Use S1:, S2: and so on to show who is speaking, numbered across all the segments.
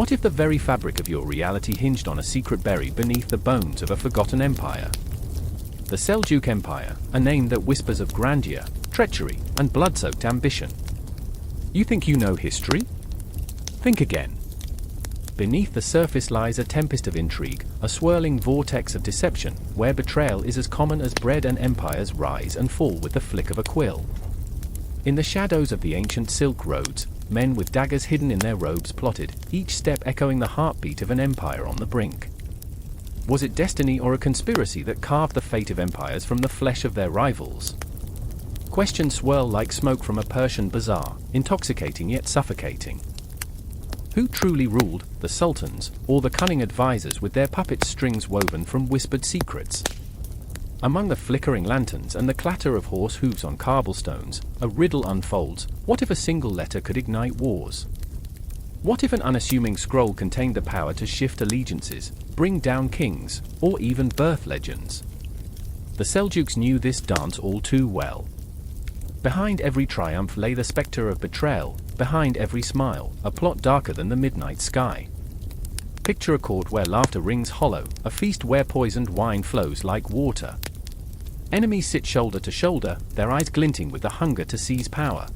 S1: What if the very fabric of your reality hinged on a secret buried beneath the bones of a forgotten empire? The Seljuk Empire, a name that whispers of grandeur, treachery, and blood-soaked ambition. You think you know history? Think again. Beneath the surface lies a tempest of intrigue, a swirling vortex of deception, where betrayal is as common as bread and empires rise and fall with the flick of a quill. In the shadows of the ancient Silk roads, men with daggers hidden in their robes plotted, each step echoing the heartbeat of an empire on the brink. Was it destiny or a conspiracy that carved the fate of empires from the flesh of their rivals? Questions swirl like smoke from a Persian bazaar, intoxicating yet suffocating. Who truly ruled, the sultans, or the cunning advisors with their puppet strings woven from whispered secrets? Among the flickering lanterns and the clatter of horse hooves on cobblestones, a riddle unfolds. What if a single letter could ignite wars? What if an unassuming scroll contained the power to shift allegiances, bring down kings, or even birth legends? The Seljuks knew this dance all too well. Behind every triumph lay the spectre of betrayal, behind every smile, a plot darker than the midnight sky. Picture a court where laughter rings hollow, a feast where poisoned wine flows like water. Enemies sit shoulder to shoulder, their eyes glinting with the hunger to seize power.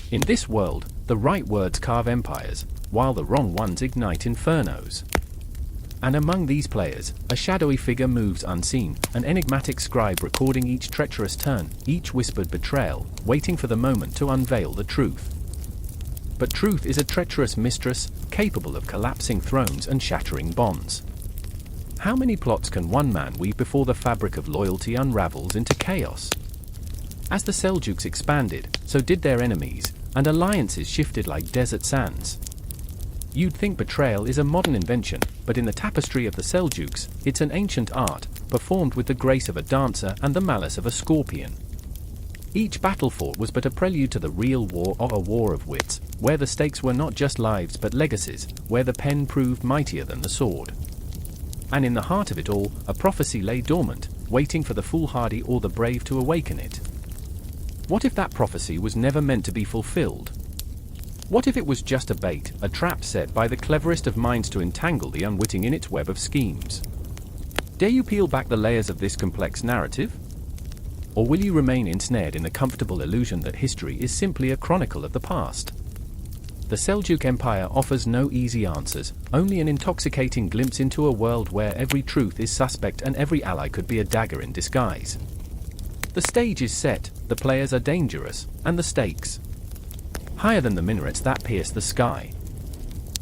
S1: In this world, the right words carve empires, while the wrong ones ignite infernos. And among these players, a shadowy figure moves unseen, an enigmatic scribe recording each treacherous turn, each whispered betrayal, waiting for the moment to unveil the truth. But truth is a treacherous mistress, capable of collapsing thrones and shattering bonds. How many plots can one man weave before the fabric of loyalty unravels into chaos? As the Seljuks expanded, so did their enemies, and alliances shifted like desert sands. You'd think betrayal is a modern invention, but in the tapestry of the Seljuks, it's an ancient art, performed with the grace of a dancer and the malice of a scorpion. Each battle fought was but a prelude to the real war, or a war of wits, where the stakes were not just lives but legacies, where the pen proved mightier than the sword. And in the heart of it all, a prophecy lay dormant, waiting for the foolhardy or the brave to awaken it. What if that prophecy was never meant to be fulfilled? What if it was just a bait, a trap set by the cleverest of minds to entangle the unwitting in its web of schemes? Dare you peel back the layers of this complex narrative? Or will you remain ensnared in the comfortable illusion that history is simply a chronicle of the past? The Seljuk Empire offers no easy answers, only an intoxicating glimpse into a world where every truth is suspect and every ally could be a dagger in disguise. The stage is set, the players are dangerous, and the stakes higher than the minarets that pierce the sky.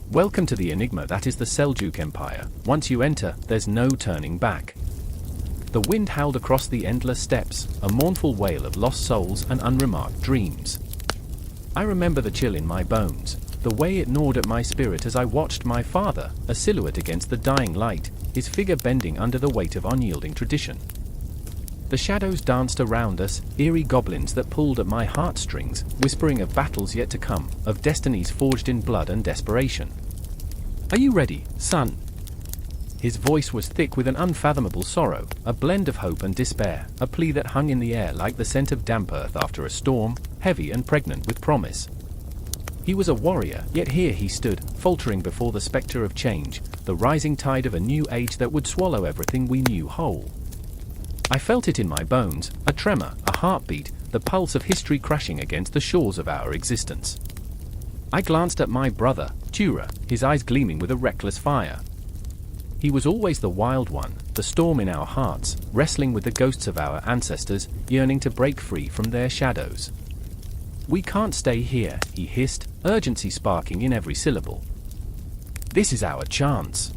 S1: Welcome to the enigma that is the Seljuk Empire. Once you enter, there's no turning back. The wind howled across the endless steppes, a mournful wail of lost souls and unremarked dreams. I remember the chill in my bones, the way it gnawed at my spirit as I watched my father, a silhouette against the dying light, his figure bending under the weight of unyielding tradition. The shadows danced around us, eerie goblins that pulled at my heartstrings, whispering of battles yet to come, of destinies forged in blood and desperation. "Are you ready, son?" His voice was thick with an unfathomable sorrow, a blend of hope and despair, a plea that hung in the air like the scent of damp earth after a storm, heavy and pregnant with promise. He was a warrior, yet here he stood, faltering before the spectre of change, the rising tide of a new age that would swallow everything we knew whole. I felt it in my bones, a tremor, a heartbeat, the pulse of history crashing against the shores of our existence. I glanced at my brother, Tughril, his eyes gleaming with a reckless fire. He was always the wild one, the storm in our hearts, wrestling with the ghosts of our ancestors, yearning to break free from their shadows. "We can't stay here," he hissed, urgency sparking in every syllable. "This is our chance.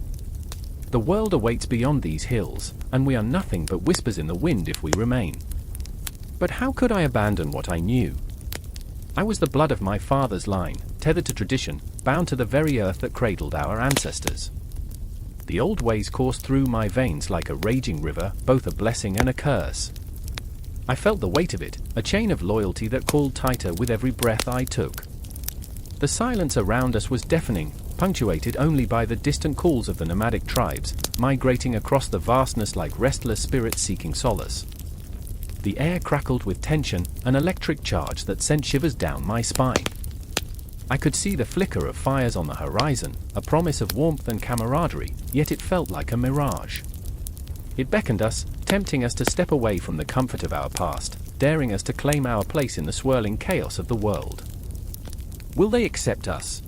S1: The world awaits beyond these hills, and we are nothing but whispers in the wind if we remain." But how could I abandon what I knew? I was the blood of my father's line, tethered to tradition, bound to the very earth that cradled our ancestors. The old ways coursed through my veins like a raging river, both a blessing and a curse. I felt the weight of it, a chain of loyalty that called tighter with every breath I took. The silence around us was deafening, punctuated only by the distant calls of the nomadic tribes, migrating across the vastness like restless spirits seeking solace. The air crackled with tension, an electric charge that sent shivers down my spine. I could see the flicker of fires on the horizon, a promise of warmth and camaraderie, yet it felt like a mirage. It beckoned us, tempting us to step away from the comfort of our past, daring us to claim our place in the swirling chaos of the world. Will they accept us?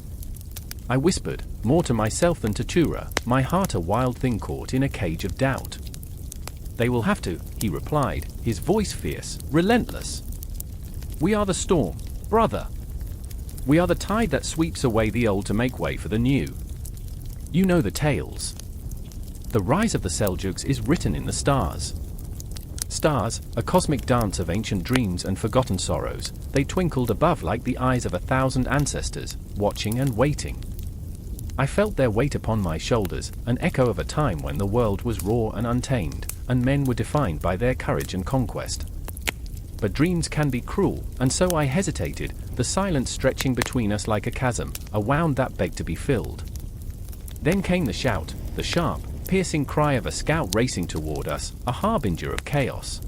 S1: I whispered, more to myself than to Tughril, my heart a wild thing caught in a cage of doubt. They will have to, he replied, his voice fierce, relentless. We are the storm, brother. We are the tide that sweeps away the old to make way for the new. You know the tales. The rise of the Seljuks is written in the stars. Stars, a cosmic dance of ancient dreams and forgotten sorrows, they twinkled above like the eyes of 1,000 ancestors, watching and waiting. I felt their weight upon my shoulders, an echo of a time when the world was raw and untamed, and men were defined by their courage and conquest. But dreams can be cruel, and so I hesitated, the silence stretching between us like a chasm, a wound that begged to be filled. Then came the shout, the sharp, piercing cry of a scout racing toward us, a harbinger of chaos.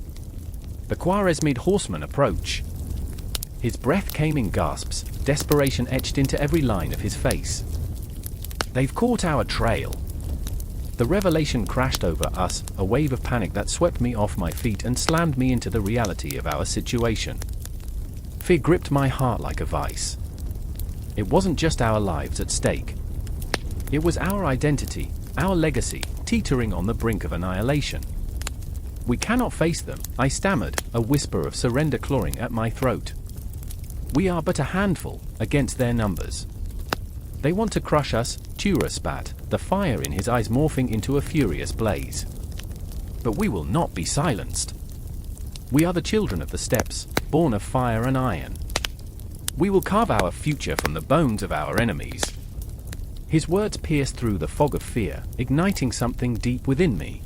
S1: The Khwarezmid horseman approach. His breath came in gasps, desperation etched into every line of his face. They've caught our trail. The revelation crashed over us, a wave of panic that swept me off my feet and slammed me into the reality of our situation. Fear gripped my heart like a vice. It wasn't just our lives at stake. It was our identity, our legacy, teetering on the brink of annihilation. We cannot face them, I stammered, a whisper of surrender clawing at my throat. We are but a handful, against their numbers. They want to crush us, Tughril spat, the fire in his eyes morphing into a furious blaze. But we will not be silenced. We are the children of the steppes, born of fire and iron. We will carve our future from the bones of our enemies. His words pierced through the fog of fear, igniting something deep within me.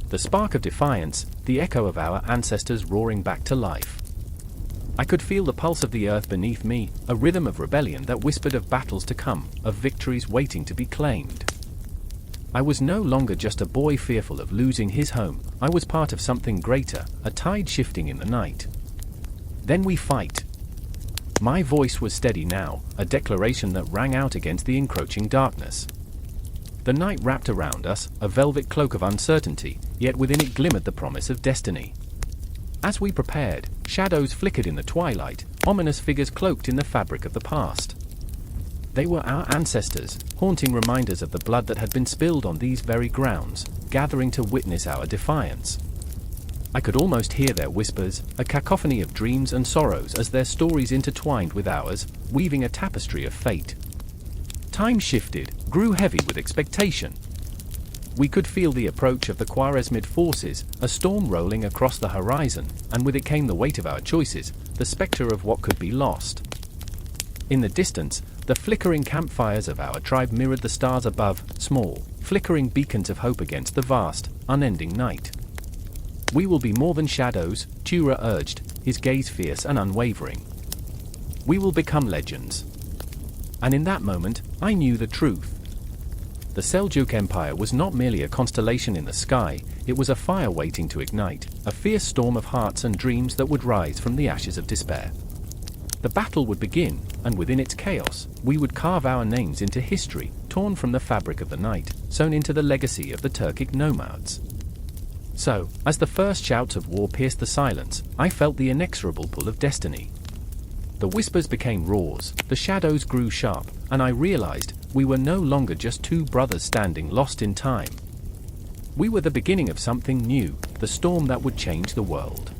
S1: The spark of defiance, the echo of our ancestors roaring back to life. I could feel the pulse of the earth beneath me, a rhythm of rebellion that whispered of battles to come, of victories waiting to be claimed. I was no longer just a boy fearful of losing his home, I was part of something greater, a tide shifting in the night. Then we fight. My voice was steady now, a declaration that rang out against the encroaching darkness. The night wrapped around us, a velvet cloak of uncertainty, yet within it glimmered the promise of destiny. As we prepared, shadows flickered in the twilight, ominous figures cloaked in the fabric of the past. They were our ancestors, haunting reminders of the blood that had been spilled on these very grounds, gathering to witness our defiance. I could almost hear their whispers, a cacophony of dreams and sorrows as their stories intertwined with ours, weaving a tapestry of fate. Time shifted, grew heavy with expectation. We could feel the approach of the Khwarezmid forces, a storm rolling across the horizon, and with it came the weight of our choices, the spectre of what could be lost. In the distance, the flickering campfires of our tribe mirrored the stars above, small, flickering beacons of hope against the vast, unending night. We will be more than shadows, Tughril urged, his gaze fierce and unwavering. We will become legends. And in that moment, I knew the truth. The Seljuk Empire was not merely a constellation in the sky, it was a fire waiting to ignite, a fierce storm of hearts and dreams that would rise from the ashes of despair. The battle would begin, and within its chaos, we would carve our names into history, torn from the fabric of the night, sewn into the legacy of the Turkic nomads. So, as the first shouts of war pierced the silence, I felt the inexorable pull of destiny. The whispers became roars, the shadows grew sharp, and I realized we were no longer just two brothers standing lost in time. We were the beginning of something new, the storm that would change the world.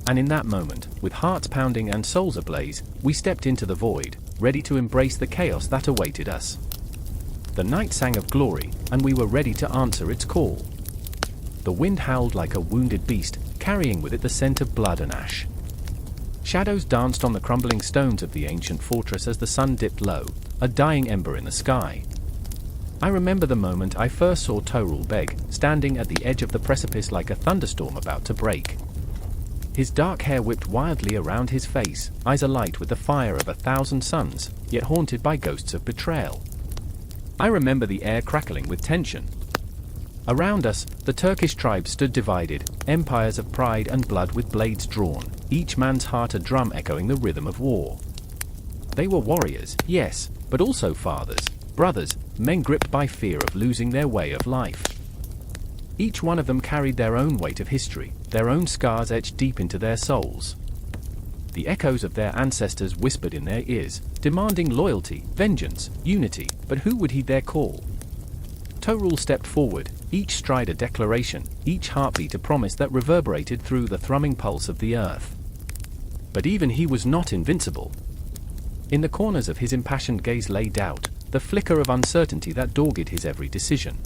S1: And in that moment, with hearts pounding and souls ablaze, we stepped into the void, ready to embrace the chaos that awaited us. The night sang of glory, and we were ready to answer its call. The wind howled like a wounded beast, carrying with it the scent of blood and ash. Shadows danced on the crumbling stones of the ancient fortress as the sun dipped low, a dying ember in the sky. I remember the moment I first saw Tughril beg, standing at the edge of the precipice like a thunderstorm about to break. His dark hair whipped wildly around his face, eyes alight with the fire of 1,000 suns, yet haunted by ghosts of betrayal. I remember the air crackling with tension. Around us, the Turkish tribes stood divided, empires of pride and blood with blades drawn, each man's heart a drum echoing the rhythm of war. They were warriors, yes, but also fathers, brothers, men gripped by fear of losing their way of life. Each one of them carried their own weight of history, their own scars etched deep into their souls. The echoes of their ancestors whispered in their ears, demanding loyalty, vengeance, unity, but who would heed their call? Tughril stepped forward, each stride a declaration, each heartbeat a promise that reverberated through the thrumming pulse of the earth. But even he was not invincible. In the corners of his impassioned gaze lay doubt, the flicker of uncertainty that dogged his every decision.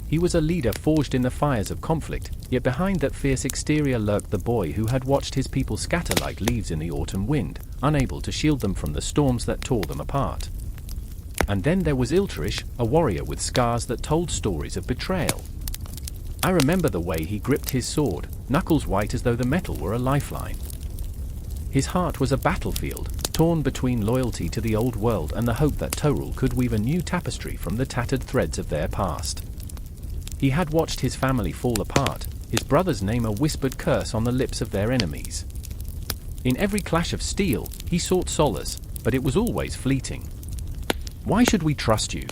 S1: He was a leader forged in the fires of conflict, yet behind that fierce exterior lurked the boy who had watched his people scatter like leaves in the autumn wind, unable to shield them from the storms that tore them apart. And then there was Ilturish, a warrior with scars that told stories of betrayal. I remember the way he gripped his sword, knuckles white as though the metal were a lifeline. His heart was a battlefield, torn between loyalty to the old world and the hope that Tughril could weave a new tapestry from the tattered threads of their past. He had watched his family fall apart, his brothers name a whispered curse on the lips of their enemies. In every clash of steel, he sought solace, but it was always fleeting. "Why should we trust you?"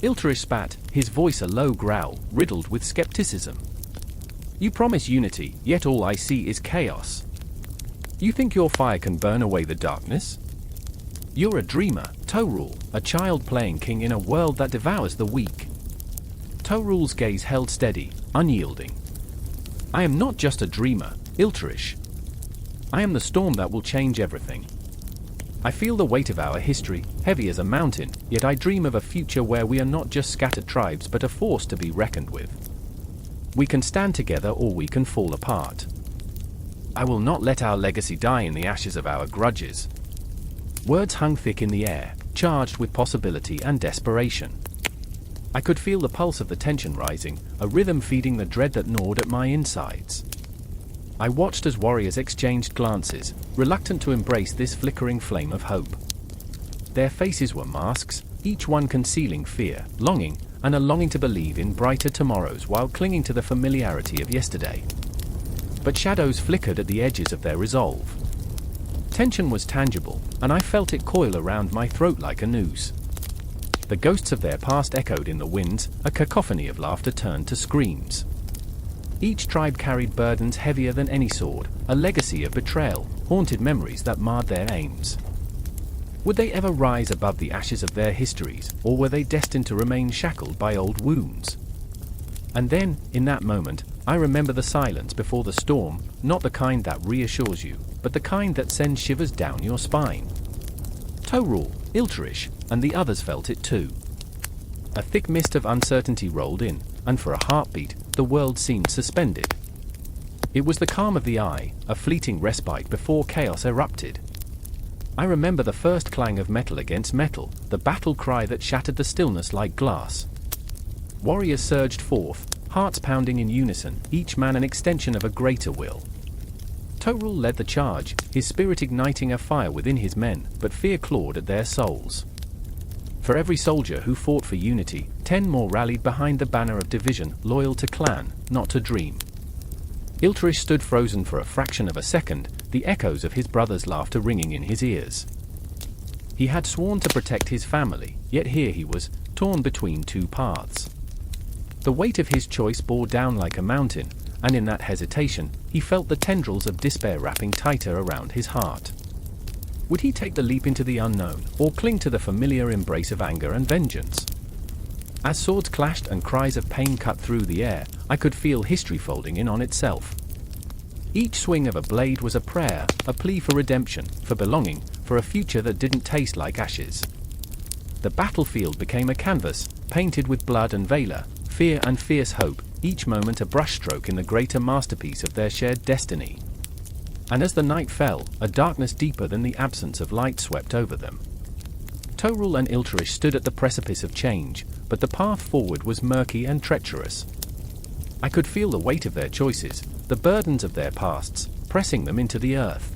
S1: Ilturish spat, his voice a low growl, riddled with skepticism. "You promise unity, yet all I see is chaos. You think your fire can burn away the darkness? You're a dreamer, Tughril, a child playing king in a world that devours the weak." Tughril's gaze held steady, unyielding. "I am not just a dreamer, Ilturish. I am the storm that will change everything. I feel the weight of our history, heavy as a mountain, yet I dream of a future where we are not just scattered tribes but a force to be reckoned with. We can stand together or we can fall apart. I will not let our legacy die in the ashes of our grudges." Words hung thick in the air, charged with possibility and desperation. I could feel the pulse of the tension rising, a rhythm feeding the dread that gnawed at my insides. I watched as warriors exchanged glances, reluctant to embrace this flickering flame of hope. Their faces were masks, each one concealing fear, longing, and a longing to believe in brighter tomorrows while clinging to the familiarity of yesterday. But shadows flickered at the edges of their resolve. Tension was tangible, and I felt it coil around my throat like a noose. The ghosts of their past echoed in the winds, a cacophony of laughter turned to screams. Each tribe carried burdens heavier than any sword, a legacy of betrayal, haunted memories that marred their aims. Would they ever rise above the ashes of their histories, or were they destined to remain shackled by old wounds? And then, in that moment, I remember the silence before the storm, not the kind that reassures you, but the kind that sends shivers down your spine. Tughril, Ilturish, and the others felt it too. A thick mist of uncertainty rolled in, and for a heartbeat, the world seemed suspended. It was the calm of the eye, a fleeting respite before chaos erupted. I remember the first clang of metal against metal, the battle cry that shattered the stillness like glass. Warriors surged forth, hearts pounding in unison, each man an extension of a greater will. Tughril led the charge, his spirit igniting a fire within his men, but fear clawed at their souls. For every soldier who fought for unity, 10 more rallied behind the banner of division, loyal to clan, not to dream. Ilturish stood frozen for a fraction of a second, the echoes of his brother's laughter ringing in his ears. He had sworn to protect his family, yet here he was, torn between two paths. The weight of his choice bore down like a mountain, and in that hesitation, he felt the tendrils of despair wrapping tighter around his heart. Would he take the leap into the unknown, or cling to the familiar embrace of anger and vengeance? As swords clashed and cries of pain cut through the air, I could feel history folding in on itself. Each swing of a blade was a prayer, a plea for redemption, for belonging, for a future that didn't taste like ashes. The battlefield became a canvas, painted with blood and valor, fear and fierce hope, each moment a brushstroke in the greater masterpiece of their shared destiny. And as the night fell, a darkness deeper than the absence of light swept over them. Tughril and Ilturish stood at the precipice of change, but the path forward was murky and treacherous. I could feel the weight of their choices, the burdens of their pasts, pressing them into the earth.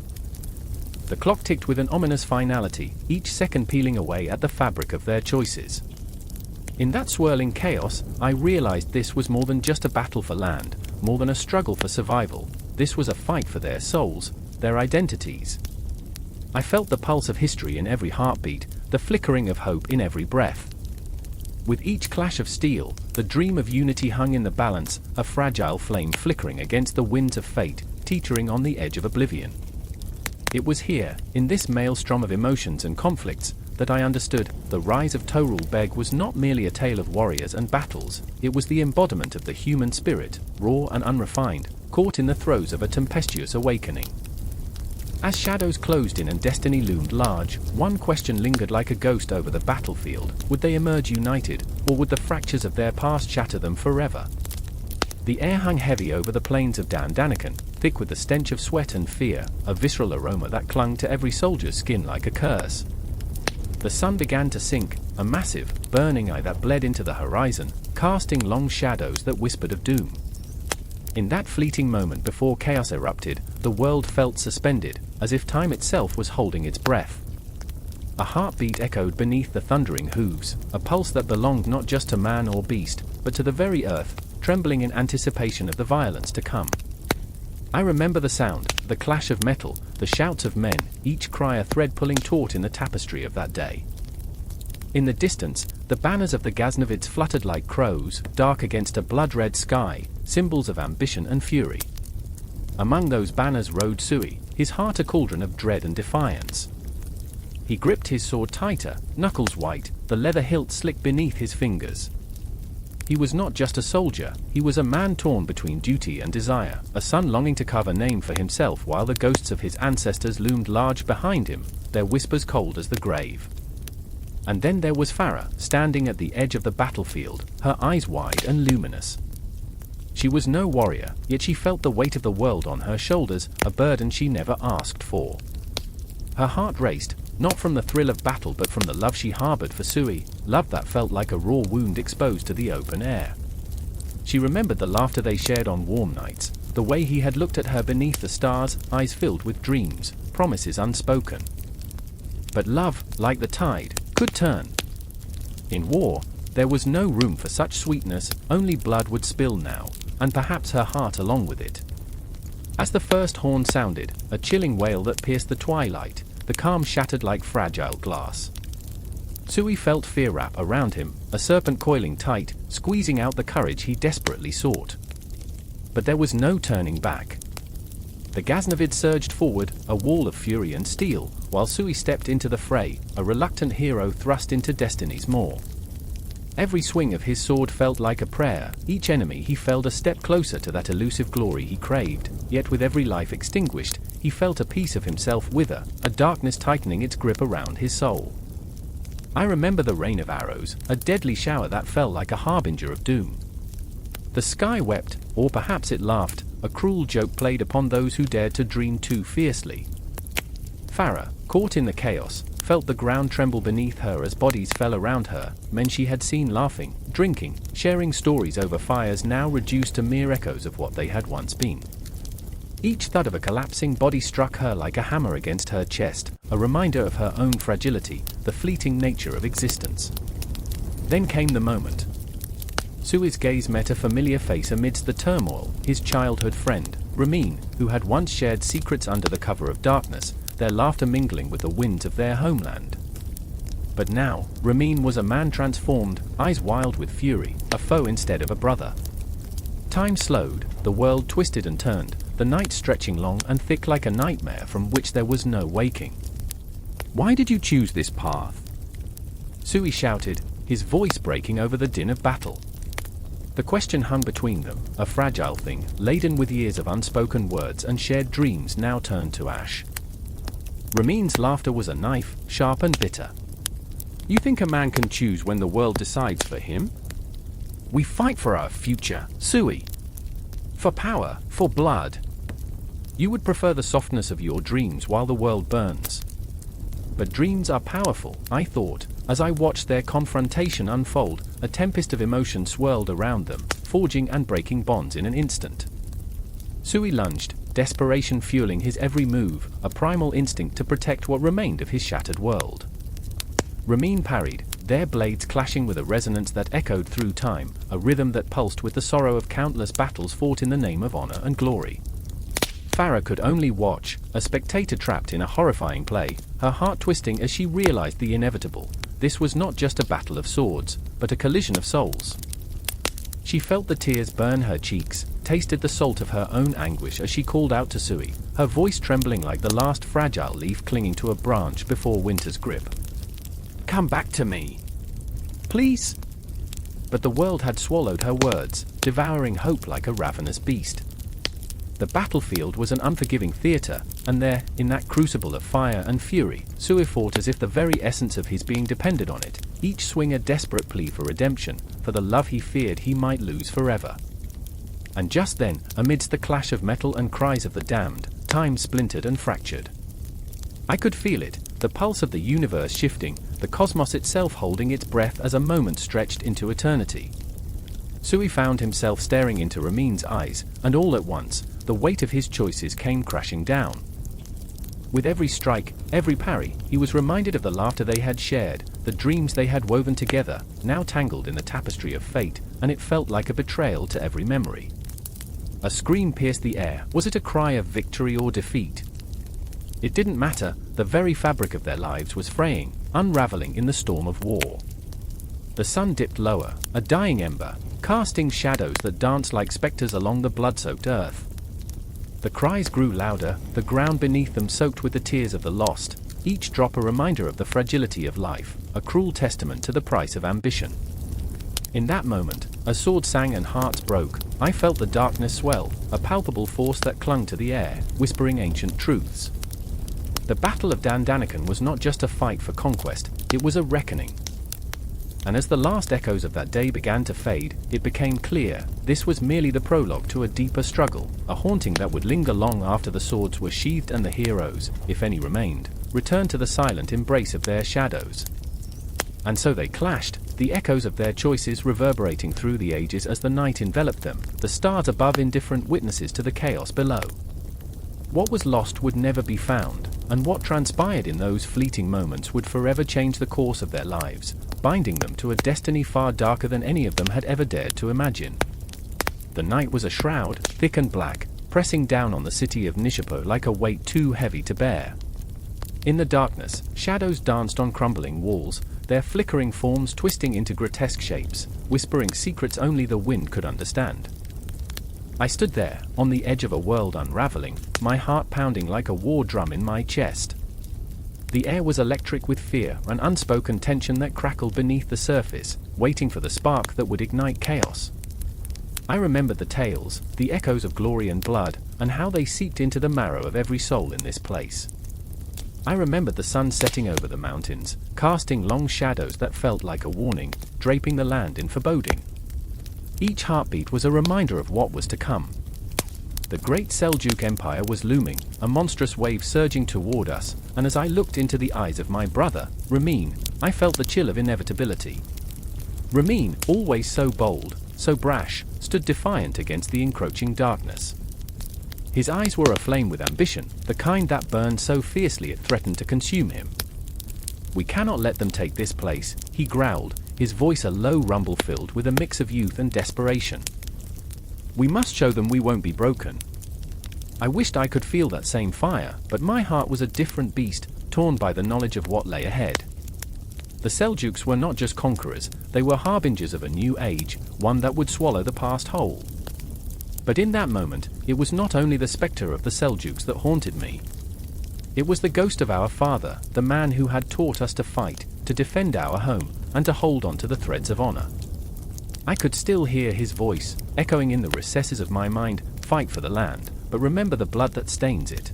S1: The clock ticked with an ominous finality, each second peeling away at the fabric of their choices. In that swirling chaos, I realized this was more than just a battle for land, more than a struggle for survival. This was a fight for their souls, their identities. I felt the pulse of history in every heartbeat, the flickering of hope in every breath. With each clash of steel, the dream of unity hung in the balance, a fragile flame flickering against the winds of fate, teetering on the edge of oblivion. It was here, in this maelstrom of emotions and conflicts, that I understood the rise of Tughril Beg was not merely a tale of warriors and battles, it was the embodiment of the human spirit, raw and unrefined, caught in the throes of a tempestuous awakening. As shadows closed in and destiny loomed large, one question lingered like a ghost over the battlefield: would they emerge united, or would the fractures of their past shatter them forever? The air hung heavy over the plains of Dandanaqan, thick with the stench of sweat and fear, a visceral aroma that clung to every soldier's skin like a curse. The sun began to sink, a massive, burning eye that bled into the horizon, casting long shadows that whispered of doom. In that fleeting moment before chaos erupted, the world felt suspended, as if time itself was holding its breath. A heartbeat echoed beneath the thundering hooves, a pulse that belonged not just to man or beast, but to the very earth, trembling in anticipation of the violence to come. I remember the sound, the clash of metal, the shouts of men, each cry a thread pulling taut in the tapestry of that day. In the distance, the banners of the Ghaznavids fluttered like crows, dark against a blood-red sky, symbols of ambition and fury. Among those banners rode Sui, his heart a cauldron of dread and defiance. He gripped his sword tighter, knuckles white, the leather hilt slick beneath his fingers. He was not just a soldier, he was a man torn between duty and desire, a son longing to carve a name for himself while the ghosts of his ancestors loomed large behind him, their whispers cold as the grave. And then there was Farah, standing at the edge of the battlefield, her eyes wide and luminous. She was no warrior, yet she felt the weight of the world on her shoulders, a burden she never asked for. Her heart raced, not from the thrill of battle but from the love she harbored for Sui, love that felt like a raw wound exposed to the open air. She remembered the laughter they shared on warm nights, the way he had looked at her beneath the stars, eyes filled with dreams, promises unspoken. But love, like the tide, could turn. In war, there was no room for such sweetness, only blood would spill now, and perhaps her heart along with it. As the first horn sounded, a chilling wail that pierced the twilight, the calm shattered like fragile glass. Sui felt fear wrap around him, a serpent coiling tight, squeezing out the courage he desperately sought. But there was no turning back. The Ghaznavid surged forward, a wall of fury and steel, while Sui stepped into the fray, a reluctant hero thrust into destiny's maw. Every swing of his sword felt like a prayer, each enemy he felled a step closer to that elusive glory he craved, yet with every life extinguished, he felt a piece of himself wither, a darkness tightening its grip around his soul. I remember the rain of arrows, a deadly shower that fell like a harbinger of doom. The sky wept, or perhaps it laughed, a cruel joke played upon those who dared to dream too fiercely. Farah, caught in the chaos, felt the ground tremble beneath her as bodies fell around her, men she had seen laughing, drinking, sharing stories over fires now reduced to mere echoes of what they had once been. Each thud of a collapsing body struck her like a hammer against her chest, a reminder of her own fragility, the fleeting nature of existence. Then came the moment. Sui's gaze met a familiar face amidst the turmoil, his childhood friend, Ramin, who had once shared secrets under the cover of darkness, their laughter mingling with the winds of their homeland. But now, Ramin was a man transformed, eyes wild with fury, a foe instead of a brother. Time slowed, the world twisted and turned, the night stretching long and thick like a nightmare from which there was no waking. "Why did you choose this path?" Sui shouted, his voice breaking over the din of battle. The question hung between them, a fragile thing, laden with years of unspoken words and shared dreams now turned to ash. Ramin's laughter was a knife, sharp and bitter. "You think a man can choose when the world decides for him? We fight for our future, Sui. For power, for blood. You would prefer the softness of your dreams while the world burns. But dreams are powerful, I thought, as I watched their confrontation unfold, a tempest of emotion swirled around them, forging and breaking bonds in an instant. Sui lunged, desperation fueling his every move, a primal instinct to protect what remained of his shattered world. Ramin parried, their blades clashing with a resonance that echoed through time, a rhythm that pulsed with the sorrow of countless battles fought in the name of honor and glory. Farah could only watch, a spectator trapped in a horrifying play, her heart twisting as she realized the inevitable. This was not just a battle of swords, but a collision of souls. She felt the tears burn her cheeks, tasted the salt of her own anguish as she called out to Sui, her voice trembling like the last fragile leaf clinging to a branch before winter's grip. "Come back to me. Please?" But the world had swallowed her words, devouring hope like a ravenous beast. The battlefield was an unforgiving theater, and there, in that crucible of fire and fury, Sui fought as if the very essence of his being depended on it, each swing a desperate plea for redemption, for the love he feared he might lose forever. And just then, amidst the clash of metal and cries of the damned, time splintered and fractured. I could feel it, the pulse of the universe shifting, the cosmos itself holding its breath as a moment stretched into eternity. Sui found himself staring into Ramin's eyes, and all at once, the weight of his choices came crashing down. With every strike, every parry, he was reminded of the laughter they had shared, the dreams they had woven together, now tangled in the tapestry of fate, and it felt like a betrayal to every memory. A scream pierced the air. Was it a cry of victory or defeat? It didn't matter, the very fabric of their lives was fraying, unraveling in the storm of war. The sun dipped lower, a dying ember, casting shadows that danced like specters along the blood-soaked earth. The cries grew louder, the ground beneath them soaked with the tears of the lost, each drop a reminder of the fragility of life, a cruel testament to the price of ambition. In that moment, as swords sang and hearts broke, I felt the darkness swell, a palpable force that clung to the air, whispering ancient truths. The Battle of Dandanaqan was not just a fight for conquest, it was a reckoning. And as the last echoes of that day began to fade, it became clear, this was merely the prologue to a deeper struggle, a haunting that would linger long after the swords were sheathed and the heroes, if any remained, returned to the silent embrace of their shadows. And so they clashed, the echoes of their choices reverberating through the ages as the night enveloped them, the stars above indifferent witnesses to the chaos below. What was lost would never be found, and what transpired in those fleeting moments would forever change the course of their lives, binding them to a destiny far darker than any of them had ever dared to imagine. The night was a shroud, thick and black, pressing down on the city of Nishapo like a weight too heavy to bear. In the darkness, shadows danced on crumbling walls, their flickering forms twisting into grotesque shapes, whispering secrets only the wind could understand. I stood there, on the edge of a world unraveling, my heart pounding like a war drum in my chest. The air was electric with fear, an unspoken tension that crackled beneath the surface, waiting for the spark that would ignite chaos. I remembered the tales, the echoes of glory and blood, and how they seeped into the marrow of every soul in this place. I remembered the sun setting over the mountains, casting long shadows that felt like a warning, draping the land in foreboding. Each heartbeat was a reminder of what was to come. The great Seljuk Empire was looming, a monstrous wave surging toward us, and as I looked into the eyes of my brother, Ramin, I felt the chill of inevitability. Ramin, always so bold, so brash, stood defiant against the encroaching darkness. His eyes were aflame with ambition, the kind that burned so fiercely it threatened to consume him. "We cannot let them take this place," he growled, his voice a low rumble filled with a mix of youth and desperation. "We must show them we won't be broken." I wished I could feel that same fire, but my heart was a different beast, torn by the knowledge of what lay ahead. The Seljuks were not just conquerors, they were harbingers of a new age, one that would swallow the past whole. But in that moment, it was not only the spectre of the Seljuks that haunted me. It was the ghost of our father, the man who had taught us to fight, to defend our home, and to hold on to the threads of honor. I could still hear his voice, echoing in the recesses of my mind, "Fight for the land, but remember the blood that stains it."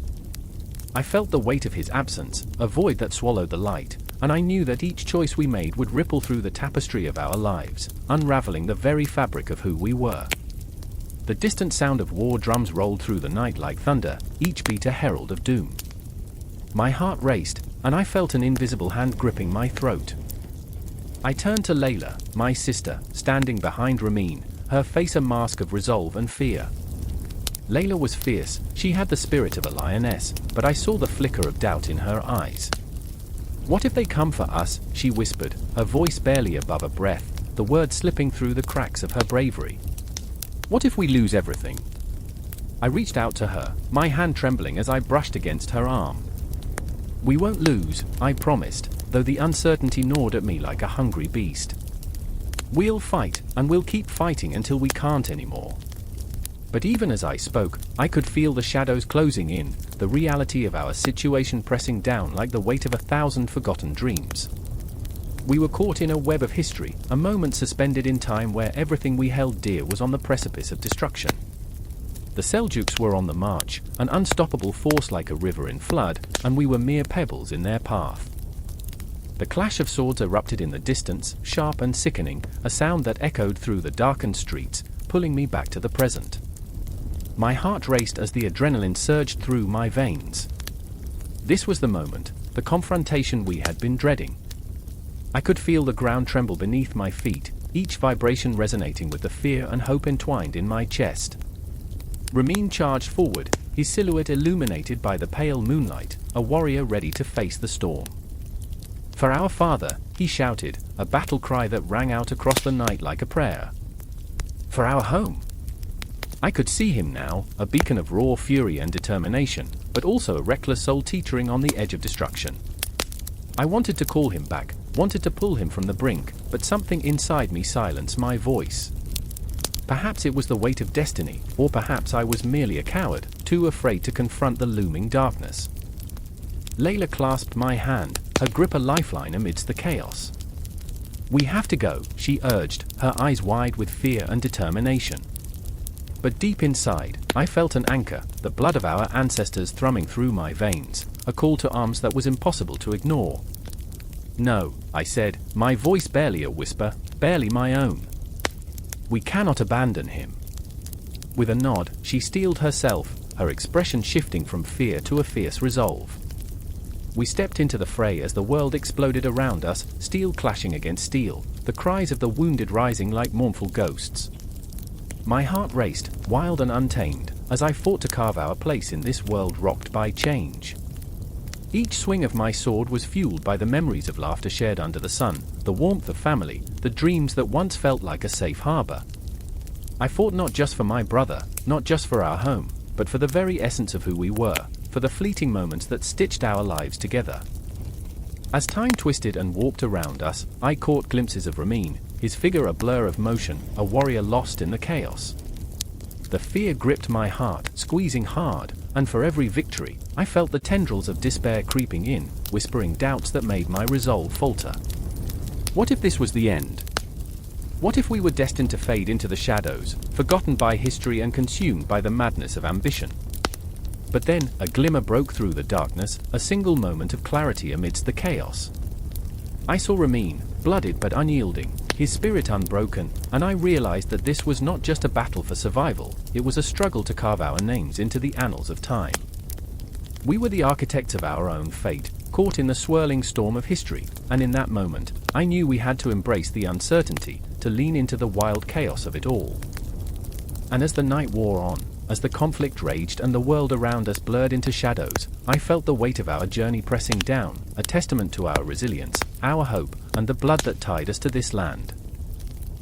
S1: I felt the weight of his absence, a void that swallowed the light, and I knew that each choice we made would ripple through the tapestry of our lives, unraveling the very fabric of who we were. The distant sound of war drums rolled through the night like thunder, each beat a herald of doom. My heart raced, and I felt an invisible hand gripping my throat. I turned to Layla, my sister, standing behind Ramin, her face a mask of resolve and fear. Layla was fierce, she had the spirit of a lioness, but I saw the flicker of doubt in her eyes. "What if they come for us?" she whispered, her voice barely above a breath, the words slipping through the cracks of her bravery. "What if we lose everything?" I reached out to her, my hand trembling as I brushed against her arm. "We won't lose," I promised, though the uncertainty gnawed at me like a hungry beast. "We'll fight, and we'll keep fighting until we can't anymore." But even as I spoke, I could feel the shadows closing in, the reality of our situation pressing down like the weight of 1,000 forgotten dreams. We were caught in a web of history, a moment suspended in time where everything we held dear was on the precipice of destruction. The Seljuks were on the march, an unstoppable force like a river in flood, and we were mere pebbles in their path. The clash of swords erupted in the distance, sharp and sickening, a sound that echoed through the darkened streets, pulling me back to the present. My heart raced as the adrenaline surged through my veins. This was the moment, the confrontation we had been dreading. I could feel the ground tremble beneath my feet, each vibration resonating with the fear and hope entwined in my chest. Ramin charged forward, his silhouette illuminated by the pale moonlight, a warrior ready to face the storm. "For our father," he shouted, a battle cry that rang out across the night like a prayer. "For our home." I could see him now, a beacon of raw fury and determination, but also a reckless soul teetering on the edge of destruction. I wanted to call him back, wanted to pull him from the brink, but something inside me silenced my voice. Perhaps it was the weight of destiny, or perhaps I was merely a coward, too afraid to confront the looming darkness. Layla clasped my hand, her grip a lifeline amidst the chaos. "We have to go," she urged, her eyes wide with fear and determination. But deep inside, I felt an anchor, the blood of our ancestors thrumming through my veins, a call to arms that was impossible to ignore. "No," I said, my voice barely a whisper, barely my own. "We cannot abandon him." With a nod, she steeled herself, her expression shifting from fear to a fierce resolve. We stepped into the fray as the world exploded around us, steel clashing against steel, the cries of the wounded rising like mournful ghosts. My heart raced, wild and untamed, as I fought to carve our place in this world rocked by change. Each swing of my sword was fueled by the memories of laughter shared under the sun, the warmth of family, the dreams that once felt like a safe harbor. I fought not just for my brother, not just for our home, but for the very essence of who we were, for the fleeting moments that stitched our lives together. As time twisted and warped around us, I caught glimpses of Ramin, his figure a blur of motion, a warrior lost in the chaos. The fear gripped my heart, squeezing hard, and for every victory, I felt the tendrils of despair creeping in, whispering doubts that made my resolve falter. What if this was the end? What if we were destined to fade into the shadows, forgotten by history and consumed by the madness of ambition? But then, a glimmer broke through the darkness, a single moment of clarity amidst the chaos. I saw Ramin, blooded but unyielding, his spirit unbroken, and I realized that this was not just a battle for survival, it was a struggle to carve our names into the annals of time. We were the architects of our own fate, caught in the swirling storm of history, and in that moment, I knew we had to embrace the uncertainty, to lean into the wild chaos of it all. And as the night wore on, as the conflict raged and the world around us blurred into shadows, I felt the weight of our journey pressing down, a testament to our resilience, our hope, and the blood that tied us to this land.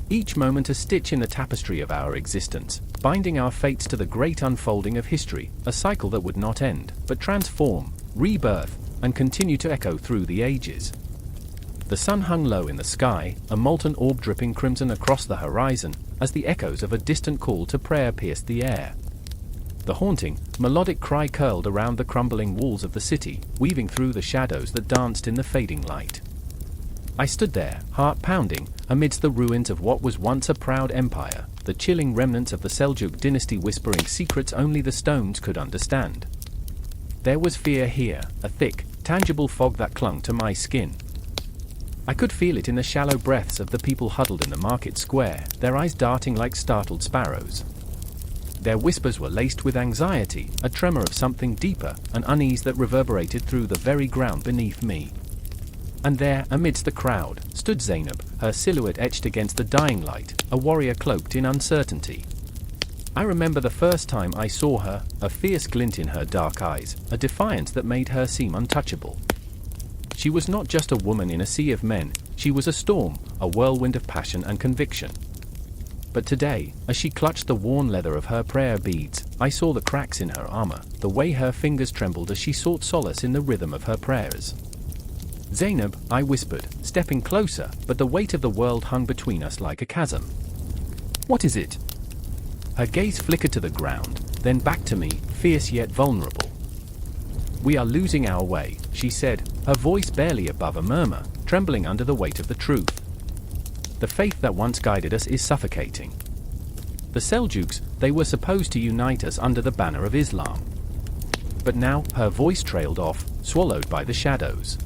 S1: Each moment a stitch in the tapestry of our existence, binding our fates to the great unfolding of history, a cycle that would not end, but transform, rebirth, and continue to echo through the ages. The sun hung low in the sky, a molten orb dripping crimson across the horizon, as the echoes of a distant call to prayer pierced the air. The haunting, melodic cry curled around the crumbling walls of the city, weaving through the shadows that danced in the fading light. I stood there, heart pounding, amidst the ruins of what was once a proud empire, the chilling remnants of the Seljuk dynasty whispering secrets only the stones could understand. There was fear here, a thick, tangible fog that clung to my skin. I could feel it in the shallow breaths of the people huddled in the market square, their eyes darting like startled sparrows. Their whispers were laced with anxiety, a tremor of something deeper, an unease that reverberated through the very ground beneath me. And there, amidst the crowd, stood Zainab, her silhouette etched against the dying light, a warrior cloaked in uncertainty. I remember the first time I saw her, a fierce glint in her dark eyes, a defiance that made her seem untouchable. She was not just a woman in a sea of men, she was a storm, a whirlwind of passion and conviction. But today, as she clutched the worn leather of her prayer beads, I saw the cracks in her armor, the way her fingers trembled as she sought solace in the rhythm of her prayers. "Zainab," I whispered, stepping closer, but the weight of the world hung between us like a chasm. "What is it?" Her gaze flickered to the ground, then back to me, fierce yet vulnerable. "We are losing our way," she said, her voice barely above a murmur, trembling under the weight of the truth. "The faith that once guided us is suffocating. The Seljuks, they were supposed to unite us under the banner of Islam. But now," her voice trailed off, swallowed by the shadows.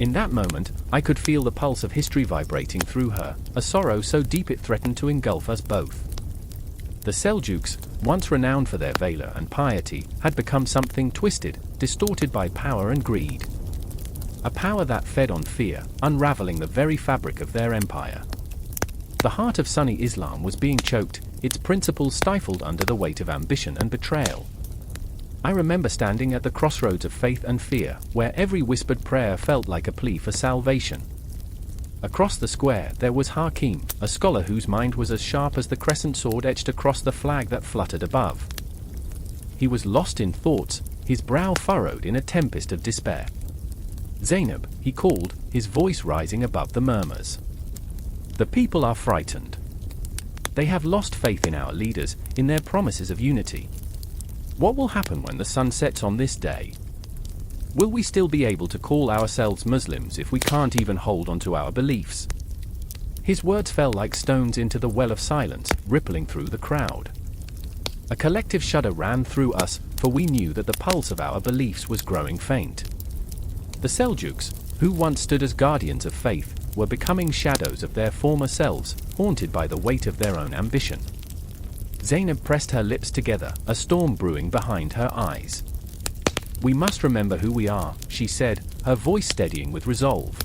S1: In that moment, I could feel the pulse of history vibrating through her, a sorrow so deep it threatened to engulf us both. The Seljuks, once renowned for their valor and piety, had become something twisted, distorted by power and greed. A power that fed on fear, unraveling the very fabric of their empire. The heart of Sunni Islam was being choked, its principles stifled under the weight of ambition and betrayal. I remember standing at the crossroads of faith and fear, where every whispered prayer felt like a plea for salvation. Across the square there was Hakim, a scholar whose mind was as sharp as the crescent sword etched across the flag that fluttered above. He was lost in thoughts, his brow furrowed in a tempest of despair. "Zainab," he called, his voice rising above the murmurs. "The people are frightened. They have lost faith in our leaders, in their promises of unity. What will happen when the sun sets on this day? Will we still be able to call ourselves Muslims if we can't even hold on to our beliefs?" His words fell like stones into the well of silence, rippling through the crowd. A collective shudder ran through us, for we knew that the pulse of our beliefs was growing faint. The Seljuks, who once stood as guardians of faith, were becoming shadows of their former selves, haunted by the weight of their own ambition. Zainab pressed her lips together, a storm brewing behind her eyes. "We must remember who we are," she said, her voice steadying with resolve.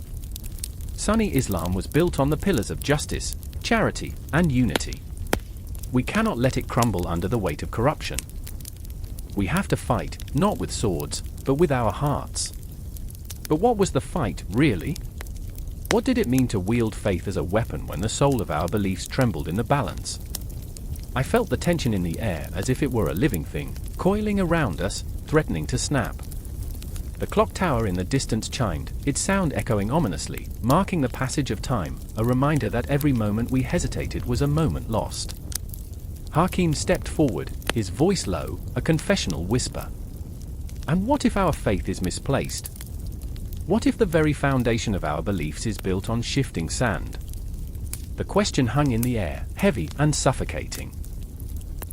S1: Sunni Islam was built on the pillars of justice, charity, and unity. We cannot let it crumble under the weight of corruption. We have to fight, not with swords, but with our hearts. But what was the fight, really? What did it mean to wield faith as a weapon when the soul of our beliefs trembled in the balance? I felt the tension in the air as if it were a living thing, coiling around us, threatening to snap. The clock tower in the distance chimed, its sound echoing ominously, marking the passage of time, a reminder that every moment we hesitated was a moment lost. Hakim stepped forward, his voice low, a confessional whisper. "And what if our faith is misplaced? What if the very foundation of our beliefs is built on shifting sand?" The question hung in the air, heavy and suffocating.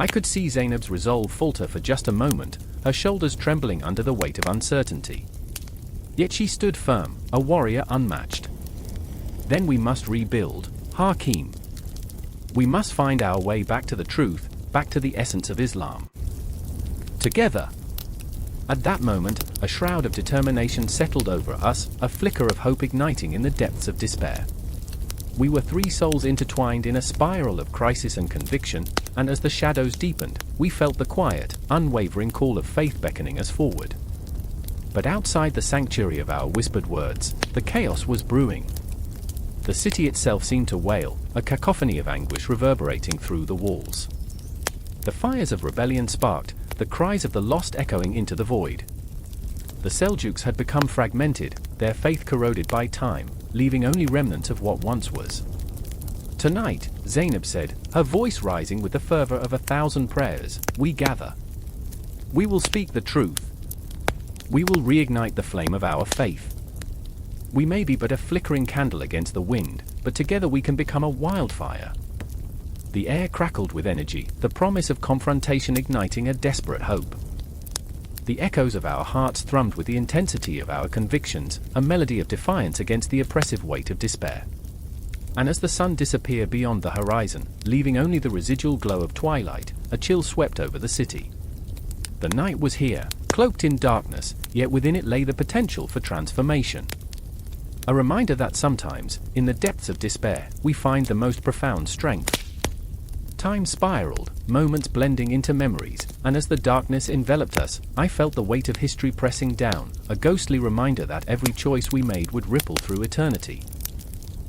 S1: I could see Zainab's resolve falter for just a moment, her shoulders trembling under the weight of uncertainty. Yet she stood firm, a warrior unmatched. "Then we must rebuild, Hakim. We must find our way back to the truth, back to the essence of Islam. Together." At that moment, a shroud of determination settled over us, a flicker of hope igniting in the depths of despair. We were three souls intertwined in a spiral of crisis and conviction, and as the shadows deepened, we felt the quiet, unwavering call of faith beckoning us forward. But outside the sanctuary of our whispered words, the chaos was brewing. The city itself seemed to wail, a cacophony of anguish reverberating through the walls. The fires of rebellion sparked, the cries of the lost echoing into the void. The Seljuks had become fragmented, their faith corroded by time, leaving only remnants of what once was. "Tonight," Zainab said, her voice rising with the fervor of 1,000 prayers, "we gather. We will speak the truth. We will reignite the flame of our faith. We may be but a flickering candle against the wind, but together we can become a wildfire." The air crackled with energy, the promise of confrontation igniting a desperate hope. The echoes of our hearts thrummed with the intensity of our convictions, a melody of defiance against the oppressive weight of despair. And as the sun disappeared beyond the horizon, leaving only the residual glow of twilight, a chill swept over the city. The night was here, cloaked in darkness, yet within it lay the potential for transformation. A reminder that sometimes, in the depths of despair, we find the most profound strength. Time spiraled, moments blending into memories, and as the darkness enveloped us, I felt the weight of history pressing down, a ghostly reminder that every choice we made would ripple through eternity.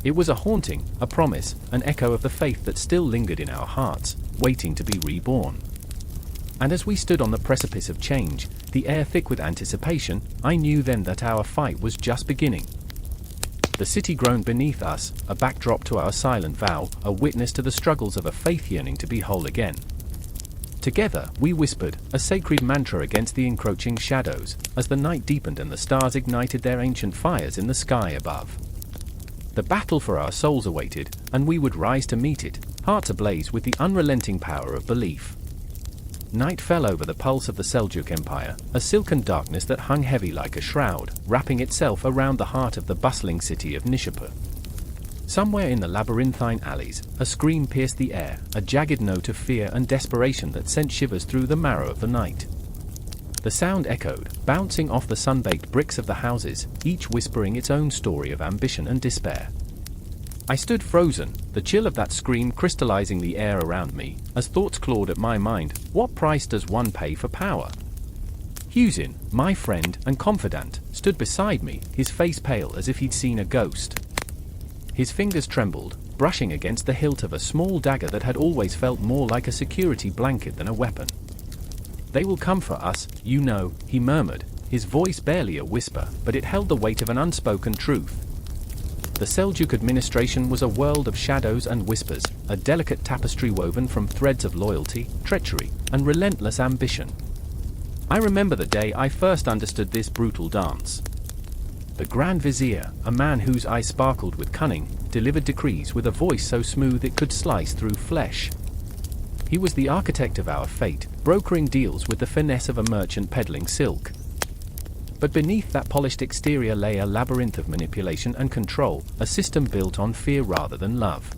S1: It was a haunting, a promise, an echo of the faith that still lingered in our hearts, waiting to be reborn. And as we stood on the precipice of change, the air thick with anticipation, I knew then that our fight was just beginning. The city groaned beneath us, a backdrop to our silent vow, a witness to the struggles of a faith yearning to be whole again. Together, we whispered, a sacred mantra against the encroaching shadows, as the night deepened and the stars ignited their ancient fires in the sky above. The battle for our souls awaited, and we would rise to meet it, hearts ablaze with the unrelenting power of belief. Night fell over the pulse of the Seljuk Empire, a silken darkness that hung heavy like a shroud, wrapping itself around the heart of the bustling city of Nishapur. Somewhere in the labyrinthine alleys, a scream pierced the air, a jagged note of fear and desperation that sent shivers through the marrow of the night. The sound echoed, bouncing off the sun-baked bricks of the houses, each whispering its own story of ambition and despair. I stood frozen, the chill of that scream crystallizing the air around me, as thoughts clawed at my mind. What price does one pay for power? Husin, my friend and confidant, stood beside me, his face pale as if he'd seen a ghost. His fingers trembled, brushing against the hilt of a small dagger that had always felt more like a security blanket than a weapon. "They will come for us, you know," he murmured, his voice barely a whisper, but it held the weight of an unspoken truth. The Seljuk administration was a world of shadows and whispers, a delicate tapestry woven from threads of loyalty, treachery, and relentless ambition. I remember the day I first understood this brutal dance. The Grand Vizier, a man whose eyes sparkled with cunning, delivered decrees with a voice so smooth it could slice through flesh. He was the architect of our fate, brokering deals with the finesse of a merchant peddling silk. But beneath that polished exterior lay a labyrinth of manipulation and control, a system built on fear rather than love.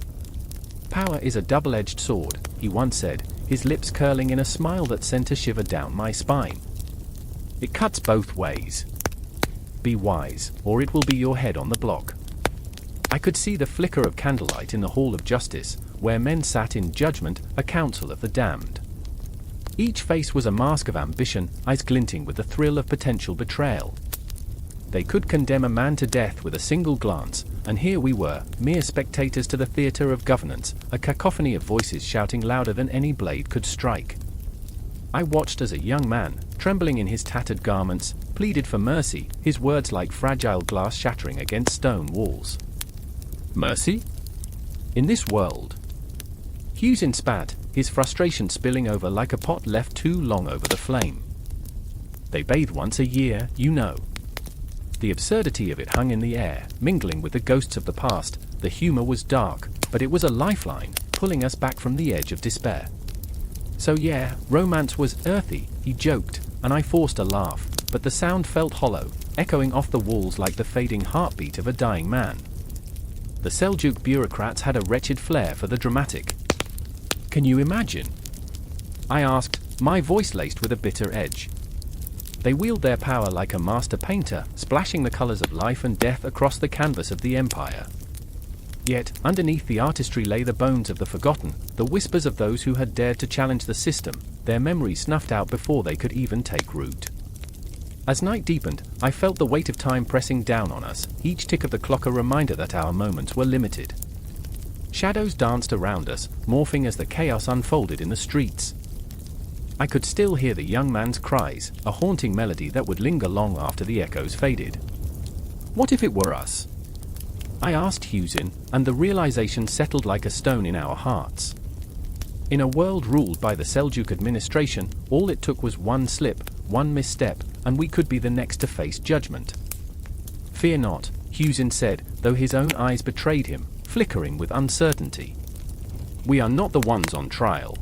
S1: "Power is a double-edged sword," he once said, his lips curling in a smile that sent a shiver down my spine. "It cuts both ways. Be wise, or it will be your head on the block." I could see the flicker of candlelight in the Hall of Justice, where men sat in judgment, a council of the damned. Each face was a mask of ambition, eyes glinting with the thrill of potential betrayal. They could condemn a man to death with a single glance, and here we were, mere spectators to the theater of governance, a cacophony of voices shouting louder than any blade could strike. I watched as a young man, trembling in his tattered garments, pleaded for mercy, his words like fragile glass shattering against stone walls. "Mercy? In this world?" Husin spat, his frustration spilling over like a pot left too long over the flame. "They bathe once a year, you know." The absurdity of it hung in the air, mingling with the ghosts of the past. The humor was dark, but it was a lifeline, pulling us back from the edge of despair. "So yeah, romance was earthy," he joked, and I forced a laugh, but the sound felt hollow, echoing off the walls like the fading heartbeat of a dying man. The Seljuk bureaucrats had a wretched flair for the dramatic. "Can you imagine?" I asked, my voice laced with a bitter edge. They wield their power like a master painter, splashing the colors of life and death across the canvas of the empire. Yet, underneath the artistry lay the bones of the forgotten, the whispers of those who had dared to challenge the system, their memories snuffed out before they could even take root. As night deepened, I felt the weight of time pressing down on us, each tick of the clock a reminder that our moments were limited. Shadows danced around us, morphing as the chaos unfolded in the streets. I could still hear the young man's cries, a haunting melody that would linger long after the echoes faded. What if it were us? I asked Husin, and the realization settled like a stone in our hearts. In a world ruled by the Seljuk administration, all it took was one slip, one misstep, and we could be the next to face judgment. "Fear not," Husin said, though his own eyes betrayed him, flickering with uncertainty. "We are not the ones on trial."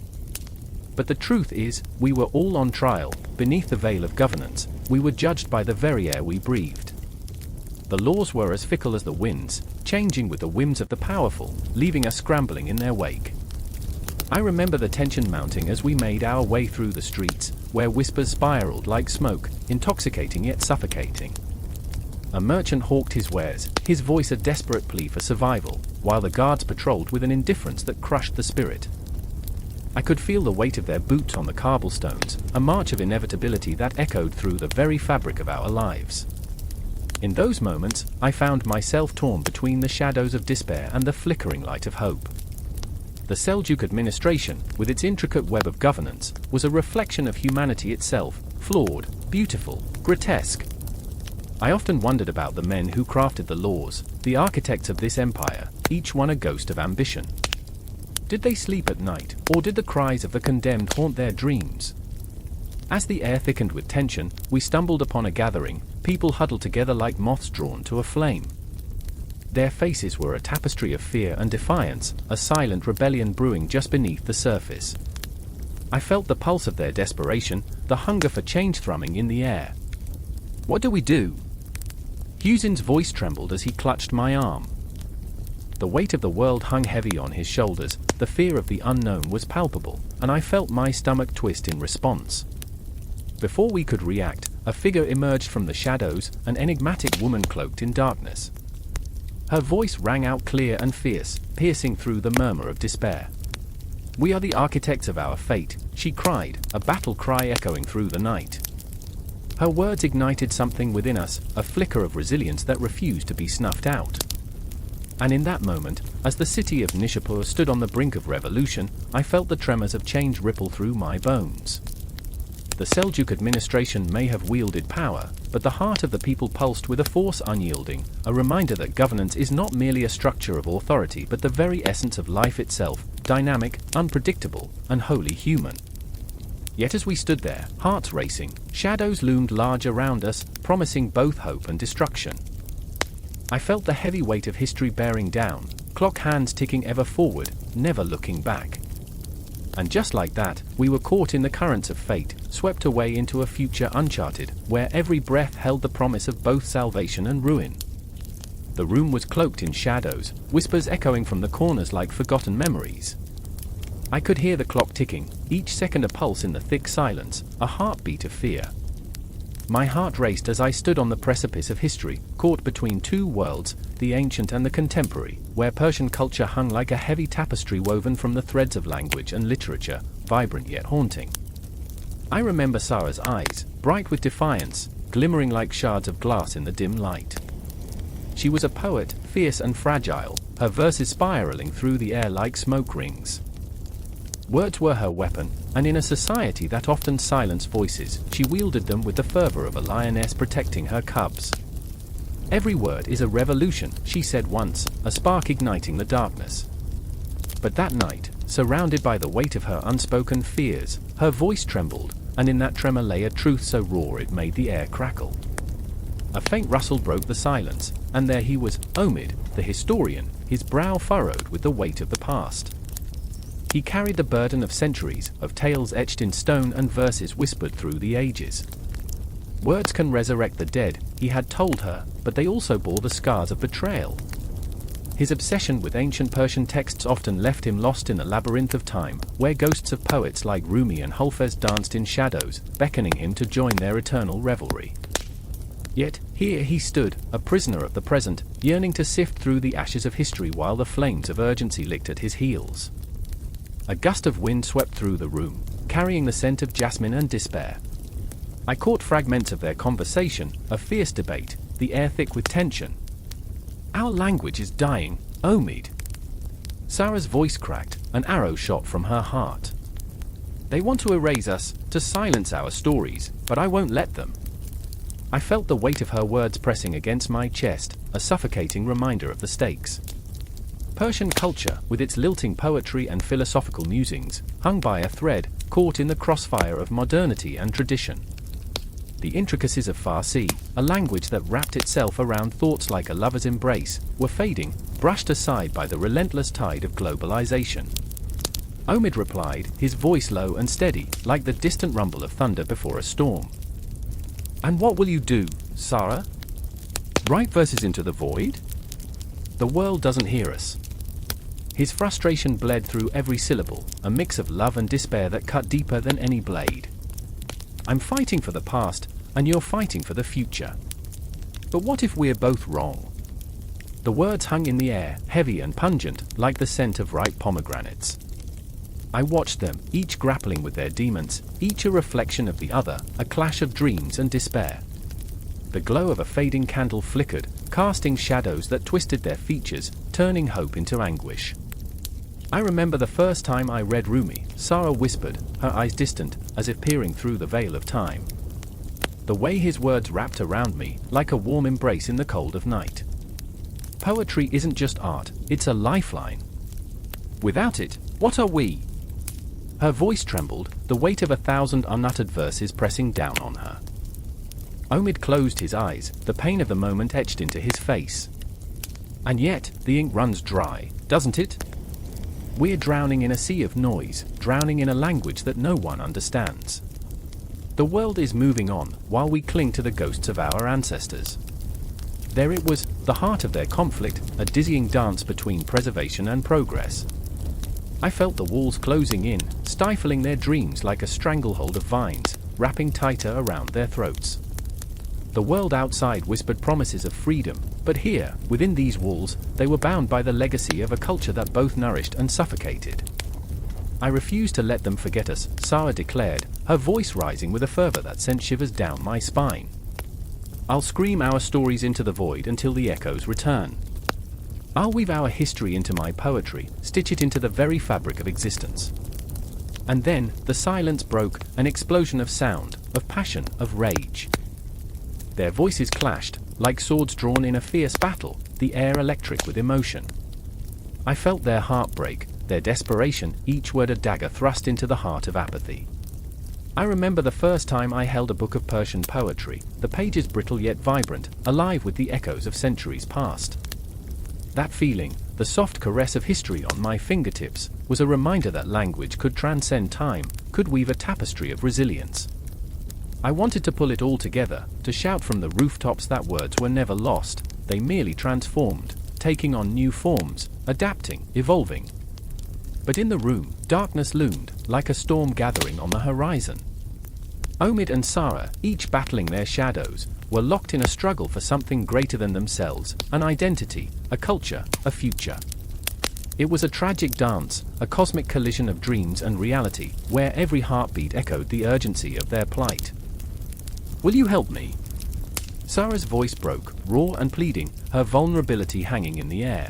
S1: But the truth is, we were all on trial. Beneath the veil of governance, we were judged by the very air we breathed. The laws were as fickle as the winds, changing with the whims of the powerful, leaving us scrambling in their wake. I remember the tension mounting as we made our way through the streets, where whispers spiraled like smoke, intoxicating yet suffocating. A merchant hawked his wares, his voice a desperate plea for survival, while the guards patrolled with an indifference that crushed the spirit. I could feel the weight of their boots on the cobblestones, a march of inevitability that echoed through the very fabric of our lives. In those moments, I found myself torn between the shadows of despair and the flickering light of hope. The Seljuk administration, with its intricate web of governance, was a reflection of humanity itself, flawed, beautiful, grotesque. I often wondered about the men who crafted the laws, the architects of this empire, each one a ghost of ambition. Did they sleep at night, or did the cries of the condemned haunt their dreams? As the air thickened with tension, we stumbled upon a gathering, people huddled together like moths drawn to a flame. Their faces were a tapestry of fear and defiance, a silent rebellion brewing just beneath the surface. I felt the pulse of their desperation, the hunger for change thrumming in the air. "What do we do?" Huzin's voice trembled as he clutched my arm. The weight of the world hung heavy on his shoulders, the fear of the unknown was palpable, and I felt my stomach twist in response. Before we could react, a figure emerged from the shadows, an enigmatic woman cloaked in darkness. Her voice rang out clear and fierce, piercing through the murmur of despair. "We are the architects of our fate," she cried, a battle cry echoing through the night. Her words ignited something within us, a flicker of resilience that refused to be snuffed out. And in that moment, as the city of Nishapur stood on the brink of revolution, I felt the tremors of change ripple through my bones. The Seljuk administration may have wielded power, but the heart of the people pulsed with a force unyielding, a reminder that governance is not merely a structure of authority but the very essence of life itself, dynamic, unpredictable, and wholly human. Yet as we stood there, hearts racing, shadows loomed large around us, promising both hope and destruction. I felt the heavy weight of history bearing down, clock hands ticking ever forward, never looking back. And just like that, we were caught in the currents of fate, swept away into a future uncharted, where every breath held the promise of both salvation and ruin. The room was cloaked in shadows, whispers echoing from the corners like forgotten memories. I could hear the clock ticking, each second a pulse in the thick silence, a heartbeat of fear. My heart raced as I stood on the precipice of history, caught between two worlds, the ancient and the contemporary, where Persian culture hung like a heavy tapestry woven from the threads of language and literature, vibrant yet haunting. I remember Sarah's eyes, bright with defiance, glimmering like shards of glass in the dim light. She was a poet, fierce and fragile, her verses spiraling through the air like smoke rings. Words were her weapon, and in a society that often silenced voices, she wielded them with the fervor of a lioness protecting her cubs. "Every word is a revolution," she said once, a spark igniting the darkness. But that night, surrounded by the weight of her unspoken fears, her voice trembled, and in that tremor lay a truth so raw it made the air crackle. A faint rustle broke the silence, and there he was, Omid, the historian, his brow furrowed with the weight of the past. He carried the burden of centuries, of tales etched in stone and verses whispered through the ages. Words can resurrect the dead, he had told her, but they also bore the scars of betrayal. His obsession with ancient Persian texts often left him lost in a labyrinth of time, where ghosts of poets like Rumi and Hafez danced in shadows, beckoning him to join their eternal revelry. Yet, here he stood, a prisoner of the present, yearning to sift through the ashes of history while the flames of urgency licked at his heels. A gust of wind swept through the room, carrying the scent of jasmine and despair. I caught fragments of their conversation, a fierce debate, the air thick with tension. "Our language is dying, Omid." Sarah's voice cracked, an arrow shot from her heart. "They want to erase us, to silence our stories, but I won't let them." I felt the weight of her words pressing against my chest, a suffocating reminder of the stakes. Persian culture, with its lilting poetry and philosophical musings, hung by a thread, caught in the crossfire of modernity and tradition. The intricacies of Farsi, a language that wrapped itself around thoughts like a lover's embrace, were fading, brushed aside by the relentless tide of globalization. Omid replied, his voice low and steady, like the distant rumble of thunder before a storm. "And what will you do, Sarah? Write verses into the void? The world doesn't hear us." His frustration bled through every syllable, a mix of love and despair that cut deeper than any blade. "I'm fighting for the past, and you're fighting for the future. But what if we're both wrong?" The words hung in the air, heavy and pungent, like the scent of ripe pomegranates. I watched them, each grappling with their demons, each a reflection of the other, a clash of dreams and despair. The glow of a fading candle flickered, casting shadows that twisted their features, turning hope into anguish. I remember the first time I read Rumi, Sarah whispered, her eyes distant, as if peering through the veil of time. The way his words wrapped around me, like a warm embrace in the cold of night. Poetry isn't just art, it's a lifeline. Without it, what are we? Her voice trembled, the weight of 1,000 unuttered verses pressing down on her. Omid closed his eyes, the pain of the moment etched into his face. And yet, the ink runs dry, doesn't it? We're drowning in a sea of noise, drowning in a language that no one understands. The world is moving on, while we cling to the ghosts of our ancestors. There it was, the heart of their conflict, a dizzying dance between preservation and progress. I felt the walls closing in, stifling their dreams like a stranglehold of vines, wrapping tighter around their throats. The world outside whispered promises of freedom, but here, within these walls, they were bound by the legacy of a culture that both nourished and suffocated. I refuse to let them forget us, Sarah declared, her voice rising with a fervor that sent shivers down my spine. I'll scream our stories into the void until the echoes return. I'll weave our history into my poetry, stitch it into the very fabric of existence. And then, the silence broke, an explosion of sound, of passion, of rage. Their voices clashed, like swords drawn in a fierce battle, the air electric with emotion. I felt their heartbreak, their desperation, each word a dagger thrust into the heart of apathy. I remember the first time I held a book of Persian poetry, the pages brittle yet vibrant, alive with the echoes of centuries past. That feeling, the soft caress of history on my fingertips, was a reminder that language could transcend time, could weave a tapestry of resilience. I wanted to pull it all together, to shout from the rooftops that words were never lost, they merely transformed, taking on new forms, adapting, evolving. But in the room, darkness loomed, like a storm gathering on the horizon. Omid and Sarah, each battling their shadows, were locked in a struggle for something greater than themselves, an identity, a culture, a future. It was a tragic dance, a cosmic collision of dreams and reality, where every heartbeat echoed the urgency of their plight. Will you help me? Sarah's voice broke, raw and pleading, her vulnerability hanging in the air.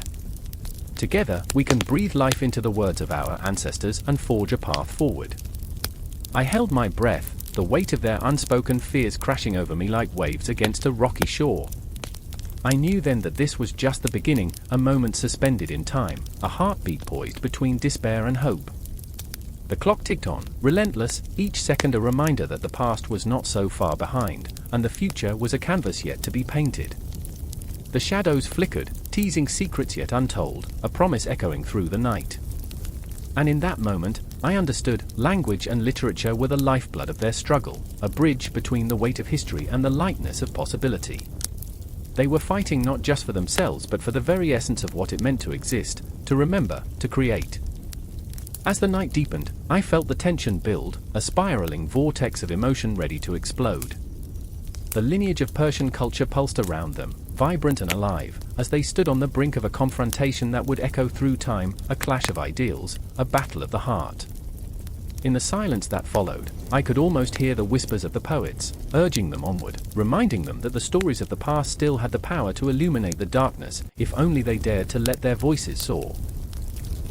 S1: Together, we can breathe life into the words of our ancestors and forge a path forward. I held my breath, the weight of their unspoken fears crashing over me like waves against a rocky shore. I knew then that this was just the beginning, a moment suspended in time, a heartbeat poised between despair and hope. The clock ticked on, relentless, each second a reminder that the past was not so far behind, and the future was a canvas yet to be painted. The shadows flickered, teasing secrets yet untold, a promise echoing through the night. And in that moment, I understood, language and literature were the lifeblood of their struggle, a bridge between the weight of history and the lightness of possibility. They were fighting not just for themselves but for the very essence of what it meant to exist, to remember, to create. As the night deepened, I felt the tension build, a spiraling vortex of emotion ready to explode. The lineage of Persian culture pulsed around them, vibrant and alive, as they stood on the brink of a confrontation that would echo through time, a clash of ideals, a battle of the heart. In the silence that followed, I could almost hear the whispers of the poets, urging them onward, reminding them that the stories of the past still had the power to illuminate the darkness, if only they dared to let their voices soar.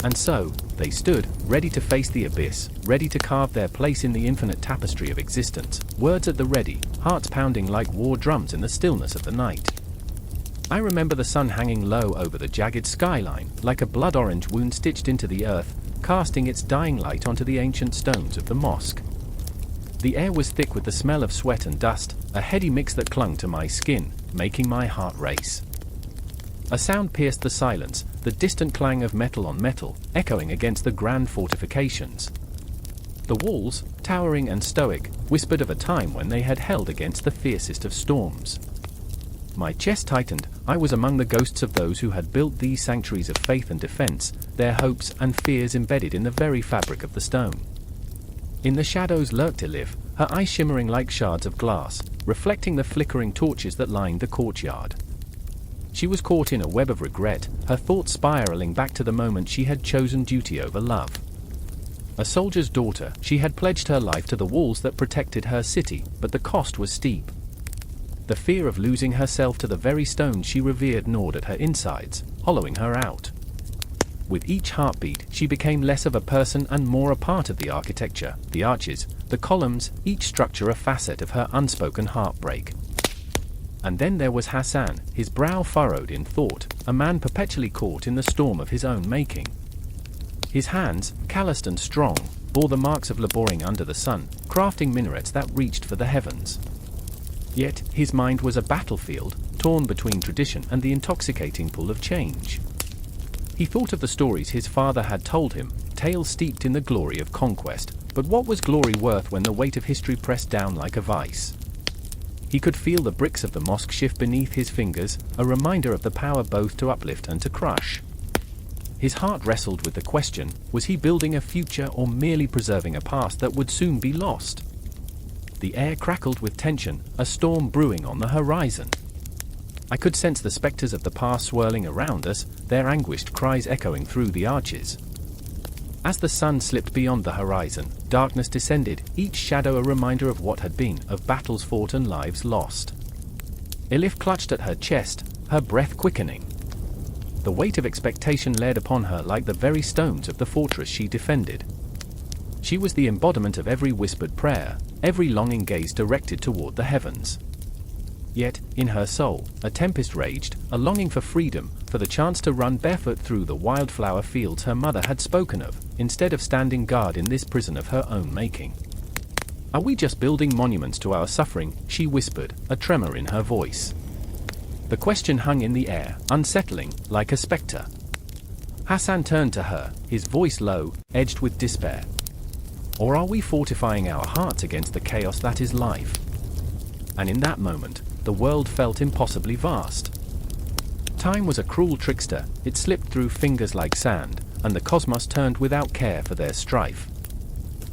S1: And so, they stood, ready to face the abyss, ready to carve their place in the infinite tapestry of existence, words at the ready, hearts pounding like war drums in the stillness of the night. I remember the sun hanging low over the jagged skyline, like a blood-orange wound stitched into the earth, casting its dying light onto the ancient stones of the mosque. The air was thick with the smell of sweat and dust, a heady mix that clung to my skin, making my heart race. A sound pierced the silence, the distant clang of metal on metal, echoing against the grand fortifications. The walls, towering and stoic, whispered of a time when they had held against the fiercest of storms. My chest tightened. I was among the ghosts of those who had built these sanctuaries of faith and defense, their hopes and fears embedded in the very fabric of the stone. In the shadows lurked Elif, her eyes shimmering like shards of glass, reflecting the flickering torches that lined the courtyard. She was caught in a web of regret, her thoughts spiraling back to the moment she had chosen duty over love. A soldier's daughter, she had pledged her life to the walls that protected her city, but the cost was steep. The fear of losing herself to the very stones she revered gnawed at her insides, hollowing her out. With each heartbeat, she became less of a person and more a part of the architecture, the arches, the columns, each structure a facet of her unspoken heartbreak. And then there was Hassan, his brow furrowed in thought, a man perpetually caught in the storm of his own making. His hands, calloused and strong, bore the marks of laboring under the sun, crafting minarets that reached for the heavens. Yet, his mind was a battlefield, torn between tradition and the intoxicating pull of change. He thought of the stories his father had told him, tales steeped in the glory of conquest, but what was glory worth when the weight of history pressed down like a vice? He could feel the bricks of the mosque shift beneath his fingers, a reminder of the power both to uplift and to crush. His heart wrestled with the question, was he building a future or merely preserving a past that would soon be lost? The air crackled with tension, a storm brewing on the horizon. I could sense the specters of the past swirling around us, their anguished cries echoing through the arches. As the sun slipped beyond the horizon, darkness descended, each shadow a reminder of what had been, of battles fought and lives lost. Elif clutched at her chest, her breath quickening. The weight of expectation laid upon her like the very stones of the fortress she defended. She was the embodiment of every whispered prayer, every longing gaze directed toward the heavens. Yet, in her soul, a tempest raged, a longing for freedom, for the chance to run barefoot through the wildflower fields her mother had spoken of, instead of standing guard in this prison of her own making. "Are we just building monuments to our suffering?" she whispered, a tremor in her voice. The question hung in the air, unsettling, like a specter. Hassan turned to her, his voice low, edged with despair. "Or are we fortifying our hearts against the chaos that is life?" And in that moment, the world felt impossibly vast. Time was a cruel trickster, it slipped through fingers like sand, and the cosmos turned without care for their strife.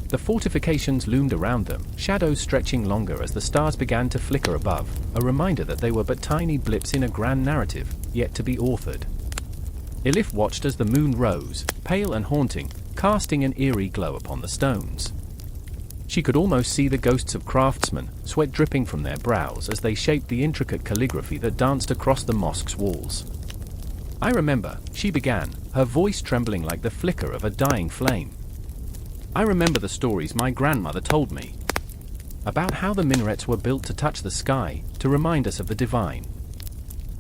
S1: The fortifications loomed around them, shadows stretching longer as the stars began to flicker above, a reminder that they were but tiny blips in a grand narrative, yet to be authored. Elif watched as the moon rose, pale and haunting, casting an eerie glow upon the stones. She could almost see the ghosts of craftsmen, sweat dripping from their brows as they shaped the intricate calligraphy that danced across the mosque's walls. "I remember," she began, her voice trembling like the flicker of a dying flame. "I remember the stories my grandmother told me. About how the minarets were built to touch the sky, to remind us of the divine.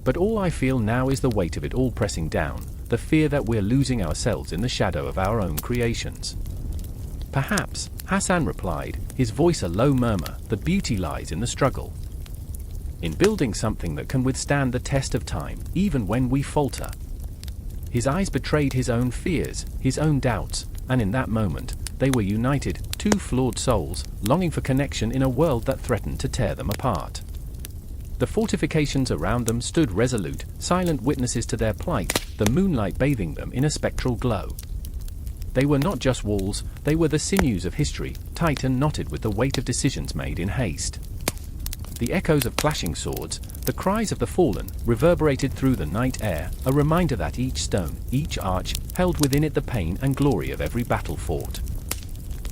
S1: But all I feel now is the weight of it all pressing down, the fear that we're losing ourselves in the shadow of our own creations." "Perhaps," Hassan replied, his voice a low murmur, "the beauty lies in the struggle. In building something that can withstand the test of time, even when we falter." His eyes betrayed his own fears, his own doubts, and in that moment, they were united, two flawed souls, longing for connection in a world that threatened to tear them apart. The fortifications around them stood resolute, silent witnesses to their plight, the moonlight bathing them in a spectral glow. They were not just walls, they were the sinews of history, tight and knotted with the weight of decisions made in haste. The echoes of clashing swords, the cries of the fallen, reverberated through the night air, a reminder that each stone, each arch, held within it the pain and glory of every battle fought.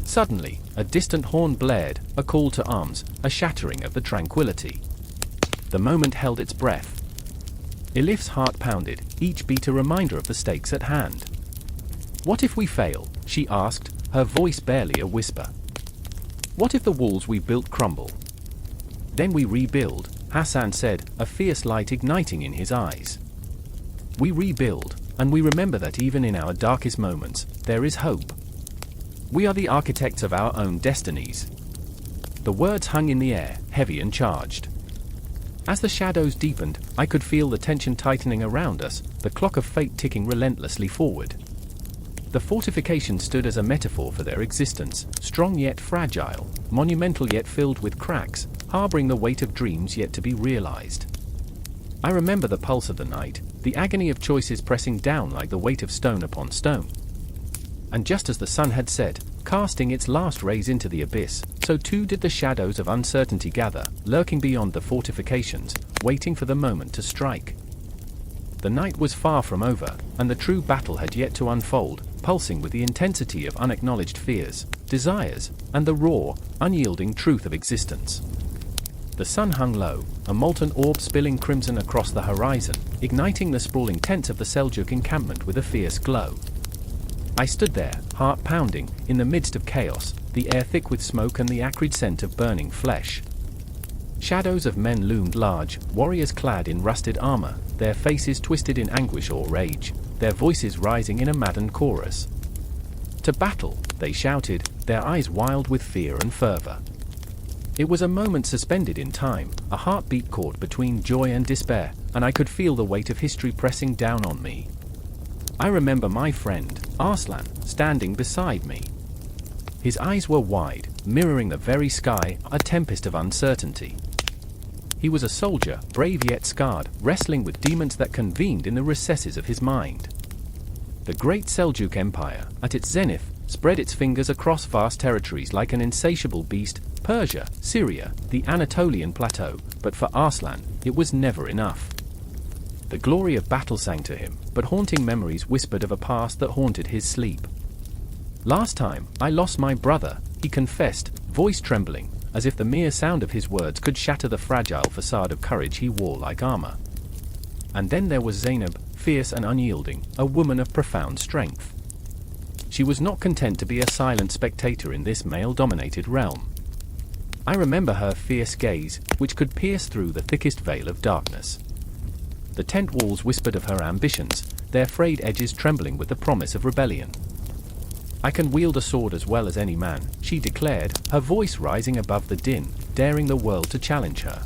S1: Suddenly, a distant horn blared, a call to arms, a shattering of the tranquility. The moment held its breath. Elif's heart pounded, each beat a reminder of the stakes at hand. "What if we fail?" she asked, her voice barely a whisper. "What if the walls we built crumble?" "Then we rebuild," Hassan said, a fierce light igniting in his eyes. "We rebuild, and we remember that even in our darkest moments, there is hope. We are the architects of our own destinies." The words hung in the air, heavy and charged. As the shadows deepened, I could feel the tension tightening around us, the clock of fate ticking relentlessly forward. The fortification stood as a metaphor for their existence, strong yet fragile, monumental yet filled with cracks, harboring the weight of dreams yet to be realized. I remember the pulse of the night, the agony of choices pressing down like the weight of stone upon stone. And just as the sun had set, casting its last rays into the abyss, so too did the shadows of uncertainty gather, lurking beyond the fortifications, waiting for the moment to strike. The night was far from over, and the true battle had yet to unfold, pulsing with the intensity of unacknowledged fears, desires, and the raw, unyielding truth of existence. The sun hung low, a molten orb spilling crimson across the horizon, igniting the sprawling tents of the Seljuk encampment with a fierce glow. I stood there, heart pounding, in the midst of chaos, the air thick with smoke and the acrid scent of burning flesh. Shadows of men loomed large, warriors clad in rusted armor, their faces twisted in anguish or rage, their voices rising in a maddened chorus. To battle, they shouted, their eyes wild with fear and fervor. It was a moment suspended in time, a heartbeat caught between joy and despair, and I could feel the weight of history pressing down on me. I remember my friend, Arslan, standing beside me. His eyes were wide, mirroring the very sky, a tempest of uncertainty. He was a soldier, brave yet scarred, wrestling with demons that convened in the recesses of his mind. The great Seljuk Empire, at its zenith, spread its fingers across vast territories like an insatiable beast, Persia, Syria, the Anatolian plateau, but for Arslan, it was never enough. The glory of battle sang to him, but haunting memories whispered of a past that haunted his sleep. Last time, I lost my brother, he confessed, voice trembling, as if the mere sound of his words could shatter the fragile facade of courage he wore like armor. And then there was Zainab, fierce and unyielding, a woman of profound strength. She was not content to be a silent spectator in this male-dominated realm. I remember her fierce gaze, which could pierce through the thickest veil of darkness. The tent walls whispered of her ambitions, their frayed edges trembling with the promise of rebellion. I can wield a sword as well as any man, she declared, her voice rising above the din, daring the world to challenge her.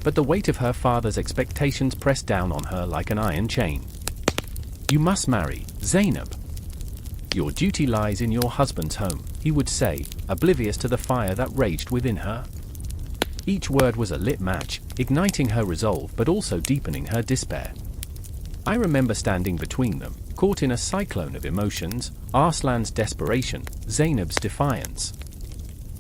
S1: But the weight of her father's expectations pressed down on her like an iron chain. You must marry, Zainab. Your duty lies in your husband's home, he would say, oblivious to the fire that raged within her. Each word was a lit match, igniting her resolve but also deepening her despair. I remember standing between them, caught in a cyclone of emotions, Arslan's desperation, Zainab's defiance.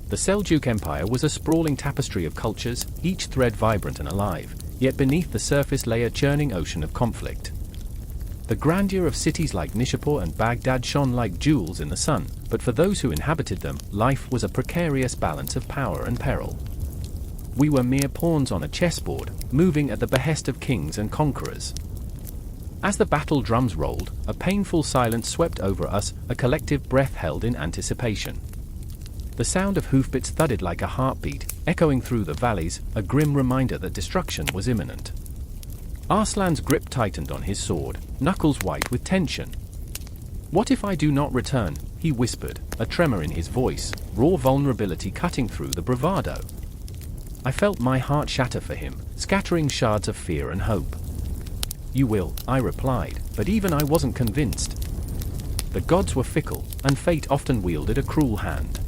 S1: The Seljuk Empire was a sprawling tapestry of cultures, each thread vibrant and alive, yet beneath the surface lay a churning ocean of conflict. The grandeur of cities like Nishapur and Baghdad shone like jewels in the sun, but for those who inhabited them, life was a precarious balance of power and peril. We were mere pawns on a chessboard, moving at the behest of kings and conquerors. As the battle drums rolled, a painful silence swept over us, a collective breath held in anticipation. The sound of hoofbeats thudded like a heartbeat, echoing through the valleys, a grim reminder that destruction was imminent. Arslan's grip tightened on his sword, knuckles white with tension. What if I do not return? He whispered, a tremor in his voice, raw vulnerability cutting through the bravado. I felt my heart shatter for him, scattering shards of fear and hope. You will, I replied, but even I wasn't convinced. The gods were fickle, and fate often wielded a cruel hand.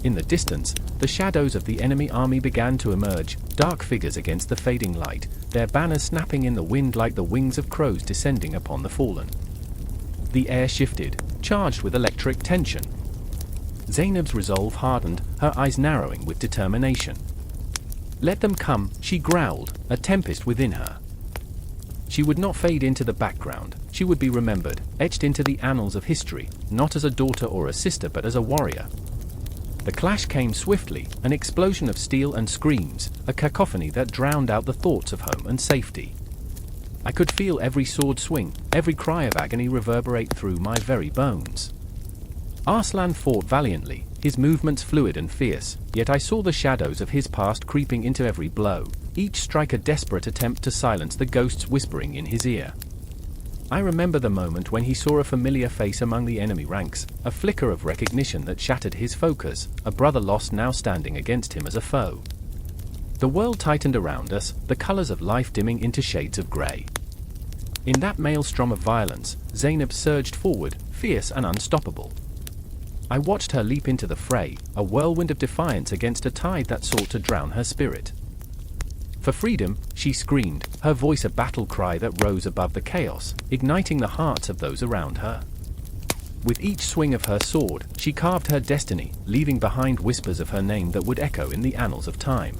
S1: In the distance, the shadows of the enemy army began to emerge, dark figures against the fading light, their banners snapping in the wind like the wings of crows descending upon the fallen. The air shifted, charged with electric tension. Zainab's resolve hardened, her eyes narrowing with determination. Let them come, she growled, a tempest within her. She would not fade into the background, she would be remembered, etched into the annals of history, not as a daughter or a sister but as a warrior. The clash came swiftly, an explosion of steel and screams, a cacophony that drowned out the thoughts of home and safety. I could feel every sword swing, every cry of agony reverberate through my very bones. Arslan fought valiantly, his movements fluid and fierce, yet I saw the shadows of his past creeping into every blow, each strike a desperate attempt to silence the ghosts whispering in his ear. I remember the moment when he saw a familiar face among the enemy ranks, a flicker of recognition that shattered his focus, a brother lost now standing against him as a foe. The world tightened around us, the colors of life dimming into shades of grey. In that maelstrom of violence, Zainab surged forward, fierce and unstoppable. I watched her leap into the fray, a whirlwind of defiance against a tide that sought to drown her spirit. For freedom, she screamed, her voice a battle cry that rose above the chaos, igniting the hearts of those around her. With each swing of her sword, she carved her destiny, leaving behind whispers of her name that would echo in the annals of time.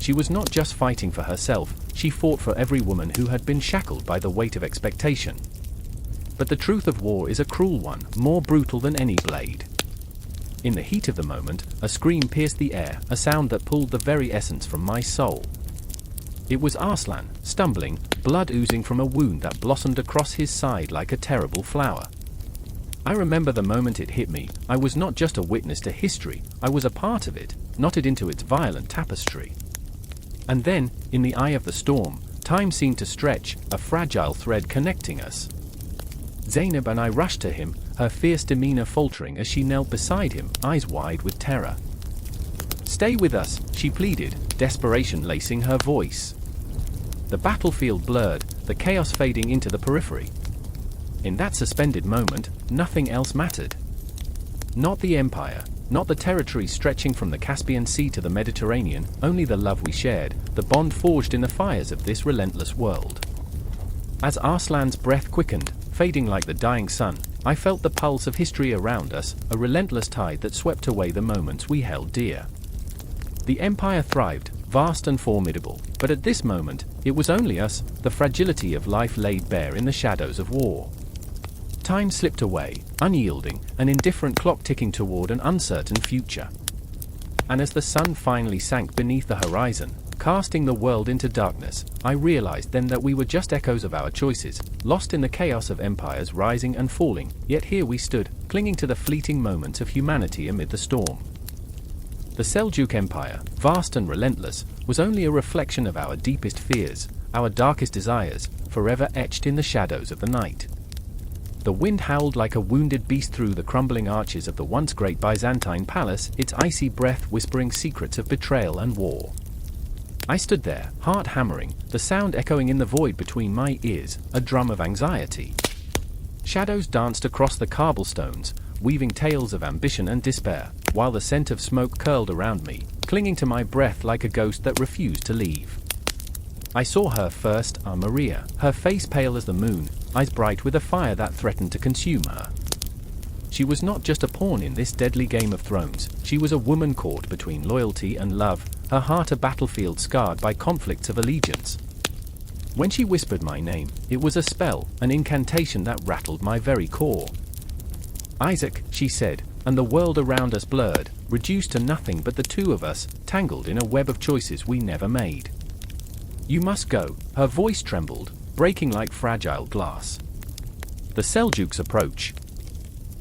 S1: She was not just fighting for herself, she fought for every woman who had been shackled by the weight of expectation. But the truth of war is a cruel one, more brutal than any blade. In the heat of the moment, a scream pierced the air, a sound that pulled the very essence from my soul. It was Arslan, stumbling, blood oozing from a wound that blossomed across his side like a terrible flower. I remember the moment it hit me. I was not just a witness to history, I was a part of it, knotted into its violent tapestry. And then, in the eye of the storm, time seemed to stretch, a fragile thread connecting us. Zainab and I rushed to him, her fierce demeanor faltering as she knelt beside him, eyes wide with terror. "Stay with us," she pleaded, desperation lacing her voice. The battlefield blurred, the chaos fading into the periphery. In that suspended moment, nothing else mattered. Not the empire, not the territories stretching from the Caspian Sea to the Mediterranean, only the love we shared, the bond forged in the fires of this relentless world. As Arslan's breath quickened, fading like the dying sun, I felt the pulse of history around us, a relentless tide that swept away the moments we held dear. The empire thrived, vast and formidable, but at this moment, it was only us, the fragility of life laid bare in the shadows of war. Time slipped away, unyielding, an indifferent clock ticking toward an uncertain future. And as the sun finally sank beneath the horizon, casting the world into darkness, I realized then that we were just echoes of our choices, lost in the chaos of empires rising and falling, yet here we stood, clinging to the fleeting moments of humanity amid the storm. The Seljuk Empire, vast and relentless, was only a reflection of our deepest fears, our darkest desires, forever etched in the shadows of the night. The wind howled like a wounded beast through the crumbling arches of the once great Byzantine palace, its icy breath whispering secrets of betrayal and war. I stood there, heart hammering, the sound echoing in the void between my ears, a drum of anxiety. Shadows danced across the cobblestones, weaving tales of ambition and despair, while the scent of smoke curled around me, clinging to my breath like a ghost that refused to leave. I saw her first, Maria, her face pale as the moon, eyes bright with a fire that threatened to consume her. She was not just a pawn in this deadly game of thrones, she was a woman caught between loyalty and love, her heart a battlefield scarred by conflicts of allegiance. When she whispered my name, it was a spell, an incantation that rattled my very core. "Isaac," she said, and the world around us blurred, reduced to nothing but the two of us, tangled in a web of choices we never made. "You must go," her voice trembled, breaking like fragile glass. The Seljuks approach.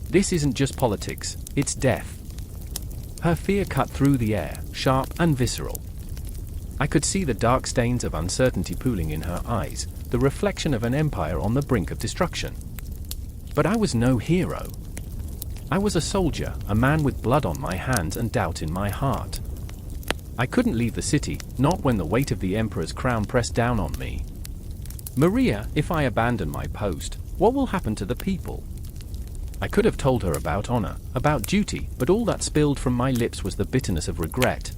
S1: This isn't just politics, it's death. Her fear cut through the air, sharp and visceral. I could see the dark stains of uncertainty pooling in her eyes, the reflection of an empire on the brink of destruction. But I was no hero. I was a soldier, a man with blood on my hands and doubt in my heart. I couldn't leave the city, not when the weight of the emperor's crown pressed down on me. "Maria, if I abandon my post, what will happen to the people?" I could have told her about honor, about duty, but all that spilled from my lips was the bitterness of regret.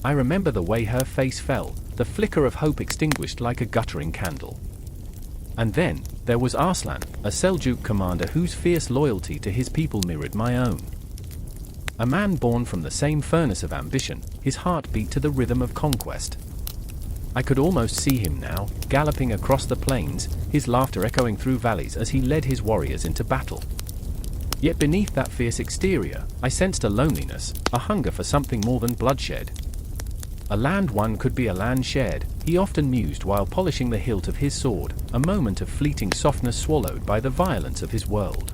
S1: I remember the way her face fell, the flicker of hope extinguished like a guttering candle. And then, there was Arslan, a Seljuk commander whose fierce loyalty to his people mirrored my own. A man born from the same furnace of ambition, his heart beat to the rhythm of conquest. I could almost see him now, galloping across the plains, his laughter echoing through valleys as he led his warriors into battle. Yet beneath that fierce exterior, I sensed a loneliness, a hunger for something more than bloodshed. A land won could be a land shared, he often mused while polishing the hilt of his sword, a moment of fleeting softness swallowed by the violence of his world.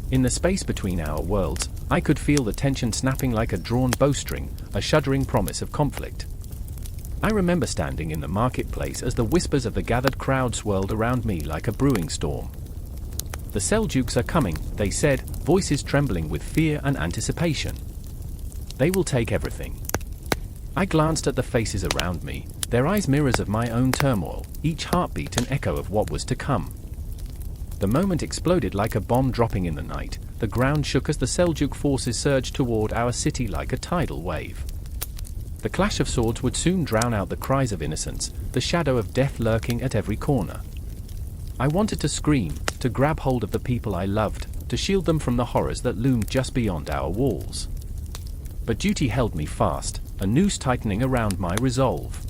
S1: In the space between our worlds, I could feel the tension snapping like a drawn bowstring, a shuddering promise of conflict. I remember standing in the marketplace as the whispers of the gathered crowd swirled around me like a brewing storm. "The Seljuks are coming," they said, voices trembling with fear and anticipation. "They will take everything." I glanced at the faces around me, their eyes mirrors of my own turmoil, each heartbeat an echo of what was to come. The moment exploded like a bomb dropping in the night, the ground shook as the Seljuk forces surged toward our city like a tidal wave. The clash of swords would soon drown out the cries of innocence, the shadow of death lurking at every corner. I wanted to scream, to grab hold of the people I loved, to shield them from the horrors that loomed just beyond our walls. But duty held me fast, a noose tightening around my resolve.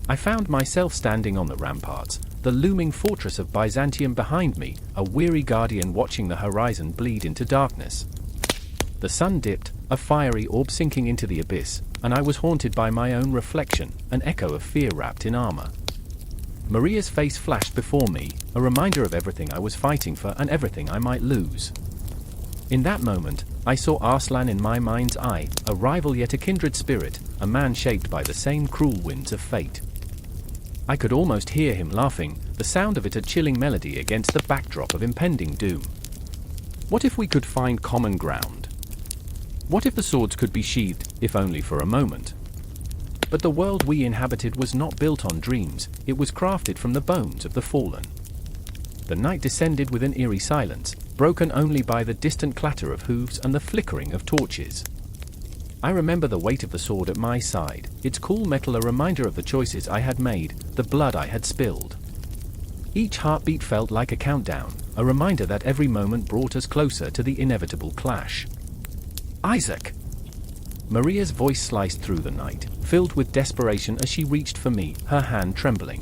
S1: I found myself standing on the ramparts, the looming fortress of Byzantium behind me, a weary guardian watching the horizon bleed into darkness. The sun dipped, a fiery orb sinking into the abyss, and I was haunted by my own reflection, an echo of fear wrapped in armor. Maria's face flashed before me, a reminder of everything I was fighting for and everything I might lose. In that moment, I saw Arslan in my mind's eye, a rival yet a kindred spirit, a man shaped by the same cruel winds of fate. I could almost hear him laughing, the sound of it a chilling melody against the backdrop of impending doom. What if we could find common ground? What if the swords could be sheathed, if only for a moment? But the world we inhabited was not built on dreams, it was crafted from the bones of the fallen. The night descended with an eerie silence, broken only by the distant clatter of hooves and the flickering of torches. I remember the weight of the sword at my side, its cool metal a reminder of the choices I had made, the blood I had spilled. Each heartbeat felt like a countdown, a reminder that every moment brought us closer to the inevitable clash. "Isaac!" Maria's voice sliced through the night, filled with desperation as she reached for me, her hand trembling.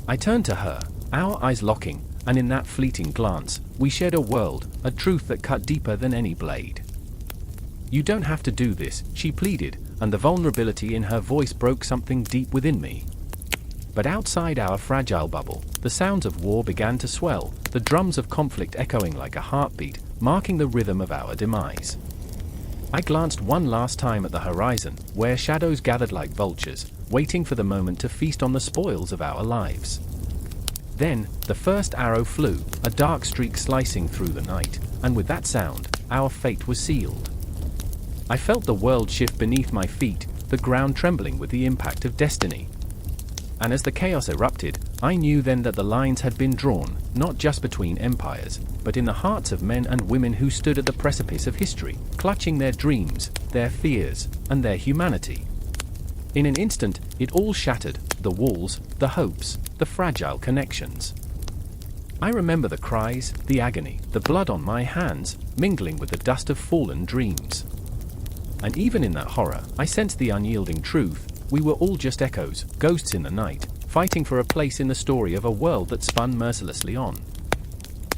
S1: I turned to her, our eyes locking, and in that fleeting glance, we shared a world, a truth that cut deeper than any blade. "You don't have to do this," she pleaded, and the vulnerability in her voice broke something deep within me. But outside our fragile bubble, the sounds of war began to swell, the drums of conflict echoing like a heartbeat, marking the rhythm of our demise. I glanced one last time at the horizon, where shadows gathered like vultures, waiting for the moment to feast on the spoils of our lives. Then, the first arrow flew, a dark streak slicing through the night, and with that sound, our fate was sealed. I felt the world shift beneath my feet, the ground trembling with the impact of destiny. And as the chaos erupted, I knew then that the lines had been drawn, not just between empires, but in the hearts of men and women who stood at the precipice of history, clutching their dreams, their fears, and their humanity. In an instant, it all shattered, the walls, the hopes, the fragile connections. I remember the cries, the agony, the blood on my hands, mingling with the dust of fallen dreams. And even in that horror, I sensed the unyielding truth. We were all just echoes, ghosts in the night, fighting for a place in the story of a world that spun mercilessly on.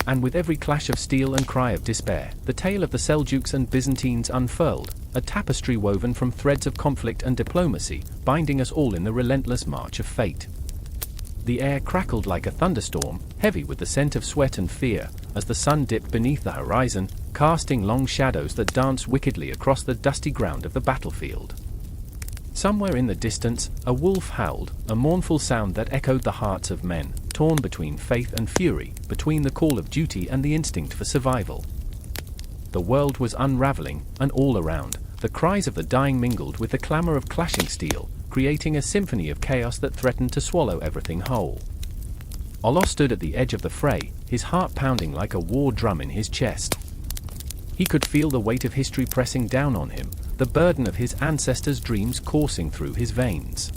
S1: And with every clash of steel and cry of despair, the tale of the Seljuks and Byzantines unfurled, a tapestry woven from threads of conflict and diplomacy, binding us all in the relentless march of fate. The air crackled like a thunderstorm, heavy with the scent of sweat and fear, as the sun dipped beneath the horizon, casting long shadows that danced wickedly across the dusty ground of the battlefield. Somewhere in the distance, a wolf howled, a mournful sound that echoed the hearts of men, torn between faith and fury, between the call of duty and the instinct for survival. The world was unraveling, and all around, the cries of the dying mingled with the clamor of clashing steel, creating a symphony of chaos that threatened to swallow everything whole. Allah stood at the edge of the fray, his heart pounding like a war drum in his chest. He could feel the weight of history pressing down on him, the burden of his ancestors' dreams coursing through his veins.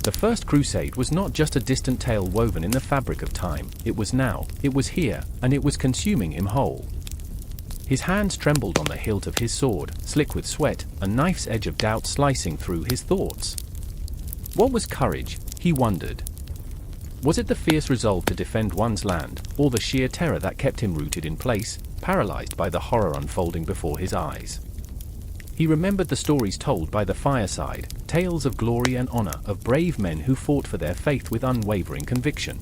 S1: The First Crusade was not just a distant tale woven in the fabric of time, it was now, it was here, and it was consuming him whole. His hands trembled on the hilt of his sword, slick with sweat, a knife's edge of doubt slicing through his thoughts. What was courage, he wondered. Was it the fierce resolve to defend one's land, or the sheer terror that kept him rooted in place, paralyzed by the horror unfolding before his eyes? He remembered the stories told by the fireside, tales of glory and honor, of brave men who fought for their faith with unwavering conviction.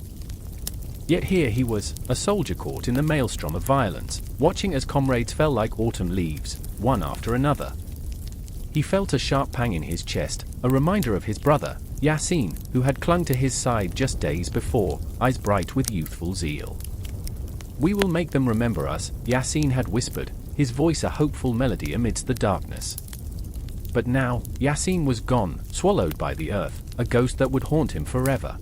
S1: Yet here he was, a soldier caught in the maelstrom of violence, watching as comrades fell like autumn leaves, one after another. He felt a sharp pang in his chest, a reminder of his brother, Yasin, who had clung to his side just days before, eyes bright with youthful zeal. "We will make them remember us," Yasin had whispered, his voice a hopeful melody amidst the darkness. But now, Yasin was gone, swallowed by the earth, a ghost that would haunt him forever.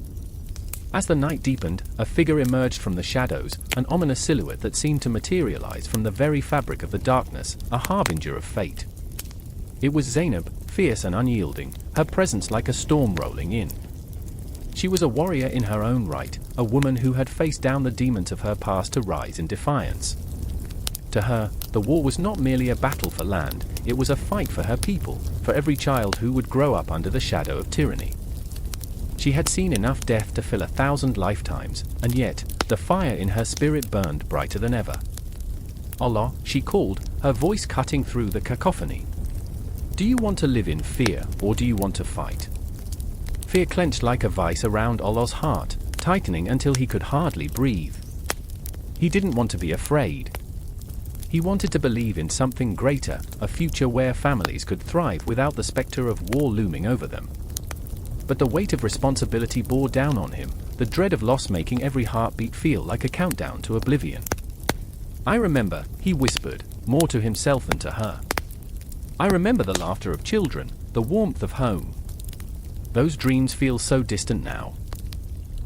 S1: As the night deepened, a figure emerged from the shadows, an ominous silhouette that seemed to materialize from the very fabric of the darkness, a harbinger of fate. It was Zainab, fierce and unyielding, her presence like a storm rolling in. She was a warrior in her own right, a woman who had faced down the demons of her past to rise in defiance. To her, the war was not merely a battle for land, it was a fight for her people, for every child who would grow up under the shadow of tyranny. She had seen enough death to fill 1,000 lifetimes, and yet, the fire in her spirit burned brighter than ever. Allah, she called, her voice cutting through the cacophony. "Do you want to live in fear, or do you want to fight?" Fear clenched like a vice around Allah's heart, tightening until he could hardly breathe. He didn't want to be afraid. He wanted to believe in something greater, a future where families could thrive without the specter of war looming over them. But the weight of responsibility bore down on him, the dread of loss making every heartbeat feel like a countdown to oblivion. "I remember," he whispered, more to himself than to her. "I remember the laughter of children, the warmth of home. Those dreams feel so distant now."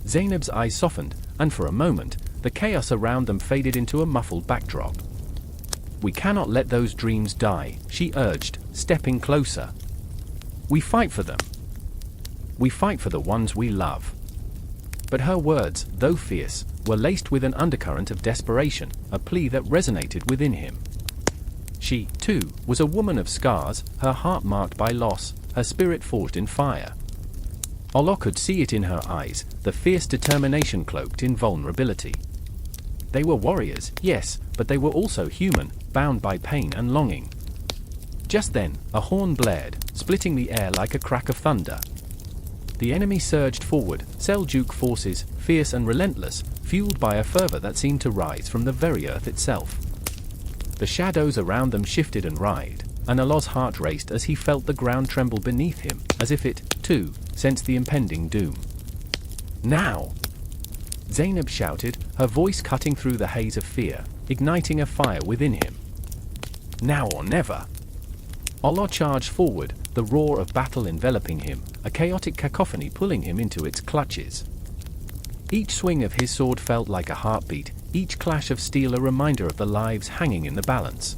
S1: Zainab's eyes softened, and for a moment, the chaos around them faded into a muffled backdrop. "We cannot let those dreams die," she urged, stepping closer. "We fight for them. We fight for the ones we love." But her words, though fierce, were laced with an undercurrent of desperation, a plea that resonated within him. She, too, was a woman of scars, her heart marked by loss, her spirit forged in fire. Allah could see it in her eyes, the fierce determination cloaked in vulnerability. They were warriors, yes, but they were also human, bound by pain and longing. Just then, a horn blared, splitting the air like a crack of thunder. The enemy surged forward, Seljuk forces, fierce and relentless, fueled by a fervor that seemed to rise from the very earth itself. The shadows around them shifted and writhed, and Allah's heart raced as he felt the ground tremble beneath him, as if it, too, sensed the impending doom. "Now!" Zainab shouted, her voice cutting through the haze of fear, igniting a fire within him. "Now or never!" Allah charged forward, the roar of battle enveloping him, a chaotic cacophony pulling him into its clutches. Each swing of his sword felt like a heartbeat, each clash of steel a reminder of the lives hanging in the balance.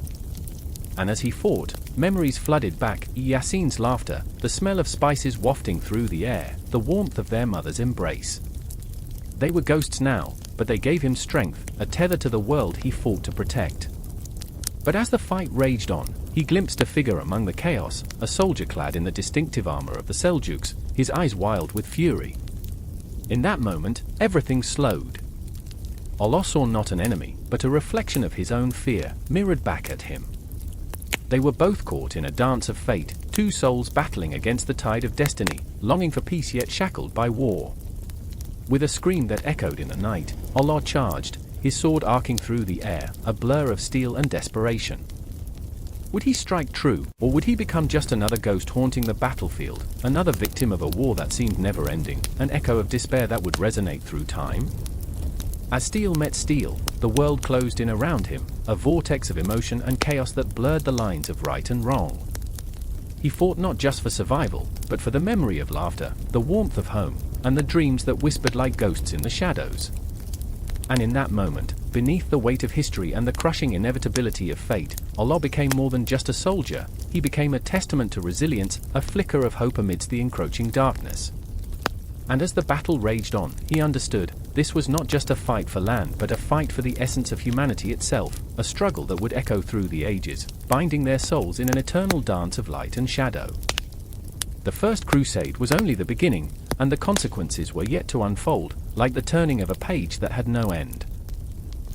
S1: And as he fought, memories flooded back, Yasin's laughter, the smell of spices wafting through the air, the warmth of their mother's embrace. They were ghosts now, but they gave him strength, a tether to the world he fought to protect. But as the fight raged on, he glimpsed a figure among the chaos, a soldier clad in the distinctive armor of the Seljuks, his eyes wild with fury. In that moment, everything slowed. Allah saw not an enemy, but a reflection of his own fear, mirrored back at him. They were both caught in a dance of fate, two souls battling against the tide of destiny, longing for peace yet shackled by war. With a scream that echoed in the night, Allah charged, his sword arcing through the air, a blur of steel and desperation. Would he strike true, or would he become just another ghost haunting the battlefield, another victim of a war that seemed never-ending, an echo of despair that would resonate through time? As steel met steel, the world closed in around him, a vortex of emotion and chaos that blurred the lines of right and wrong. He fought not just for survival, but for the memory of laughter, the warmth of home, and the dreams that whispered like ghosts in the shadows. And in that moment, beneath the weight of history and the crushing inevitability of fate, Allah became more than just a soldier, he became a testament to resilience, a flicker of hope amidst the encroaching darkness. And as the battle raged on, he understood, this was not just a fight for land but a fight for the essence of humanity itself, a struggle that would echo through the ages, binding their souls in an eternal dance of light and shadow. The first crusade was only the beginning, and the consequences were yet to unfold, like the turning of a page that had no end.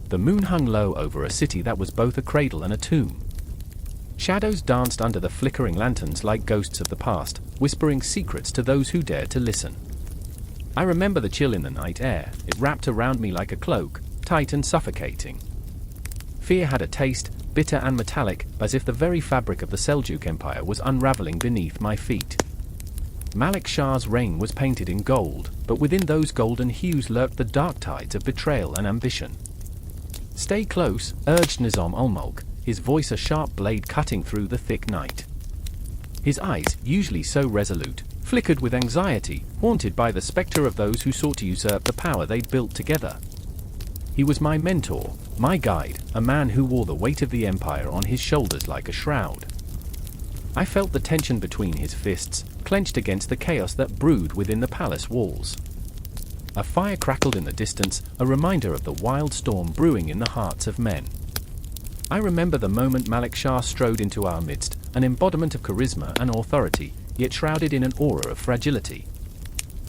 S1: The moon hung low over a city that was both a cradle and a tomb. Shadows danced under the flickering lanterns like ghosts of the past, whispering secrets to those who dared to listen. I remember the chill in the night air, it wrapped around me like a cloak, tight and suffocating. Fear had a taste, bitter and metallic, as if the very fabric of the Seljuk Empire was unraveling beneath my feet. Malik Shah's reign was painted in gold, but within those golden hues lurked the dark tides of betrayal and ambition. "Stay close," urged Nizam ul-Mulk, his voice a sharp blade cutting through the thick night. His eyes, usually so resolute, flickered with anxiety, haunted by the specter of those who sought to usurp the power they'd built together. He was my mentor, my guide, a man who wore the weight of the empire on his shoulders like a shroud. I felt the tension between his fists, clenched against the chaos that brewed within the palace walls. A fire crackled in the distance, a reminder of the wild storm brewing in the hearts of men. I remember the moment Malik Shah strode into our midst, an embodiment of charisma and authority, yet shrouded in an aura of fragility.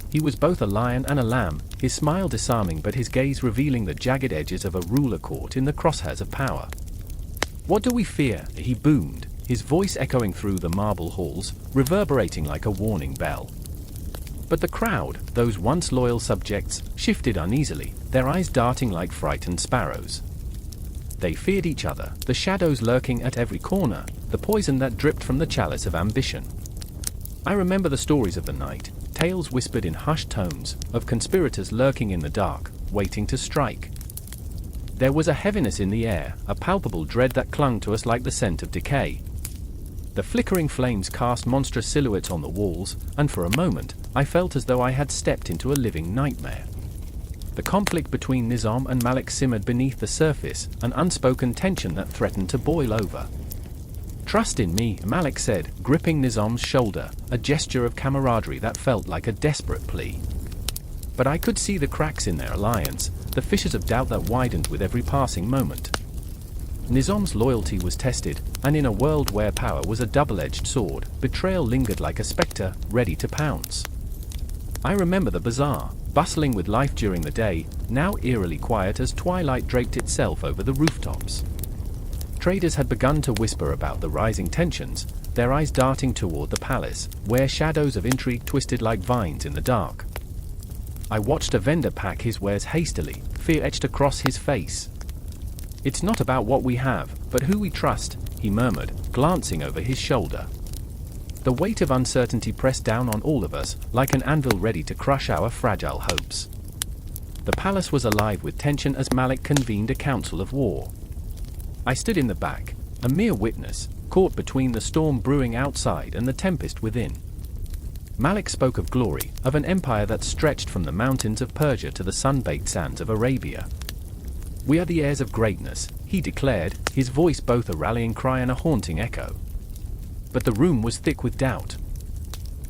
S1: He was both a lion and a lamb, his smile disarming but his gaze revealing the jagged edges of a ruler caught in the crosshairs of power. "What do we fear?" he boomed, his voice echoing through the marble halls, reverberating like a warning bell. But the crowd, those once loyal subjects, shifted uneasily, their eyes darting like frightened sparrows. They feared each other, the shadows lurking at every corner, the poison that dripped from the chalice of ambition. I remember the stories of the night, tales whispered in hushed tones, of conspirators lurking in the dark, waiting to strike. There was a heaviness in the air, a palpable dread that clung to us like the scent of decay. The flickering flames cast monstrous silhouettes on the walls, and for a moment, I felt as though I had stepped into a living nightmare. The conflict between Nizam and Malik simmered beneath the surface, an unspoken tension that threatened to boil over. "Trust in me," Malik said, gripping Nizam's shoulder, a gesture of camaraderie that felt like a desperate plea. But I could see the cracks in their alliance, the fissures of doubt that widened with every passing moment. Nizam's loyalty was tested, and in a world where power was a double-edged sword, betrayal lingered like a spectre, ready to pounce. I remember the bazaar, bustling with life during the day, now eerily quiet as twilight draped itself over the rooftops. Traders had begun to whisper about the rising tensions, their eyes darting toward the palace, where shadows of intrigue twisted like vines in the dark. I watched a vendor pack his wares hastily, fear etched across his face. "It's not about what we have, but who we trust," he murmured, glancing over his shoulder. The weight of uncertainty pressed down on all of us, like an anvil ready to crush our fragile hopes. The palace was alive with tension as Malik convened a council of war. I stood in the back, a mere witness, caught between the storm brewing outside and the tempest within. Malik spoke of glory, of an empire that stretched from the mountains of Persia to the sun-baked sands of Arabia. "We are the heirs of greatness," he declared, his voice both a rallying cry and a haunting echo. But the room was thick with doubt.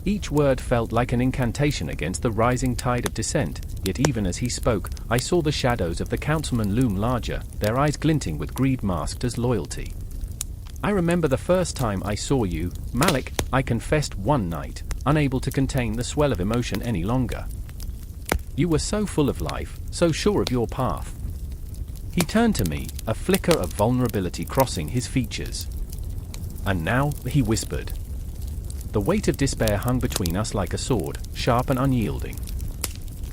S1: Each word felt like an incantation against the rising tide of dissent, yet even as he spoke, I saw the shadows of the councilmen loom larger, their eyes glinting with greed masked as loyalty. "I remember the first time I saw you, Malik," I confessed one night, unable to contain the swell of emotion any longer. "You were so full of life, so sure of your path." He turned to me, a flicker of vulnerability crossing his features. "And now," he whispered. The weight of despair hung between us like a sword, sharp and unyielding.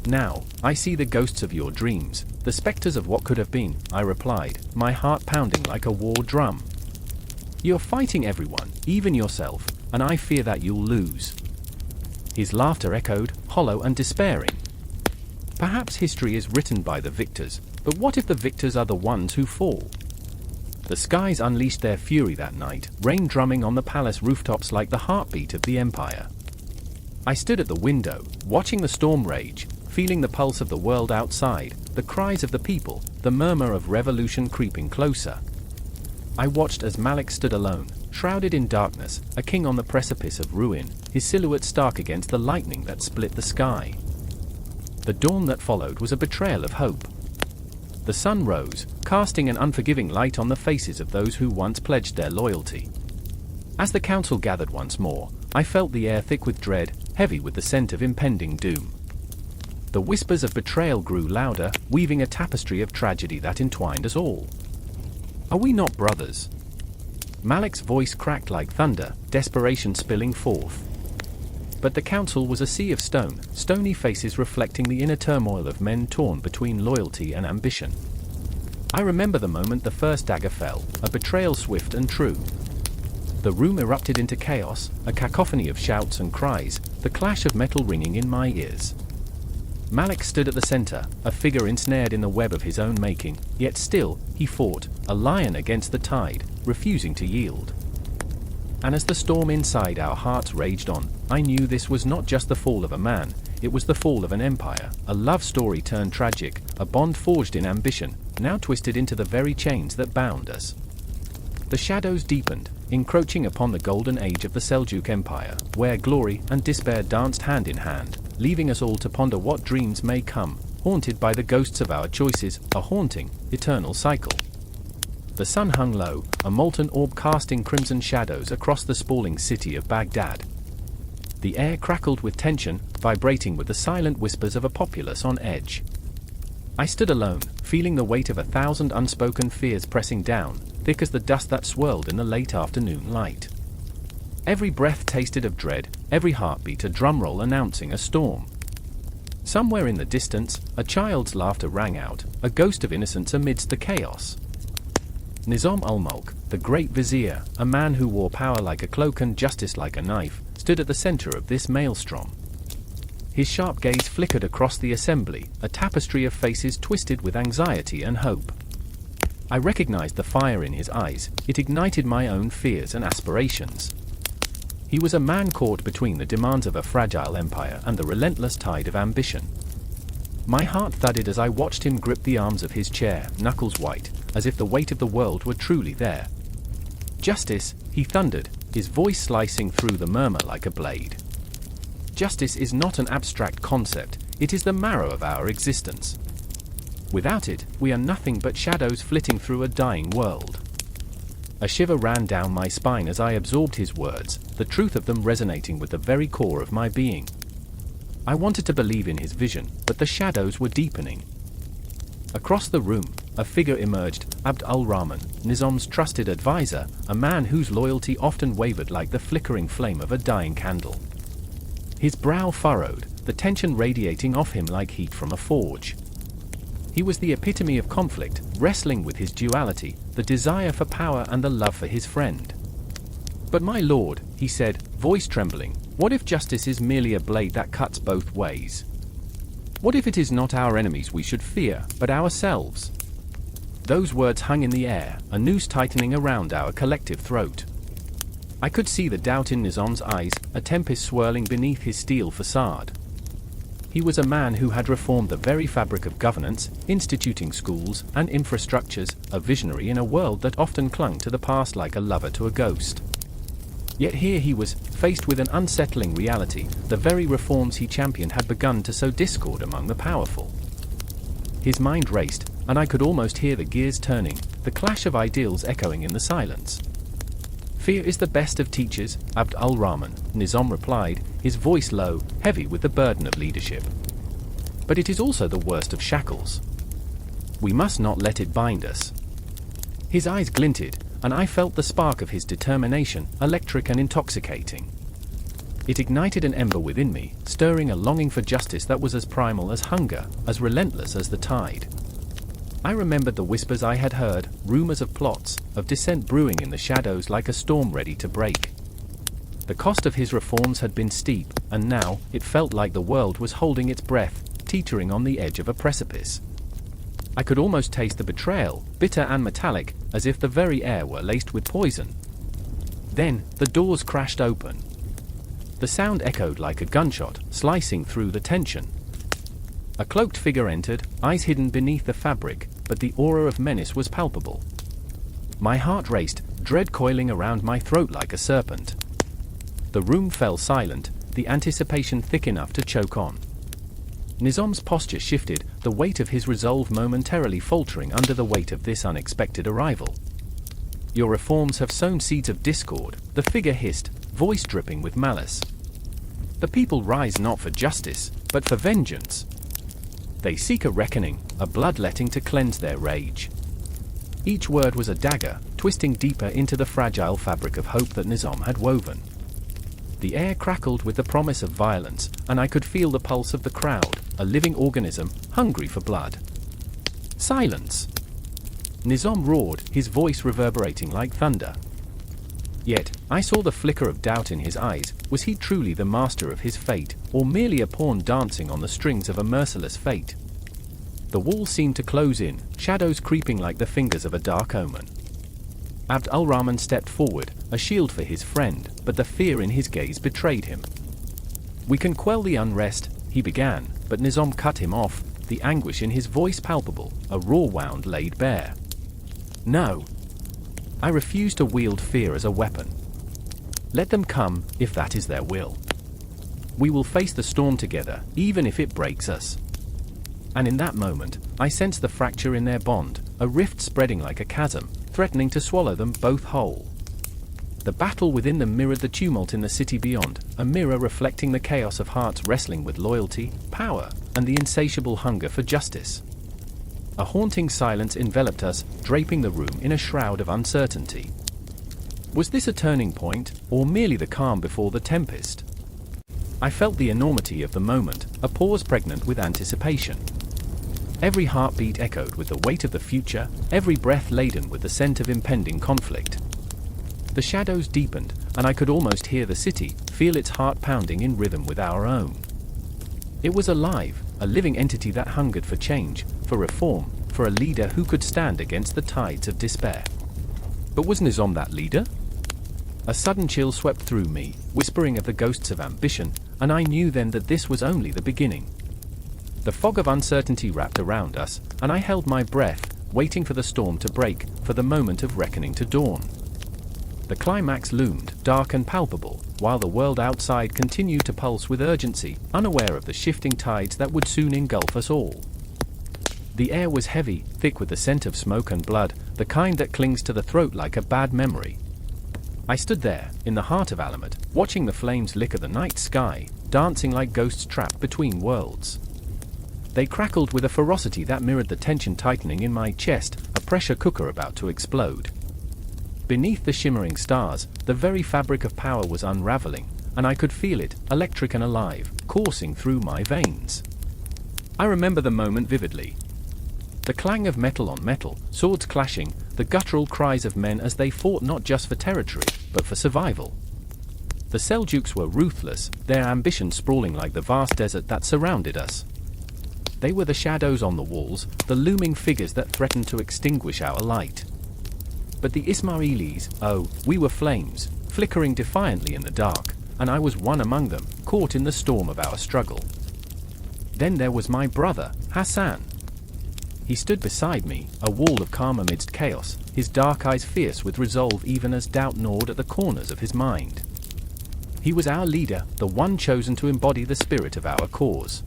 S1: "Now, I see the ghosts of your dreams, the specters of what could have been," I replied, my heart pounding like a war drum. "You're fighting everyone, even yourself, and I fear that you'll lose." His laughter echoed, hollow and despairing. "Perhaps history is written by the victors, but what if the victors are the ones who fall?" The skies unleashed their fury that night, rain drumming on the palace rooftops like the heartbeat of the empire. I stood at the window, watching the storm rage, feeling the pulse of the world outside, the cries of the people, the murmur of revolution creeping closer. I watched as Malik stood alone, shrouded in darkness, a king on the precipice of ruin, his silhouette stark against the lightning that split the sky. The dawn that followed was a betrayal of hope. The sun rose, casting an unforgiving light on the faces of those who once pledged their loyalty. As the council gathered once more, I felt the air thick with dread, heavy with the scent of impending doom. The whispers of betrayal grew louder, weaving a tapestry of tragedy that entwined us all. "Are we not brothers?" Malik's voice cracked like thunder, desperation spilling forth. But the council was a sea of stone, stony faces reflecting the inner turmoil of men torn between loyalty and ambition. I remember the moment the first dagger fell, a betrayal swift and true. The room erupted into chaos, a cacophony of shouts and cries, the clash of metal ringing in my ears. Malik stood at the center, a figure ensnared in the web of his own making, yet still, he fought, a lion against the tide, refusing to yield. And as the storm inside our hearts raged on, I knew this was not just the fall of a man, it was the fall of an empire, a love story turned tragic, a bond forged in ambition, now twisted into the very chains that bound us. The shadows deepened, encroaching upon the golden age of the Seljuk Empire, where glory and despair danced hand in hand, leaving us all to ponder what dreams may come, haunted by the ghosts of our choices, a haunting, eternal cycle. The sun hung low, a molten orb casting crimson shadows across the sprawling city of Baghdad. The air crackled with tension, vibrating with the silent whispers of a populace on edge. I stood alone, feeling the weight of 1,000 unspoken fears pressing down, thick as the dust that swirled in the late afternoon light. Every breath tasted of dread, every heartbeat a drumroll announcing a storm. Somewhere in the distance, a child's laughter rang out, a ghost of innocence amidst the chaos. Nizam ul-Mulk, the great vizier, a man who wore power like a cloak and justice like a knife, stood at the center of this maelstrom. His sharp gaze flickered across the assembly, a tapestry of faces twisted with anxiety and hope. I recognized the fire in his eyes, it ignited my own fears and aspirations. He was a man caught between the demands of a fragile empire and the relentless tide of ambition. My heart thudded as I watched him grip the arms of his chair, knuckles white, as if the weight of the world were truly there. "Justice," he thundered, his voice slicing through the murmur like a blade. "Justice is not an abstract concept, it is the marrow of our existence. Without it, we are nothing but shadows flitting through a dying world." A shiver ran down my spine as I absorbed his words, the truth of them resonating with the very core of my being. I wanted to believe in his vision, but the shadows were deepening. Across the room, a figure emerged, Abd al-Rahman, Nizam's trusted advisor, a man whose loyalty often wavered like the flickering flame of a dying candle. His brow furrowed, the tension radiating off him like heat from a forge. He was the epitome of conflict, wrestling with his duality, the desire for power and the love for his friend. "But my lord," he said, voice trembling, "what if justice is merely a blade that cuts both ways? What if it is not our enemies we should fear, but ourselves?" Those words hung in the air, a noose tightening around our collective throat. I could see the doubt in Nizam's eyes, a tempest swirling beneath his steel facade. He was a man who had reformed the very fabric of governance, instituting schools and infrastructures, a visionary in a world that often clung to the past like a lover to a ghost. Yet here he was, faced with an unsettling reality, the very reforms he championed had begun to sow discord among the powerful. His mind raced, and I could almost hear the gears turning, the clash of ideals echoing in the silence. "Fear is the best of teachers, Abd al-Rahman," Nizam replied, his voice low, heavy with the burden of leadership. "But it is also the worst of shackles. We must not let it bind us." His eyes glinted, and I felt the spark of his determination, electric and intoxicating. It ignited an ember within me, stirring a longing for justice that was as primal as hunger, as relentless as the tide. I remembered the whispers I had heard, rumors of plots, of dissent brewing in the shadows like a storm ready to break. The cost of his reforms had been steep, and now, it felt like the world was holding its breath, teetering on the edge of a precipice. I could almost taste the betrayal, bitter and metallic, as if the very air were laced with poison. Then, the doors crashed open. The sound echoed like a gunshot, slicing through the tension. A cloaked figure entered, eyes hidden beneath the fabric, but the aura of menace was palpable. My heart raced, dread coiling around my throat like a serpent. The room fell silent, the anticipation thick enough to choke on. Nizam's posture shifted, the weight of his resolve momentarily faltering under the weight of this unexpected arrival. "Your reforms have sown seeds of discord," the figure hissed, voice dripping with malice. "The people rise not for justice, but for vengeance. They seek a reckoning, a bloodletting to cleanse their rage." Each word was a dagger, twisting deeper into the fragile fabric of hope that Nizam had woven. The air crackled with the promise of violence, and I could feel the pulse of the crowd, a living organism, hungry for blood. "Silence!" Nizam roared, his voice reverberating like thunder. Yet, I saw the flicker of doubt in his eyes. Was he truly the master of his fate, or merely a pawn dancing on the strings of a merciless fate? The wall seemed to close in, shadows creeping like the fingers of a dark omen. Abd al-Rahman stepped forward, a shield for his friend, but the fear in his gaze betrayed him. "We can quell the unrest," he began, but Nizam cut him off, the anguish in his voice palpable, a raw wound laid bare. "No. I refuse to wield fear as a weapon. Let them come, if that is their will. We will face the storm together, even if it breaks us." And in that moment, I sensed the fracture in their bond, a rift spreading like a chasm, threatening to swallow them both whole. The battle within them mirrored the tumult in the city beyond, a mirror reflecting the chaos of hearts wrestling with loyalty, power, and the insatiable hunger for justice. A haunting silence enveloped us, draping the room in a shroud of uncertainty. Was this a turning point, or merely the calm before the tempest? I felt the enormity of the moment, a pause pregnant with anticipation. Every heartbeat echoed with the weight of the future, every breath laden with the scent of impending conflict. The shadows deepened, and I could almost hear the city, feel its heart pounding in rhythm with our own. It was alive, a living entity that hungered for change, for reform, for a leader who could stand against the tides of despair. But was Nizam that leader? A sudden chill swept through me, whispering of the ghosts of ambition, and I knew then that this was only the beginning. The fog of uncertainty wrapped around us, and I held my breath, waiting for the storm to break, for the moment of reckoning to dawn. The climax loomed, dark and palpable, while the world outside continued to pulse with urgency, unaware of the shifting tides that would soon engulf us all. The air was heavy, thick with the scent of smoke and blood, the kind that clings to the throat like a bad memory. I stood there, in the heart of Alamut, watching the flames licker the night sky, dancing like ghosts trapped between worlds. They crackled with a ferocity that mirrored the tension tightening in my chest, a pressure cooker about to explode. Beneath the shimmering stars, the very fabric of power was unraveling, and I could feel it, electric and alive, coursing through my veins. I remember the moment vividly. The clang of metal on metal, swords clashing, the guttural cries of men as they fought not just for territory, but for survival. The Seljuks were ruthless, their ambition sprawling like the vast desert that surrounded us. They were the shadows on the walls, the looming figures that threatened to extinguish our light. But the Ismailis, oh, we were flames, flickering defiantly in the dark, and I was one among them, caught in the storm of our struggle. Then there was my brother, Hassan. He stood beside me, a wall of calm amidst chaos, his dark eyes fierce with resolve even as doubt gnawed at the corners of his mind. He was our leader, the one chosen to embody the spirit of our cause.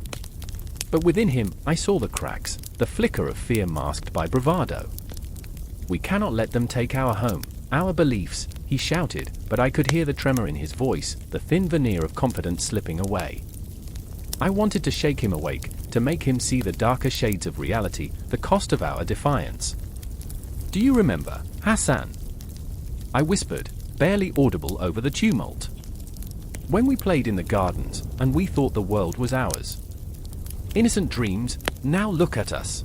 S1: But within him, I saw the cracks, the flicker of fear masked by bravado. "We cannot let them take our home, our beliefs," he shouted, but I could hear the tremor in his voice, the thin veneer of confidence slipping away. I wanted to shake him awake, to make him see the darker shades of reality, the cost of our defiance. "Do you remember, Hassan?" I whispered, barely audible over the tumult. "When we played in the gardens, and we thought the world was ours. Innocent dreams, now look at us."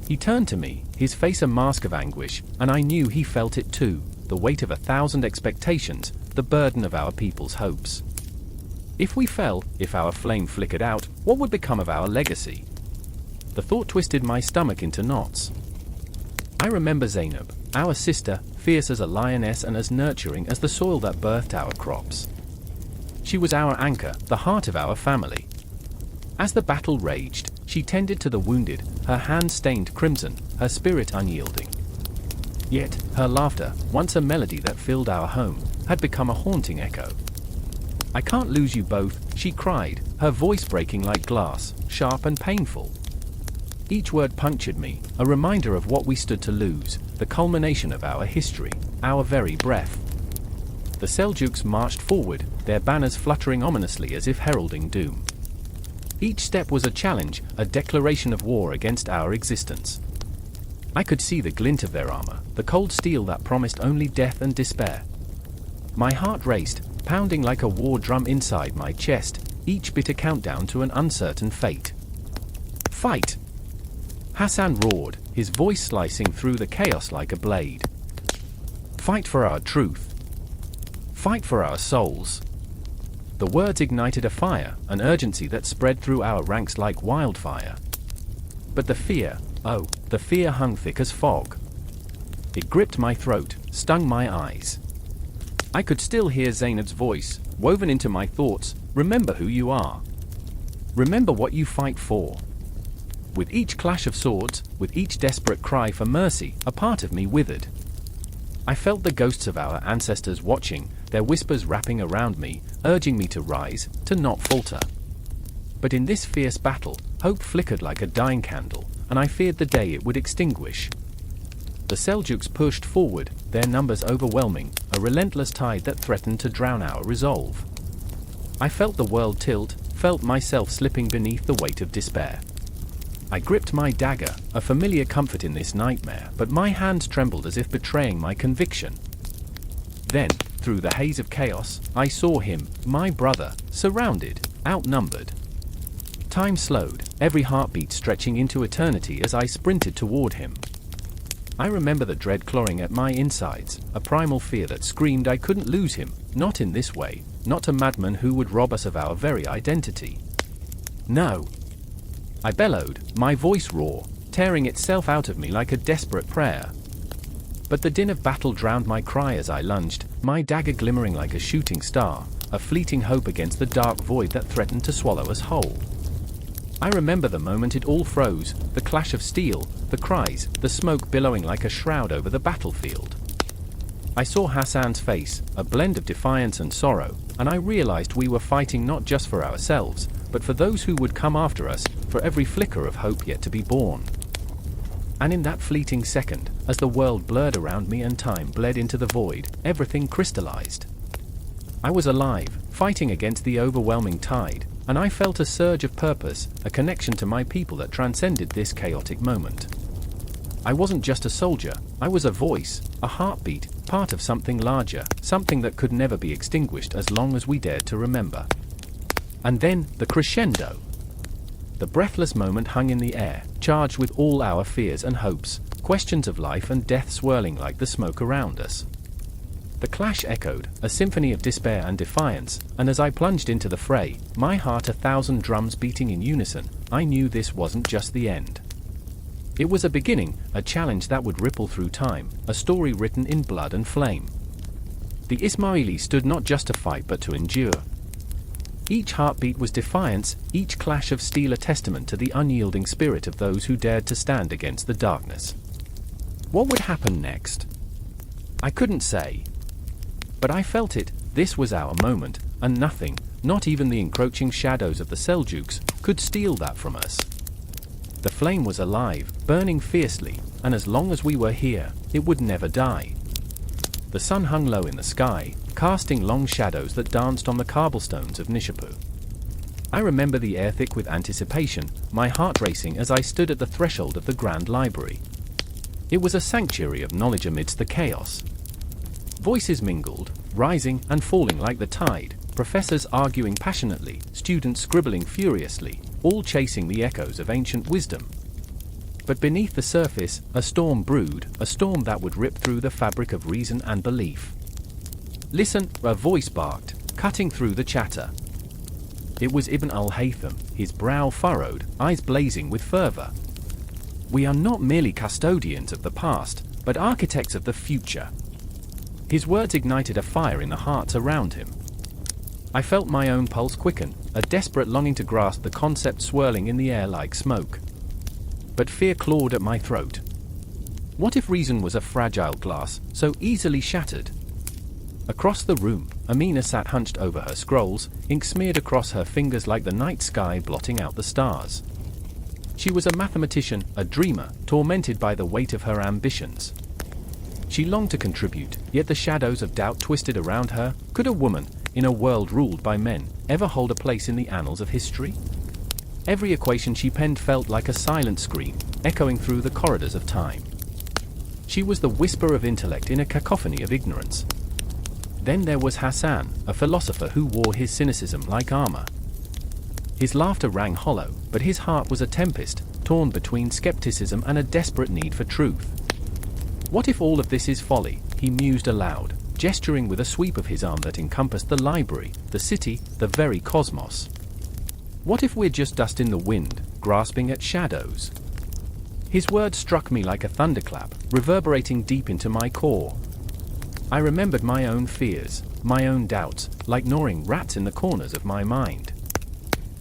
S1: He turned to me, his face a mask of anguish, and I knew he felt it too, the weight of 1,000 expectations, the burden of our people's hopes. If we fell, if our flame flickered out, what would become of our legacy? The thought twisted my stomach into knots. I remember Zainab, our sister, fierce as a lioness and as nurturing as the soil that birthed our crops. She was our anchor, the heart of our family. As the battle raged, she tended to the wounded, her hands stained crimson, her spirit unyielding. Yet, her laughter, once a melody that filled our home, had become a haunting echo. "I can't lose you both," she cried, her voice breaking like glass, sharp and painful. Each word punctured me, a reminder of what we stood to lose, the culmination of our history, our very breath. The Seljuks marched forward, their banners fluttering ominously as if heralding doom. Each step was a challenge, a declaration of war against our existence. I could see the glint of their armor, the cold steel that promised only death and despair. My heart raced, pounding like a war drum inside my chest, each bit a countdown to an uncertain fate. "Fight!" Hassan roared, his voice slicing through the chaos like a blade. "Fight for our truth. Fight for our souls." The words ignited a fire, an urgency that spread through our ranks like wildfire. But the fear, oh, the fear hung thick as fog. It gripped my throat, stung my eyes. I could still hear Zainab's voice, woven into my thoughts, "Remember who you are. Remember what you fight for." With each clash of swords, with each desperate cry for mercy, a part of me withered. I felt the ghosts of our ancestors watching, their whispers wrapping around me, urging me to rise, to not falter. But in this fierce battle, hope flickered like a dying candle, and I feared the day it would extinguish. The Seljuks pushed forward, their numbers overwhelming, a relentless tide that threatened to drown our resolve. I felt the world tilt, felt myself slipping beneath the weight of despair. I gripped my dagger, a familiar comfort in this nightmare, but my hands trembled as if betraying my conviction. Then, through the haze of chaos, I saw him, my brother, surrounded, outnumbered. Time slowed, every heartbeat stretching into eternity as I sprinted toward him. I remember the dread clawing at my insides, a primal fear that screamed I couldn't lose him, not in this way, not a madman who would rob us of our very identity. No! I bellowed, my voice raw, tearing itself out of me like a desperate prayer. But the din of battle drowned my cry as I lunged, my dagger glimmering like a shooting star, a fleeting hope against the dark void that threatened to swallow us whole. I remember the moment it all froze, the clash of steel, the cries, the smoke billowing like a shroud over the battlefield. I saw Hassan's face, a blend of defiance and sorrow, and I realized we were fighting not just for ourselves, but for those who would come after us, for every flicker of hope yet to be born. And in that fleeting second, as the world blurred around me and time bled into the void, everything crystallized. I was alive, fighting against the overwhelming tide, and I felt a surge of purpose, a connection to my people that transcended this chaotic moment. I wasn't just a soldier, I was a voice, a heartbeat, part of something larger, something that could never be extinguished as long as we dared to remember. And then, the crescendo. The breathless moment hung in the air, charged with all our fears and hopes, questions of life and death swirling like the smoke around us. The clash echoed, a symphony of despair and defiance, and as I plunged into the fray, my heart 1,000 drums beating in unison, I knew this wasn't just the end. It was a beginning, a challenge that would ripple through time, a story written in blood and flame. The Ismaili stood not just to fight but to endure. Each heartbeat was defiance, each clash of steel a testament to the unyielding spirit of those who dared to stand against the darkness. What would happen next? I couldn't say. But I felt it, this was our moment, and nothing, not even the encroaching shadows of the Seljuks, could steal that from us. The flame was alive, burning fiercely, and as long as we were here, it would never die. The sun hung low in the sky, casting long shadows that danced on the cobblestones of Nishapu. I remember the air thick with anticipation, my heart racing as I stood at the threshold of the Grand Library. It was a sanctuary of knowledge amidst the chaos. Voices mingled, rising and falling like the tide, professors arguing passionately, students scribbling furiously, all chasing the echoes of ancient wisdom. But beneath the surface, a storm brewed, a storm that would rip through the fabric of reason and belief. Listen, a voice barked, cutting through the chatter. It was Ibn al-Haytham, his brow furrowed, eyes blazing with fervor. We are not merely custodians of the past, but architects of the future. His words ignited a fire in the hearts around him. I felt my own pulse quicken, a desperate longing to grasp the concept swirling in the air like smoke. But fear clawed at my throat. What if reason was a fragile glass, so easily shattered? Across the room, Amina sat hunched over her scrolls, ink smeared across her fingers like the night sky blotting out the stars. She was a mathematician, a dreamer, tormented by the weight of her ambitions. She longed to contribute, yet the shadows of doubt twisted around her. Could a woman, in a world ruled by men, ever hold a place in the annals of history? Every equation she penned felt like a silent scream, echoing through the corridors of time. She was the whisper of intellect in a cacophony of ignorance. Then there was Hassan, a philosopher who wore his cynicism like armor. His laughter rang hollow, but his heart was a tempest, torn between skepticism and a desperate need for truth. What if all of this is folly? He mused aloud, gesturing with a sweep of his arm that encompassed the library, the city, the very cosmos. What if we're just dust in the wind, grasping at shadows? His words struck me like a thunderclap, reverberating deep into my core. I remembered my own fears, my own doubts, like gnawing rats in the corners of my mind.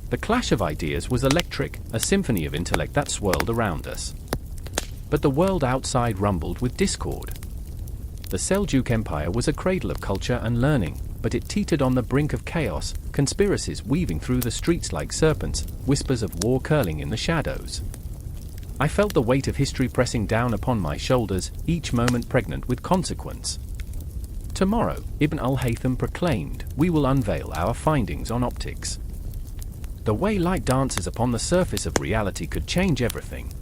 S1: The clash of ideas was electric, a symphony of intellect that swirled around us. But the world outside rumbled with discord. The Seljuk Empire was a cradle of culture and learning, but it teetered on the brink of chaos, conspiracies weaving through the streets like serpents, whispers of war curling in the shadows. I felt the weight of history pressing down upon my shoulders, each moment pregnant with consequence. Tomorrow, Ibn al-Haytham proclaimed, we will unveil our findings on optics. The way light dances upon the surface of reality could change everything.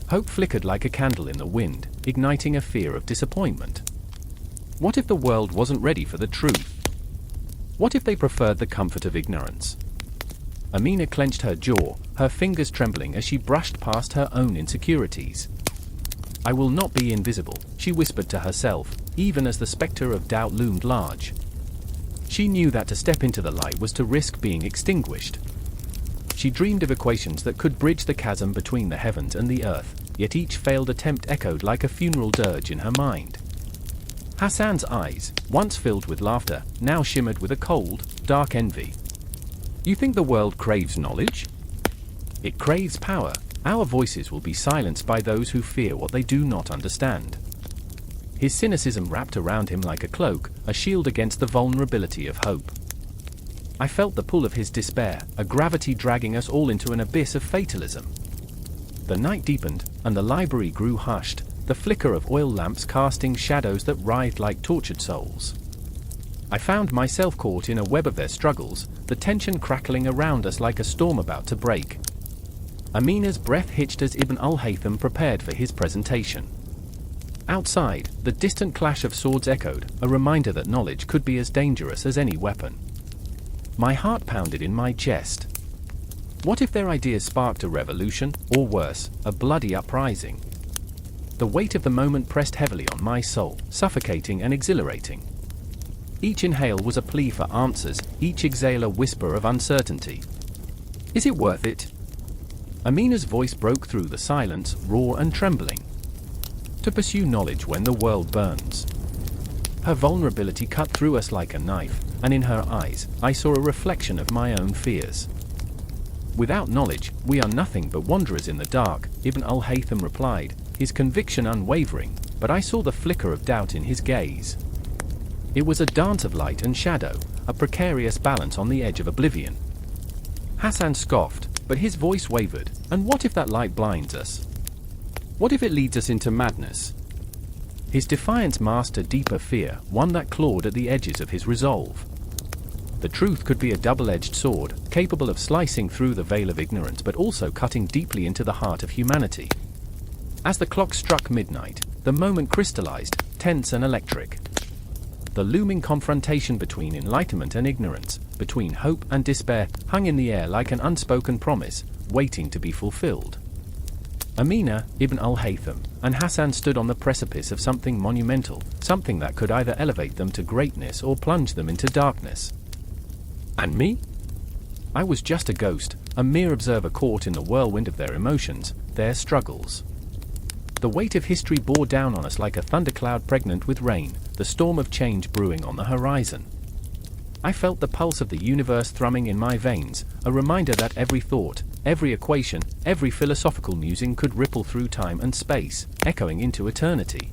S1: Hope flickered like a candle in the wind, igniting a fear of disappointment. What if the world wasn't ready for the truth? What if they preferred the comfort of ignorance? Amina clenched her jaw, her fingers trembling as she brushed past her own insecurities. I will not be invisible, she whispered to herself, even as the specter of doubt loomed large. She knew that to step into the light was to risk being extinguished. She dreamed of equations that could bridge the chasm between the heavens and the earth, yet each failed attempt echoed like a funeral dirge in her mind. Hassan's eyes, once filled with laughter, now shimmered with a cold, dark envy. You think the world craves knowledge? It craves power. Our voices will be silenced by those who fear what they do not understand. His cynicism wrapped around him like a cloak, a shield against the vulnerability of hope. I felt the pull of his despair, a gravity dragging us all into an abyss of fatalism. The night deepened, and the library grew hushed, the flicker of oil lamps casting shadows that writhed like tortured souls. I found myself caught in a web of their struggles, the tension crackling around us like a storm about to break. Amina's breath hitched as Ibn al-Haytham prepared for his presentation. Outside, the distant clash of swords echoed, a reminder that knowledge could be as dangerous as any weapon. My heart pounded in my chest. What if their ideas sparked a revolution, or worse, a bloody uprising? The weight of the moment pressed heavily on my soul, suffocating and exhilarating. Each inhale was a plea for answers, each exhale a whisper of uncertainty. Is it worth it? Amina's voice broke through the silence, raw and trembling. To pursue knowledge when the world burns. Her vulnerability cut through us like a knife, and in her eyes, I saw a reflection of my own fears. Without knowledge, we are nothing but wanderers in the dark, Ibn al-Haytham replied, his conviction unwavering, but I saw the flicker of doubt in his gaze. It was a dance of light and shadow, a precarious balance on the edge of oblivion. Hassan scoffed, but his voice wavered, and what if that light blinds us? What if it leads us into madness? His defiance masked a deeper fear, one that clawed at the edges of his resolve. The truth could be a double-edged sword, capable of slicing through the veil of ignorance but also cutting deeply into the heart of humanity. As the clock struck midnight, the moment crystallized, tense and electric. The looming confrontation between enlightenment and ignorance, between hope and despair, hung in the air like an unspoken promise, waiting to be fulfilled. Amina, Ibn al-Haytham, and Hassan stood on the precipice of something monumental, something that could either elevate them to greatness or plunge them into darkness. And me? I was just a ghost, a mere observer caught in the whirlwind of their emotions, their struggles. The weight of history bore down on us like a thundercloud pregnant with rain, the storm of change brewing on the horizon. I felt the pulse of the universe thrumming in my veins, a reminder that every thought, every equation, every philosophical musing could ripple through time and space, echoing into eternity.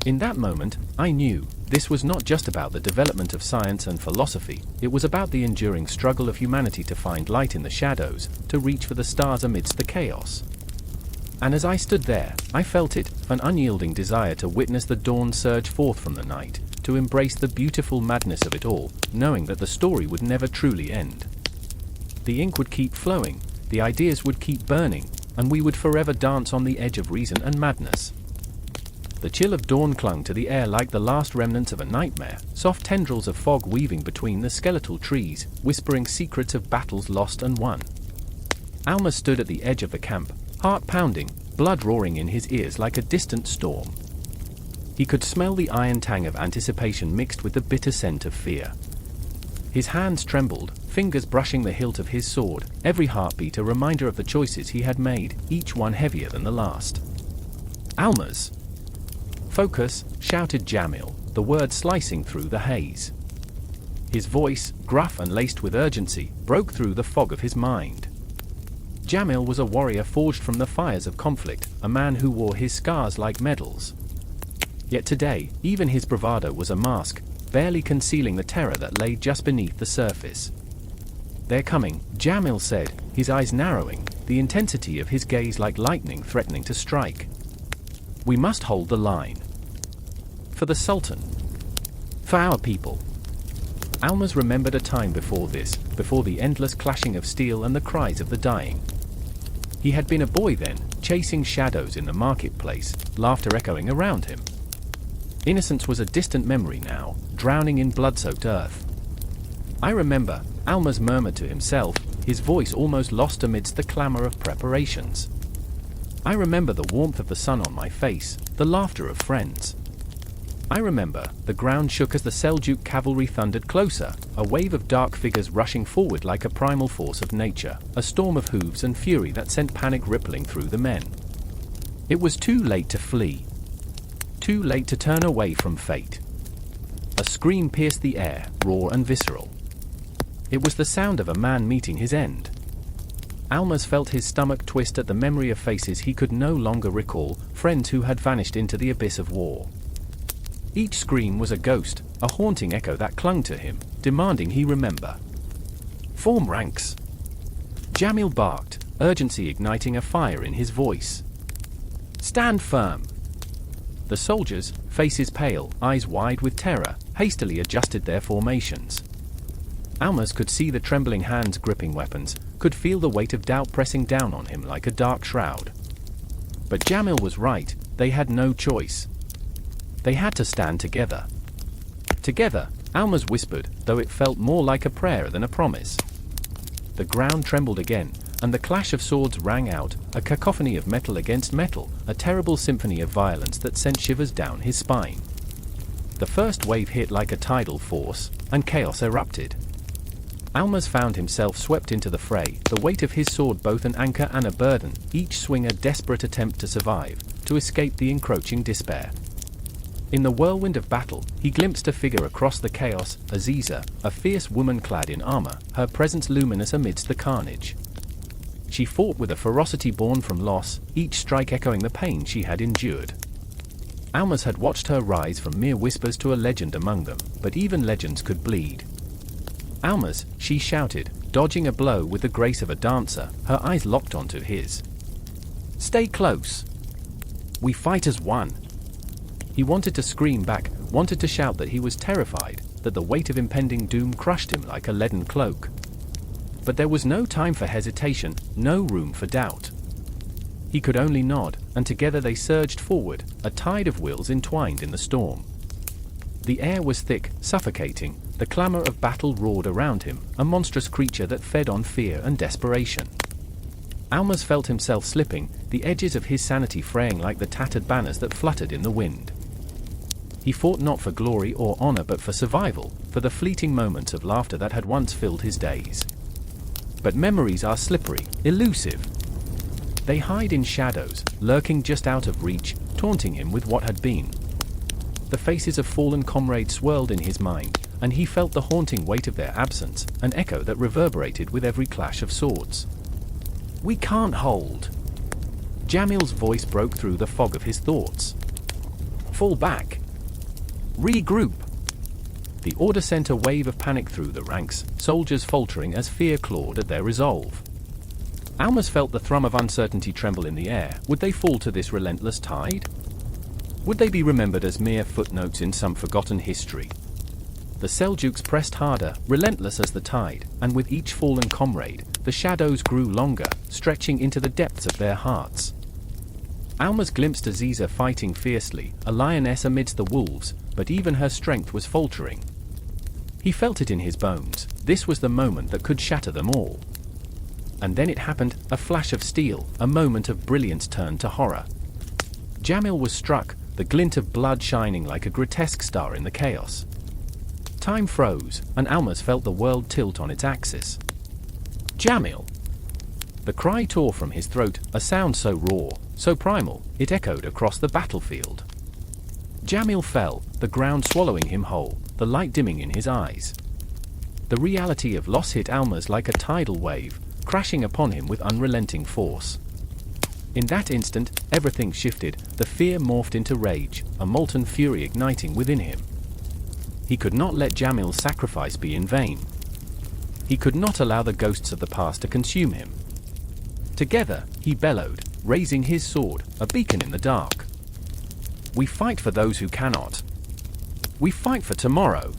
S1: In that moment, I knew, this was not just about the development of science and philosophy, it was about the enduring struggle of humanity to find light in the shadows, to reach for the stars amidst the chaos. And as I stood there, I felt it, an unyielding desire to witness the dawn surge forth from the night, to embrace the beautiful madness of it all, knowing that the story would never truly end. The ink would keep flowing, the ideas would keep burning, and we would forever dance on the edge of reason and madness. The chill of dawn clung to the air like the last remnants of a nightmare, soft tendrils of fog weaving between the skeletal trees, whispering secrets of battles lost and won. Alma stood at the edge of the camp, heart pounding, blood roaring in his ears like a distant storm. He could smell the iron tang of anticipation mixed with the bitter scent of fear. His hands trembled, fingers brushing the hilt of his sword, every heartbeat a reminder of the choices he had made, each one heavier than the last. Almas! Focus, shouted Jamil, the word slicing through the haze. His voice, gruff and laced with urgency, broke through the fog of his mind. Jamil was a warrior forged from the fires of conflict, a man who wore his scars like medals. Yet today, even his bravado was a mask, barely concealing the terror that lay just beneath the surface. "They're coming," Jamil said, his eyes narrowing, the intensity of his gaze like lightning threatening to strike. "We must hold the line. For the Sultan. For our people." Almaz remembered a time before this, before the endless clashing of steel and the cries of the dying. He had been a boy then, chasing shadows in the marketplace, laughter echoing around him. Innocence was a distant memory now, drowning in blood-soaked earth. "I remember," Almaz murmured to himself, his voice almost lost amidst the clamor of preparations. "I remember the warmth of the sun on my face, the laughter of friends. I remember." The ground shook as the Seljuk cavalry thundered closer, a wave of dark figures rushing forward like a primal force of nature, a storm of hooves and fury that sent panic rippling through the men. It was too late to flee. Too late to turn away from fate. A scream pierced the air, raw and visceral. It was the sound of a man meeting his end. Almaz felt his stomach twist at the memory of faces he could no longer recall, friends who had vanished into the abyss of war. Each scream was a ghost, a haunting echo that clung to him, demanding he remember. "Form ranks!" Jamil barked, urgency igniting a fire in his voice. "Stand firm!" The soldiers, faces pale, eyes wide with terror, hastily adjusted their formations. Almaz could see the trembling hands gripping weapons, could feel the weight of doubt pressing down on him like a dark shroud. But Jamil was right, they had no choice. They had to stand together. "Together," Almaz whispered, though it felt more like a prayer than a promise. The ground trembled again, and the clash of swords rang out, a cacophony of metal against metal, a terrible symphony of violence that sent shivers down his spine. The first wave hit like a tidal force, and chaos erupted. Almaz found himself swept into the fray, the weight of his sword both an anchor and a burden, each swing a desperate attempt to survive, to escape the encroaching despair. In the whirlwind of battle, he glimpsed a figure across the chaos, Aziza, a fierce woman clad in armor, her presence luminous amidst the carnage. She fought with a ferocity born from loss, each strike echoing the pain she had endured. Almaz had watched her rise from mere whispers to a legend among them, but even legends could bleed. "Almaz," she shouted, dodging a blow with the grace of a dancer, her eyes locked onto his. "Stay close. We fight as one." He wanted to scream back, wanted to shout that he was terrified, that the weight of impending doom crushed him like a leaden cloak. But there was no time for hesitation, no room for doubt. He could only nod, and together they surged forward, a tide of wills entwined in the storm. The air was thick, suffocating, the clamor of battle roared around him, a monstrous creature that fed on fear and desperation. Almaz felt himself slipping, the edges of his sanity fraying like the tattered banners that fluttered in the wind. He fought not for glory or honor but for survival, for the fleeting moments of laughter that had once filled his days. But memories are slippery, elusive. They hide in shadows, lurking just out of reach, taunting him with what had been. The faces of fallen comrades swirled in his mind, and he felt the haunting weight of their absence, an echo that reverberated with every clash of swords. "We can't hold." Jamil's voice broke through the fog of his thoughts. "Fall back. Regroup." The order sent a wave of panic through the ranks, soldiers faltering as fear clawed at their resolve. Almaz felt the thrum of uncertainty tremble in the air. Would they fall to this relentless tide? Would they be remembered as mere footnotes in some forgotten history? The Seljuks pressed harder, relentless as the tide, and with each fallen comrade, the shadows grew longer, stretching into the depths of their hearts. Almaz glimpsed Aziza fighting fiercely, a lioness amidst the wolves, but even her strength was faltering. He felt it in his bones, this was the moment that could shatter them all. And then it happened, a flash of steel, a moment of brilliance turned to horror. Jamil was struck, the glint of blood shining like a grotesque star in the chaos. Time froze, and Almaz felt the world tilt on its axis. "Jamil!" The cry tore from his throat, a sound so raw, so primal, it echoed across the battlefield. Jamil fell, the ground swallowing him whole, the light dimming in his eyes. The reality of loss hit Almaz like a tidal wave, crashing upon him with unrelenting force. In that instant, everything shifted, the fear morphed into rage, a molten fury igniting within him. He could not let Jamil's sacrifice be in vain. He could not allow the ghosts of the past to consume him. Together, he bellowed, raising his sword, a beacon in the dark. "We fight for those who cannot. We fight for tomorrow."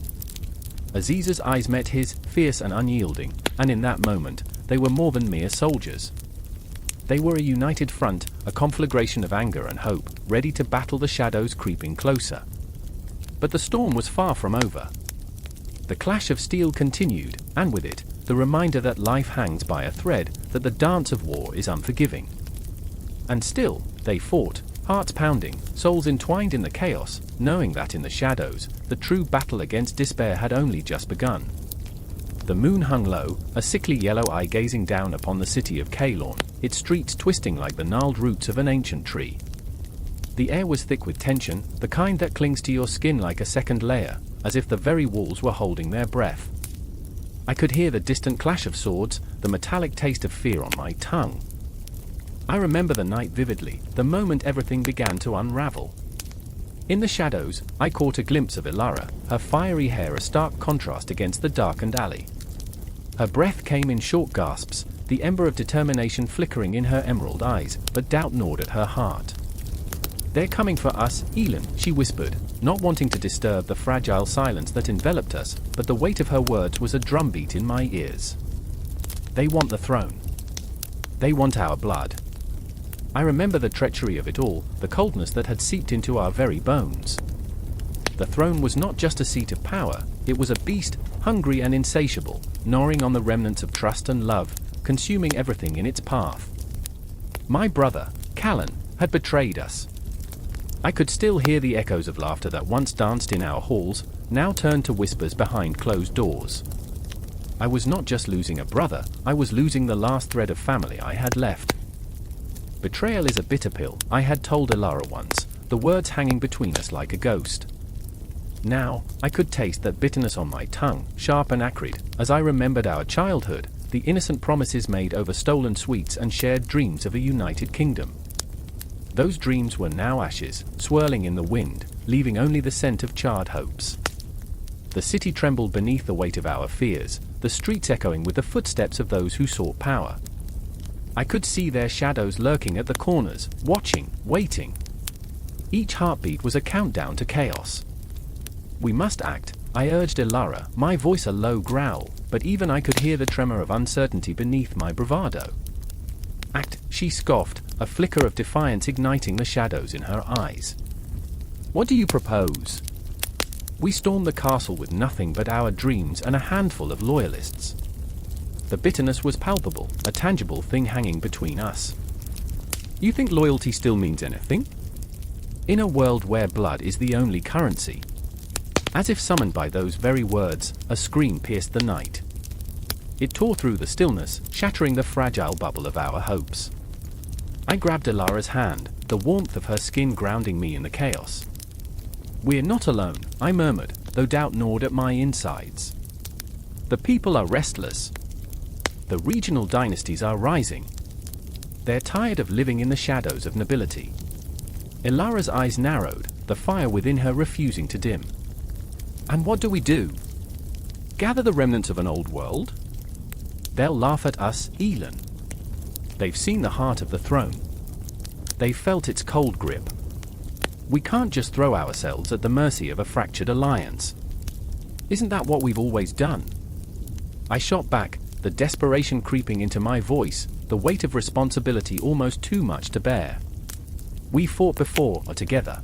S1: Aziz's eyes met his, fierce and unyielding, and in that moment, they were more than mere soldiers. They were a united front, a conflagration of anger and hope, ready to battle the shadows creeping closer. But the storm was far from over. The clash of steel continued, and with it, the reminder that life hangs by a thread, that the dance of war is unforgiving. And still, they fought, hearts pounding, souls entwined in the chaos, knowing that in the shadows, the true battle against despair had only just begun. The moon hung low, a sickly yellow eye gazing down upon the city of Caelorn, its streets twisting like the gnarled roots of an ancient tree. The air was thick with tension, the kind that clings to your skin like a second layer, as if the very walls were holding their breath. I could hear the distant clash of swords, the metallic taste of fear on my tongue. I remember the night vividly, the moment everything began to unravel. In the shadows, I caught a glimpse of Ilara, her fiery hair a stark contrast against the darkened alley. Her breath came in short gasps, the ember of determination flickering in her emerald eyes, but doubt gnawed at her heart. "They're coming for us, Elin," she whispered, not wanting to disturb the fragile silence that enveloped us, but the weight of her words was a drumbeat in my ears. "They want the throne. They want our blood." I remember the treachery of it all, the coldness that had seeped into our very bones. The throne was not just a seat of power, it was a beast, hungry and insatiable, gnawing on the remnants of trust and love, consuming everything in its path. My brother, Callan, had betrayed us. I could still hear the echoes of laughter that once danced in our halls, now turned to whispers behind closed doors. I was not just losing a brother, I was losing the last thread of family I had left. Betrayal is a bitter pill, I had told Ilara once, the words hanging between us like a ghost. Now, I could taste that bitterness on my tongue, sharp and acrid, as I remembered our childhood, the innocent promises made over stolen sweets and shared dreams of a united kingdom. Those dreams were now ashes, swirling in the wind, leaving only the scent of charred hopes. The city trembled beneath the weight of our fears, the streets echoing with the footsteps of those who sought power. I could see their shadows lurking at the corners, watching, waiting. Each heartbeat was a countdown to chaos. "We must act," I urged Ilara, my voice a low growl, but even I could hear the tremor of uncertainty beneath my bravado. "Act," she scoffed, a flicker of defiance igniting the shadows in her eyes. "What do you propose?" We stormed the castle with nothing but our dreams and a handful of loyalists. The bitterness was palpable, a tangible thing hanging between us. "You think loyalty still means anything?" "In a world where blood is the only currency." As if summoned by those very words, a scream pierced the night. It tore through the stillness, shattering the fragile bubble of our hopes. I grabbed Ilara's hand, the warmth of her skin grounding me in the chaos. "We're not alone," I murmured, though doubt gnawed at my insides. "The people are restless. The regional dynasties are rising. They're tired of living in the shadows of nobility." Ilara's eyes narrowed, the fire within her refusing to dim. "And what do we do? Gather the remnants of an old world? They'll laugh at us, Elin. They've seen the heart of the throne. They've felt its cold grip. We can't just throw ourselves at the mercy of a fractured alliance. Isn't that what we've always done?" I shot back, the desperation creeping into my voice, the weight of responsibility almost too much to bear. "We fought before, or together.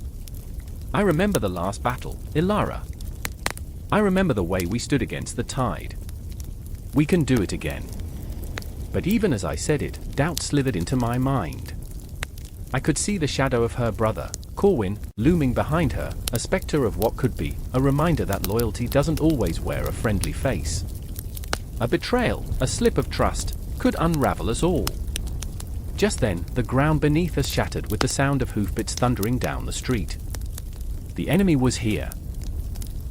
S1: I remember the last battle, Ilara. I remember the way we stood against the tide. We can do it again." But even as I said it, doubt slithered into my mind. I could see the shadow of her brother, Corwin, looming behind her, a specter of what could be, a reminder that loyalty doesn't always wear a friendly face. A betrayal, a slip of trust, could unravel us all. Just then, the ground beneath us shattered with the sound of hoofbeats thundering down the street. The enemy was here.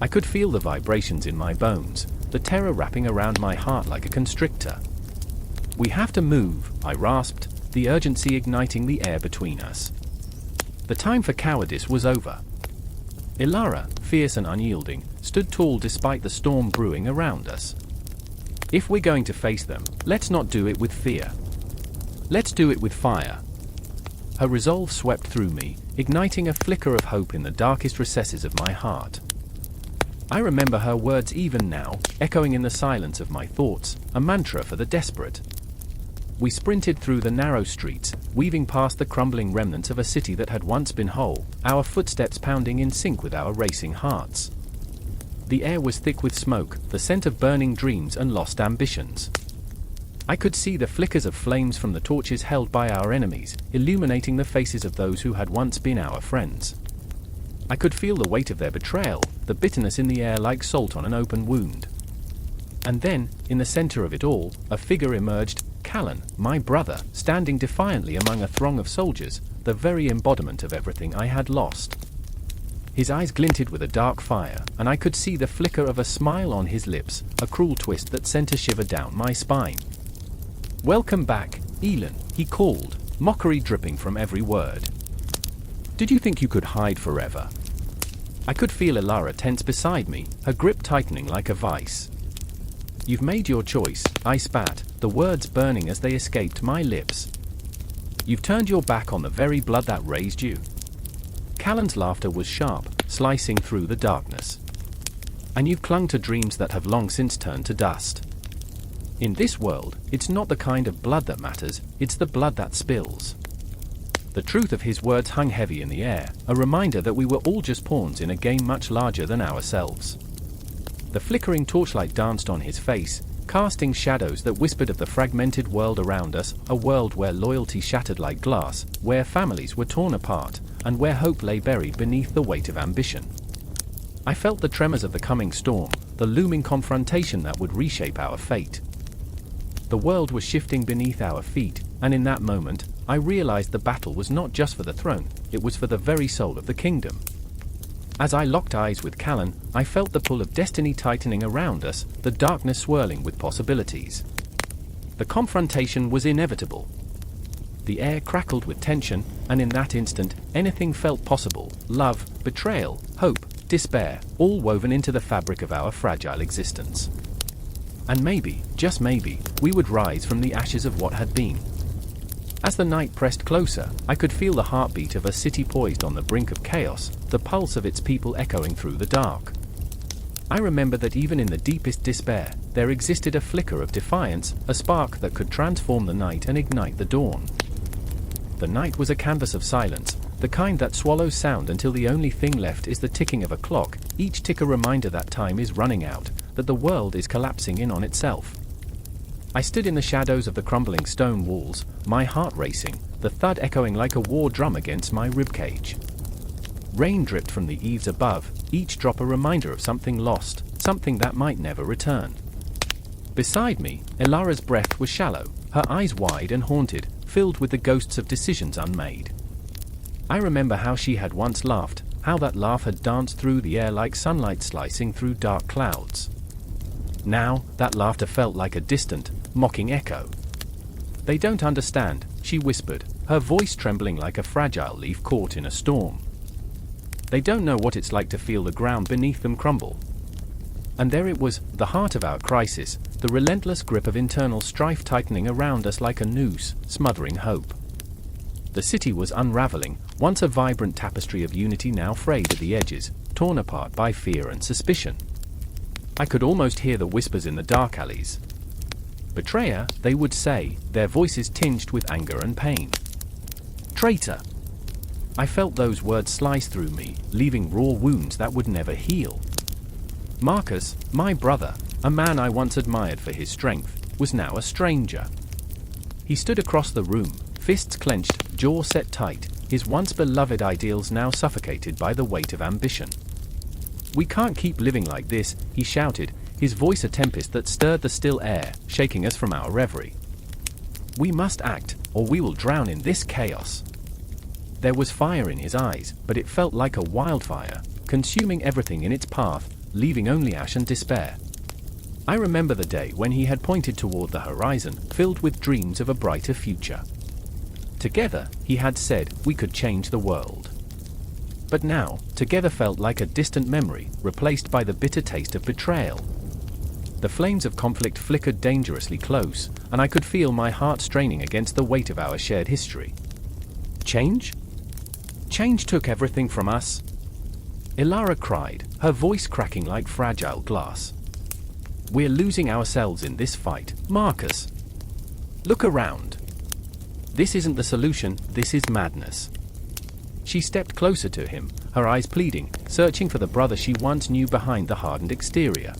S1: I could feel the vibrations in my bones, the terror wrapping around my heart like a constrictor. "We have to move," I rasped, the urgency igniting the air between us. The time for cowardice was over. Ilara, fierce and unyielding, stood tall despite the storm brewing around us. "If we're going to face them, let's not do it with fear. Let's do it with fire." Her resolve swept through me, igniting a flicker of hope in the darkest recesses of my heart. I remember her words even now, echoing in the silence of my thoughts, a mantra for the desperate. We sprinted through the narrow streets, weaving past the crumbling remnants of a city that had once been whole, our footsteps pounding in sync with our racing hearts. The air was thick with smoke, the scent of burning dreams and lost ambitions. I could see the flickers of flames from the torches held by our enemies, illuminating the faces of those who had once been our friends. I could feel the weight of their betrayal, the bitterness in the air like salt on an open wound. And then, in the center of it all, a figure emerged, Callan, my brother, standing defiantly among a throng of soldiers, the very embodiment of everything I had lost. His eyes glinted with a dark fire, and I could see the flicker of a smile on his lips, a cruel twist that sent a shiver down my spine. "Welcome back, Elin," he called, mockery dripping from every word. "Did you think you could hide forever?" I could feel Elara tense beside me, her grip tightening like a vice. "You've made your choice," I spat, the words burning as they escaped my lips. "You've turned your back on the very blood that raised you." Callan's laughter was sharp, slicing through the darkness. "And you've clung to dreams that have long since turned to dust. In this world, it's not the kind of blood that matters, it's the blood that spills." The truth of his words hung heavy in the air, a reminder that we were all just pawns in a game much larger than ourselves. The flickering torchlight danced on his face, casting shadows that whispered of the fragmented world around us, a world where loyalty shattered like glass, where families were torn apart, and where hope lay buried beneath the weight of ambition. I felt the tremors of the coming storm, the looming confrontation that would reshape our fate. The world was shifting beneath our feet, and in that moment, I realized the battle was not just for the throne, it was for the very soul of the kingdom. As I locked eyes with Callan, I felt the pull of destiny tightening around us, the darkness swirling with possibilities. The confrontation was inevitable. The air crackled with tension, and in that instant, anything felt possible: love, betrayal, hope, despair, all woven into the fabric of our fragile existence. And maybe, just maybe, we would rise from the ashes of what had been. As the night pressed closer, I could feel the heartbeat of a city poised on the brink of chaos, the pulse of its people echoing through the dark. I remember that even in the deepest despair, there existed a flicker of defiance, a spark that could transform the night and ignite the dawn. The night was a canvas of silence, the kind that swallows sound until the only thing left is the ticking of a clock, each tick a reminder that time is running out, that the world is collapsing in on itself. I stood in the shadows of the crumbling stone walls, my heart racing, the thud echoing like a war drum against my ribcage. Rain dripped from the eaves above, each drop a reminder of something lost, something that might never return. Beside me, Elara's breath was shallow, her eyes wide and haunted, filled with the ghosts of decisions unmade. I remember how she had once laughed, how that laugh had danced through the air like sunlight slicing through dark clouds. Now, that laughter felt like a distant, mocking echo. "They don't understand," she whispered, her voice trembling like a fragile leaf caught in a storm. "They don't know what it's like to feel the ground beneath them crumble." And there it was, the heart of our crisis, the relentless grip of internal strife tightening around us like a noose, smothering hope. The city was unraveling, once a vibrant tapestry of unity now frayed at the edges, torn apart by fear and suspicion. I could almost hear the whispers in the dark alleys. "Betrayer," they would say, their voices tinged with anger and pain. "Traitor." I felt those words slice through me, leaving raw wounds that would never heal. Marcus, my brother, a man I once admired for his strength, was now a stranger. He stood across the room, fists clenched, jaw set tight, his once beloved ideals now suffocated by the weight of ambition. "We can't keep living like this," he shouted, his voice a tempest that stirred the still air, shaking us from our reverie. "We must act, or we will drown in this chaos." There was fire in his eyes, but it felt like a wildfire, consuming everything in its path, leaving only ash and despair. I remember the day when he had pointed toward the horizon, filled with dreams of a brighter future. Together, he had said, we could change the world. But now, together felt like a distant memory, replaced by the bitter taste of betrayal. The flames of conflict flickered dangerously close, and I could feel my heart straining against the weight of our shared history. Change? Change took everything from us. Ilara cried, her voice cracking like fragile glass. We're losing ourselves in this fight, Marcus. Look around. This isn't the solution, this is madness. She stepped closer to him, her eyes pleading, searching for the brother she once knew behind the hardened exterior.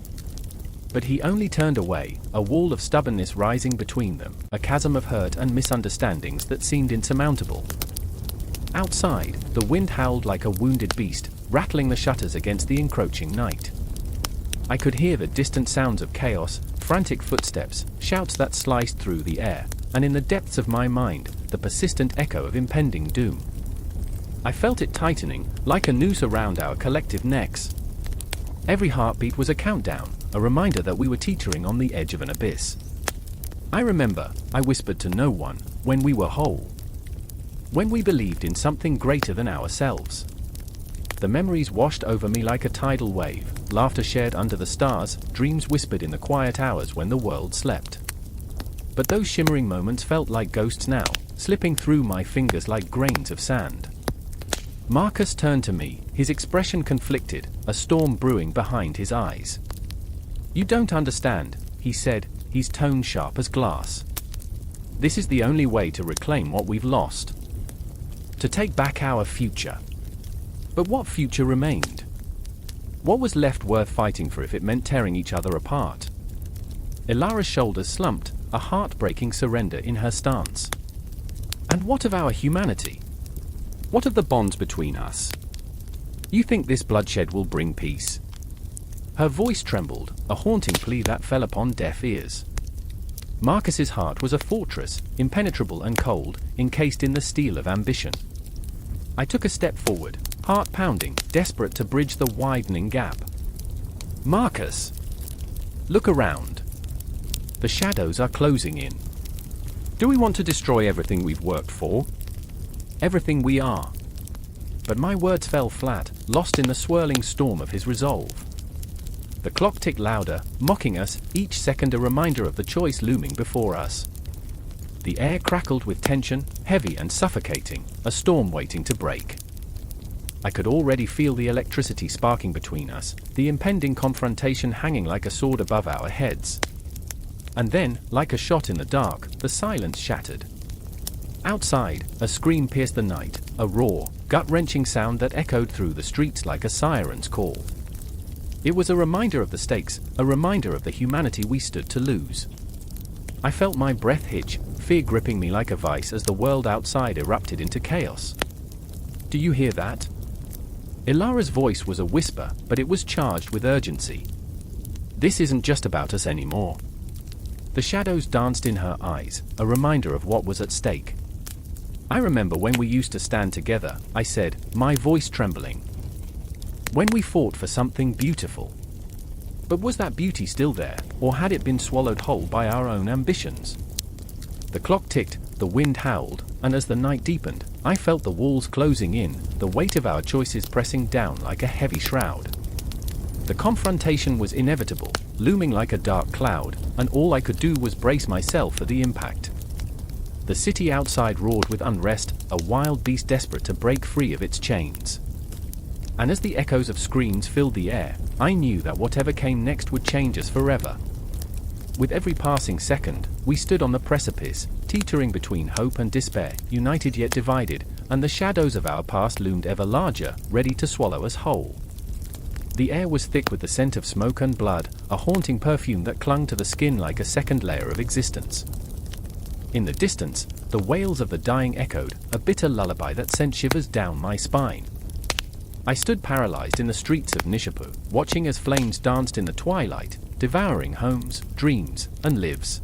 S1: But he only turned away, a wall of stubbornness rising between them, a chasm of hurt and misunderstandings that seemed insurmountable. Outside, the wind howled like a wounded beast, rattling the shutters against the encroaching night. I could hear the distant sounds of chaos, frantic footsteps, shouts that sliced through the air, and in the depths of my mind, the persistent echo of impending doom. I felt it tightening, like a noose around our collective necks. Every heartbeat was a countdown, a reminder that we were teetering on the edge of an abyss. I remember, I whispered to no one, when we were whole. When we believed in something greater than ourselves. The memories washed over me like a tidal wave, laughter shared under the stars, dreams whispered in the quiet hours when the world slept. But those shimmering moments felt like ghosts now, slipping through my fingers like grains of sand. Marcus turned to me, his expression conflicted, a storm brewing behind his eyes. You don't understand, he said, his tone sharp as glass. This is the only way to reclaim what we've lost. To take back our future. But what future remained? What was left worth fighting for if it meant tearing each other apart? Ilara's shoulders slumped, a heartbreaking surrender in her stance. And what of our humanity? What of the bonds between us? You think this bloodshed will bring peace? Her voice trembled, a haunting plea that fell upon deaf ears. Marcus's heart was a fortress, impenetrable and cold, encased in the steel of ambition. I took a step forward, heart pounding, desperate to bridge the widening gap. Marcus! Look around. The shadows are closing in. Do we want to destroy everything we've worked for? Everything we are. But my words fell flat, lost in the swirling storm of his resolve. The clock ticked louder, mocking us, each second a reminder of the choice looming before us. The air crackled with tension, heavy and suffocating, a storm waiting to break. I could already feel the electricity sparking between us, the impending confrontation hanging like a sword above our heads. And then, like a shot in the dark, the silence shattered. Outside, a scream pierced the night, a raw, gut-wrenching sound that echoed through the streets like a siren's call. It was a reminder of the stakes, a reminder of the humanity we stood to lose. I felt my breath hitch, fear gripping me like a vice as the world outside erupted into chaos. Do you hear that? Ilara's voice was a whisper, but it was charged with urgency. This isn't just about us anymore. The shadows danced in her eyes, a reminder of what was at stake. I remember when we used to stand together, I said, my voice trembling. When we fought for something beautiful. But was that beauty still there, or had it been swallowed whole by our own ambitions? The clock ticked, the wind howled, and as the night deepened, I felt the walls closing in, the weight of our choices pressing down like a heavy shroud. The confrontation was inevitable, looming like a dark cloud, and all I could do was brace myself for the impact. The city outside roared with unrest, a wild beast desperate to break free of its chains. And as the echoes of screams filled the air, I knew that whatever came next would change us forever. With every passing second, we stood on the precipice, teetering between hope and despair, united yet divided, and the shadows of our past loomed ever larger, ready to swallow us whole. The air was thick with the scent of smoke and blood, a haunting perfume that clung to the skin like a second layer of existence. In the distance, the wails of the dying echoed, a bitter lullaby that sent shivers down my spine. I stood paralyzed in the streets of Nishapur, watching as flames danced in the twilight, devouring homes, dreams, and lives.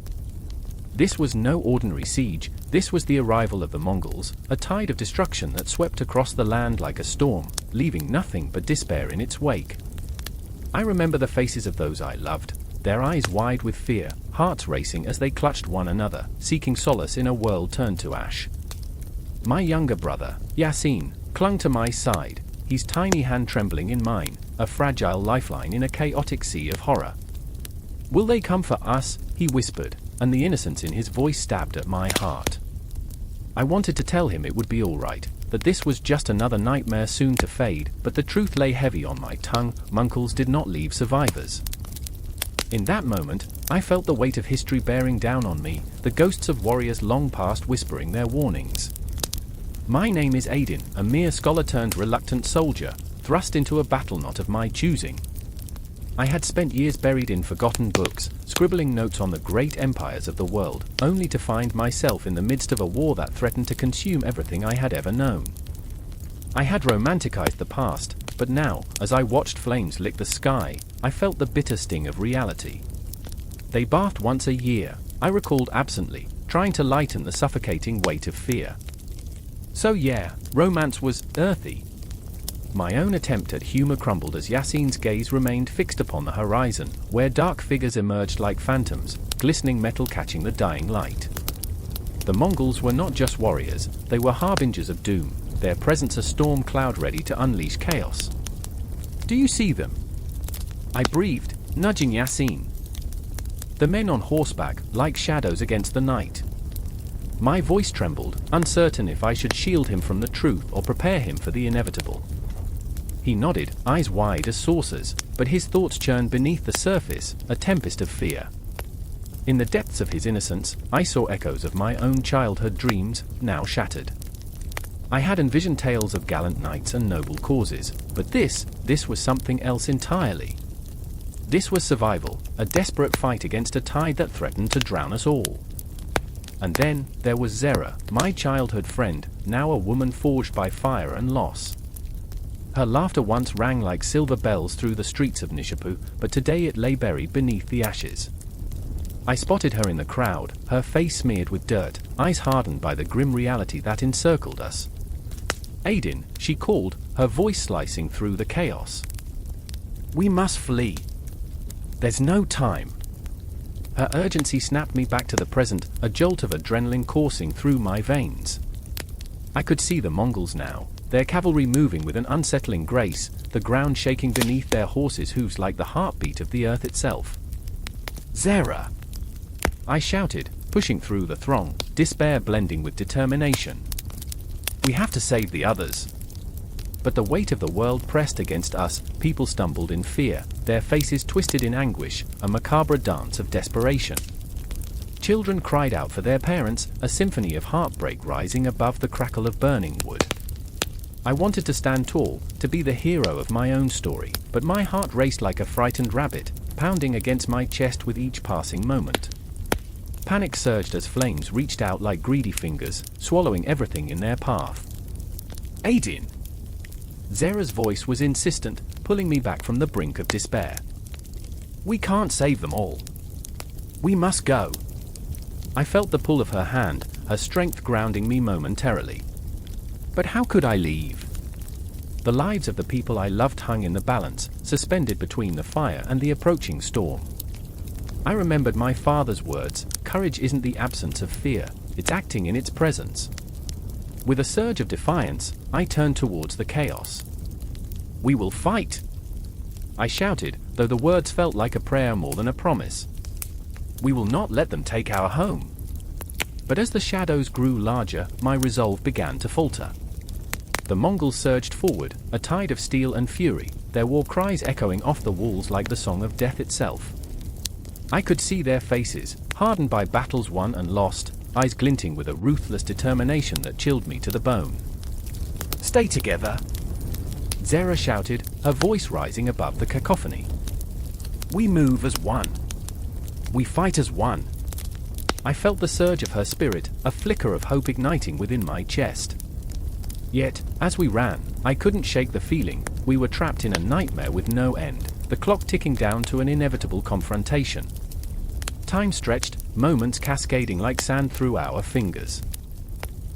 S1: This was no ordinary siege, this was the arrival of the Mongols, a tide of destruction that swept across the land like a storm, leaving nothing but despair in its wake. I remember the faces of those I loved, their eyes wide with fear, hearts racing as they clutched one another, seeking solace in a world turned to ash. My younger brother, Yasin, clung to my side, his tiny hand trembling in mine, a fragile lifeline in a chaotic sea of horror. Will they come for us? He whispered, and the innocence in his voice stabbed at my heart. I wanted to tell him it would be all right, that this was just another nightmare soon to fade, but the truth lay heavy on my tongue: Mongols did not leave survivors. In that moment, I felt the weight of history bearing down on me, the ghosts of warriors long past whispering their warnings. My name is Aidin, a mere scholar turned reluctant soldier, thrust into a battle not of my choosing. I had spent years buried in forgotten books, scribbling notes on the great empires of the world, only to find myself in the midst of a war that threatened to consume everything I had ever known. I had romanticized the past, but now, as I watched flames lick the sky, I felt the bitter sting of reality. They bathed once a year, I recalled absently, trying to lighten the suffocating weight of fear. So yeah, romance was earthy. My own attempt at humor crumbled as Yasin's gaze remained fixed upon the horizon, where dark figures emerged like phantoms, glistening metal catching the dying light. The Mongols were not just warriors, they were harbingers of doom, their presence a storm cloud ready to unleash chaos. "Do you see them?" I breathed, nudging Yasin. The men on horseback, like shadows against the night. My voice trembled, uncertain if I should shield him from the truth or prepare him for the inevitable. He nodded, eyes wide as saucers, but his thoughts churned beneath the surface, a tempest of fear. In the depths of his innocence, I saw echoes of my own childhood dreams, now shattered. I had envisioned tales of gallant knights and noble causes, but this was something else entirely. This was survival, a desperate fight against a tide that threatened to drown us all. And then, there was Zera, my childhood friend, now a woman forged by fire and loss. Her laughter once rang like silver bells through the streets of Nishapu, but today it lay buried beneath the ashes. I spotted her in the crowd, her face smeared with dirt, eyes hardened by the grim reality that encircled us. "Aidin," she called, her voice slicing through the chaos. "We must flee. There's no time." Her urgency snapped me back to the present, a jolt of adrenaline coursing through my veins. I could see the Mongols now, their cavalry moving with an unsettling grace, the ground shaking beneath their horses' hooves like the heartbeat of the earth itself. "Zera!" I shouted, pushing through the throng, despair blending with determination. "We have to save the others." But the weight of the world pressed against us, people stumbled in fear, their faces twisted in anguish, a macabre dance of desperation. Children cried out for their parents, a symphony of heartbreak rising above the crackle of burning wood. I wanted to stand tall, to be the hero of my own story, but my heart raced like a frightened rabbit, pounding against my chest with each passing moment. Panic surged as flames reached out like greedy fingers, swallowing everything in their path. "Aidin!" Zera's voice was insistent, pulling me back from the brink of despair. "We can't save them all. We must go." I felt the pull of her hand, her strength grounding me momentarily. But how could I leave? The lives of the people I loved hung in the balance, suspended between the fire and the approaching storm. I remembered my father's words: courage isn't the absence of fear, it's acting in its presence. With a surge of defiance, I turned towards the chaos. "We will fight!" I shouted, though the words felt like a prayer more than a promise. "We will not let them take our home." But as the shadows grew larger, my resolve began to falter. The Mongols surged forward, a tide of steel and fury, their war cries echoing off the walls like the song of death itself. I could see their faces, hardened by battles won and lost, eyes glinting with a ruthless determination that chilled me to the bone. "Stay together!" Zera shouted, her voice rising above the cacophony. "We move as one. We fight as one." I felt the surge of her spirit, a flicker of hope igniting within my chest. Yet, as we ran, I couldn't shake the feeling we were trapped in a nightmare with no end, the clock ticking down to an inevitable confrontation. Time stretched, moments cascading like sand through our fingers.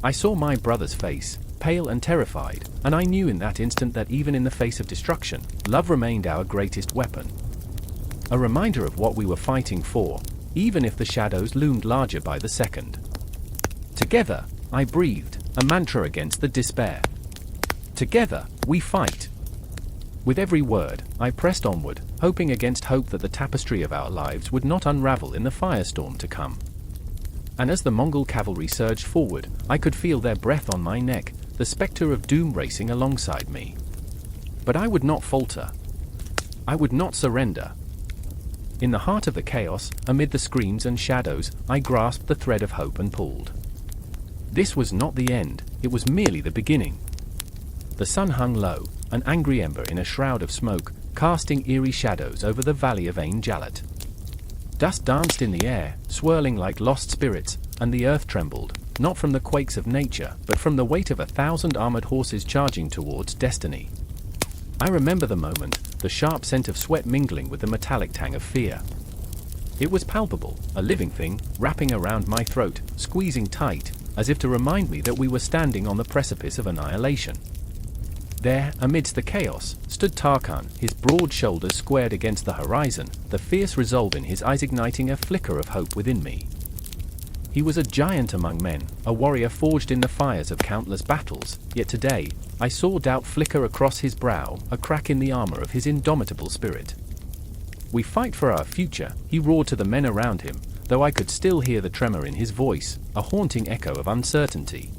S1: I saw my brother's face, pale and terrified, and I knew in that instant that even in the face of destruction, love remained our greatest weapon. A reminder of what we were fighting for, even if the shadows loomed larger by the second. "Together," I breathed, a mantra against the despair. "Together, we fight." With every word, I pressed onward, hoping against hope that the tapestry of our lives would not unravel in the firestorm to come. And as the Mongol cavalry surged forward, I could feel their breath on my neck, the specter of doom racing alongside me. But I would not falter. I would not surrender. In the heart of the chaos, amid the screams and shadows, I grasped the thread of hope and pulled. This was not the end, it was merely the beginning. The sun hung low, an angry ember in a shroud of smoke, casting eerie shadows over the valley of Ain Jalut. Dust danced in the air, swirling like lost spirits, and the earth trembled, not from the quakes of nature, but from the weight of 1,000 armored horses charging towards destiny. I remember the moment, the sharp scent of sweat mingling with the metallic tang of fear. It was palpable, a living thing, wrapping around my throat, squeezing tight, as if to remind me that we were standing on the precipice of annihilation. There, amidst the chaos, stood Tarkhan, his broad shoulders squared against the horizon, the fierce resolve in his eyes igniting a flicker of hope within me. He was a giant among men, a warrior forged in the fires of countless battles, yet today, I saw doubt flicker across his brow, a crack in the armor of his indomitable spirit. "We fight for our future," he roared to the men around him, though I could still hear the tremor in his voice, a haunting echo of uncertainty.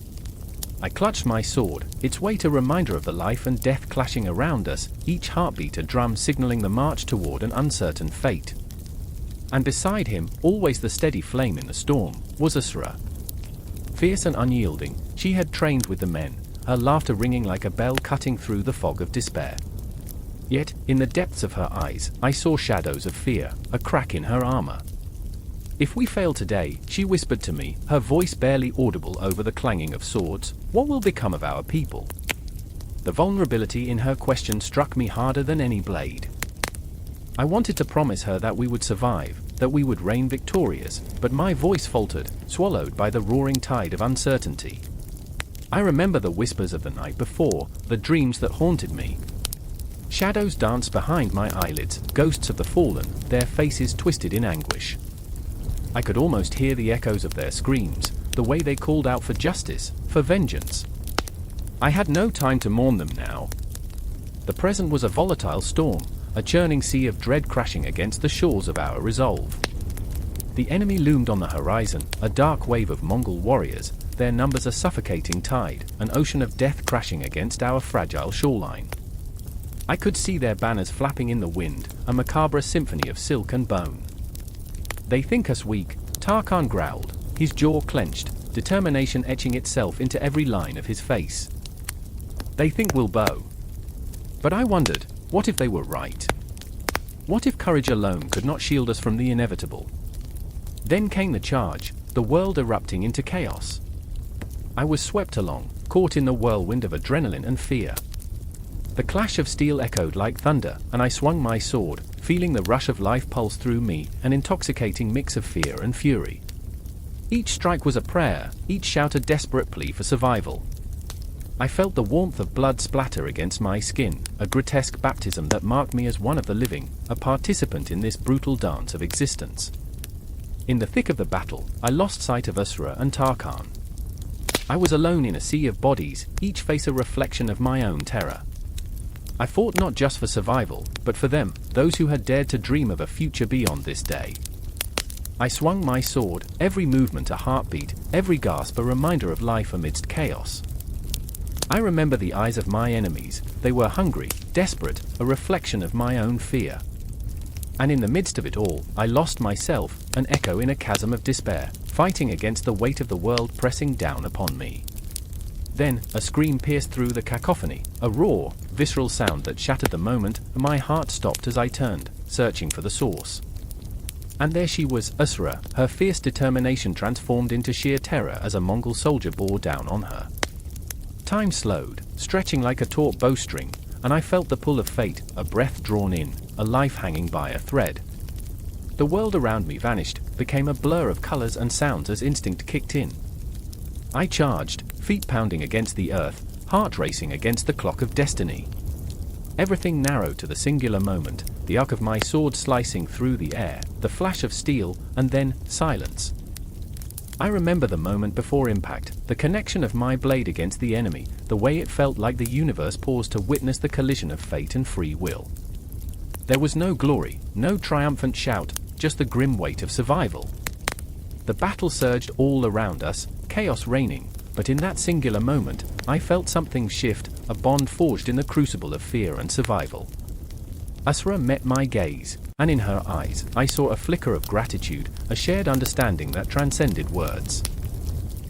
S1: I clutched my sword, its weight a reminder of the life and death clashing around us, each heartbeat a drum signaling the march toward an uncertain fate. And beside him, always the steady flame in the storm, was Asra. Fierce and unyielding, she had trained with the men, her laughter ringing like a bell cutting through the fog of despair. Yet, in the depths of her eyes, I saw shadows of fear, a crack in her armor. "If we fail today," she whispered to me, her voice barely audible over the clanging of swords, "what will become of our people?" The vulnerability in her question struck me harder than any blade. I wanted to promise her that we would survive, that we would reign victorious, but my voice faltered, swallowed by the roaring tide of uncertainty. I remember the whispers of the night before, the dreams that haunted me. Shadows danced behind my eyelids, ghosts of the fallen, their faces twisted in anguish. I could almost hear the echoes of their screams, the way they called out for justice, for vengeance. I had no time to mourn them now. The present was a volatile storm, a churning sea of dread crashing against the shores of our resolve. The enemy loomed on the horizon, a dark wave of Mongol warriors, their numbers a suffocating tide, an ocean of death crashing against our fragile shoreline. I could see their banners flapping in the wind, a macabre symphony of silk and bone. "They think us weak," Tarkhan growled, his jaw clenched, determination etching itself into every line of his face. "They think we'll bow." But I wondered, what if they were right? What if courage alone could not shield us from the inevitable? Then came the charge, the world erupting into chaos. I was swept along, caught in the whirlwind of adrenaline and fear. The clash of steel echoed like thunder, and I swung my sword, feeling the rush of life pulse through me, an intoxicating mix of fear and fury. Each strike was a prayer, each shout a desperate plea for survival. I felt the warmth of blood splatter against my skin, a grotesque baptism that marked me as one of the living, a participant in this brutal dance of existence. In the thick of the battle, I lost sight of Asra and Tarkhan. I was alone in a sea of bodies, each face a reflection of my own terror. I fought not just for survival, but for them, those who had dared to dream of a future beyond this day. I swung my sword, every movement a heartbeat, every gasp a reminder of life amidst chaos. I remember the eyes of my enemies, they were hungry, desperate, a reflection of my own fear. And in the midst of it all, I lost myself, an echo in a chasm of despair, fighting against the weight of the world pressing down upon me. Then, a scream pierced through the cacophony, a raw, visceral sound that shattered the moment, and my heart stopped as I turned, searching for the source. And there she was, Asra, her fierce determination transformed into sheer terror as a Mongol soldier bore down on her. Time slowed, stretching like a taut bowstring, and I felt the pull of fate, a breath drawn in, a life hanging by a thread. The world around me vanished, became a blur of colors and sounds as instinct kicked in. I charged, feet pounding against the earth, heart racing against the clock of destiny. Everything narrowed to the singular moment, the arc of my sword slicing through the air, the flash of steel, and then silence. I remember the moment before impact, the connection of my blade against the enemy, the way it felt like the universe paused to witness the collision of fate and free will. There was no glory, no triumphant shout, just the grim weight of survival. The battle surged all around us, chaos reigning, But in that singular moment, I felt something shift, a bond forged in the crucible of fear and survival. Asra met my gaze, and in her eyes, I saw a flicker of gratitude, a shared understanding that transcended words.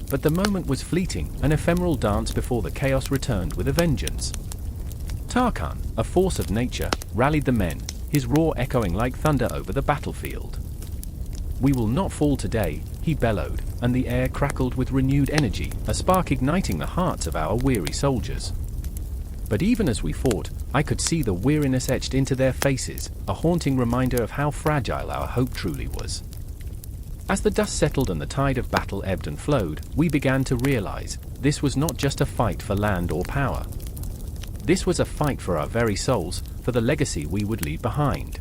S1: But the moment was fleeting, an ephemeral dance before the chaos returned with a vengeance. Tarkhan, a force of nature, rallied the men, his roar echoing like thunder over the battlefield. "We will not fall today," he bellowed, and the air crackled with renewed energy, a spark igniting the hearts of our weary soldiers. But even as we fought, I could see the weariness etched into their faces, a haunting reminder of how fragile our hope truly was. As the dust settled and the tide of battle ebbed and flowed, we began to realize this was not just a fight for land or power. This was a fight for our very souls, for the legacy we would leave behind.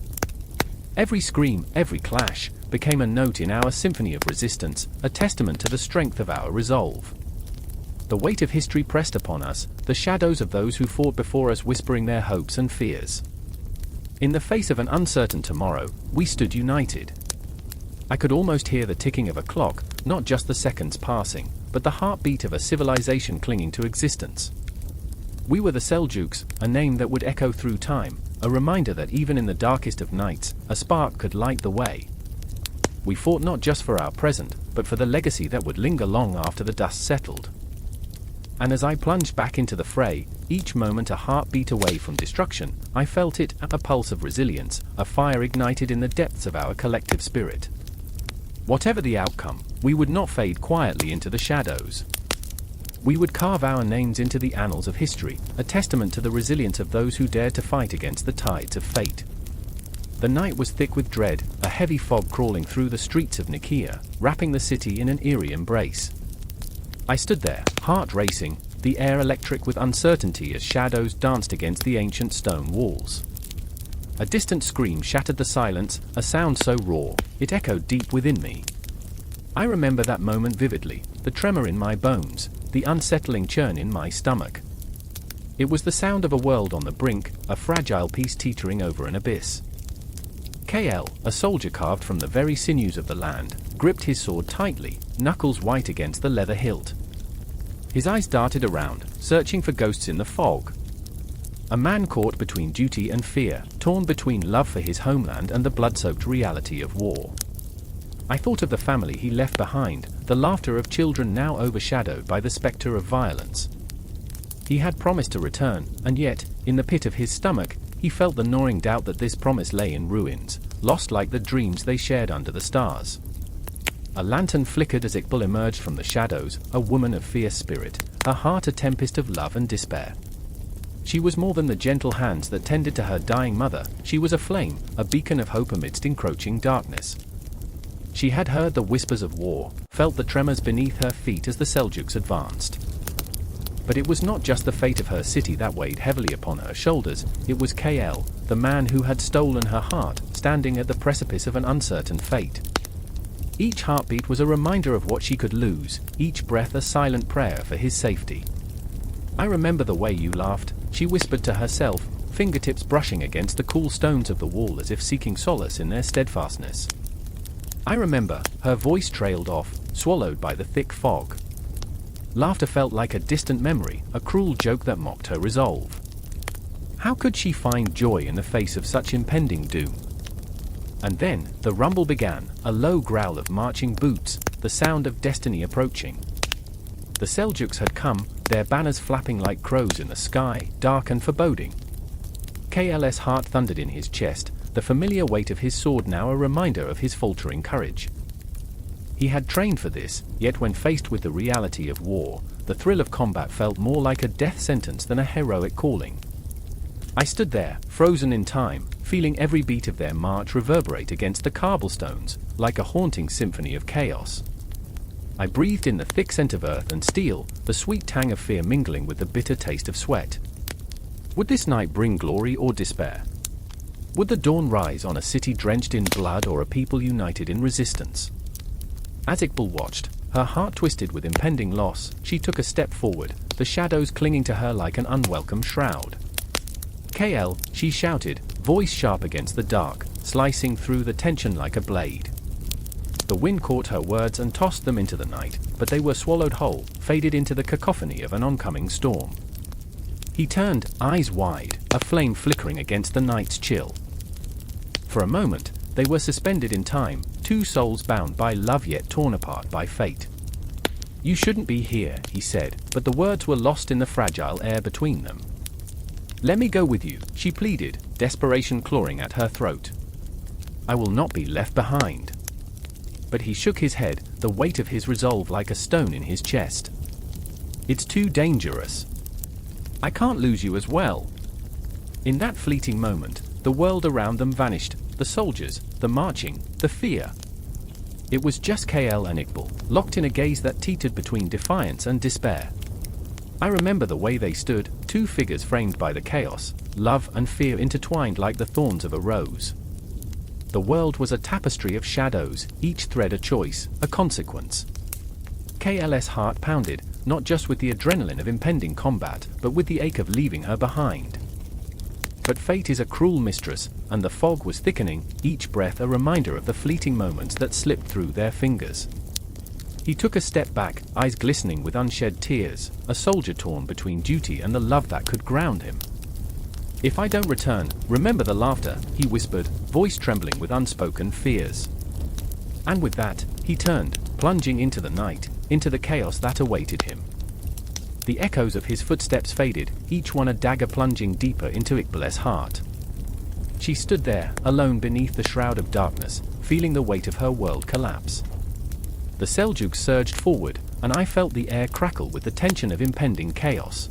S1: Every scream, every clash, became a note in our symphony of resistance, a testament to the strength of our resolve. The weight of history pressed upon us, the shadows of those who fought before us whispering their hopes and fears. In the face of an uncertain tomorrow, we stood united. I could almost hear the ticking of a clock, not just the seconds passing, but the heartbeat of a civilization clinging to existence. We were the Seljuks, a name that would echo through time, a reminder that even in the darkest of nights, a spark could light the way. We fought not just for our present, but for the legacy that would linger long after the dust settled. And as I plunged back into the fray, each moment a heartbeat away from destruction, I felt it, a pulse of resilience, a fire ignited in the depths of our collective spirit. Whatever the outcome, we would not fade quietly into the shadows. We would carve our names into the annals of history, a testament to the resilience of those who dared to fight against the tides of fate. The night was thick with dread, a heavy fog crawling through the streets of Nicaea, wrapping the city in an eerie embrace. I stood there, heart racing, the air electric with uncertainty as shadows danced against the ancient stone walls. A distant scream shattered the silence, a sound so raw, it echoed deep within me. I remember that moment vividly, the tremor in my bones, the unsettling churn in my stomach. It was the sound of a world on the brink, a fragile piece teetering over an abyss. KL, a soldier carved from the very sinews of the land, gripped his sword tightly, knuckles white against the leather hilt. His eyes darted around, searching for ghosts in the fog. A man caught between duty and fear, torn between love for his homeland and the blood-soaked reality of war. I thought of the family he left behind, the laughter of children now overshadowed by the specter of violence. He had promised to return, and yet, in the pit of his stomach, he felt the gnawing doubt that this promise lay in ruins, lost like the dreams they shared under the stars. A lantern flickered as Iqbal emerged from the shadows, a woman of fierce spirit, her heart a tempest of love and despair. She was more than the gentle hands that tended to her dying mother, she was a flame, a beacon of hope amidst encroaching darkness. She had heard the whispers of war, felt the tremors beneath her feet as the Seljuks advanced. But it was not just the fate of her city that weighed heavily upon her shoulders, it was KL, the man who had stolen her heart, standing at the precipice of an uncertain fate. Each heartbeat was a reminder of what she could lose, each breath a silent prayer for his safety. "I remember the way you laughed," she whispered to herself, fingertips brushing against the cool stones of the wall as if seeking solace in their steadfastness. "I remember," her voice trailed off, swallowed by the thick fog. Laughter felt like a distant memory, a cruel joke that mocked her resolve. How could she find joy in the face of such impending doom? And then, the rumble began, a low growl of marching boots, the sound of destiny approaching. The Seljuks had come, their banners flapping like crows in the sky, dark and foreboding. KL's heart thundered in his chest, the familiar weight of his sword now a reminder of his faltering courage. He had trained for this, yet when faced with the reality of war, the thrill of combat felt more like a death sentence than a heroic calling. I stood there, frozen in time, feeling every beat of their march reverberate against the cobblestones, like a haunting symphony of chaos. I breathed in the thick scent of earth and steel, the sweet tang of fear mingling with the bitter taste of sweat. Would this night bring glory or despair? Would the dawn rise on a city drenched in blood or a people united in resistance? As Iqbal watched, her heart twisted with impending loss, she took a step forward, the shadows clinging to her like an unwelcome shroud. "KL," she shouted, voice sharp against the dark, slicing through the tension like a blade. The wind caught her words and tossed them into the night, but they were swallowed whole, faded into the cacophony of an oncoming storm. He turned, eyes wide, a flame flickering against the night's chill. For a moment, they were suspended in time, two souls bound by love yet torn apart by fate. "You shouldn't be here," he said, but the words were lost in the fragile air between them. "Let me go with you," she pleaded, desperation clawing at her throat. "I will not be left behind." But he shook his head, the weight of his resolve like a stone in his chest. "It's too dangerous. I can't lose you as well." In that fleeting moment, the world around them vanished, the soldiers, the marching, the fear. It was just KL and Iqbal, locked in a gaze that teetered between defiance and despair. I remember the way they stood, two figures framed by the chaos, love and fear intertwined like the thorns of a rose. The world was a tapestry of shadows, each thread a choice, a consequence. KL's heart pounded, not just with the adrenaline of impending combat, but with the ache of leaving her behind. But fate is a cruel mistress, and the fog was thickening, each breath a reminder of the fleeting moments that slipped through their fingers. He took a step back, eyes glistening with unshed tears, a soldier torn between duty and the love that could ground him. "If I don't return, remember the laughter," he whispered, voice trembling with unspoken fears. And with that, he turned, plunging into the night, into the chaos that awaited him. The echoes of his footsteps faded, each one a dagger plunging deeper into Iqbal's heart. She stood there, alone beneath the shroud of darkness, feeling the weight of her world collapse. The Seljuks surged forward, and I felt the air crackle with the tension of impending chaos.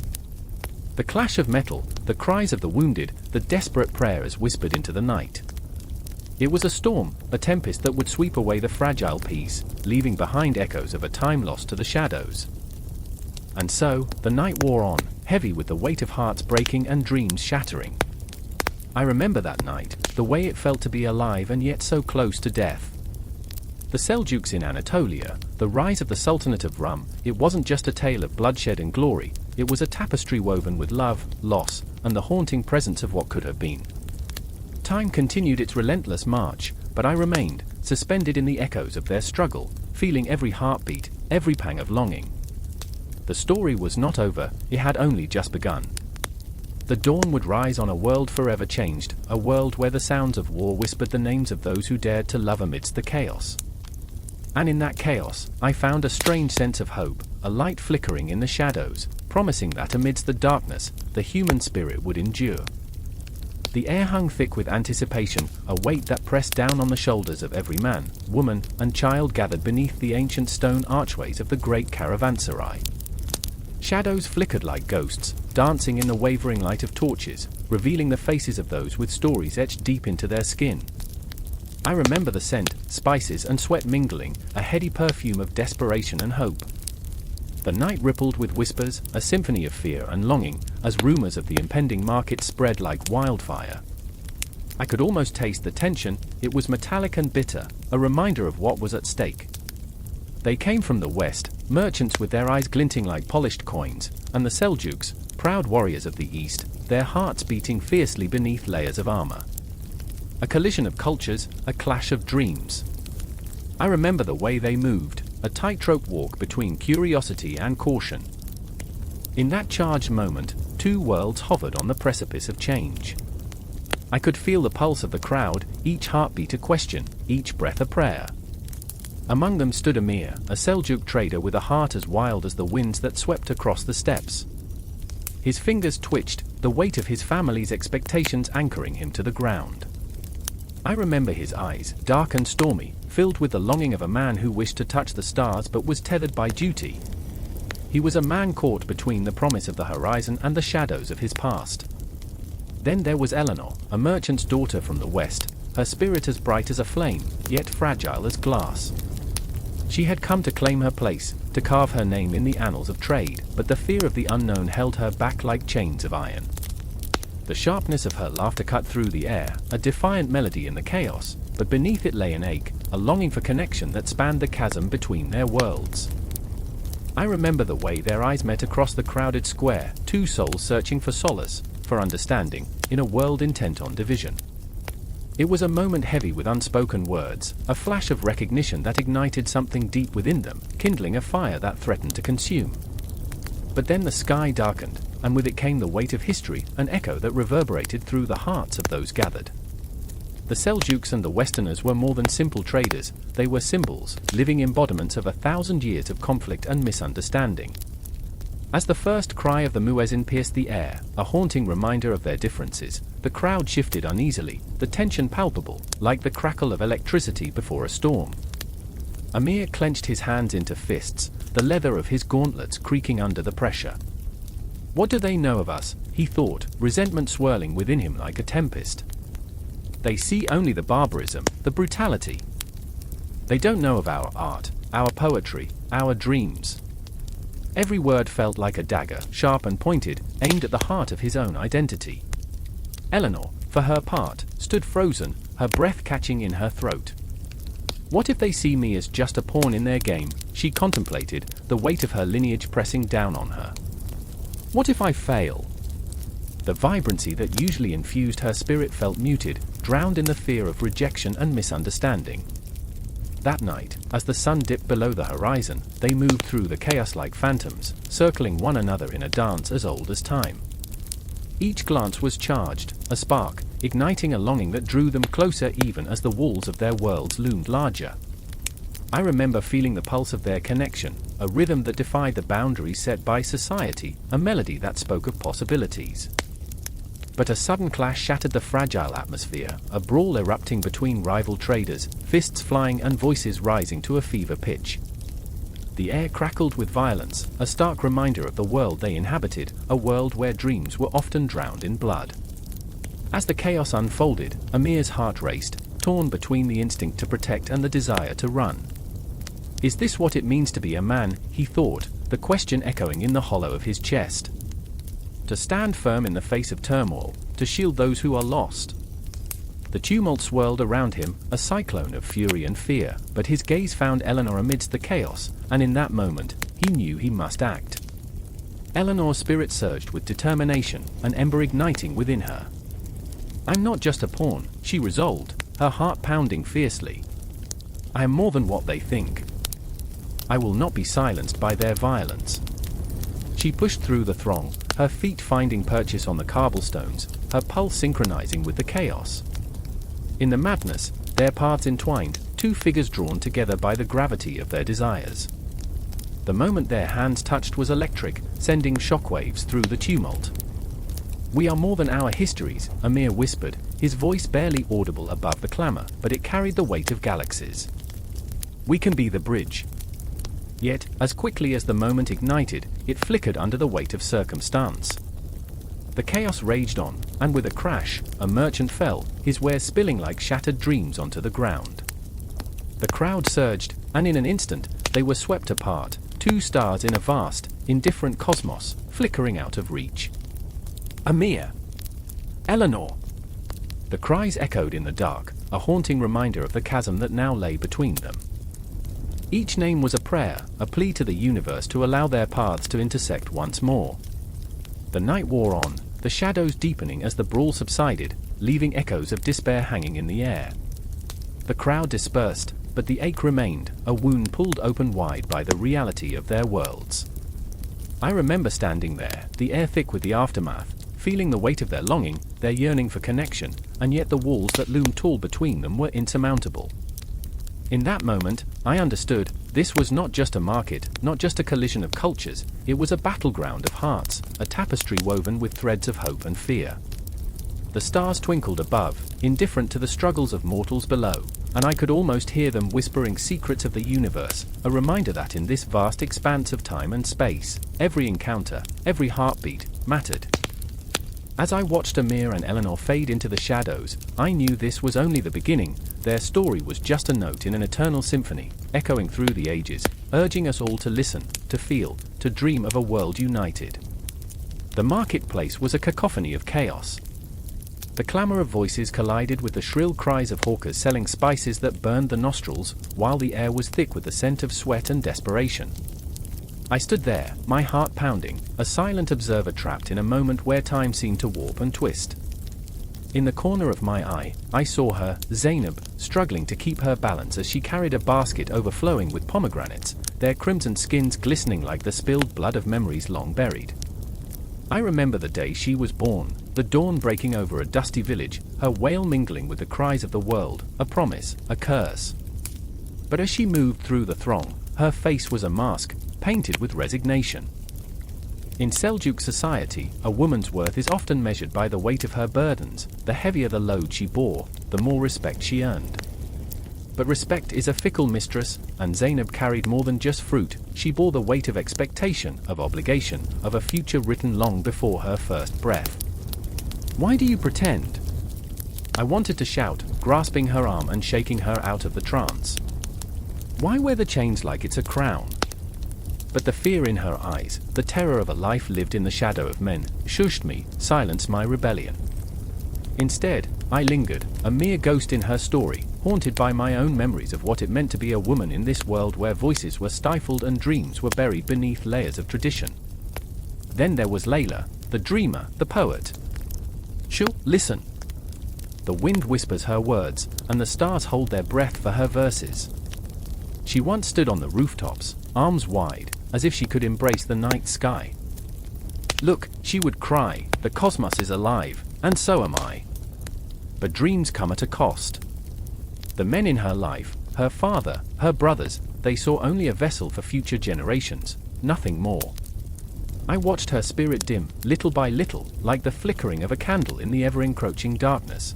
S1: The clash of metal, the cries of the wounded, the desperate prayers whispered into the night. It was a storm, a tempest that would sweep away the fragile peace, leaving behind echoes of a time lost to the shadows. And so, the night wore on, heavy with the weight of hearts breaking and dreams shattering. I remember that night, the way it felt to be alive and yet so close to death. The Seljuks in Anatolia, the rise of the Sultanate of Rum, it wasn't just a tale of bloodshed and glory, it was a tapestry woven with love, loss, and the haunting presence of what could have been. Time continued its relentless march, but I remained, suspended in the echoes of their struggle, feeling every heartbeat, every pang of longing. The story was not over, it had only just begun. The dawn would rise on a world forever changed, a world where the sounds of war whispered the names of those who dared to love amidst the chaos. And in that chaos, I found a strange sense of hope, a light flickering in the shadows, promising that amidst the darkness, the human spirit would endure. The air hung thick with anticipation, a weight that pressed down on the shoulders of every man, woman, and child gathered beneath the ancient stone archways of the great caravanserai. Shadows flickered like ghosts, dancing in the wavering light of torches, revealing the faces of those with stories etched deep into their skin. I remember the scent, spices and sweat mingling, a heady perfume of desperation and hope. The night rippled with whispers, a symphony of fear and longing, as rumors of the impending market spread like wildfire. I could almost taste the tension, it was metallic and bitter, a reminder of what was at stake. They came from the west, merchants with their eyes glinting like polished coins, and the Seljuks, proud warriors of the east, their hearts beating fiercely beneath layers of armor. A collision of cultures, a clash of dreams. I remember the way they moved, a tightrope walk between curiosity and caution. In that charged moment, two worlds hovered on the precipice of change. I could feel the pulse of the crowd, each heartbeat a question, each breath a prayer. Among them stood Amir, a Seljuk trader with a heart as wild as the winds that swept across the steppes. His fingers twitched, the weight of his family's expectations anchoring him to the ground. I remember his eyes, dark and stormy, filled with the longing of a man who wished to touch the stars but was tethered by duty. He was a man caught between the promise of the horizon and the shadows of his past. Then there was Eleanor, a merchant's daughter from the west, her spirit as bright as a flame, yet fragile as glass. She had come to claim her place, to carve her name in the annals of trade, but the fear of the unknown held her back like chains of iron. The sharpness of her laughter cut through the air, a defiant melody in the chaos, but beneath it lay an ache, a longing for connection that spanned the chasm between their worlds. I remember the way their eyes met across the crowded square, two souls searching for solace, for understanding, in a world intent on division. It was a moment heavy with unspoken words, a flash of recognition that ignited something deep within them, kindling a fire that threatened to consume. But then the sky darkened, and with it came the weight of history, an echo that reverberated through the hearts of those gathered. The Seljuks and the Westerners were more than simple traders, they were symbols, living embodiments of 1,000 years of conflict and misunderstanding. As the first cry of the muezzin pierced the air, a haunting reminder of their differences, the crowd shifted uneasily, the tension palpable, like the crackle of electricity before a storm. Amir clenched his hands into fists, the leather of his gauntlets creaking under the pressure. What do they know of us, he thought, resentment swirling within him like a tempest. They see only the barbarism, the brutality. They don't know of our art, our poetry, our dreams. Every word felt like a dagger, sharp and pointed, aimed at the heart of his own identity. Eleanor, for her part, stood frozen, her breath catching in her throat. What if they see me as just a pawn in their game, she contemplated, the weight of her lineage pressing down on her. What if I fail? The vibrancy that usually infused her spirit felt muted, drowned in the fear of rejection and misunderstanding. That night, as the sun dipped below the horizon, they moved through the chaos like phantoms, circling one another in a dance as old as time. Each glance was charged, a spark, igniting a longing that drew them closer even as the walls of their worlds loomed larger. I remember feeling the pulse of their connection, a rhythm that defied the boundaries set by society, a melody that spoke of possibilities. But a sudden clash shattered the fragile atmosphere, a brawl erupting between rival traders, fists flying and voices rising to a fever pitch. The air crackled with violence, a stark reminder of the world they inhabited, a world where dreams were often drowned in blood. As the chaos unfolded, Amir's heart raced, torn between the instinct to protect and the desire to run. Is this what it means to be a man, he thought, the question echoing in the hollow of his chest. To stand firm in the face of turmoil, to shield those who are lost. The tumult swirled around him, a cyclone of fury and fear, but his gaze found Eleanor amidst the chaos, and in that moment, he knew he must act. Eleanor's spirit surged with determination, an ember igniting within her. I'm not just a pawn, she resolved, her heart pounding fiercely. I am more than what they think. I will not be silenced by their violence. She pushed through the throng, her feet finding purchase on the cobblestones, her pulse synchronizing with the chaos. In the madness, their paths entwined, two figures drawn together by the gravity of their desires. The moment their hands touched was electric, sending shockwaves through the tumult. We are more than our histories, Amir whispered, his voice barely audible above the clamor, but it carried the weight of galaxies. We can be the bridge. Yet, as quickly as the moment ignited, it flickered under the weight of circumstance. The chaos raged on, and with a crash, a merchant fell, his wares spilling like shattered dreams onto the ground. The crowd surged, and in an instant, they were swept apart, two stars in a vast, indifferent cosmos, flickering out of reach. Amir! Eleanor! The cries echoed in the dark, a haunting reminder of the chasm that now lay between them. Each name was a prayer, a plea to the universe to allow their paths to intersect once more. The night wore on, the shadows deepening as the brawl subsided, leaving echoes of despair hanging in the air. The crowd dispersed, but the ache remained, a wound pulled open wide by the reality of their worlds. I remember standing there, the air thick with the aftermath, feeling the weight of their longing, their yearning for connection, and yet the walls that loomed tall between them were insurmountable. In that moment, I understood, this was not just a market, not just a collision of cultures, it was a battleground of hearts, a tapestry woven with threads of hope and fear. The stars twinkled above, indifferent to the struggles of mortals below, and I could almost hear them whispering secrets of the universe, a reminder that in this vast expanse of time and space, every encounter, every heartbeat, mattered. As I watched Amir and Eleanor fade into the shadows, I knew this was only the beginning. Their story was just a note in an eternal symphony, echoing through the ages, urging us all to listen, to feel, to dream of a world united. The marketplace was a cacophony of chaos. The clamor of voices collided with the shrill cries of hawkers selling spices that burned the nostrils, while the air was thick with the scent of sweat and desperation. I stood there, my heart pounding, a silent observer trapped in a moment where time seemed to warp and twist. In the corner of my eye, I saw her, Zainab, struggling to keep her balance as she carried a basket overflowing with pomegranates, their crimson skins glistening like the spilled blood of memories long buried. I remember the day she was born, the dawn breaking over a dusty village, her wail mingling with the cries of the world, a promise, a curse. But as she moved through the throng, her face was a mask, painted with resignation. In Seljuk society, a woman's worth is often measured by the weight of her burdens. The heavier the load she bore, the more respect she earned. But respect is a fickle mistress, and Zainab carried more than just fruit. She bore the weight of expectation, of obligation, of a future written long before her first breath. "Why do you pretend?" I wanted to shout, grasping her arm and shaking her out of the trance. "Why wear the chains like it's a crown?" But the fear in her eyes, the terror of a life lived in the shadow of men, shushed me, silenced my rebellion. Instead, I lingered, a mere ghost in her story, haunted by my own memories of what it meant to be a woman in this world where voices were stifled and dreams were buried beneath layers of tradition. Then there was Layla, the dreamer, the poet. She'll listen. The wind whispers her words, and the stars hold their breath for her verses. She once stood on the rooftops, arms wide, as if she could embrace the night sky. "Look," she would cry, "the cosmos is alive, and so am I." But dreams come at a cost. The men in her life, her father, her brothers, they saw only a vessel for future generations, nothing more. I watched her spirit dim, little by little, like the flickering of a candle in the ever-encroaching darkness.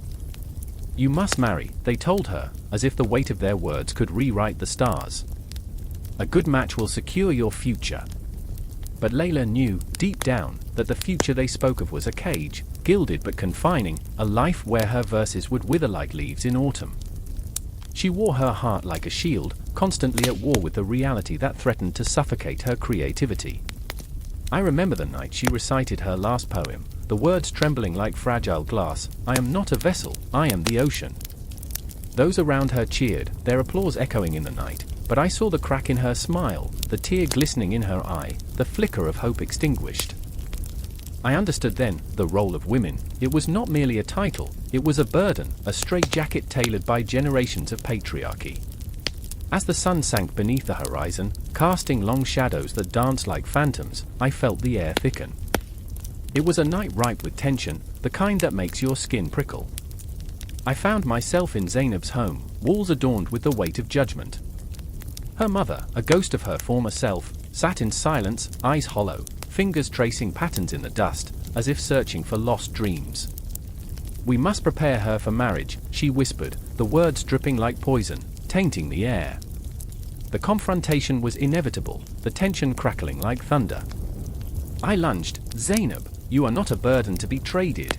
S1: "You must marry," they told her, as if the weight of their words could rewrite the stars. "A good match will secure your future." But Layla knew, deep down, that the future they spoke of was a cage, gilded but confining, a life where her verses would wither like leaves in autumn. She wore her heart like a shield, constantly at war with the reality that threatened to suffocate her creativity. I remember the night she recited her last poem, the words trembling like fragile glass, "I am not a vessel, I am the ocean." Those around her cheered, their applause echoing in the night, but I saw the crack in her smile, the tear glistening in her eye, the flicker of hope extinguished. I understood then, the role of women. It was not merely a title, it was a burden, a straitjacket tailored by generations of patriarchy. As the sun sank beneath the horizon, casting long shadows that danced like phantoms, I felt the air thicken. It was a night ripe with tension, the kind that makes your skin prickle. I found myself in Zainab's home, walls adorned with the weight of judgment. Her mother, a ghost of her former self, sat in silence, eyes hollow, fingers tracing patterns in the dust, as if searching for lost dreams. "We must prepare her for marriage," she whispered, the words dripping like poison, tainting the air. The confrontation was inevitable, the tension crackling like thunder. I lunged. "Zainab, you are not a burden to be traded."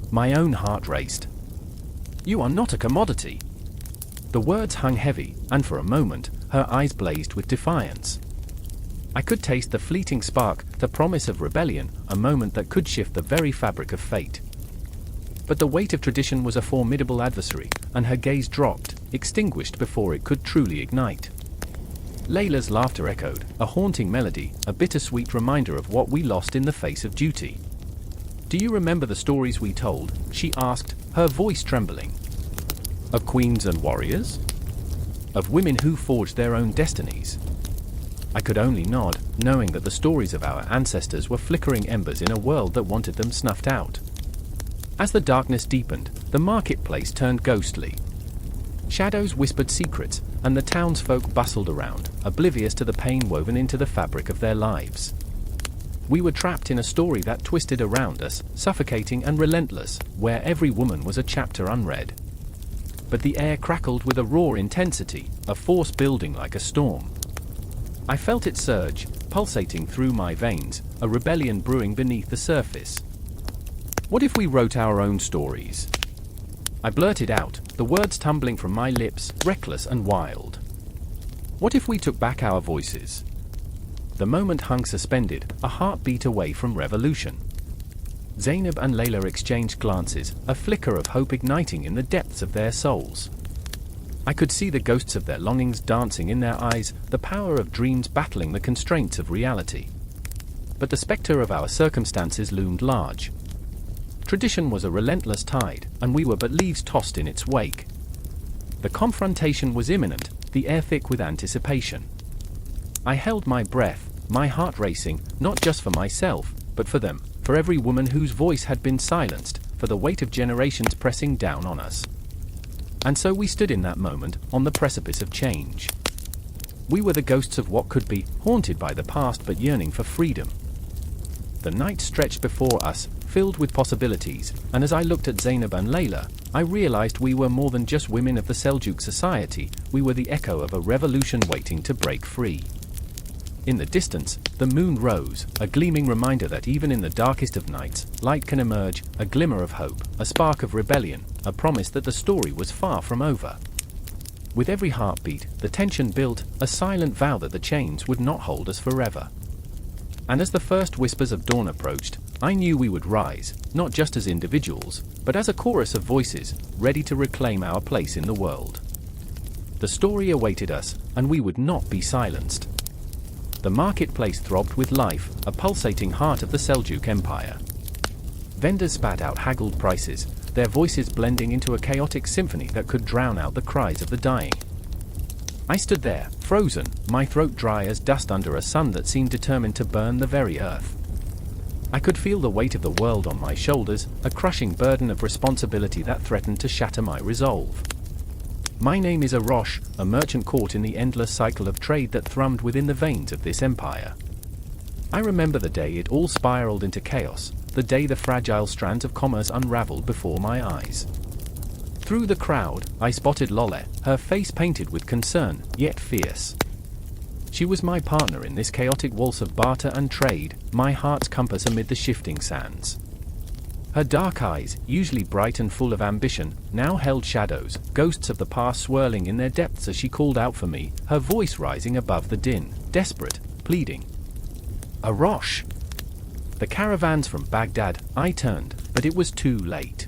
S1: My own heart raced. "You are not a commodity." The words hung heavy, and for a moment, her eyes blazed with defiance. I could taste the fleeting spark, the promise of rebellion, a moment that could shift the very fabric of fate. But the weight of tradition was a formidable adversary, and her gaze dropped, extinguished before it could truly ignite. Layla's laughter echoed, a haunting melody, a bittersweet reminder of what we lost in the face of duty. "Do you remember the stories we told?" she asked, her voice trembling. "Of queens and warriors? Of women who forged their own destinies?" I could only nod, knowing that the stories of our ancestors were flickering embers in a world that wanted them snuffed out. As the darkness deepened, the marketplace turned ghostly. Shadows whispered secrets, and the townsfolk bustled around, oblivious to the pain woven into the fabric of their lives. We were trapped in a story that twisted around us, suffocating and relentless, where every woman was a chapter unread. But the air crackled with a raw intensity, a force building like a storm. I felt it surge, pulsating through my veins, a rebellion brewing beneath the surface. "What if we wrote our own stories?" I blurted out, the words tumbling from my lips, reckless and wild. "What if we took back our voices?" The moment hung suspended, a heartbeat away from revolution. Zainab and Layla exchanged glances, a flicker of hope igniting in the depths of their souls. I could see the ghosts of their longings dancing in their eyes, the power of dreams battling the constraints of reality. But the spectre of our circumstances loomed large. Tradition was a relentless tide, and we were but leaves tossed in its wake. The confrontation was imminent, the air thick with anticipation. I held my breath, my heart racing, not just for myself, but for them, for every woman whose voice had been silenced, for the weight of generations pressing down on us. And so we stood in that moment, on the precipice of change. We were the ghosts of what could be, haunted by the past but yearning for freedom. The night stretched before us, filled with possibilities, and as I looked at Zainab and Layla, I realized we were more than just women of the Seljuk society, we were the echo of a revolution waiting to break free. In the distance, the moon rose, a gleaming reminder that even in the darkest of nights, light can emerge, a glimmer of hope, a spark of rebellion, a promise that the story was far from over. With every heartbeat, the tension built, a silent vow that the chains would not hold us forever. And as the first whispers of dawn approached, I knew we would rise, not just as individuals, but as a chorus of voices, ready to reclaim our place in the world. The story awaited us, and we would not be silenced. The marketplace throbbed with life, a pulsating heart of the Seljuk Empire. Vendors spat out haggled prices, their voices blending into a chaotic symphony that could drown out the cries of the dying. I stood there, frozen, my throat dry as dust under a sun that seemed determined to burn the very earth. I could feel the weight of the world on my shoulders, a crushing burden of responsibility that threatened to shatter my resolve. My name is Arosh, a merchant caught in the endless cycle of trade that thrummed within the veins of this empire. I remember the day it all spiraled into chaos, the day the fragile strands of commerce unraveled before my eyes. Through the crowd, I spotted Lole, her face painted with concern, yet fierce. She was my partner in this chaotic waltz of barter and trade, my heart's compass amid the shifting sands. Her dark eyes, usually bright and full of ambition, now held shadows, ghosts of the past swirling in their depths as she called out for me, her voice rising above the din, desperate, pleading. Arosh! The caravans from Baghdad, I turned, but it was too late.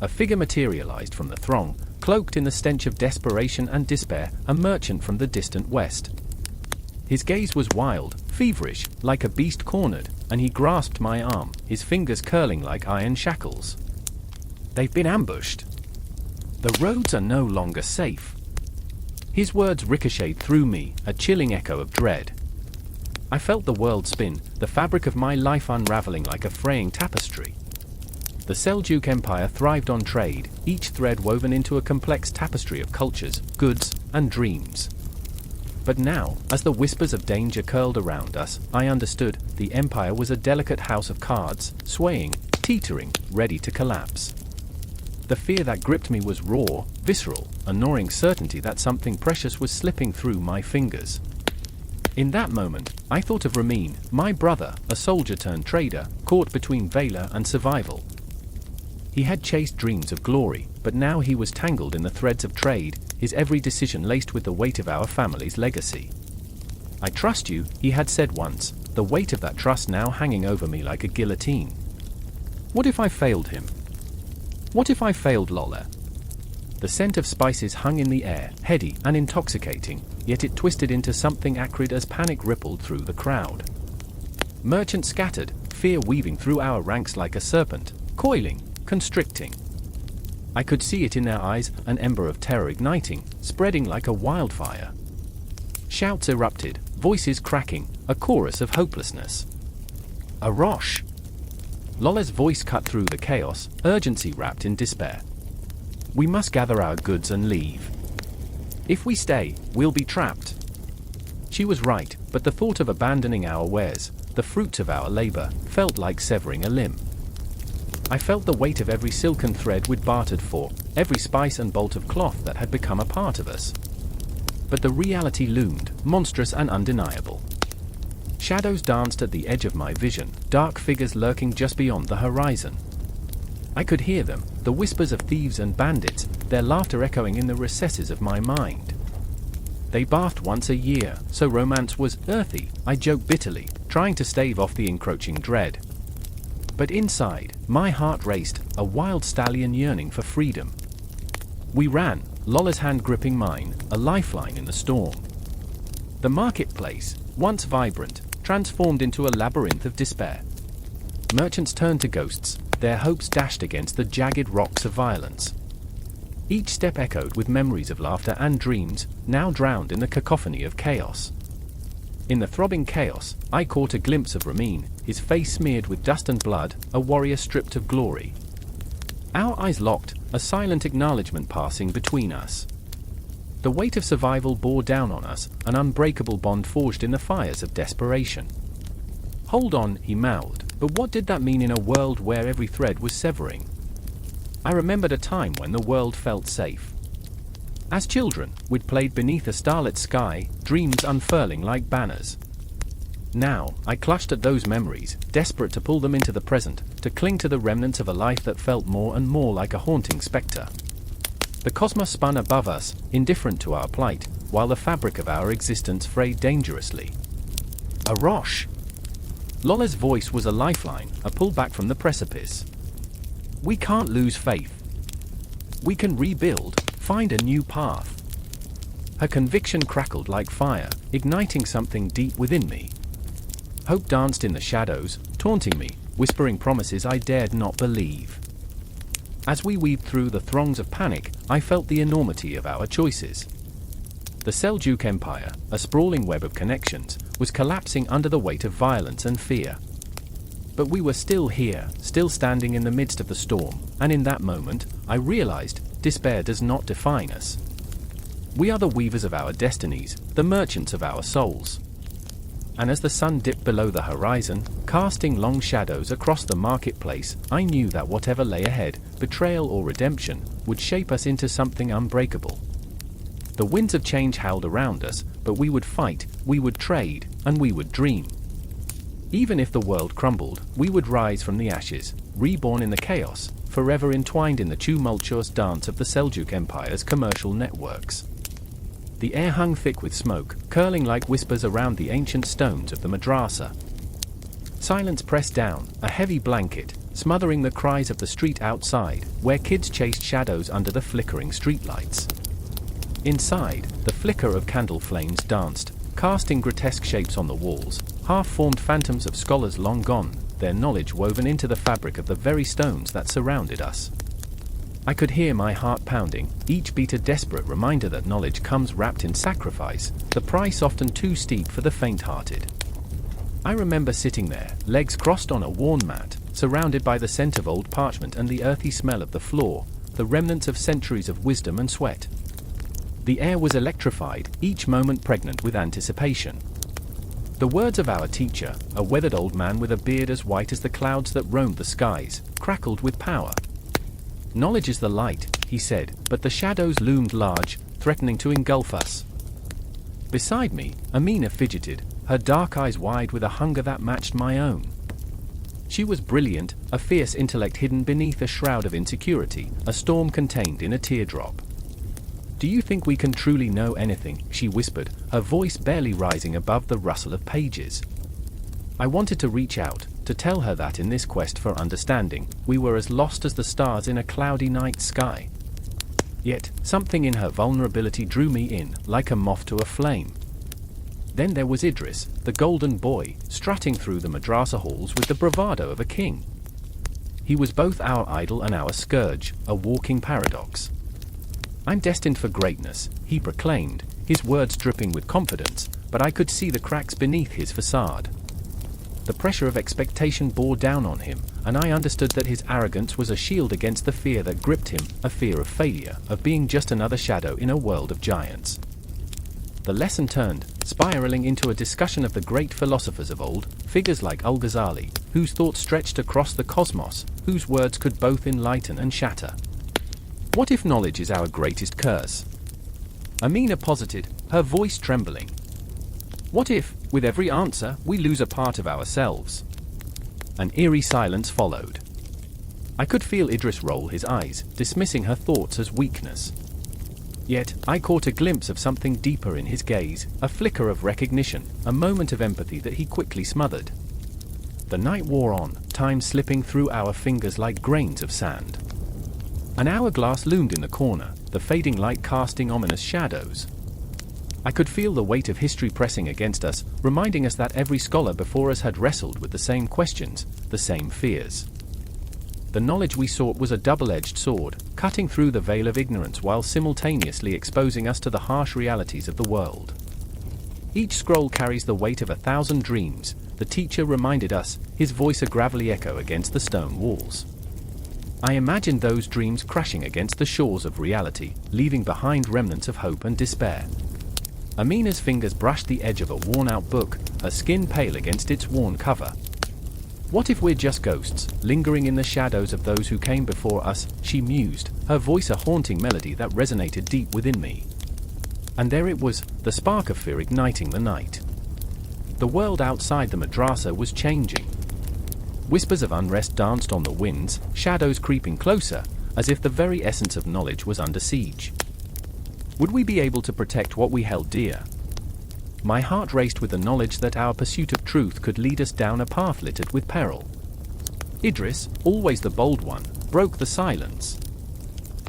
S1: A figure materialized from the throng, cloaked in the stench of desperation and despair, a merchant from the distant west. His gaze was wild, feverish, like a beast cornered, and he grasped my arm, his fingers curling like iron shackles. They've been ambushed. The roads are no longer safe. His words ricocheted through me, a chilling echo of dread. I felt the world spin, the fabric of my life unraveling like a fraying tapestry. The Seljuk Empire thrived on trade, each thread woven into a complex tapestry of cultures, goods, and dreams. But now, as the whispers of danger curled around us, I understood, the empire was a delicate house of cards, swaying, teetering, ready to collapse. The fear that gripped me was raw, visceral, a gnawing certainty that something precious was slipping through my fingers. In that moment, I thought of Ramin, my brother, a soldier-turned-trader, caught between valor and survival. He had chased dreams of glory, but now he was tangled in the threads of trade, his every decision laced with the weight of our family's legacy. I trust you, he had said once, the weight of that trust now hanging over me like a guillotine. What if I failed him? What if I failed Lola? The scent of spices hung in the air, heady and intoxicating, yet it twisted into something acrid as panic rippled through the crowd. Merchants scattered, fear weaving through our ranks like a serpent, coiling, constricting. I could see it in their eyes, an ember of terror igniting, spreading like a wildfire. Shouts erupted, voices cracking, a chorus of hopelessness. Arosh! Lola's voice cut through the chaos, urgency wrapped in despair. We must gather our goods and leave. If we stay, we'll be trapped. She was right, but the thought of abandoning our wares, the fruits of our labor, felt like severing a limb. I felt the weight of every silken thread we'd bartered for, every spice and bolt of cloth that had become a part of us. But the reality loomed, monstrous and undeniable. Shadows danced at the edge of my vision, dark figures lurking just beyond the horizon. I could hear them, the whispers of thieves and bandits, their laughter echoing in the recesses of my mind. They bathed once a year, so romance was earthy, I joked bitterly, trying to stave off the encroaching dread. But inside, my heart raced, a wild stallion yearning for freedom. We ran, Lola's hand gripping mine, a lifeline in the storm. The marketplace, once vibrant, transformed into a labyrinth of despair. Merchants turned to ghosts, their hopes dashed against the jagged rocks of violence. Each step echoed with memories of laughter and dreams, now drowned in the cacophony of chaos. In the throbbing chaos, I caught a glimpse of Ramin, his face smeared with dust and blood, a warrior stripped of glory. Our eyes locked, a silent acknowledgement passing between us. The weight of survival bore down on us, an unbreakable bond forged in the fires of desperation. "Hold on," he mouthed, but what did that mean in a world where every thread was severing? I remembered a time when the world felt safe. As children, we'd played beneath a starlit sky, dreams unfurling like banners. Now, I clutched at those memories, desperate to pull them into the present, to cling to the remnants of a life that felt more and more like a haunting specter. The cosmos spun above us, indifferent to our plight, while the fabric of our existence frayed dangerously. A Rosh! Lola's voice was a lifeline, a pullback from the precipice. We can't lose faith. We can rebuild, find a new path. Her conviction crackled like fire, igniting something deep within me. Hope danced in the shadows, taunting me, whispering promises I dared not believe. As we weaved through the throngs of panic, I felt the enormity of our choices. The Seljuk Empire, a sprawling web of connections, was collapsing under the weight of violence and fear. But we were still here, still standing in the midst of the storm, and in that moment, I realized, despair does not define us. We are the weavers of our destinies, the merchants of our souls. And as the sun dipped below the horizon, casting long shadows across the marketplace, I knew that whatever lay ahead, betrayal or redemption, would shape us into something unbreakable. The winds of change howled around us, but we would fight, we would trade, and we would dream. Even if the world crumbled, we would rise from the ashes, reborn in the chaos, forever entwined in the tumultuous dance of the Seljuk Empire's commercial networks. The air hung thick with smoke, curling like whispers around the ancient stones of the madrasa. Silence pressed down, a heavy blanket, smothering the cries of the street outside, where kids chased shadows under the flickering streetlights. Inside, the flicker of candle flames danced, casting grotesque shapes on the walls, half-formed phantoms of scholars long gone, their knowledge woven into the fabric of the very stones that surrounded us. I could hear my heart pounding, each beat a desperate reminder that knowledge comes wrapped in sacrifice, the price often too steep for the faint-hearted. I remember sitting there, legs crossed on a worn mat, surrounded by the scent of old parchment and the earthy smell of the floor, the remnants of centuries of wisdom and sweat. The air was electrified, each moment pregnant with anticipation. The words of our teacher, a weathered old man with a beard as white as the clouds that roamed the skies, crackled with power. "Knowledge is the light," he said, but the shadows loomed large, threatening to engulf us. Beside me, Amina fidgeted, her dark eyes wide with a hunger that matched my own. She was brilliant, a fierce intellect hidden beneath a shroud of insecurity, a storm contained in a teardrop. "Do you think we can truly know anything?" she whispered, her voice barely rising above the rustle of pages. I wanted to reach out, to tell her that in this quest for understanding, we were as lost as the stars in a cloudy night sky. Yet, something in her vulnerability drew me in, like a moth to a flame. Then there was Idris, the golden boy, strutting through the madrasa halls with the bravado of a king. He was both our idol and our scourge, a walking paradox. "I'm destined for greatness," he proclaimed, his words dripping with confidence, but I could see the cracks beneath his facade. The pressure of expectation bore down on him, and I understood that his arrogance was a shield against the fear that gripped him, a fear of failure, of being just another shadow in a world of giants. The lesson turned, spiraling into a discussion of the great philosophers of old, figures like Al-Ghazali, whose thoughts stretched across the cosmos, whose words could both enlighten and shatter. What if knowledge is our greatest curse? Amina posited, her voice trembling. What if, with every answer, we lose a part of ourselves? An eerie silence followed. I could feel Idris roll his eyes, dismissing her thoughts as weakness. Yet, I caught a glimpse of something deeper in his gaze, a flicker of recognition, a moment of empathy that he quickly smothered. The night wore on, time slipping through our fingers like grains of sand. An hourglass loomed in the corner, the fading light casting ominous shadows. I could feel the weight of history pressing against us, reminding us that every scholar before us had wrestled with the same questions, the same fears. The knowledge we sought was a double-edged sword, cutting through the veil of ignorance while simultaneously exposing us to the harsh realities of the world. Each scroll carries the weight of 1,000 dreams, the teacher reminded us, his voice a gravelly echo against the stone walls. I imagined those dreams crashing against the shores of reality, leaving behind remnants of hope and despair. Amina's fingers brushed the edge of a worn-out book, her skin pale against its worn cover. What if we're just ghosts, lingering in the shadows of those who came before us, she mused, her voice a haunting melody that resonated deep within me. And there it was, the spark of fear igniting the night. The world outside the madrasa was changing. Whispers of unrest danced on the winds, shadows creeping closer, as if the very essence of knowledge was under siege. Would we be able to protect what we held dear? My heart raced with the knowledge that our pursuit of truth could lead us down a path littered with peril. Idris, always the bold one, broke the silence.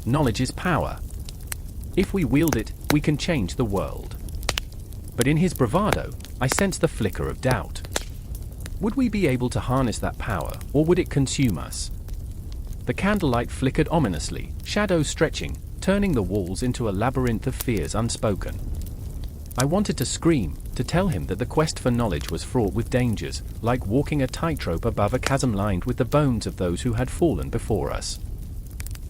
S1: Knowledge is power. If we wield it, we can change the world. But in his bravado, I sensed the flicker of doubt. Would we be able to harness that power, or would it consume us? The candlelight flickered ominously, shadows stretching, turning the walls into a labyrinth of fears unspoken. I wanted to scream, to tell him that the quest for knowledge was fraught with dangers, like walking a tightrope above a chasm lined with the bones of those who had fallen before us.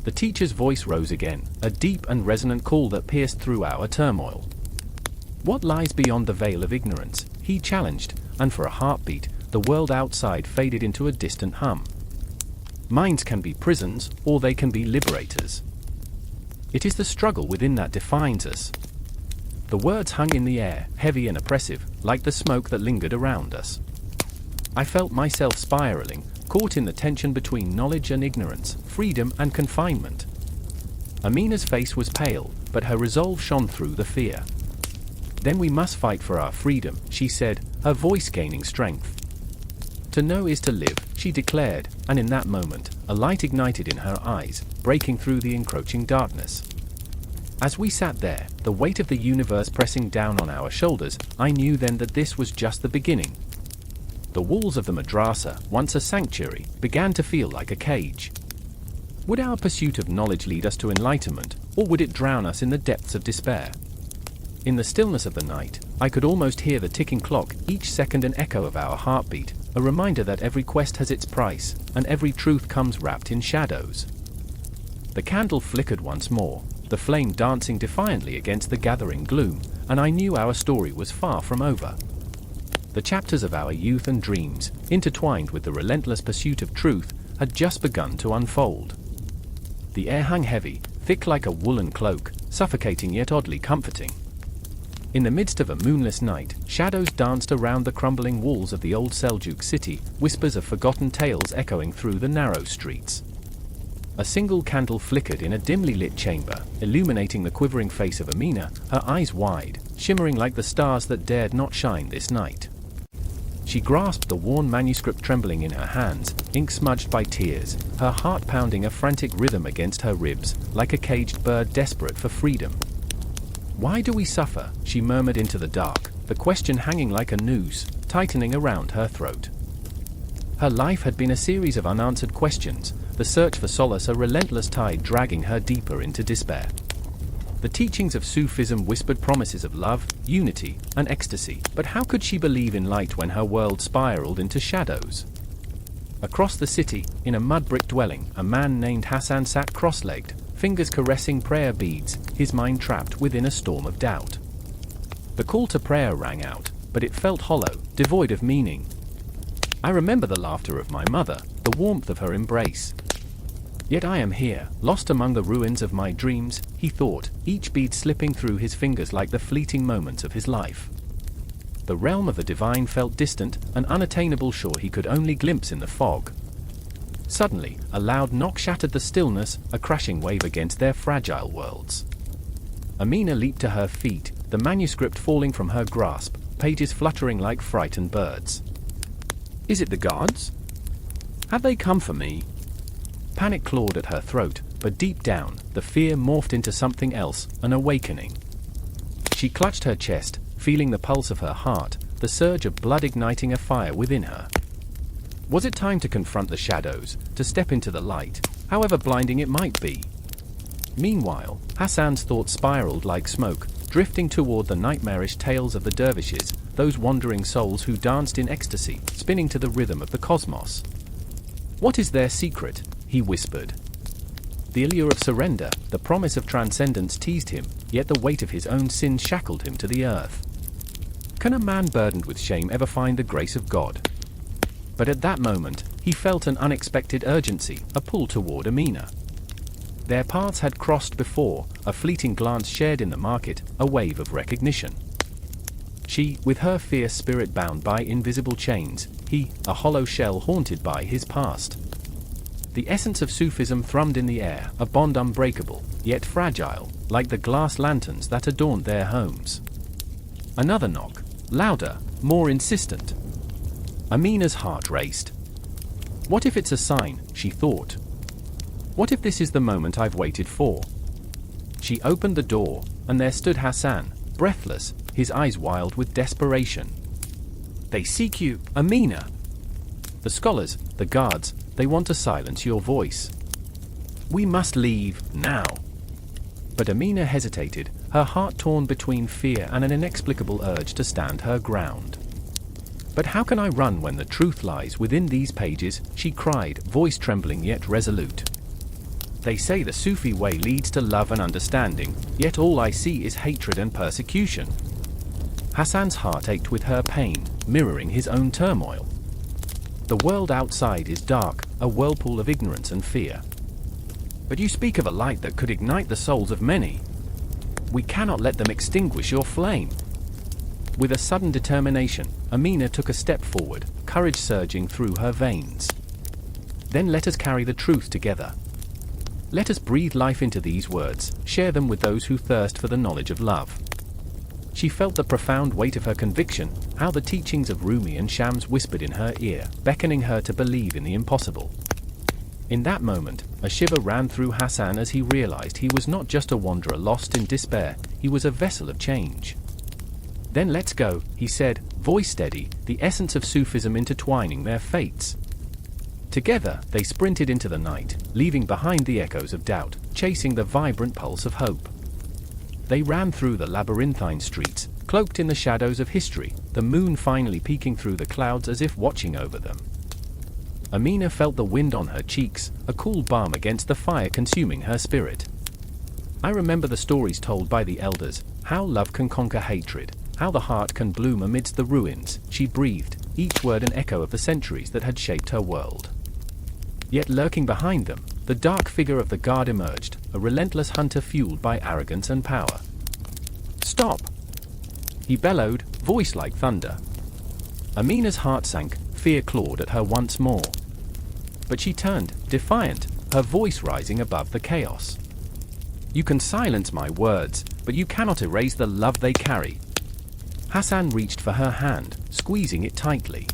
S1: The teacher's voice rose again, a deep and resonant call that pierced through our turmoil. What lies beyond the veil of ignorance? He challenged, and for a heartbeat, the world outside faded into a distant hum. Minds can be prisons, or they can be liberators. It is the struggle within that defines us. The words hung in the air, heavy and oppressive, like the smoke that lingered around us. I felt myself spiraling, caught in the tension between knowledge and ignorance, freedom and confinement. Amina's face was pale, but her resolve shone through the fear. Then we must fight for our freedom, she said, her voice gaining strength. To know is to live, she declared, and in that moment, a light ignited in her eyes, breaking through the encroaching darkness. As we sat there, the weight of the universe pressing down on our shoulders, I knew then that this was just the beginning. The walls of the madrasa, once a sanctuary, began to feel like a cage. Would our pursuit of knowledge lead us to enlightenment, or would it drown us in the depths of despair? In the stillness of the night, I could almost hear the ticking clock, each second an echo of our heartbeat, a reminder that every quest has its price, and every truth comes wrapped in shadows. The candle flickered once more, the flame dancing defiantly against the gathering gloom, and I knew our story was far from over. The chapters of our youth and dreams, intertwined with the relentless pursuit of truth, had just begun to unfold. The air hung heavy, thick like a woolen cloak, suffocating yet oddly comforting. In the midst of a moonless night, shadows danced around the crumbling walls of the old Seljuk city, whispers of forgotten tales echoing through the narrow streets. A single candle flickered in a dimly lit chamber, illuminating the quivering face of Amina, her eyes wide, shimmering like the stars that dared not shine this night. She grasped the worn manuscript trembling in her hands, ink smudged by tears, her heart pounding a frantic rhythm against her ribs, like a caged bird desperate for freedom. "Why do we suffer?" she murmured into the dark, the question hanging like a noose, tightening around her throat. Her life had been a series of unanswered questions, the search for solace a relentless tide dragging her deeper into despair. The teachings of Sufism whispered promises of love, unity, and ecstasy, but how could she believe in light when her world spiraled into shadows? Across the city, in a mud-brick dwelling, a man named Hassan sat cross-legged, fingers caressing prayer beads, his mind trapped within a storm of doubt. The call to prayer rang out, but it felt hollow, devoid of meaning. I remember the laughter of my mother, the warmth of her embrace. Yet I am here, lost among the ruins of my dreams, he thought, each bead slipping through his fingers like the fleeting moments of his life. The realm of the divine felt distant, an unattainable shore he could only glimpse in the fog. Suddenly, a loud knock shattered the stillness, a crashing wave against their fragile worlds. Amina leaped to her feet, the manuscript falling from her grasp, pages fluttering like frightened birds. "Is it the gods? Have they come for me?" Panic clawed at her throat, but deep down, the fear morphed into something else, an awakening. She clutched her chest, feeling the pulse of her heart, the surge of blood igniting a fire within her. Was it time to confront the shadows, to step into the light, however blinding it might be? Meanwhile, Hassan's thoughts spiraled like smoke, drifting toward the nightmarish tales of the dervishes, those wandering souls who danced in ecstasy, spinning to the rhythm of the cosmos. What is their secret? He whispered. The allure of surrender, the promise of transcendence teased him, yet the weight of his own sin shackled him to the earth. Can a man burdened with shame ever find the grace of God? But at that moment, he felt an unexpected urgency, a pull toward Amina. Their paths had crossed before, a fleeting glance shared in the market, a wave of recognition. She, with her fierce spirit bound by invisible chains, he, a hollow shell haunted by his past. The essence of Sufism thrummed in the air, a bond unbreakable, yet fragile, like the glass lanterns that adorned their homes. Another knock, louder, more insistent. Amina's heart raced. What if it's a sign, she thought. What if this is the moment I've waited for? She opened the door, and there stood Hassan, breathless, his eyes wild with desperation. They seek you, Amina. The scholars, the guards, they want to silence your voice. We must leave, now. But Amina hesitated, her heart torn between fear and an inexplicable urge to stand her ground. But how can I run when the truth lies within these pages? She cried, voice trembling yet resolute. They say the Sufi way leads to love and understanding, yet all I see is hatred and persecution. Hassan's heart ached with her pain, mirroring his own turmoil. The world outside is dark, a whirlpool of ignorance and fear. But you speak of a light that could ignite the souls of many. We cannot let them extinguish your flame. With a sudden determination, Amina took a step forward, courage surging through her veins. Then let us carry the truth together. Let us breathe life into these words, share them with those who thirst for the knowledge of love. She felt the profound weight of her conviction, how the teachings of Rumi and Shams whispered in her ear, beckoning her to believe in the impossible. In that moment, a shiver ran through Hassan as he realized he was not just a wanderer lost in despair, he was a vessel of change. Then let's go, he said, voice steady, the essence of Sufism intertwining their fates. Together, they sprinted into the night, leaving behind the echoes of doubt, chasing the vibrant pulse of hope. They ran through the labyrinthine streets, cloaked in the shadows of history, the moon finally peeking through the clouds as if watching over them. Amina felt the wind on her cheeks, a cool balm against the fire consuming her spirit. I remember the stories told by the elders, how love can conquer hatred, how the heart can bloom amidst the ruins, she breathed, each word an echo of the centuries that had shaped her world. Yet lurking behind them, the dark figure of the guard emerged, a relentless hunter fueled by arrogance and power. Stop! He bellowed, voice like thunder. Amina's heart sank, fear clawed at her once more. But she turned, defiant, her voice rising above the chaos. You can silence my words, but you cannot erase the love they carry. Hassan reached for her hand, squeezing it tightly.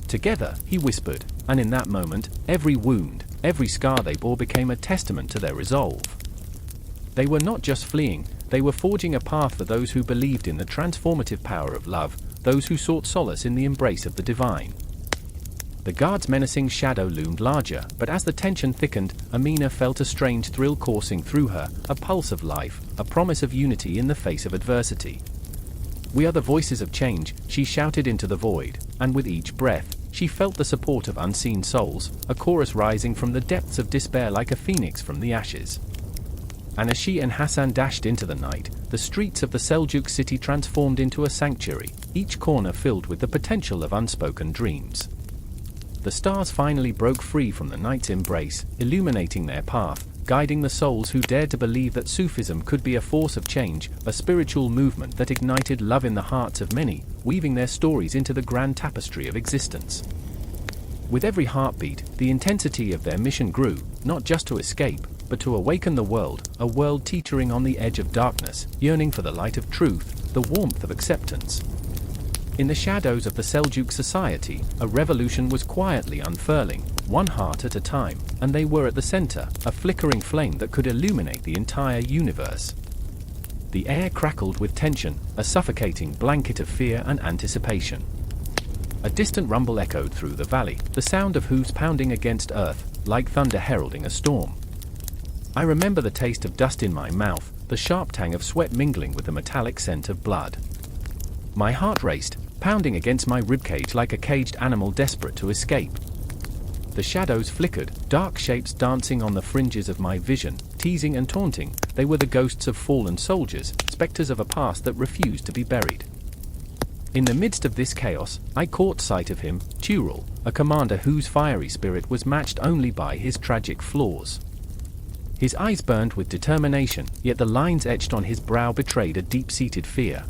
S1: Together, he whispered, and in that moment, every wound, every scar they bore became a testament to their resolve. They were not just fleeing, they were forging a path for those who believed in the transformative power of love, those who sought solace in the embrace of the divine. The guard's menacing shadow loomed larger, but as the tension thickened, Amina felt a strange thrill coursing through her, a pulse of life, a promise of unity in the face of adversity. We are the voices of change, she shouted into the void, and with each breath, she felt the support of unseen souls, a chorus rising from the depths of despair like a phoenix from the ashes. And as she and Hassan dashed into the night, the streets of the Seljuk city transformed into a sanctuary, each corner filled with the potential of unspoken dreams. The stars finally broke free from the night's embrace, illuminating their path, guiding the souls who dared to believe that Sufism could be a force of change, a spiritual movement that ignited love in the hearts of many, weaving their stories into the grand tapestry of existence. With every heartbeat, the intensity of their mission grew, not just to escape, but to awaken the world, a world teetering on the edge of darkness, yearning for the light of truth, the warmth of acceptance. In the shadows of the Seljuk society, a revolution was quietly unfurling, one heart at a time, and they were at the center, a flickering flame that could illuminate the entire universe. The air crackled with tension, a suffocating blanket of fear and anticipation. A distant rumble echoed through the valley, the sound of hooves pounding against earth, like thunder heralding a storm. I remember the taste of dust in my mouth, the sharp tang of sweat mingling with the metallic scent of blood. My heart raced, pounding against my ribcage like a caged animal desperate to escape. The shadows flickered, dark shapes dancing on the fringes of my vision, teasing and taunting. They were the ghosts of fallen soldiers, specters of a past that refused to be buried. In the midst of this chaos, I caught sight of him, Tughril, a commander whose fiery spirit was matched only by his tragic flaws. His eyes burned with determination, yet the lines etched on his brow betrayed a deep-seated fear.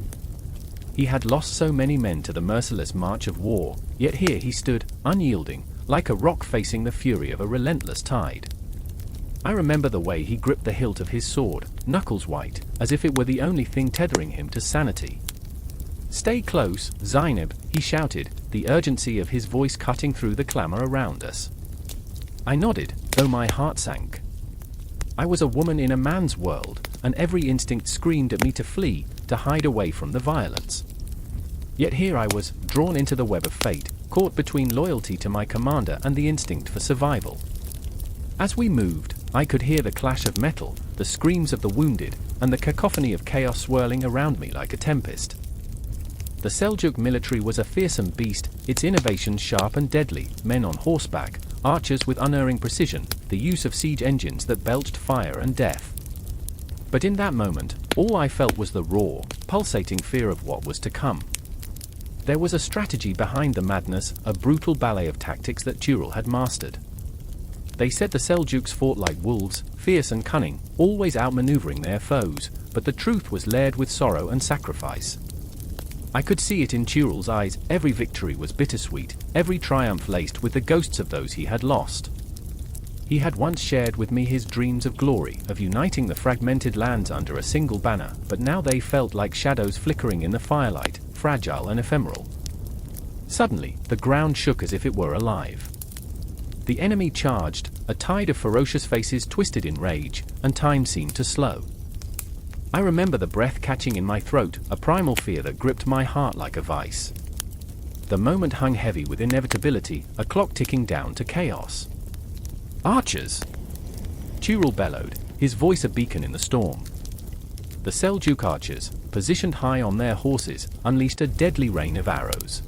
S1: He had lost so many men to the merciless march of war, yet here he stood, unyielding, like a rock facing the fury of a relentless tide. I remember the way he gripped the hilt of his sword, knuckles white, as if it were the only thing tethering him to sanity. "Stay close, Zainab," he shouted, the urgency of his voice cutting through the clamor around us. I nodded, though my heart sank. I was a woman in a man's world, and every instinct screamed at me to flee, to hide away from the violence. Yet here I was, drawn into the web of fate, caught between loyalty to my commander and the instinct for survival. As we moved, I could hear the clash of metal, the screams of the wounded, and the cacophony of chaos swirling around me like a tempest. The Seljuk military was a fearsome beast, its innovations sharp and deadly, men on horseback, archers with unerring precision, the use of siege engines that belched fire and death. But in that moment, all I felt was the raw, pulsating fear of what was to come. There was a strategy behind the madness, a brutal ballet of tactics that Tughril had mastered. They said the Seljuks fought like wolves, fierce and cunning, always outmaneuvering their foes, but the truth was layered with sorrow and sacrifice. I could see it in Tughril's eyes. Every victory was bittersweet, every triumph laced with the ghosts of those he had lost. He had once shared with me his dreams of glory, of uniting the fragmented lands under a single banner, but now they felt like shadows flickering in the firelight, fragile and ephemeral. Suddenly, the ground shook as if it were alive. The enemy charged, a tide of ferocious faces twisted in rage, and time seemed to slow. I remember the breath catching in my throat, a primal fear that gripped my heart like a vice. The moment hung heavy with inevitability, a clock ticking down to chaos. "Archers!" Tughril bellowed, his voice a beacon in the storm. The Seljuk archers, positioned high on their horses, unleashed a deadly rain of arrows.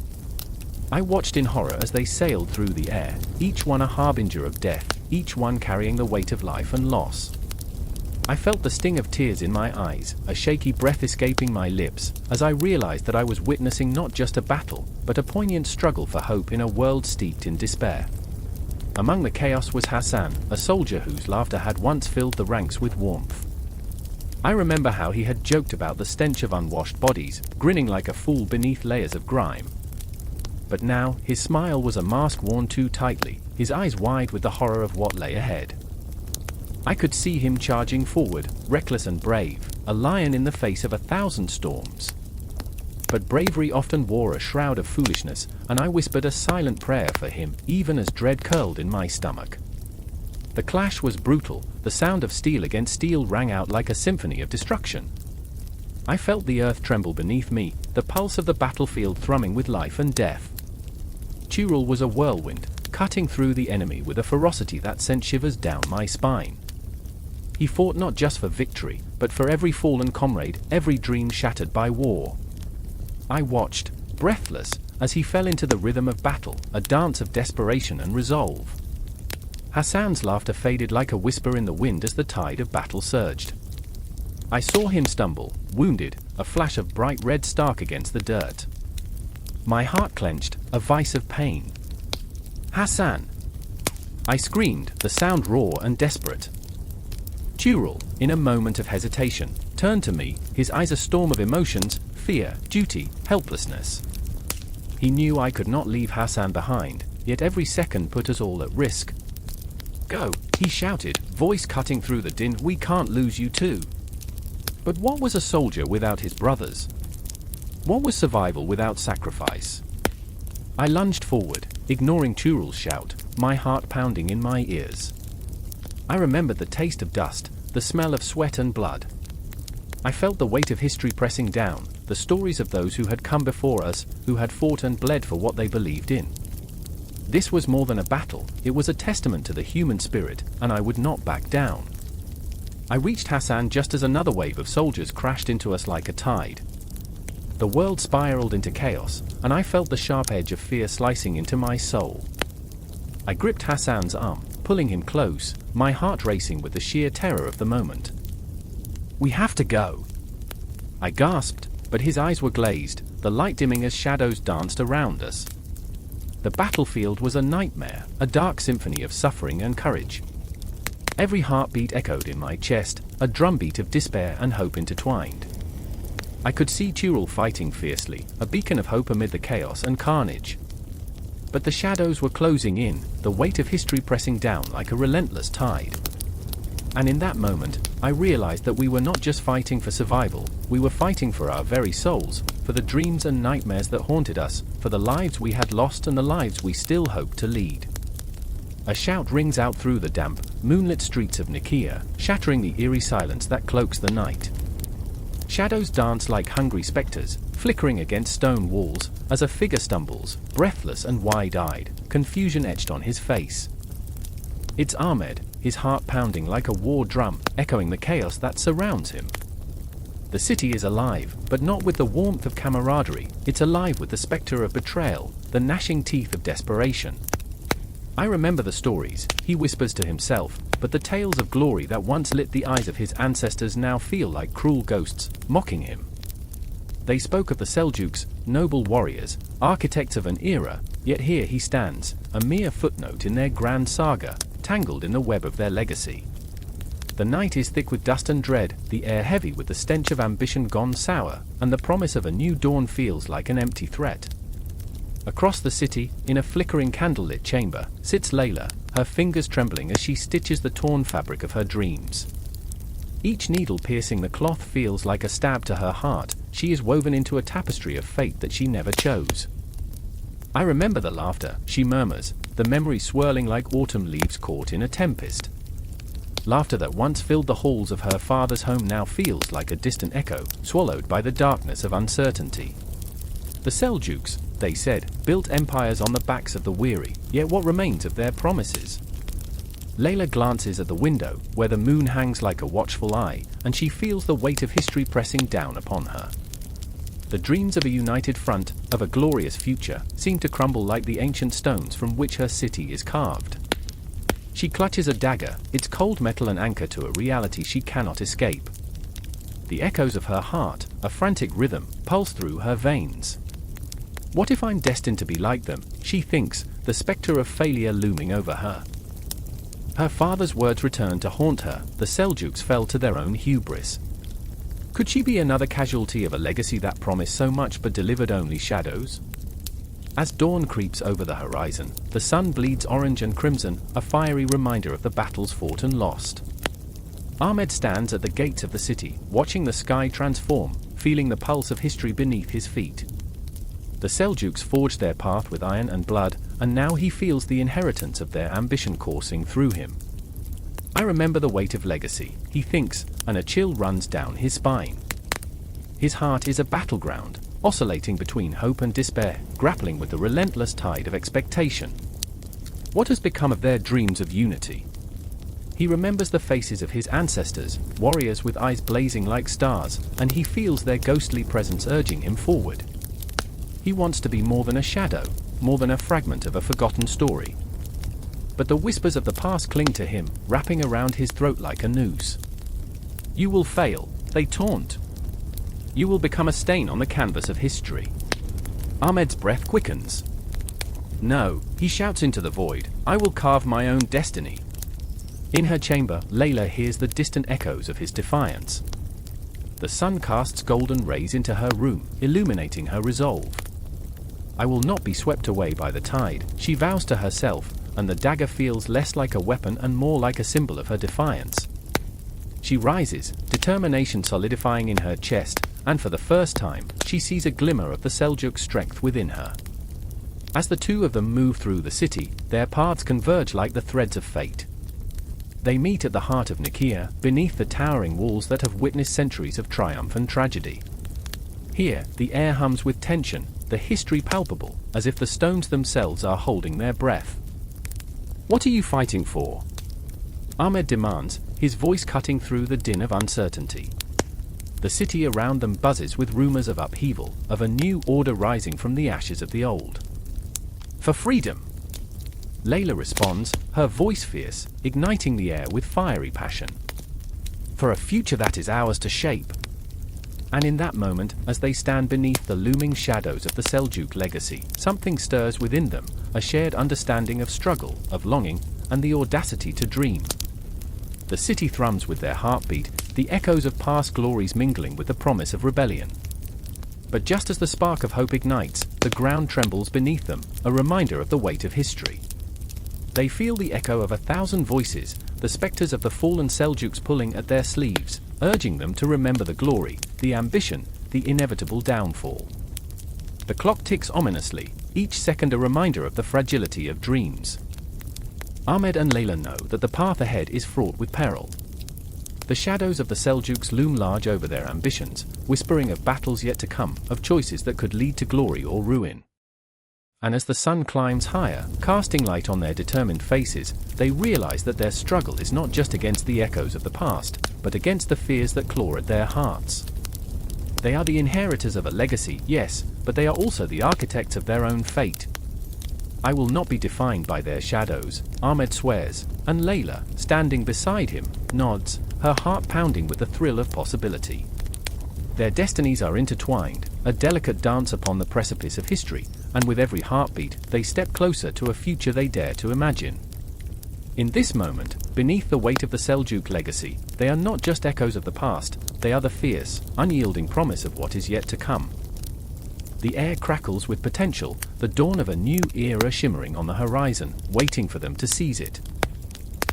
S1: I watched in horror as they sailed through the air, each one a harbinger of death, each one carrying the weight of life and loss. I felt the sting of tears in my eyes, a shaky breath escaping my lips, as I realized that I was witnessing not just a battle, but a poignant struggle for hope in a world steeped in despair. Among the chaos was Hassan, a soldier whose laughter had once filled the ranks with warmth. I remember how he had joked about the stench of unwashed bodies, grinning like a fool beneath layers of grime. But now, his smile was a mask worn too tightly, his eyes wide with the horror of what lay ahead. I could see him charging forward, reckless and brave, a lion in the face of 1,000 storms. But bravery often wore a shroud of foolishness, and I whispered a silent prayer for him, even as dread curled in my stomach. The clash was brutal, the sound of steel against steel rang out like a symphony of destruction. I felt the earth tremble beneath me, the pulse of the battlefield thrumming with life and death. Tughril was a whirlwind, cutting through the enemy with a ferocity that sent shivers down my spine. He fought not just for victory, but for every fallen comrade, every dream shattered by war. I watched, breathless, as he fell into the rhythm of battle, a dance of desperation and resolve. Hassan's laughter faded like a whisper in the wind as the tide of battle surged. I saw him stumble, wounded, a flash of bright red stark against the dirt. My heart clenched, a vice of pain. "Hassan!" I screamed, the sound raw and desperate. Tughril, in a moment of hesitation, turned to me, his eyes a storm of emotions, fear, duty, helplessness. He knew I could not leave Hassan behind, yet every second put us all at risk. "Go!" he shouted, voice cutting through the din. "We can't lose you too." But what was a soldier without his brothers? What was survival without sacrifice? I lunged forward, ignoring Tughril's shout, my heart pounding in my ears. I remembered the taste of dust, the smell of sweat and blood. I felt the weight of history pressing down, the stories of those who had come before us, who had fought and bled for what they believed in. This was more than a battle, it was a testament to the human spirit, and I would not back down. I reached Hassan just as another wave of soldiers crashed into us like a tide. The world spiraled into chaos, and I felt the sharp edge of fear slicing into my soul. I gripped Hassan's arm, pulling him close, my heart racing with the sheer terror of the moment. "We have to go," I gasped, but his eyes were glazed, the light dimming as shadows danced around us. The battlefield was a nightmare, a dark symphony of suffering and courage. Every heartbeat echoed in my chest, a drumbeat of despair and hope intertwined. I could see Tughril fighting fiercely, a beacon of hope amid the chaos and carnage. But the shadows were closing in, the weight of history pressing down like a relentless tide. And in that moment, I realized that we were not just fighting for survival, we were fighting for our very souls, for the dreams and nightmares that haunted us, for the lives we had lost and the lives we still hoped to lead. A shout rings out through the damp, moonlit streets of Nicaea, shattering the eerie silence that cloaks the night. Shadows dance like hungry specters, flickering against stone walls, as a figure stumbles, breathless and wide-eyed, confusion etched on his face. It's Ahmed, his heart pounding like a war drum, echoing the chaos that surrounds him. The city is alive, but not with the warmth of camaraderie, it's alive with the specter of betrayal, the gnashing teeth of desperation. I remember the stories, he whispers to himself, but the tales of glory that once lit the eyes of his ancestors now feel like cruel ghosts, mocking him. They spoke of the Seljuks, noble warriors, architects of an era, yet here he stands, a mere footnote in their grand saga, tangled in the web of their legacy. The night is thick with dust and dread, the air heavy with the stench of ambition gone sour, and the promise of a new dawn feels like an empty threat. Across the city, in a flickering candlelit chamber, sits Layla, her fingers trembling as she stitches the torn fabric of her dreams. Each needle piercing the cloth feels like a stab to her heart, she is woven into a tapestry of fate that she never chose. "I remember the laughter," she murmurs, the memory swirling like autumn leaves caught in a tempest. Laughter that once filled the halls of her father's home now feels like a distant echo, swallowed by the darkness of uncertainty. The Seljuks, they said, built empires on the backs of the weary, yet what remains of their promises? Layla glances at the window, where the moon hangs like a watchful eye, and she feels the weight of history pressing down upon her. The dreams of a united front, of a glorious future, seem to crumble like the ancient stones from which her city is carved. She clutches a dagger, its cold metal an anchor to a reality she cannot escape. The echoes of her heart, a frantic rhythm, pulse through her veins. What if I'm destined to be like them, she thinks, the specter of failure looming over her. Her father's words return to haunt her, the Seljuks fell to their own hubris. Could she be another casualty of a legacy that promised so much but delivered only shadows? As dawn creeps over the horizon, the sun bleeds orange and crimson, a fiery reminder of the battles fought and lost. Ahmed stands at the gates of the city, watching the sky transform, feeling the pulse of history beneath his feet. The Seljuks forged their path with iron and blood, and now he feels the inheritance of their ambition coursing through him. I remember the weight of legacy, he thinks, and a chill runs down his spine. His heart is a battleground, oscillating between hope and despair, grappling with the relentless tide of expectation. What has become of their dreams of unity? He remembers the faces of his ancestors, warriors with eyes blazing like stars, and he feels their ghostly presence urging him forward. He wants to be more than a shadow, more than a fragment of a forgotten story. But the whispers of the past cling to him, wrapping around his throat like a noose. You will fail, they taunt. You will become a stain on the canvas of history. Ahmed's breath quickens. No, he shouts into the void, I will carve my own destiny. In her chamber, Layla hears the distant echoes of his defiance. The sun casts golden rays into her room, illuminating her resolve. I will not be swept away by the tide, she vows to herself, and the dagger feels less like a weapon and more like a symbol of her defiance. She rises, determination solidifying in her chest, and for the first time, she sees a glimmer of the Seljuk strength within her. As the two of them move through the city, their paths converge like the threads of fate. They meet at the heart of Nicaea, beneath the towering walls that have witnessed centuries of triumph and tragedy. Here, the air hums with tension, the history palpable, as if the stones themselves are holding their breath. "What are you fighting for?" Ahmed demands, his voice cutting through the din of uncertainty. The city around them buzzes with rumors of upheaval, of a new order rising from the ashes of the old. "For freedom!" Layla responds, her voice fierce, igniting the air with fiery passion. "For a future that is ours to shape." And in that moment, as they stand beneath the looming shadows of the Seljuk legacy, something stirs within them, a shared understanding of struggle, of longing, and the audacity to dream. The city thrums with their heartbeat, the echoes of past glories mingling with the promise of rebellion. But just as the spark of hope ignites, the ground trembles beneath them, a reminder of the weight of history. They feel the echo of 1,000 voices, the specters of the fallen Seljuks pulling at their sleeves, urging them to remember the glory, the ambition, the inevitable downfall. The clock ticks ominously, each second a reminder of the fragility of dreams. Ahmed and Layla know that the path ahead is fraught with peril. The shadows of the Seljuks loom large over their ambitions, whispering of battles yet to come, of choices that could lead to glory or ruin. And as the sun climbs higher, casting light on their determined faces, they realize that their struggle is not just against the echoes of the past, but against the fears that claw at their hearts. They are the inheritors of a legacy, yes, but they are also the architects of their own fate. "I will not be defined by their shadows," Ahmed swears, and Layla, standing beside him, nods, her heart pounding with the thrill of possibility. Their destinies are intertwined, a delicate dance upon the precipice of history, and with every heartbeat, they step closer to a future they dare to imagine. In this moment, beneath the weight of the Seljuk legacy, they are not just echoes of the past, they are the fierce, unyielding promise of what is yet to come. The air crackles with potential, the dawn of a new era shimmering on the horizon, waiting for them to seize it.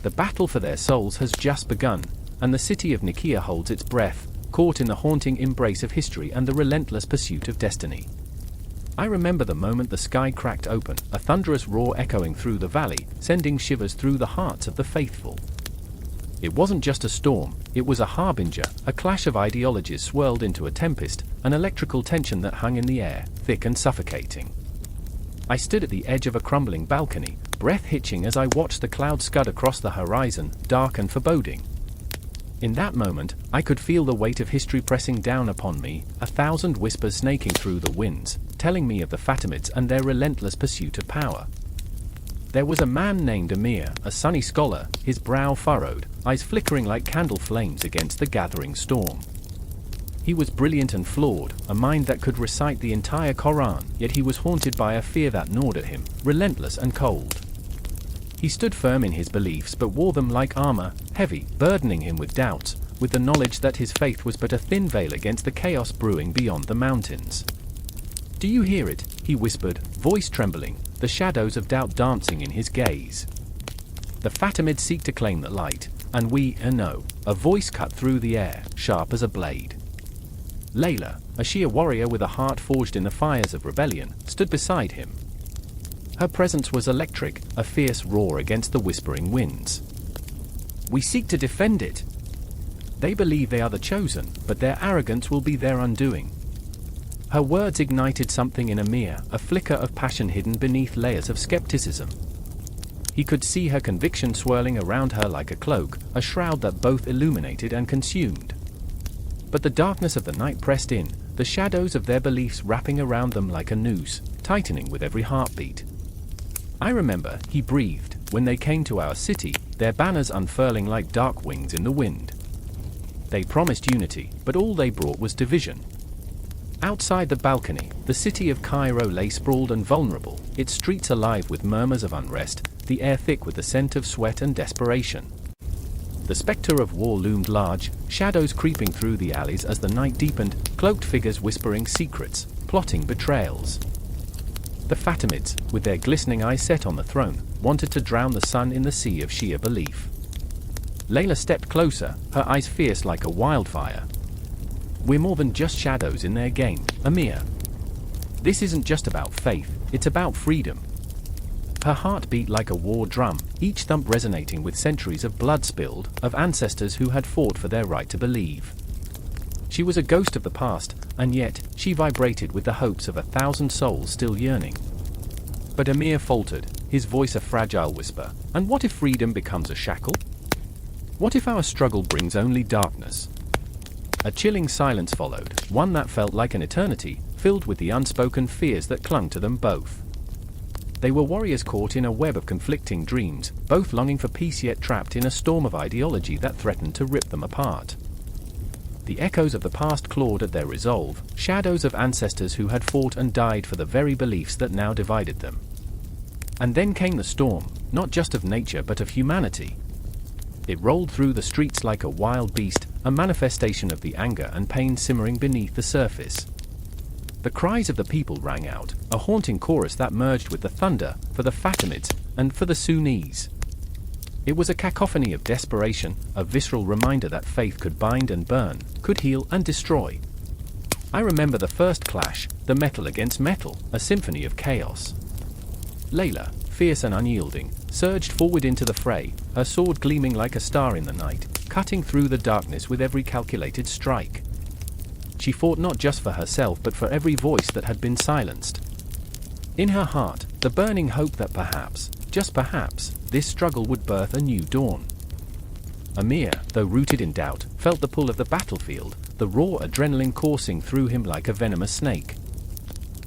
S1: The battle for their souls has just begun, and the city of Nicaea holds its breath, caught in the haunting embrace of history and the relentless pursuit of destiny. I remember the moment the sky cracked open, a thunderous roar echoing through the valley, sending shivers through the hearts of the faithful. It wasn't just a storm, it was a harbinger, a clash of ideologies swirled into a tempest, an electrical tension that hung in the air, thick and suffocating. I stood at the edge of a crumbling balcony, breath hitching as I watched the clouds scud across the horizon, dark and foreboding. In that moment, I could feel the weight of history pressing down upon me, 1,000 whispers snaking through the winds, telling me of the Fatimids and their relentless pursuit of power. There was a man named Amir, a sunny scholar, his brow furrowed, eyes flickering like candle flames against the gathering storm. He was brilliant and flawed, a mind that could recite the entire Quran, yet he was haunted by a fear that gnawed at him, relentless and cold. He stood firm in his beliefs but wore them like armor, heavy, burdening him with doubts, with the knowledge that his faith was but a thin veil against the chaos brewing beyond the mountains. "Do you hear it?" he whispered, voice trembling, the shadows of doubt dancing in his gaze. "The Fatimids seek to claim the light, and we know." A voice cut through the air, sharp as a blade. Layla, a Shia warrior with a heart forged in the fires of rebellion, stood beside him. Her presence was electric, a fierce roar against the whispering winds. "We seek to defend it." They believe they are the chosen, but their arrogance will be their undoing. Her words ignited something in Amir, a flicker of passion hidden beneath layers of skepticism. He could see her conviction swirling around her like a cloak, a shroud that both illuminated and consumed. But the darkness of the night pressed in, the shadows of their beliefs wrapping around them like a noose, tightening with every heartbeat. "I remember," he breathed, "when they came to our city, their banners unfurling like dark wings in the wind. They promised unity, but all they brought was division." Outside the balcony, the city of Cairo lay sprawled and vulnerable, its streets alive with murmurs of unrest, the air thick with the scent of sweat and desperation. The specter of war loomed large, shadows creeping through the alleys as the night deepened, cloaked figures whispering secrets, plotting betrayals. The Fatimids, with their glistening eyes set on the throne, wanted to drown the sun in the sea of Shia belief. Layla stepped closer, her eyes fierce like a wildfire. "We're more than just shadows in their game, Amir. This isn't just about faith, it's about freedom." Her heart beat like a war drum, each thump resonating with centuries of blood spilled, of ancestors who had fought for their right to believe. She was a ghost of the past, and yet, she vibrated with the hopes of 1,000 souls still yearning. But Amir faltered, his voice a fragile whisper. And what if freedom becomes a shackle? What if our struggle brings only darkness? A chilling silence followed, one that felt like an eternity, filled with the unspoken fears that clung to them both. They were warriors caught in a web of conflicting dreams, both longing for peace yet trapped in a storm of ideology that threatened to rip them apart. The echoes of the past clawed at their resolve, shadows of ancestors who had fought and died for the very beliefs that now divided them. And then came the storm, not just of nature but of humanity. It rolled through the streets like a wild beast, a manifestation of the anger and pain simmering beneath the surface. The cries of the people rang out, a haunting chorus that merged with the thunder, for the Fatimids, and for the Sunnis. It was a cacophony of desperation, a visceral reminder that faith could bind and burn, could heal and destroy. I remember the first clash, the metal against metal, a symphony of chaos. Layla, fierce and unyielding, surged forward into the fray, her sword gleaming like a star in the night, cutting through the darkness with every calculated strike. She fought not just for herself but for every voice that had been silenced. In her heart, the burning hope that perhaps, just perhaps, this struggle would birth a new dawn. Amir, though rooted in doubt, felt the pull of the battlefield, the raw adrenaline coursing through him like a venomous snake.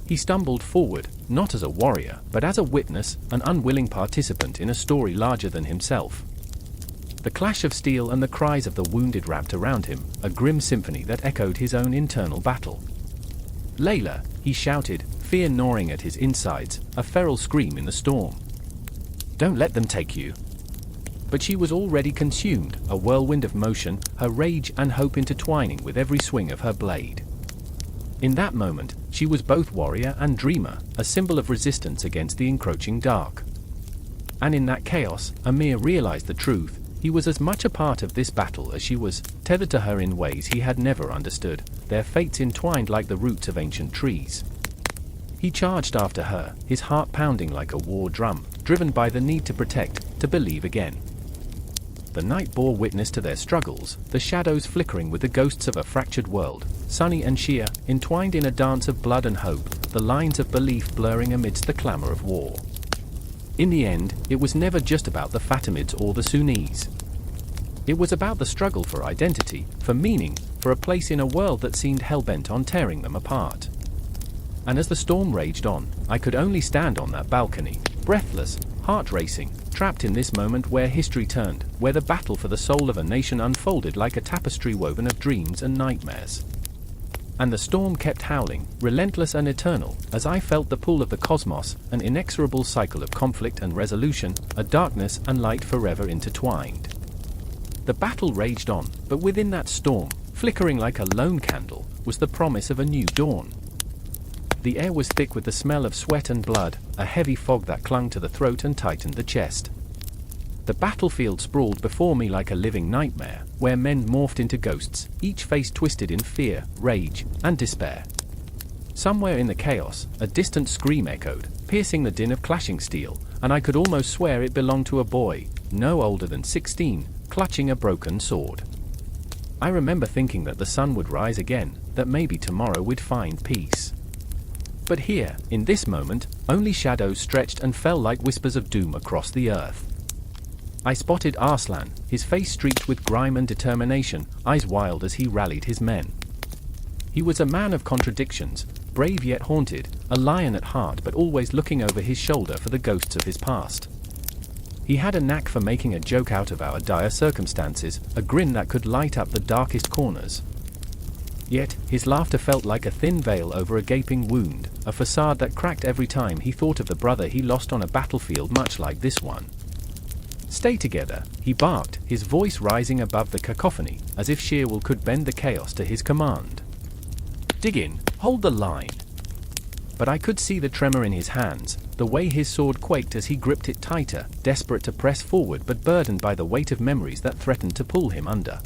S1: He stumbled forward, not as a warrior, but as a witness, an unwilling participant in a story larger than himself. The clash of steel and the cries of the wounded wrapped around him, a grim symphony that echoed his own internal battle. Layla, he shouted, fear gnawing at his insides, a feral scream in the storm. Don't let them take you. But she was already consumed, a whirlwind of motion, her rage and hope intertwining with every swing of her blade. In that moment, she was both warrior and dreamer, a symbol of resistance against the encroaching dark. And in that chaos, Amir realized the truth. He was as much a part of this battle as she was, tethered to her in ways he had never understood, their fates entwined like the roots of ancient trees. He charged after her, his heart pounding like a war drum, driven by the need to protect, to believe again. The night bore witness to their struggles, the shadows flickering with the ghosts of a fractured world, Sunni and Shia, entwined in a dance of blood and hope, the lines of belief blurring amidst the clamor of war. In the end, it was never just about the Fatimids or the Sunnis. It was about the struggle for identity, for meaning, for a place in a world that seemed hell-bent on tearing them apart. And as the storm raged on, I could only stand on that balcony, breathless, heart-racing, trapped in this moment where history turned, where the battle for the soul of a nation unfolded like a tapestry woven of dreams and nightmares. And the storm kept howling, relentless and eternal, as I felt the pull of the cosmos, an inexorable cycle of conflict and resolution, a darkness and light forever intertwined. The battle raged on, but within that storm, flickering like a lone candle, was the promise of a new dawn. The air was thick with the smell of sweat and blood, a heavy fog that clung to the throat and tightened the chest. The battlefield sprawled before me like a living nightmare, where men morphed into ghosts, each face twisted in fear, rage, and despair. Somewhere in the chaos, a distant scream echoed, piercing the din of clashing steel, and I could almost swear it belonged to a boy, no older than 16, clutching a broken sword. I remember thinking that the sun would rise again, that maybe tomorrow we'd find peace. But here, in this moment, only shadows stretched and fell like whispers of doom across the earth. I spotted Arslan, his face streaked with grime and determination, eyes wild as he rallied his men. He was a man of contradictions, brave yet haunted, a lion at heart but always looking over his shoulder for the ghosts of his past. He had a knack for making a joke out of our dire circumstances, a grin that could light up the darkest corners. Yet, his laughter felt like a thin veil over a gaping wound, a facade that cracked every time he thought of the brother he lost on a battlefield much like this one. Stay together, he barked, his voice rising above the cacophony, as if sheer will could bend the chaos to his command. Dig in, hold the line. But I could see the tremor in his hands, the way his sword quaked as he gripped it tighter, desperate to press forward but burdened by the weight of memories that threatened to pull him under.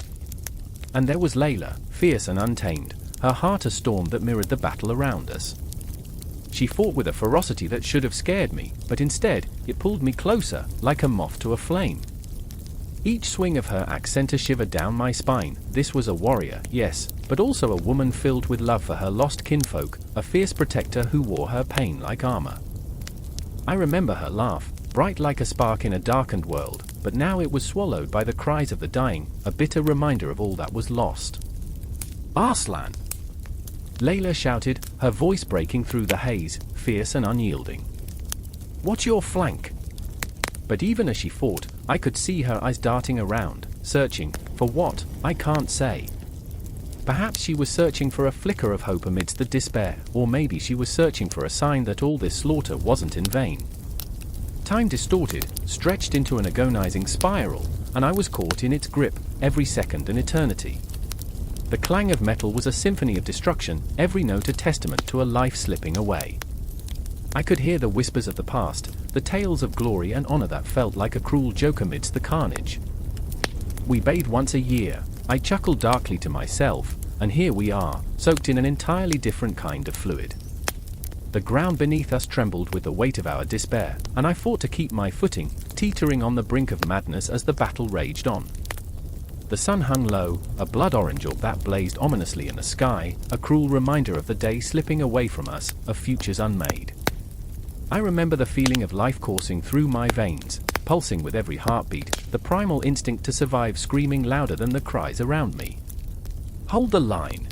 S1: And there was Layla, fierce and untamed, her heart a storm that mirrored the battle around us. She fought with a ferocity that should have scared me, but instead, it pulled me closer, like a moth to a flame. Each swing of her axe sent a shiver down my spine. This was a warrior, yes, but also a woman filled with love for her lost kinfolk, a fierce protector who wore her pain like armor. I remember her laugh, bright like a spark in a darkened world, but now it was swallowed by the cries of the dying, a bitter reminder of all that was lost. "Arslan!" Layla shouted, her voice breaking through the haze, fierce and unyielding. "Watch your flank!" But even as she fought, I could see her eyes darting around, searching, for what, I can't say. Perhaps she was searching for a flicker of hope amidst the despair, or maybe she was searching for a sign that all this slaughter wasn't in vain. Time distorted, stretched into an agonizing spiral, and I was caught in its grip, every second an eternity. The clang of metal was a symphony of destruction, every note a testament to a life slipping away. I could hear the whispers of the past, the tales of glory and honor that felt like a cruel joke amidst the carnage. We bathe once a year, I chuckled darkly to myself, and here we are, soaked in an entirely different kind of fluid. The ground beneath us trembled with the weight of our despair, and I fought to keep my footing, teetering on the brink of madness as the battle raged on. The sun hung low, a blood orange orb that blazed ominously in the sky, a cruel reminder of the day slipping away from us, of futures unmade. I remember the feeling of life coursing through my veins, pulsing with every heartbeat, the primal instinct to survive screaming louder than the cries around me. "Hold the line!"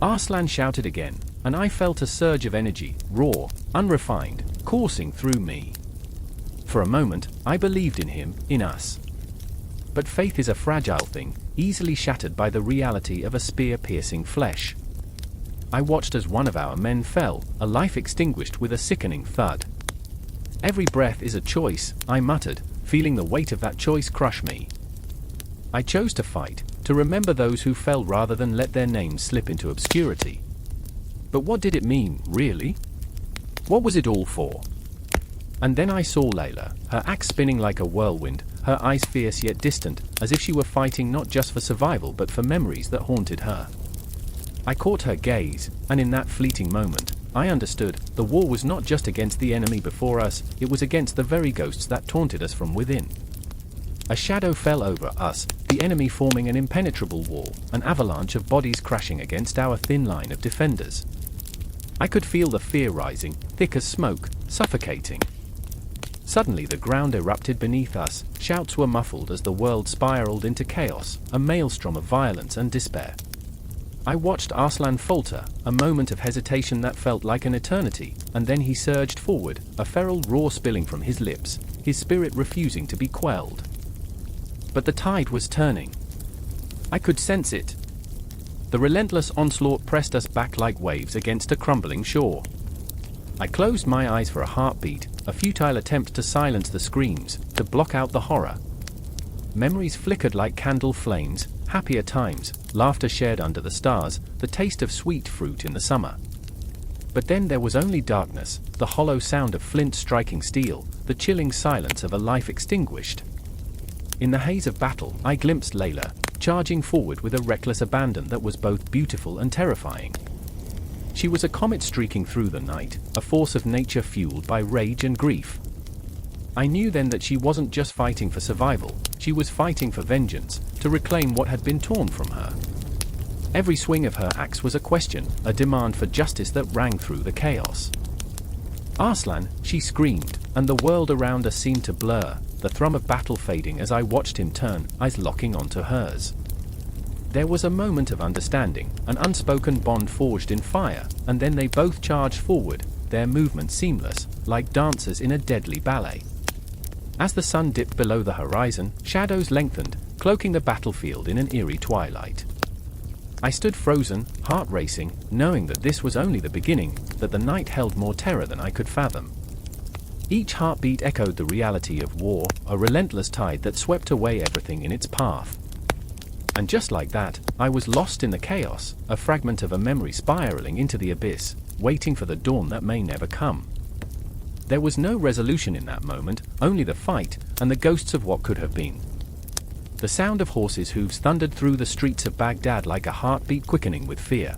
S1: Arslan shouted again, and I felt a surge of energy, raw, unrefined, coursing through me. For a moment, I believed in him, in us. But faith is a fragile thing, easily shattered by the reality of a spear-piercing flesh. I watched as one of our men fell, a life extinguished with a sickening thud. "Every breath is a choice," I muttered, feeling the weight of that choice crush me. I chose to fight, to remember those who fell rather than let their names slip into obscurity. But what did it mean, really? What was it all for? And then I saw Layla, her axe spinning like a whirlwind, her eyes fierce yet distant, as if she were fighting not just for survival but for memories that haunted her. I caught her gaze, and in that fleeting moment, I understood, the war was not just against the enemy before us, it was against the very ghosts that taunted us from within. A shadow fell over us, the enemy forming an impenetrable wall, an avalanche of bodies crashing against our thin line of defenders. I could feel the fear rising, thick as smoke, suffocating. Suddenly the ground erupted beneath us, shouts were muffled as the world spiraled into chaos, a maelstrom of violence and despair. I watched Arslan falter, a moment of hesitation that felt like an eternity, and then he surged forward, a feral roar spilling from his lips, his spirit refusing to be quelled. But the tide was turning. I could sense it. The relentless onslaught pressed us back like waves against a crumbling shore. I closed my eyes for a heartbeat, a futile attempt to silence the screams, to block out the horror. Memories flickered like candle flames, happier times, laughter shared under the stars, the taste of sweet fruit in the summer. But then there was only darkness, the hollow sound of flint striking steel, the chilling silence of a life extinguished. In the haze of battle, I glimpsed Layla, charging forward with a reckless abandon that was both beautiful and terrifying. She was a comet streaking through the night, a force of nature fueled by rage and grief. I knew then that she wasn't just fighting for survival, she was fighting for vengeance, to reclaim what had been torn from her. Every swing of her axe was a question, a demand for justice that rang through the chaos. "Arslan," she screamed, and the world around us seemed to blur, the thrum of battle fading as I watched him turn, eyes locking onto hers. There was a moment of understanding, an unspoken bond forged in fire, and then they both charged forward, their movements seamless, like dancers in a deadly ballet. As the sun dipped below the horizon, shadows lengthened, cloaking the battlefield in an eerie twilight. I stood frozen, heart racing, knowing that this was only the beginning, that the night held more terror than I could fathom. Each heartbeat echoed the reality of war, a relentless tide that swept away everything in its path. And just like that, I was lost in the chaos, a fragment of a memory spiraling into the abyss, waiting for the dawn that may never come. There was no resolution in that moment, only the fight, and the ghosts of what could have been. The sound of horses' hooves thundered through the streets of Baghdad like a heartbeat quickening with fear.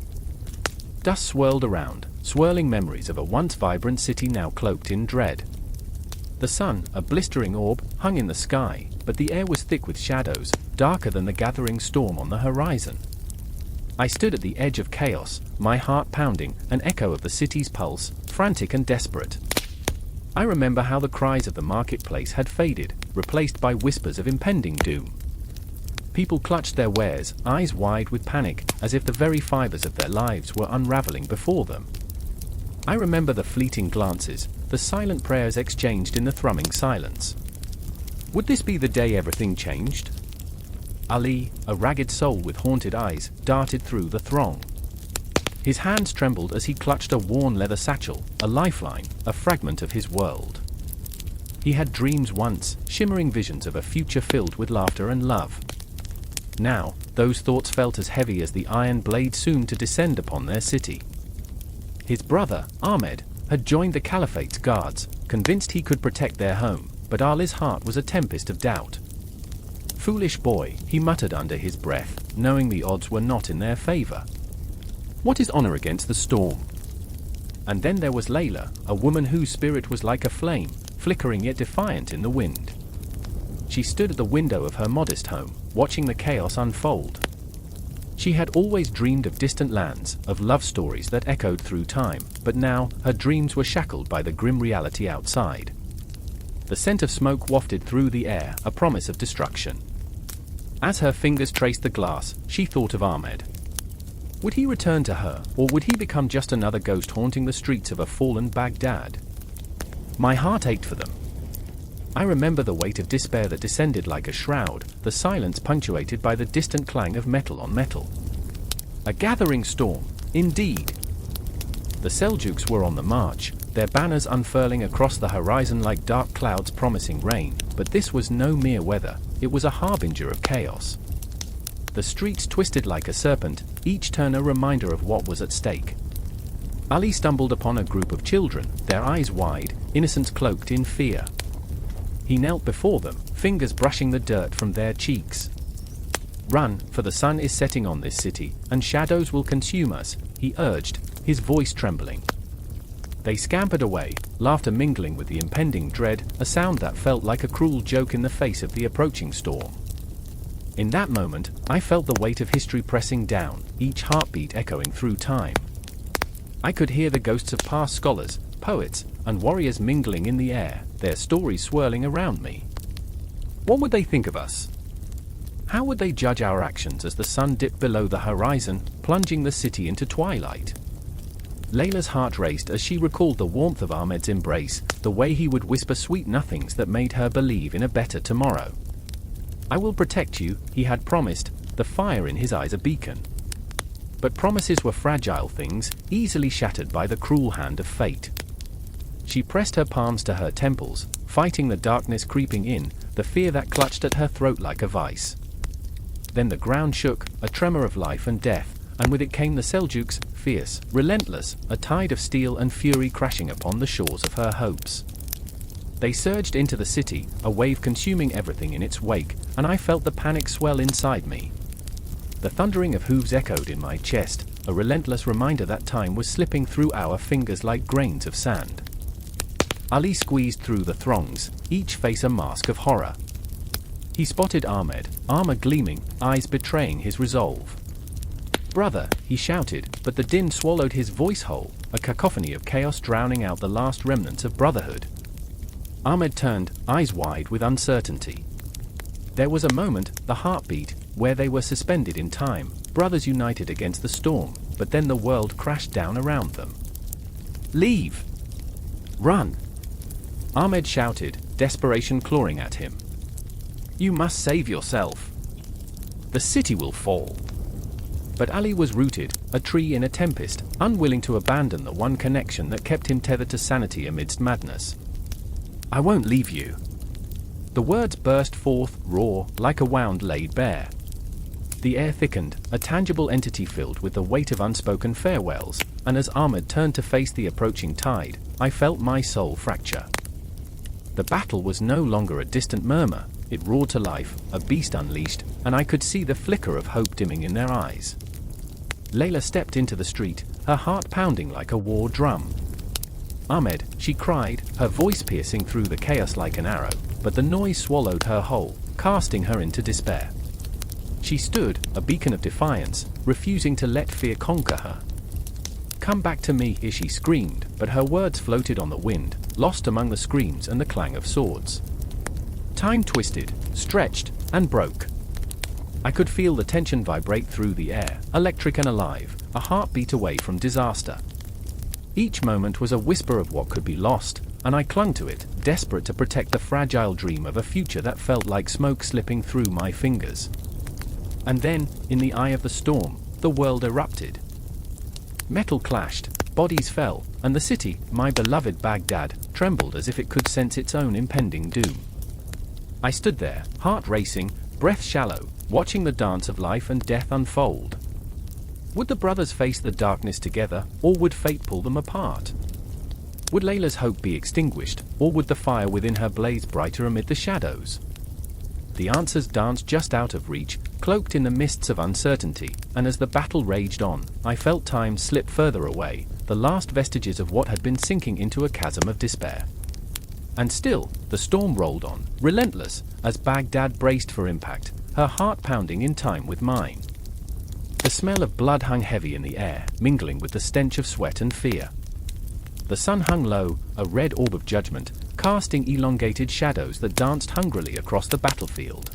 S1: Dust swirled around, swirling memories of a once vibrant city now cloaked in dread. The sun, a blistering orb, hung in the sky, but the air was thick with shadows, darker than the gathering storm on the horizon. I stood at the edge of chaos, my heart pounding, an echo of the city's pulse, frantic and desperate. I remember how the cries of the marketplace had faded, replaced by whispers of impending doom. People clutched their wares, eyes wide with panic, as if the very fibers of their lives were unraveling before them. I remember the fleeting glances, the silent prayers exchanged in the thrumming silence. Would this be the day everything changed? Ali, a ragged soul with haunted eyes, darted through the throng. His hands trembled as he clutched a worn leather satchel, a lifeline, a fragment of his world. He had dreams once, shimmering visions of a future filled with laughter and love. Now, those thoughts felt as heavy as the iron blade soon to descend upon their city. His brother, Ahmed, had joined the Caliphate's guards, convinced he could protect their home, but Ali's heart was a tempest of doubt. Foolish boy, he muttered under his breath, knowing the odds were not in their favor. What is honor against the storm? And then there was Layla, a woman whose spirit was like a flame, flickering yet defiant in the wind. She stood at the window of her modest home, watching the chaos unfold. She had always dreamed of distant lands, of love stories that echoed through time, but now, her dreams were shackled by the grim reality outside. The scent of smoke wafted through the air, a promise of destruction. As her fingers traced the glass, she thought of Ahmed. Would he return to her, or would he become just another ghost haunting the streets of a fallen Baghdad? My heart ached for them. I remember the weight of despair that descended like a shroud, the silence punctuated by the distant clang of metal on metal. A gathering storm, indeed. The Seljuks were on the march, their banners unfurling across the horizon like dark clouds promising rain, but this was no mere weather, it was a harbinger of chaos. The streets twisted like a serpent, each turn a reminder of what was at stake. Ali stumbled upon a group of children, their eyes wide, innocence cloaked in fear. He knelt before them, fingers brushing the dirt from their cheeks. "Run, for the sun is setting on this city, and shadows will consume us," he urged, his voice trembling. They scampered away, laughter mingling with the impending dread, a sound that felt like a cruel joke in the face of the approaching storm. In that moment, I felt the weight of history pressing down, each heartbeat echoing through time. I could hear the ghosts of past scholars, poets, and warriors mingling in the air, their stories swirling around me. What would they think of us? How would they judge our actions as the sun dipped below the horizon, plunging the city into twilight? Layla's heart raced as she recalled the warmth of Ahmed's embrace, the way he would whisper sweet nothings that made her believe in a better tomorrow. "I will protect you," he had promised, the fire in his eyes a beacon. But promises were fragile things, easily shattered by the cruel hand of fate. She pressed her palms to her temples, fighting the darkness creeping in, the fear that clutched at her throat like a vice. Then the ground shook, a tremor of life and death, and with it came the Seljuks, fierce, relentless, a tide of steel and fury crashing upon the shores of her hopes. They surged into the city, a wave consuming everything in its wake, and I felt the panic swell inside me. The thundering of hooves echoed in my chest, a relentless reminder that time was slipping through our fingers like grains of sand. Ali squeezed through the throngs, each face a mask of horror. He spotted Ahmed, armor gleaming, eyes betraying his resolve. "Brother," he shouted, but the din swallowed his voice whole, a cacophony of chaos drowning out the last remnants of brotherhood. Ahmed turned, eyes wide with uncertainty. There was a moment, the heartbeat, where they were suspended in time, brothers united against the storm, but then the world crashed down around them. "Leave! Run!" Ahmed shouted, desperation clawing at him. "You must save yourself. The city will fall." But Ali was rooted, a tree in a tempest, unwilling to abandon the one connection that kept him tethered to sanity amidst madness. "I won't leave you." The words burst forth, raw, like a wound laid bare. The air thickened, a tangible entity filled with the weight of unspoken farewells, and as Ahmed turned to face the approaching tide, I felt my soul fracture. The battle was no longer a distant murmur, it roared to life, a beast unleashed, and I could see the flicker of hope dimming in their eyes. Layla stepped into the street, her heart pounding like a war drum. "Ahmed," she cried, her voice piercing through the chaos like an arrow, but the noise swallowed her whole, casting her into despair. She stood, a beacon of defiance, refusing to let fear conquer her. "Come back to me," she screamed, but her words floated on the wind, lost among the screams and the clang of swords. Time twisted, stretched, and broke. I could feel the tension vibrate through the air, electric and alive, a heartbeat away from disaster. Each moment was a whisper of what could be lost, and I clung to it, desperate to protect the fragile dream of a future that felt like smoke slipping through my fingers. And then, in the eye of the storm, the world erupted. Metal clashed, bodies fell, and the city, my beloved Baghdad, trembled as if it could sense its own impending doom. I stood there, heart racing, breath shallow, watching the dance of life and death unfold. Would the brothers face the darkness together, or would fate pull them apart? Would Layla's hope be extinguished, or would the fire within her blaze brighter amid the shadows? The answers danced just out of reach, cloaked in the mists of uncertainty, and as the battle raged on, I felt time slip further away, the last vestiges of what had been sinking into a chasm of despair. And still, the storm rolled on, relentless, as Baghdad braced for impact, her heart pounding in time with mine. The smell of blood hung heavy in the air, mingling with the stench of sweat and fear. The sun hung low, a red orb of judgment, casting elongated shadows that danced hungrily across the battlefield.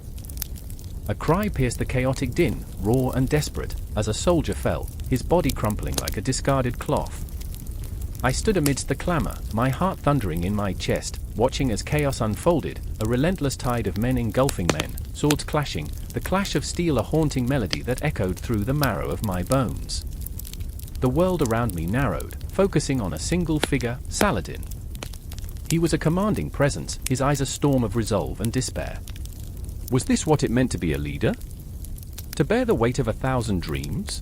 S1: A cry pierced the chaotic din, raw and desperate, as a soldier fell, his body crumpling like a discarded cloth. I stood amidst the clamor, my heart thundering in my chest, watching as chaos unfolded, a relentless tide of men engulfing men, swords clashing, the clash of steel a haunting melody that echoed through the marrow of my bones. The world around me narrowed, focusing on a single figure, Saladin. He was a commanding presence, his eyes a storm of resolve and despair. Was this what it meant to be a leader? To bear the weight of 1,000 dreams?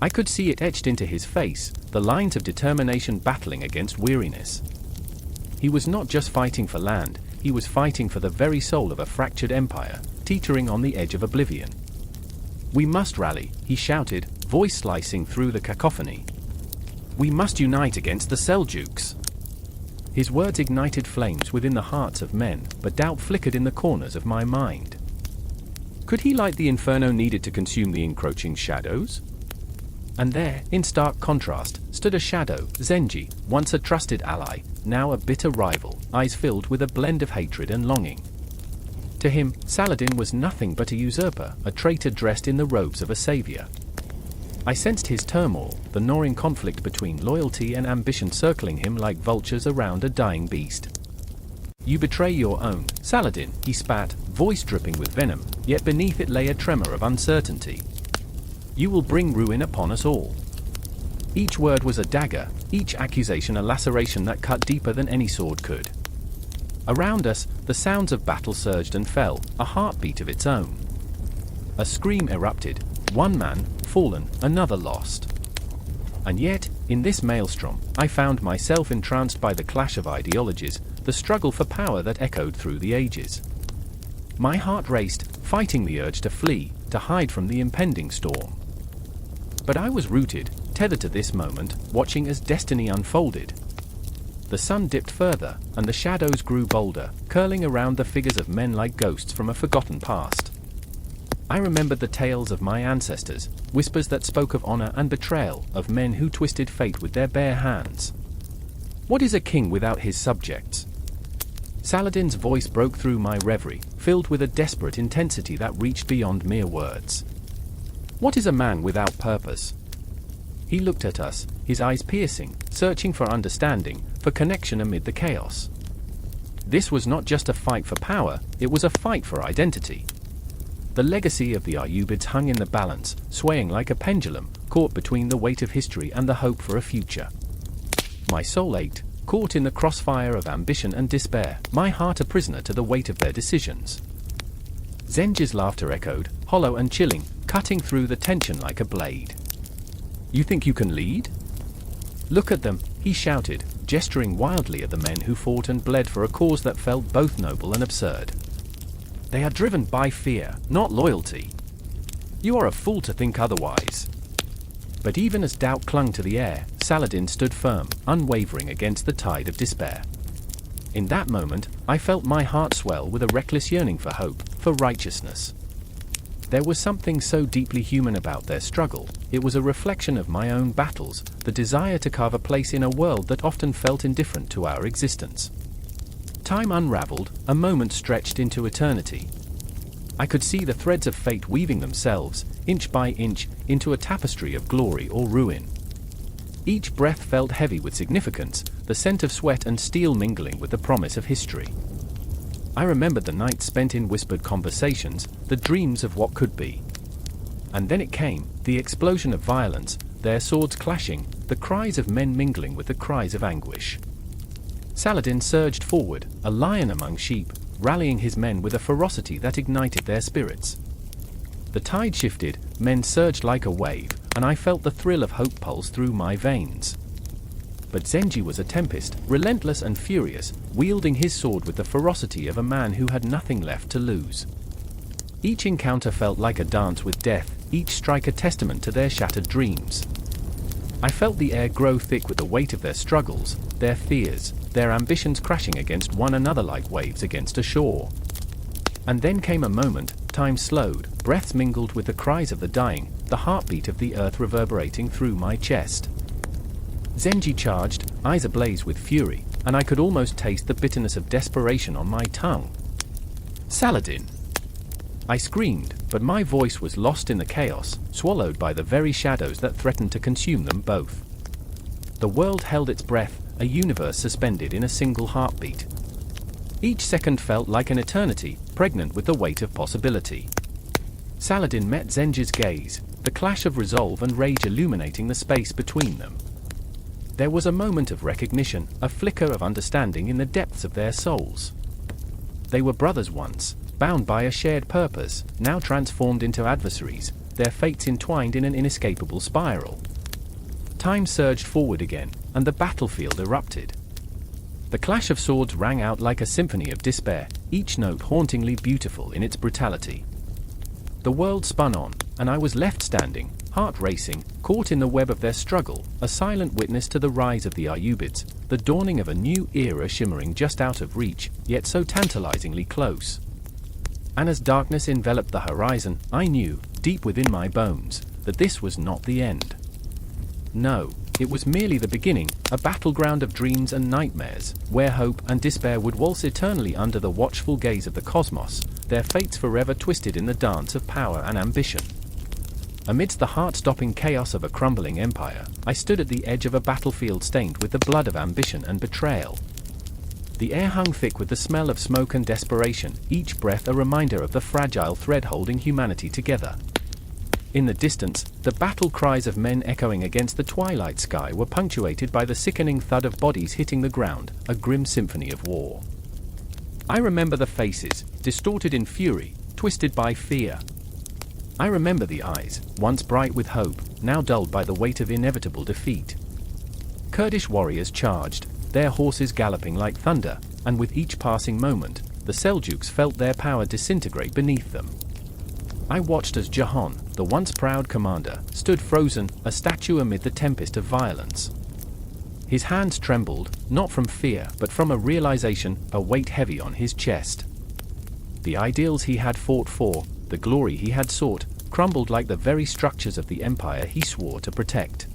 S1: I could see it etched into his face, the lines of determination battling against weariness. He was not just fighting for land, he was fighting for the very soul of a fractured empire, teetering on the edge of oblivion. "We must rally," he shouted, voice slicing through the cacophony. "We must unite against the Seljuks." His words ignited flames within the hearts of men, but doubt flickered in the corners of my mind. Could he light the inferno needed to consume the encroaching shadows? And there, in stark contrast, stood a shadow, Zengi, once a trusted ally, now a bitter rival, eyes filled with a blend of hatred and longing. To him, Saladin was nothing but a usurper, a traitor dressed in the robes of a savior. I sensed his turmoil, the gnawing conflict between loyalty and ambition circling him like vultures around a dying beast. "You betray your own, Saladin," he spat, voice dripping with venom, yet beneath it lay a tremor of uncertainty. "You will bring ruin upon us all." Each word was a dagger, each accusation a laceration that cut deeper than any sword could. Around us, the sounds of battle surged and fell, a heartbeat of its own. A scream erupted, one man, fallen, another lost. And yet, in this maelstrom, I found myself entranced by the clash of ideologies, the struggle for power that echoed through the ages. My heart raced, fighting the urge to flee, to hide from the impending storm. But I was rooted, tethered to this moment, watching as destiny unfolded. The sun dipped further, and the shadows grew bolder, curling around the figures of men like ghosts from a forgotten past. I remembered the tales of my ancestors, whispers that spoke of honor and betrayal, of men who twisted fate with their bare hands. What is a king without his subjects? Saladin's voice broke through my reverie, filled with a desperate intensity that reached beyond mere words. What is a man without purpose? He looked at us, his eyes piercing, searching for understanding, for connection amid the chaos. This was not just a fight for power, it was a fight for identity. The legacy of the Ayyubids hung in the balance, swaying like a pendulum, caught between the weight of history and the hope for a future. My soul ached, caught in the crossfire of ambition and despair, my heart a prisoner to the weight of their decisions. Zengi's laughter echoed, hollow and chilling, cutting through the tension like a blade. "You think you can lead? Look at them," he shouted, gesturing wildly at the men who fought and bled for a cause that felt both noble and absurd. "They are driven by fear, not loyalty. You are a fool to think otherwise." But even as doubt clung to the air, Saladin stood firm, unwavering against the tide of despair. In that moment, I felt my heart swell with a reckless yearning for hope, for righteousness. There was something so deeply human about their struggle. It was a reflection of my own battles, the desire to carve a place in a world that often felt indifferent to our existence. Time unraveled, a moment stretched into eternity. I could see the threads of fate weaving themselves, inch by inch, into a tapestry of glory or ruin. Each breath felt heavy with significance, the scent of sweat and steel mingling with the promise of history. I remembered the nights spent in whispered conversations, the dreams of what could be. And then it came, the explosion of violence, their swords clashing, the cries of men mingling with the cries of anguish. Saladin surged forward, a lion among sheep, rallying his men with a ferocity that ignited their spirits. The tide shifted, men surged like a wave, and I felt the thrill of hope pulse through my veins. But Zengi was a tempest, relentless and furious, wielding his sword with the ferocity of a man who had nothing left to lose. Each encounter felt like a dance with death, each strike a testament to their shattered dreams. I felt the air grow thick with the weight of their struggles, their fears, their ambitions crashing against one another like waves against a shore. And then came a moment, time slowed, breaths mingled with the cries of the dying, the heartbeat of the earth reverberating through my chest. Zengi charged, eyes ablaze with fury, and I could almost taste the bitterness of desperation on my tongue. "Saladin!" I screamed, but my voice was lost in the chaos, swallowed by the very shadows that threatened to consume them both. The world held its breath, a universe suspended in a single heartbeat. Each second felt like an eternity, pregnant with the weight of possibility. Saladin met Zengi's gaze, the clash of resolve and rage illuminating the space between them. There was a moment of recognition, a flicker of understanding in the depths of their souls. They were brothers once, bound by a shared purpose, now transformed into adversaries, their fates entwined in an inescapable spiral. Time surged forward again, and the battlefield erupted. The clash of swords rang out like a symphony of despair, each note hauntingly beautiful in its brutality. The world spun on, and I was left standing, heart racing, caught in the web of their struggle, a silent witness to the rise of the Ayyubids, the dawning of a new era shimmering just out of reach, yet so tantalizingly close. And as darkness enveloped the horizon, I knew, deep within my bones, that this was not the end. No, it was merely the beginning, a battleground of dreams and nightmares, where hope and despair would waltz eternally under the watchful gaze of the cosmos, their fates forever twisted in the dance of power and ambition. Amidst the heart-stopping chaos of a crumbling empire, I stood at the edge of a battlefield stained with the blood of ambition and betrayal. The air hung thick with the smell of smoke and desperation, each breath a reminder of the fragile thread holding humanity together. In the distance, the battle cries of men echoing against the twilight sky were punctuated by the sickening thud of bodies hitting the ground, a grim symphony of war. I remember the faces, distorted in fury, twisted by fear. I remember the eyes, once bright with hope, now dulled by the weight of inevitable defeat. Kurdish warriors charged, their horses galloping like thunder, and with each passing moment, the Seljuks felt their power disintegrate beneath them. I watched as Jahan, the once proud commander, stood frozen, a statue amid the tempest of violence. His hands trembled, not from fear but from a realization, a weight heavy on his chest. The ideals he had fought for, the glory he had sought, crumbled like the very structures of the empire he swore to protect.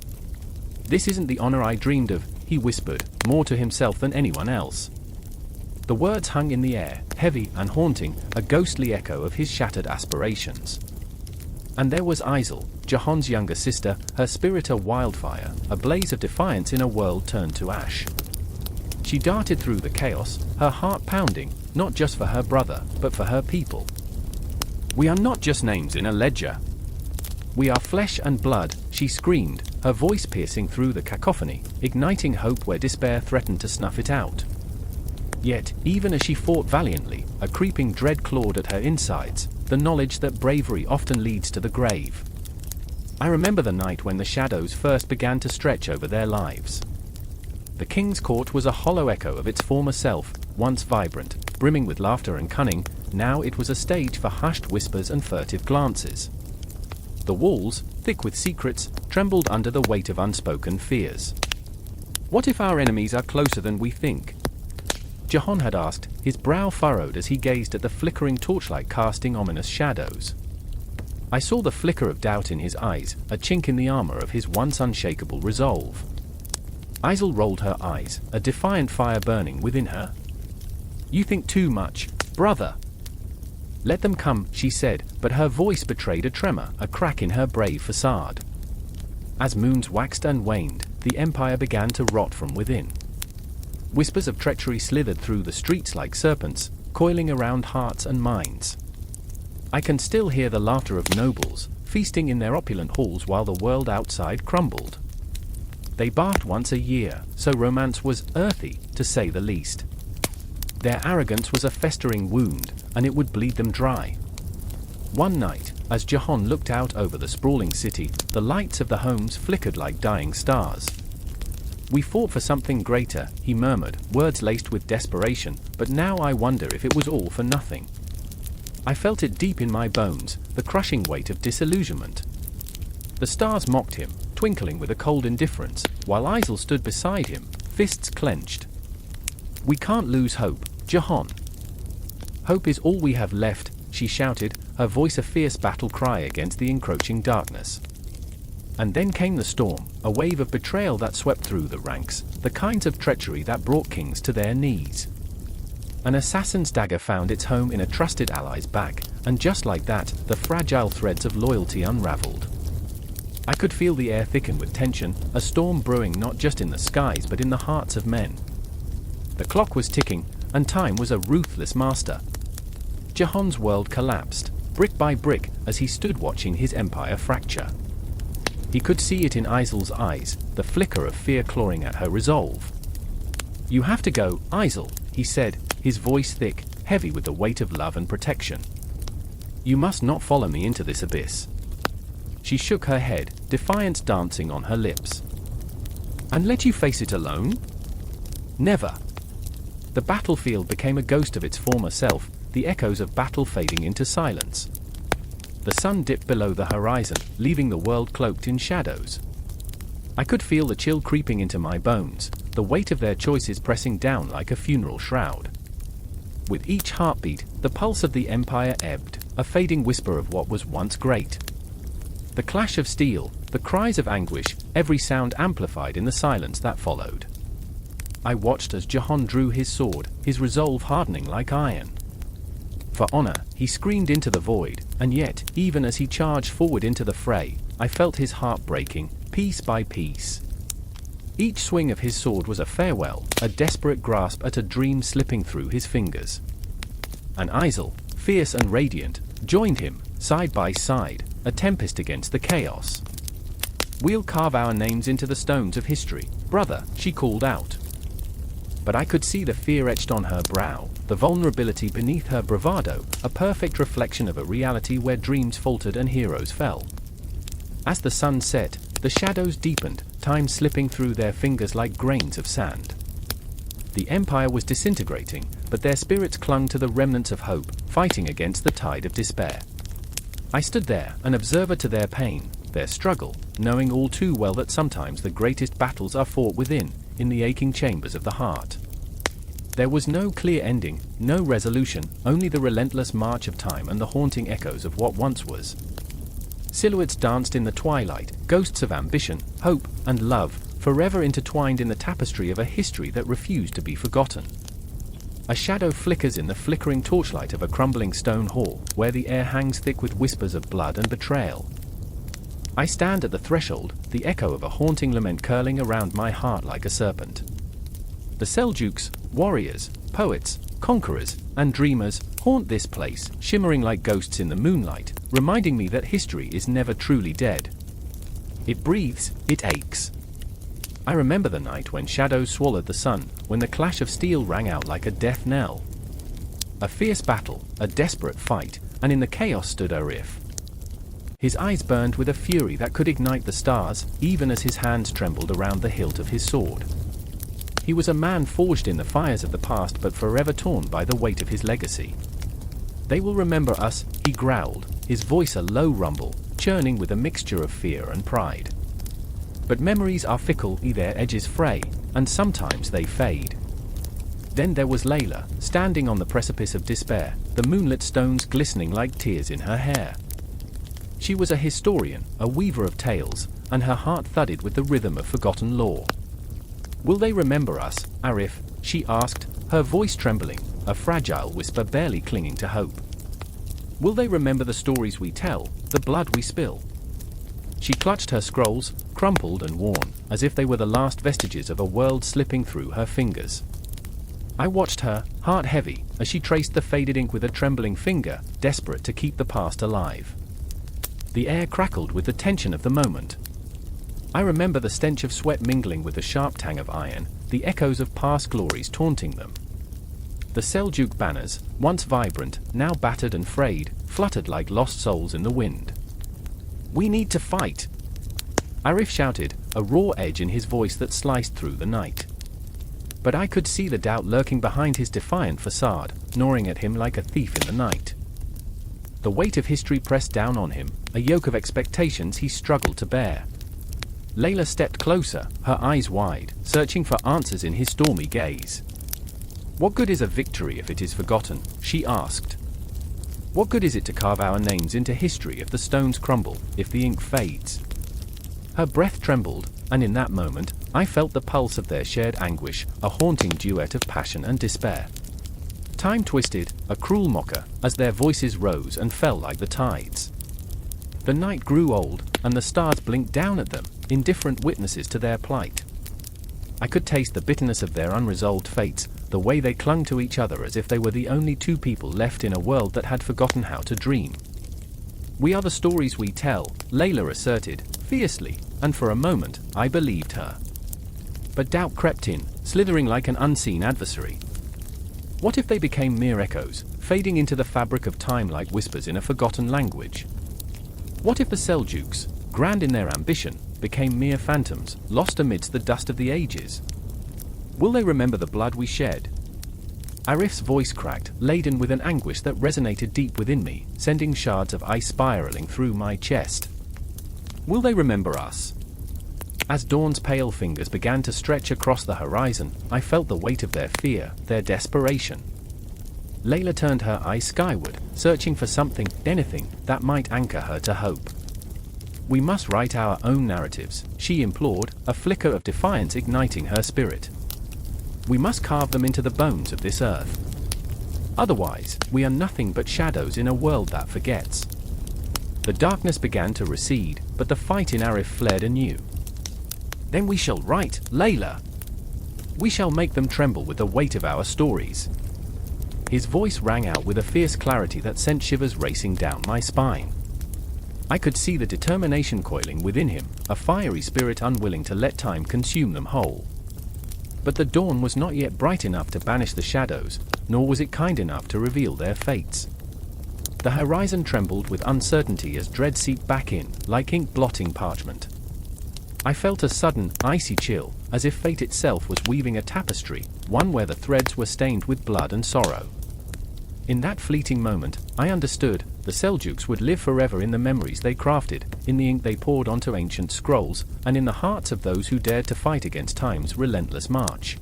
S1: "This isn't the honor I dreamed of," he whispered, more to himself than anyone else. The words hung in the air, heavy and haunting, a ghostly echo of his shattered aspirations. And there was Isel, Jahan's younger sister, her spirit a wildfire, a blaze of defiance in a world turned to ash. She darted through the chaos, her heart pounding, not just for her brother, but for her people. "We are not just names in a ledger. We are flesh and blood," she screamed, her voice piercing through the cacophony, igniting hope where despair threatened to snuff it out. Yet, even as she fought valiantly, a creeping dread clawed at her insides, the knowledge that bravery often leads to the grave. I remember the night when the shadows first began to stretch over their lives. The king's court was a hollow echo of its former self, once vibrant, brimming with laughter and cunning. Now it was a stage for hushed whispers and furtive glances. The walls, thick with secrets, trembled under the weight of unspoken fears. What if our enemies are closer than we think? Jahan had asked, his brow furrowed as he gazed at the flickering torchlight casting ominous shadows. I saw the flicker of doubt in his eyes, a chink in the armor of his once unshakable resolve. Isel rolled her eyes, a defiant fire burning within her. You think too much, brother. Let them come, she said, but her voice betrayed a tremor, a crack in her brave facade. As moons waxed and waned, the empire began to rot from within. Whispers of treachery slithered through the streets like serpents, coiling around hearts and minds. I can still hear the laughter of nobles, feasting in their opulent halls while the world outside crumbled. They bathed once a year, so romance was earthy, to say the least. Their arrogance was a festering wound, and it would bleed them dry. One night, as Jahan looked out over the sprawling city, the lights of the homes flickered like dying stars. We fought for something greater, he murmured, words laced with desperation, but now I wonder if it was all for nothing. I felt it deep in my bones, the crushing weight of disillusionment. The stars mocked him, twinkling with a cold indifference, while Isel stood beside him, fists clenched. We can't lose hope, Jahan. Hope is all we have left, she shouted, her voice a fierce battle cry against the encroaching darkness. And then came the storm, a wave of betrayal that swept through the ranks, the kinds of treachery that brought kings to their knees. An assassin's dagger found its home in a trusted ally's back, and just like that, the fragile threads of loyalty unraveled. I could feel the air thicken with tension, a storm brewing not just in the skies but in the hearts of men. The clock was ticking, and time was a ruthless master. Jahan's world collapsed, brick by brick, as he stood watching his empire fracture. He could see it in Isel's eyes, the flicker of fear clawing at her resolve. You have to go, Isel, he said, his voice thick, heavy with the weight of love and protection. You must not follow me into this abyss. She shook her head, defiance dancing on her lips. And let you face it alone? Never. The battlefield became a ghost of its former self, the echoes of battle fading into silence. The sun dipped below the horizon, leaving the world cloaked in shadows. I could feel the chill creeping into my bones, the weight of their choices pressing down like a funeral shroud. With each heartbeat, the pulse of the empire ebbed, a fading whisper of what was once great. The clash of steel, the cries of anguish, every sound amplified in the silence that followed. I watched as Jahan drew his sword, his resolve hardening like iron. For honor, he screamed into the void, and yet, even as he charged forward into the fray, I felt his heart breaking, piece by piece. Each swing of his sword was a farewell, a desperate grasp at a dream slipping through his fingers. And Isel, fierce and radiant, joined him, side by side, a tempest against the chaos. We'll carve our names into the stones of history, brother, she called out. But I could see the fear etched on her brow, the vulnerability beneath her bravado, a perfect reflection of a reality where dreams faltered and heroes fell. As the sun set, the shadows deepened, time slipping through their fingers like grains of sand. The empire was disintegrating, but their spirits clung to the remnants of hope, fighting against the tide of despair. I stood there, an observer to their pain, their struggle, knowing all too well that sometimes the greatest battles are fought within, in the aching chambers of the heart. There was no clear ending, no resolution, only the relentless march of time and the haunting echoes of what once was. Silhouettes danced in the twilight, ghosts of ambition, hope, and love, forever intertwined in the tapestry of a history that refused to be forgotten. A shadow flickers in the flickering torchlight of a crumbling stone hall, where the air hangs thick with whispers of blood and betrayal. I stand at the threshold, the echo of a haunting lament curling around my heart like a serpent. The Seljuks, warriors, poets, conquerors, and dreamers, haunt this place, shimmering like ghosts in the moonlight, reminding me that history is never truly dead. It breathes, it aches. I remember the night when shadows swallowed the sun, when the clash of steel rang out like a death knell. A fierce battle, a desperate fight, and in the chaos stood Arif. His eyes burned with a fury that could ignite the stars, even as his hands trembled around the hilt of his sword. He was a man forged in the fires of the past but forever torn by the weight of his legacy. They will remember us, he growled, his voice a low rumble, churning with a mixture of fear and pride. But memories are fickle, their edges fray, and sometimes they fade. Then there was Layla, standing on the precipice of despair, the moonlit stones glistening like tears in her hair. She was a historian, a weaver of tales, and her heart thudded with the rhythm of forgotten lore. Will they remember us, Arif? She asked, her voice trembling, a fragile whisper barely clinging to hope. Will they remember the stories we tell, the blood we spill? She clutched her scrolls, crumpled and worn, as if they were the last vestiges of a world slipping through her fingers. I watched her, heart heavy, as she traced the faded ink with a trembling finger, desperate to keep the past alive. The air crackled with the tension of the moment. I remember the stench of sweat mingling with the sharp tang of iron, the echoes of past glories taunting them. The Seljuk banners, once vibrant, now battered and frayed, fluttered like lost souls in the wind. We need to fight! Arif shouted, a raw edge in his voice that sliced through the night. But I could see the doubt lurking behind his defiant facade, gnawing at him like a thief in the night. The weight of history pressed down on him, a yoke of expectations he struggled to bear. Layla stepped closer, her eyes wide, searching for answers in his stormy gaze. What good is a victory if it is forgotten? She asked. What good is it to carve our names into history if the stones crumble, if the ink fades? Her breath trembled, and in that moment, I felt the pulse of their shared anguish, a haunting duet of passion and despair. Time twisted, a cruel mocker, as their voices rose and fell like the tides. The night grew old, and the stars blinked down at them, indifferent witnesses to their plight. I could taste the bitterness of their unresolved fates, the way they clung to each other as if they were the only two people left in a world that had forgotten how to dream. We are the stories we tell, Layla asserted, fiercely, and for a moment, I believed her. But doubt crept in, slithering like an unseen adversary. What if they became mere echoes, fading into the fabric of time like whispers in a forgotten language? What if the Seljuks, grand in their ambition, became mere phantoms, lost amidst the dust of the ages? Will they remember the blood we shed? Arif's voice cracked, laden with an anguish that resonated deep within me, sending shards of ice spiraling through my chest. Will they remember us? As dawn's pale fingers began to stretch across the horizon, I felt the weight of their fear, their desperation. Layla turned her eyes skyward, searching for something, anything, that might anchor her to hope. We must write our own narratives, she implored, a flicker of defiance igniting her spirit. We must carve them into the bones of this earth. Otherwise, we are nothing but shadows in a world that forgets. The darkness began to recede, but the fight in Arif flared anew. Then we shall write, Layla. We shall make them tremble with the weight of our stories. His voice rang out with a fierce clarity that sent shivers racing down my spine. I could see the determination coiling within him, a fiery spirit unwilling to let time consume them whole. But the dawn was not yet bright enough to banish the shadows, nor was it kind enough to reveal their fates. The horizon trembled with uncertainty as dread seeped back in, like ink blotting parchment. I felt a sudden, icy chill, as if fate itself was weaving a tapestry, one where the threads were stained with blood and sorrow. In that fleeting moment, I understood, the Seljuks would live forever in the memories they crafted, in the ink they poured onto ancient scrolls, and in the hearts of those who dared to fight against time's relentless march.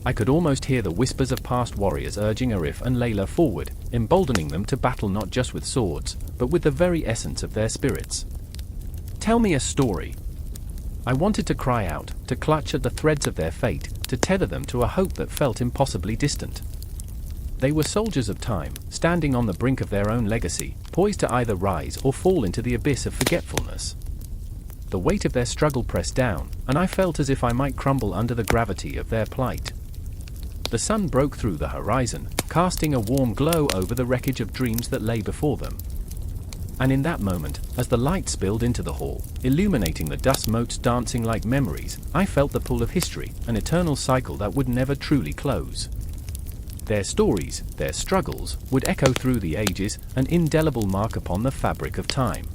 S1: I could almost hear the whispers of past warriors urging Arif and Layla forward, emboldening them to battle not just with swords, but with the very essence of their spirits. Tell me a story. I wanted to cry out, to clutch at the threads of their fate, to tether them to a hope that felt impossibly distant. They were soldiers of time, standing on the brink of their own legacy, poised to either rise or fall into the abyss of forgetfulness. The weight of their struggle pressed down, and I felt as if I might crumble under the gravity of their plight. The sun broke through the horizon, casting a warm glow over the wreckage of dreams that lay before them. And in that moment, as the light spilled into the hall, illuminating the dust motes dancing like memories, I felt the pull of history, an eternal cycle that would never truly close. Their stories, their struggles, would echo through the ages, an indelible mark upon the fabric of time.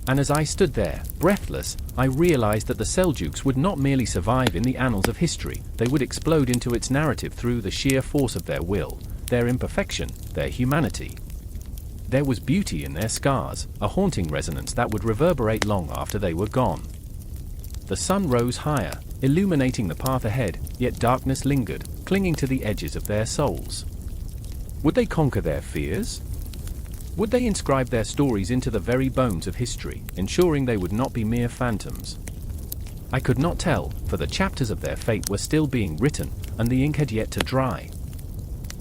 S1: And as I stood there, breathless, I realized that the Seljuks would not merely survive in the annals of history, they would explode into its narrative through the sheer force of their will, their imperfection, their humanity. There was beauty in their scars, a haunting resonance that would reverberate long after they were gone. The sun rose higher, illuminating the path ahead, yet darkness lingered, clinging to the edges of their souls. Would they conquer their fears? Would they inscribe their stories into the very bones of history, ensuring they would not be mere phantoms? I could not tell, for the chapters of their fate were still being written, and the ink had yet to dry.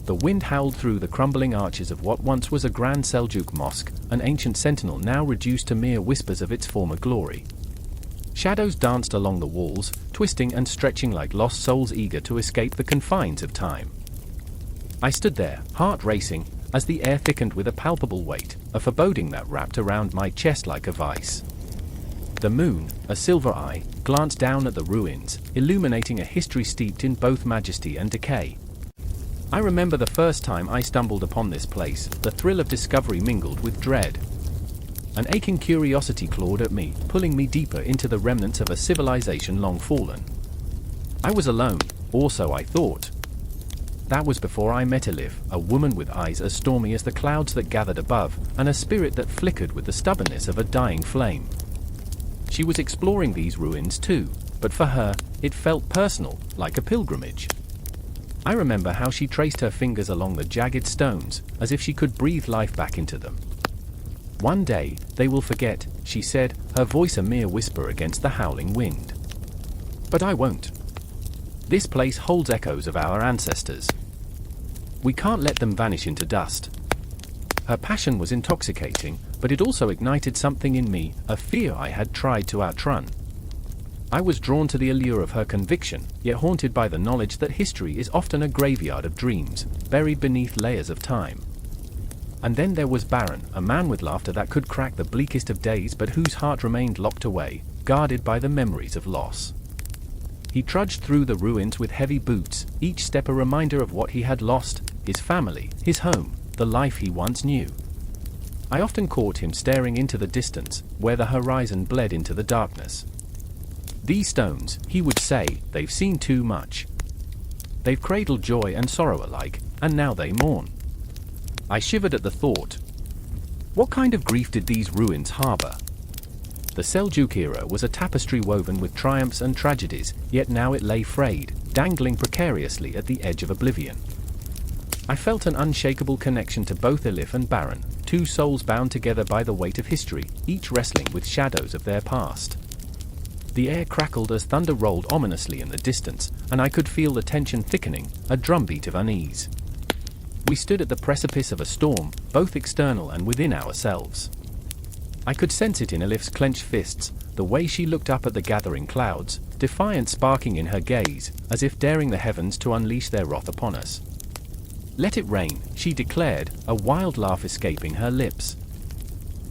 S1: The wind howled through the crumbling arches of what once was a grand Seljuk mosque, an ancient sentinel now reduced to mere whispers of its former glory. Shadows danced along the walls, twisting and stretching like lost souls eager to escape the confines of time. I stood there, heart racing, as the air thickened with a palpable weight, a foreboding that wrapped around my chest like a vice. The moon, a silver eye, glanced down at the ruins, illuminating a history steeped in both majesty and decay. I remember the first time I stumbled upon this place, the thrill of discovery mingled with dread. An aching curiosity clawed at me, pulling me deeper into the remnants of a civilization long fallen. I was alone, or so I thought. That was before I met Elif, a woman with eyes as stormy as the clouds that gathered above, and a spirit that flickered with the stubbornness of a dying flame. She was exploring these ruins too, but for her, it felt personal, like a pilgrimage. I remember how she traced her fingers along the jagged stones, as if she could breathe life back into them. "One day, they will forget," she said, her voice a mere whisper against the howling wind. "But I won't. This place holds echoes of our ancestors. We can't let them vanish into dust." Her passion was intoxicating, but it also ignited something in me, a fear I had tried to outrun. I was drawn to the allure of her conviction, yet haunted by the knowledge that history is often a graveyard of dreams, buried beneath layers of time. And then there was Baron, a man with laughter that could crack the bleakest of days but whose heart remained locked away, guarded by the memories of loss. He trudged through the ruins with heavy boots, each step a reminder of what he had lost, his family, his home, the life he once knew. I often caught him staring into the distance, where the horizon bled into the darkness. "These stones," he would say, "they've seen too much. They've cradled joy and sorrow alike, and now they mourn." I shivered at the thought. What kind of grief did these ruins harbor? The Seljuk era was a tapestry woven with triumphs and tragedies, yet now it lay frayed, dangling precariously at the edge of oblivion. I felt an unshakable connection to both Elif and Baron, two souls bound together by the weight of history, each wrestling with shadows of their past. The air crackled as thunder rolled ominously in the distance, and I could feel the tension thickening, a drumbeat of unease. We stood at the precipice of a storm, both external and within ourselves. I could sense it in Elif's clenched fists, the way she looked up at the gathering clouds, defiance sparking in her gaze, as if daring the heavens to unleash their wrath upon us. "Let it rain," she declared, a wild laugh escaping her lips.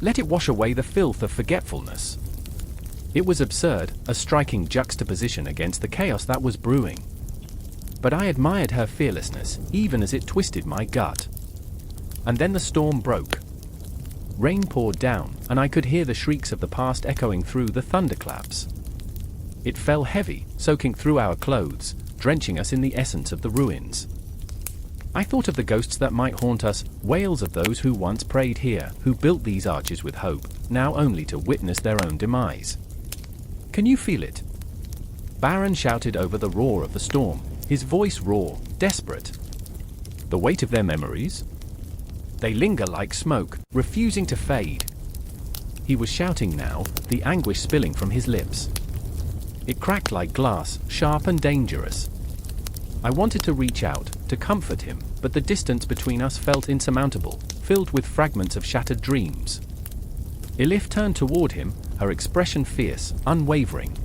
S1: "Let it wash away the filth of forgetfulness." It was absurd, a striking juxtaposition against the chaos that was brewing. But I admired her fearlessness, even as it twisted my gut. And then the storm broke. Rain poured down, and I could hear the shrieks of the past echoing through the thunderclaps. It fell heavy, soaking through our clothes, drenching us in the essence of the ruins. I thought of the ghosts that might haunt us, wails of those who once prayed here, who built these arches with hope, now only to witness their own demise. "Can you feel it?" Baron shouted over the roar of the storm, his voice raw, desperate. "The weight of their memories? They linger like smoke, refusing to fade." He was shouting now, the anguish spilling from his lips. It cracked like glass, sharp and dangerous. I wanted to reach out, to comfort him, but the distance between us felt insurmountable, filled with fragments of shattered dreams. Elif turned toward him, her expression fierce, unwavering.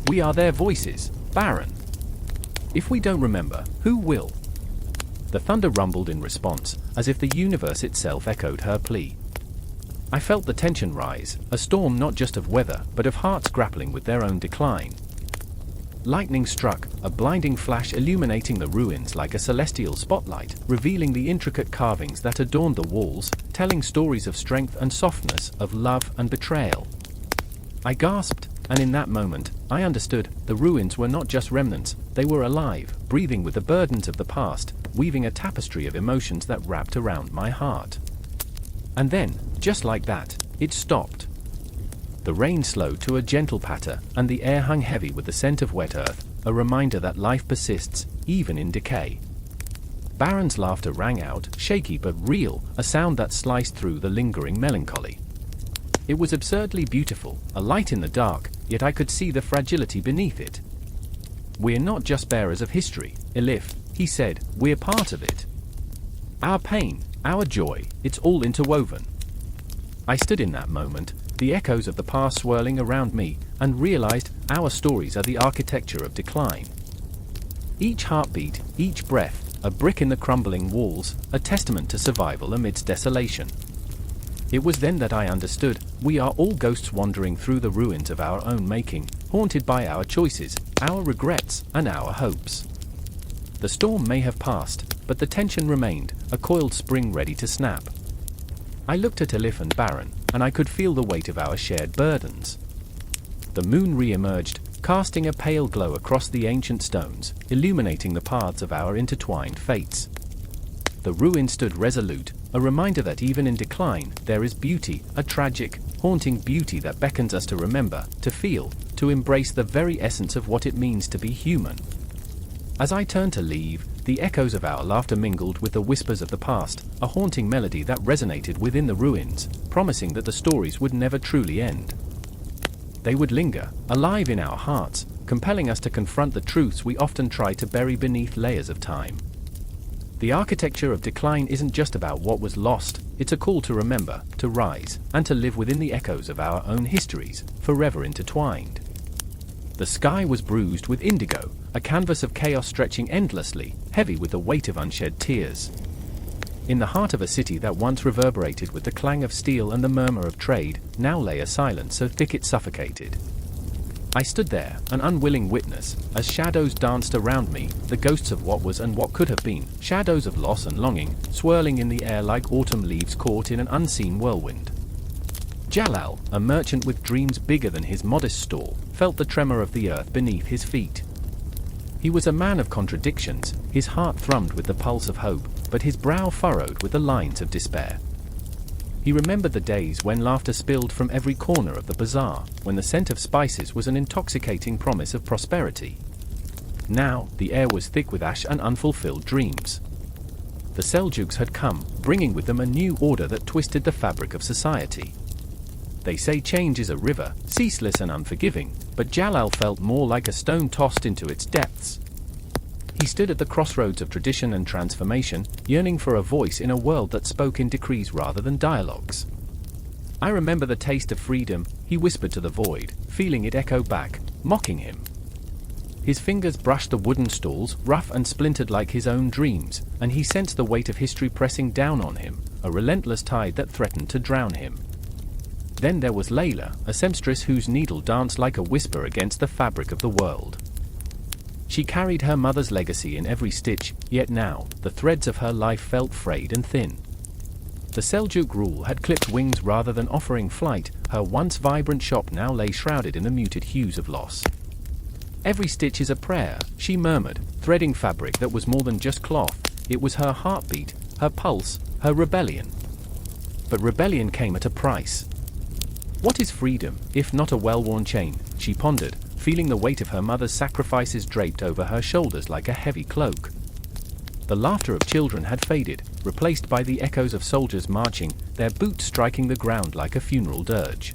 S1: "We are their voices, Baron. If we don't remember, who will?" The thunder rumbled in response, as if the universe itself echoed her plea. I felt the tension rise, a storm not just of weather, but of hearts grappling with their own decline. Lightning struck, a blinding flash illuminating the ruins like a celestial spotlight, revealing the intricate carvings that adorned the walls, telling stories of strength and softness, of love and betrayal. I gasped, And in that moment, I understood, the ruins were not just remnants, they were alive, breathing with the burdens of the past, weaving a tapestry of emotions that wrapped around my heart. And then, just like that, it stopped. The rain slowed to a gentle patter, and the air hung heavy with the scent of wet earth, a reminder that life persists, even in decay. Baron's laughter rang out, shaky but real, a sound that sliced through the lingering melancholy. It was absurdly beautiful, a light in the dark, yet I could see the fragility beneath it. "We're not just bearers of history, Elif," he said, "we're part of it. Our pain, our joy, it's all interwoven." I stood in that moment, the echoes of the past swirling around me, and realized our stories are the architecture of decline. Each heartbeat, each breath, a brick in the crumbling walls, a testament to survival amidst desolation. It was then that I understood, we are all ghosts wandering through the ruins of our own making, haunted by our choices, our regrets, and our hopes. The storm may have passed, but the tension remained, a coiled spring ready to snap. I looked at Elif and Baron, and I could feel the weight of our shared burdens. The moon re-emerged, casting a pale glow across the ancient stones, illuminating the paths of our intertwined fates. The ruin stood resolute, a reminder that even in decline, there is beauty, a tragic, haunting beauty that beckons us to remember, to feel, to embrace the very essence of what it means to be human. As I turned to leave, the echoes of our laughter mingled with the whispers of the past, a haunting melody that resonated within the ruins, promising that the stories would never truly end. They would linger, alive in our hearts, compelling us to confront the truths we often try to bury beneath layers of time. The architecture of decline isn't just about what was lost, it's a call to remember, to rise, and to live within the echoes of our own histories, forever intertwined. The sky was bruised with indigo, a canvas of chaos stretching endlessly, heavy with the weight of unshed tears. In the heart of a city that once reverberated with the clang of steel and the murmur of trade, now lay a silence so thick it suffocated. I stood there, an unwilling witness, as shadows danced around me, the ghosts of what was and what could have been, shadows of loss and longing, swirling in the air like autumn leaves caught in an unseen whirlwind. Jalal, a merchant with dreams bigger than his modest stall, felt the tremor of the earth beneath his feet. He was a man of contradictions, his heart thrummed with the pulse of hope, but his brow furrowed with the lines of despair. He remembered the days when laughter spilled from every corner of the bazaar, when the scent of spices was an intoxicating promise of prosperity. Now, the air was thick with ash and unfulfilled dreams. The Seljuks had come, bringing with them a new order that twisted the fabric of society. They say change is a river, ceaseless and unforgiving, but Jalal felt more like a stone tossed into its depths. He stood at the crossroads of tradition and transformation, yearning for a voice in a world that spoke in decrees rather than dialogues. "I remember the taste of freedom," he whispered to the void, feeling it echo back, mocking him. His fingers brushed the wooden stalls, rough and splintered like his own dreams, and he sensed the weight of history pressing down on him, a relentless tide that threatened to drown him. Then there was Layla, a seamstress whose needle danced like a whisper against the fabric of the world. She carried her mother's legacy in every stitch, yet now, the threads of her life felt frayed and thin. The Seljuk rule had clipped wings rather than offering flight, her once vibrant shop now lay shrouded in the muted hues of loss. "Every stitch is a prayer," she murmured, threading fabric that was more than just cloth. It was her heartbeat, her pulse, her rebellion. But rebellion came at a price. "What is freedom, if not a well-worn chain?" she pondered, feeling the weight of her mother's sacrifices draped over her shoulders like a heavy cloak. The laughter of children had faded, replaced by the echoes of soldiers marching, their boots striking the ground like a funeral dirge.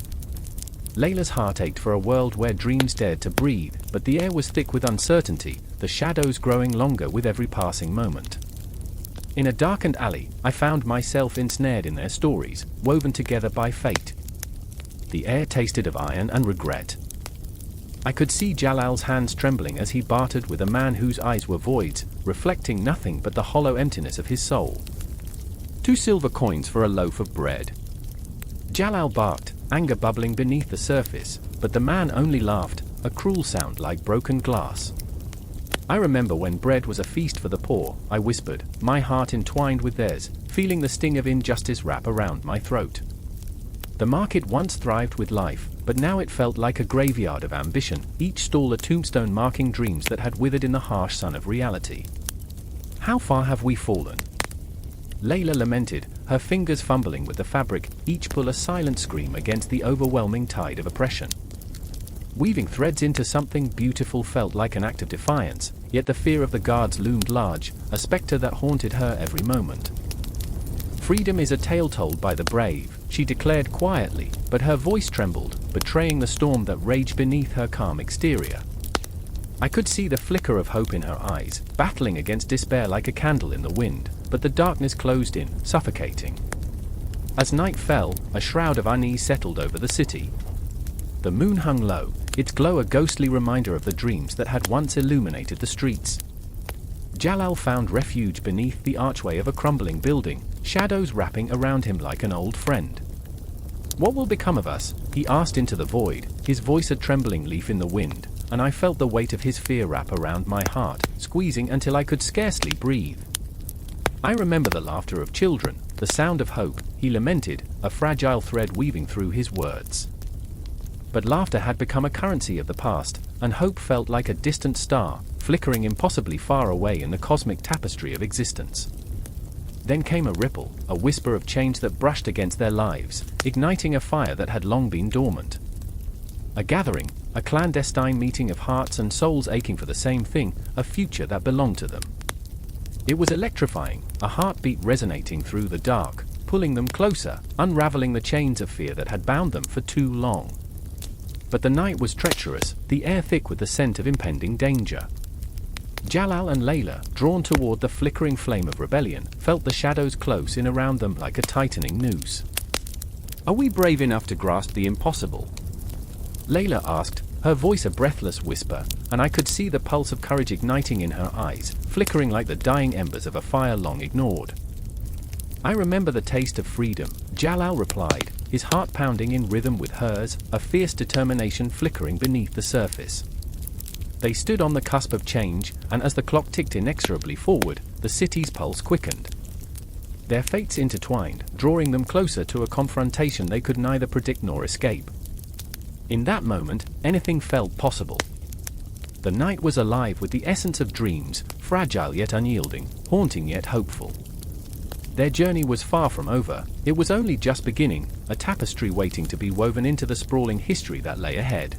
S1: Layla's heart ached for a world where dreams dared to breathe, but the air was thick with uncertainty, the shadows growing longer with every passing moment. In a darkened alley, I found myself ensnared in their stories, woven together by fate. The air tasted of iron and regret. I could see Jalal's hands trembling as he bartered with a man whose eyes were voids, reflecting nothing but the hollow emptiness of his soul. 2 silver coins for a loaf of bread. Jalal barked, anger bubbling beneath the surface, but the man only laughed, a cruel sound like broken glass. "I remember when bread was a feast for the poor," I whispered, my heart entwined with theirs, feeling the sting of injustice wrap around my throat. The market once thrived with life, but now it felt like a graveyard of ambition, each stall a tombstone marking dreams that had withered in the harsh sun of reality. How far have we fallen? Layla lamented, her fingers fumbling with the fabric, each pull a silent scream against the overwhelming tide of oppression. Weaving threads into something beautiful felt like an act of defiance, yet the fear of the guards loomed large, a specter that haunted her every moment. Freedom is a tale told by the brave, she declared quietly, but her voice trembled, betraying the storm that raged beneath her calm exterior. I could see the flicker of hope in her eyes, battling against despair like a candle in the wind, but the darkness closed in, suffocating. As night fell, a shroud of unease settled over the city. The moon hung low, its glow a ghostly reminder of the dreams that had once illuminated the streets. Jalal found refuge beneath the archway of a crumbling building, shadows wrapping around him like an old friend. "What will become of us?" he asked into the void, his voice a trembling leaf in the wind, and I felt the weight of his fear wrap around my heart, squeezing until I could scarcely breathe. I remember the laughter of children, the sound of hope, he lamented, a fragile thread weaving through his words. But laughter had become a currency of the past, and hope felt like a distant star, flickering impossibly far away in the cosmic tapestry of existence. Then came a ripple, a whisper of change that brushed against their lives, igniting a fire that had long been dormant. A gathering, a clandestine meeting of hearts and souls aching for the same thing, a future that belonged to them. It was electrifying, a heartbeat resonating through the dark, pulling them closer, unraveling the chains of fear that had bound them for too long. But the night was treacherous, the air thick with the scent of impending danger. Jalal and Layla, drawn toward the flickering flame of rebellion, felt the shadows close in around them like a tightening noose. "Are we brave enough to grasp the impossible?" Layla asked, her voice a breathless whisper, and I could see the pulse of courage igniting in her eyes, flickering like the dying embers of a fire long ignored. "I remember the taste of freedom," Jalal replied, his heart pounding in rhythm with hers, a fierce determination flickering beneath the surface. They stood on the cusp of change, and as the clock ticked inexorably forward, the city's pulse quickened. Their fates intertwined, drawing them closer to a confrontation they could neither predict nor escape. In that moment, anything felt possible. The night was alive with the essence of dreams, fragile yet unyielding, haunting yet hopeful. Their journey was far from over, it was only just beginning, a tapestry waiting to be woven into the sprawling history that lay ahead.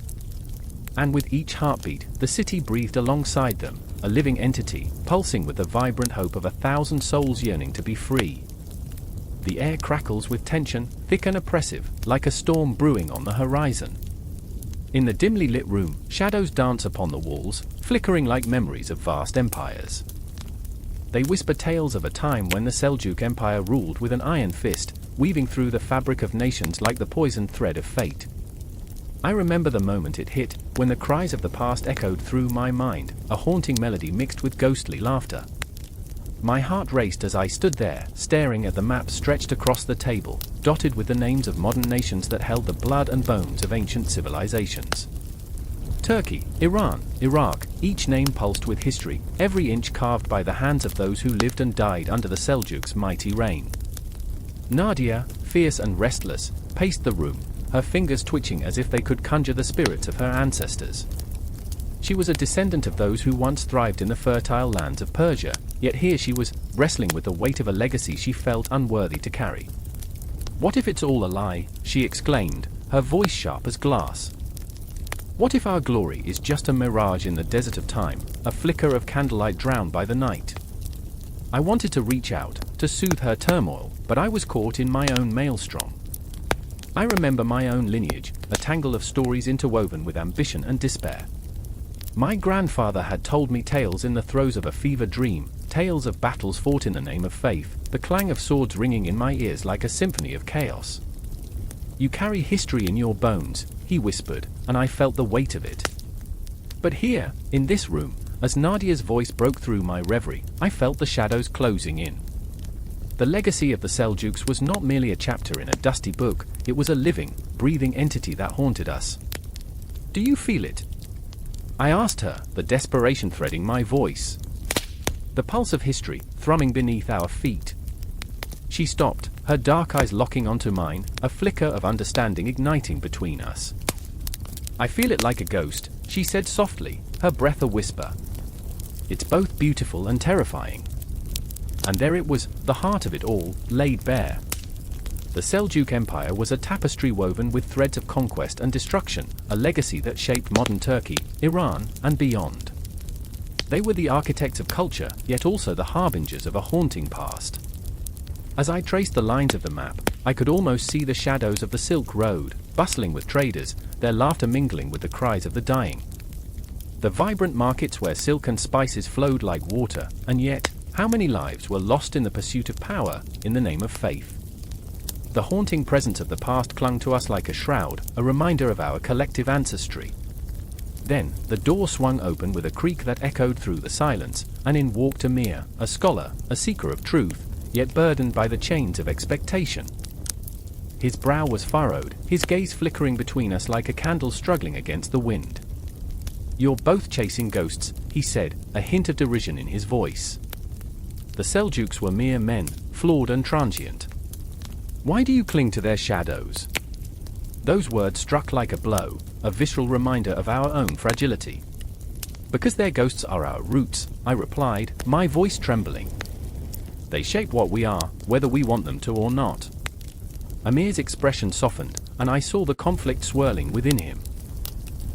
S1: And with each heartbeat, the city breathed alongside them, a living entity, pulsing with the vibrant hope of 1,000 souls yearning to be free. The air crackles with tension, thick and oppressive, like a storm brewing on the horizon. In the dimly lit room, shadows dance upon the walls, flickering like memories of vast empires. They whisper tales of a time when the Seljuk Empire ruled with an iron fist, weaving through the fabric of nations like the poisoned thread of fate. I remember the moment it hit, when the cries of the past echoed through my mind, a haunting melody mixed with ghostly laughter. My heart raced as I stood there, staring at the map stretched across the table, dotted with the names of modern nations that held the blood and bones of ancient civilizations. Turkey, Iran, Iraq, each name pulsed with history, every inch carved by the hands of those who lived and died under the Seljuks' mighty reign. Nadia, fierce and restless, paced the room, her fingers twitching as if they could conjure the spirits of her ancestors. She was a descendant of those who once thrived in the fertile lands of Persia, yet here she was, wrestling with the weight of a legacy she felt unworthy to carry. "What if it's all a lie?" she exclaimed, her voice sharp as glass. "What if our glory is just a mirage in the desert of time, a flicker of candlelight drowned by the night?" I wanted to reach out, to soothe her turmoil, but I was caught in my own maelstrom. I remember my own lineage, a tangle of stories interwoven with ambition and despair. My grandfather had told me tales in the throes of a fever dream, tales of battles fought in the name of faith, the clang of swords ringing in my ears like a symphony of chaos. "You carry history in your bones," he whispered, and I felt the weight of it. But here, in this room, as Nadia's voice broke through my reverie, I felt the shadows closing in. The legacy of the Seljuks was not merely a chapter in a dusty book, it was a living, breathing entity that haunted us. "Do you feel it?" I asked her, the desperation threading my voice. The pulse of history, thrumming beneath our feet. She stopped, her dark eyes locking onto mine, a flicker of understanding igniting between us. I feel it like a ghost, she said softly, her breath a whisper. It's both beautiful and terrifying. And there it was, the heart of it all, laid bare. The Seljuk Empire was a tapestry woven with threads of conquest and destruction, a legacy that shaped modern Turkey, Iran, and beyond. They were the architects of culture, yet also the harbingers of a haunting past. As I traced the lines of the map, I could almost see the shadows of the Silk Road, bustling with traders, their laughter mingling with the cries of the dying. The vibrant markets where silk and spices flowed like water, and yet, how many lives were lost in the pursuit of power, in the name of faith? The haunting presence of the past clung to us like a shroud, a reminder of our collective ancestry. Then, the door swung open with a creak that echoed through the silence, and in walked Amir, a scholar, a seeker of truth, yet burdened by the chains of expectation. His brow was furrowed, his gaze flickering between us like a candle struggling against the wind. "You're both chasing ghosts," he said, a hint of derision in his voice. The Seljuks were mere men, flawed and transient. Why do you cling to their shadows? Those words struck like a blow, a visceral reminder of our own fragility. Because their ghosts are our roots, I replied, my voice trembling. They shape what we are, whether we want them to or not. Amir's expression softened, and I saw the conflict swirling within him.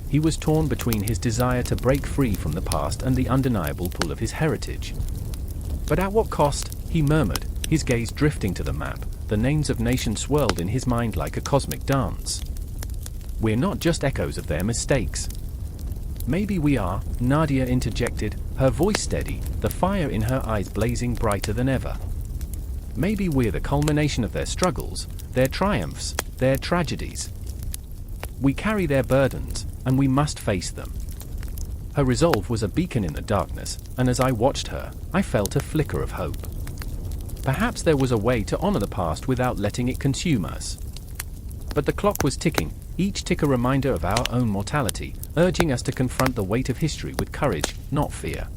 S1: He was torn between his desire to break free from the past and the undeniable pull of his heritage. But at what cost? He murmured, his gaze drifting to the map. The names of nations swirled in his mind like a cosmic dance. We're not just echoes of their mistakes. Maybe we are, Nadia interjected, her voice steady, the fire in her eyes blazing brighter than ever. Maybe we're the culmination of their struggles, their triumphs, their tragedies. We carry their burdens, and we must face them. Her resolve was a beacon in the darkness, and as I watched her, I felt a flicker of hope. Perhaps there was a way to honor the past without letting it consume us. But the clock was ticking, each tick a reminder of our own mortality, urging us to confront the weight of history with courage, not fear.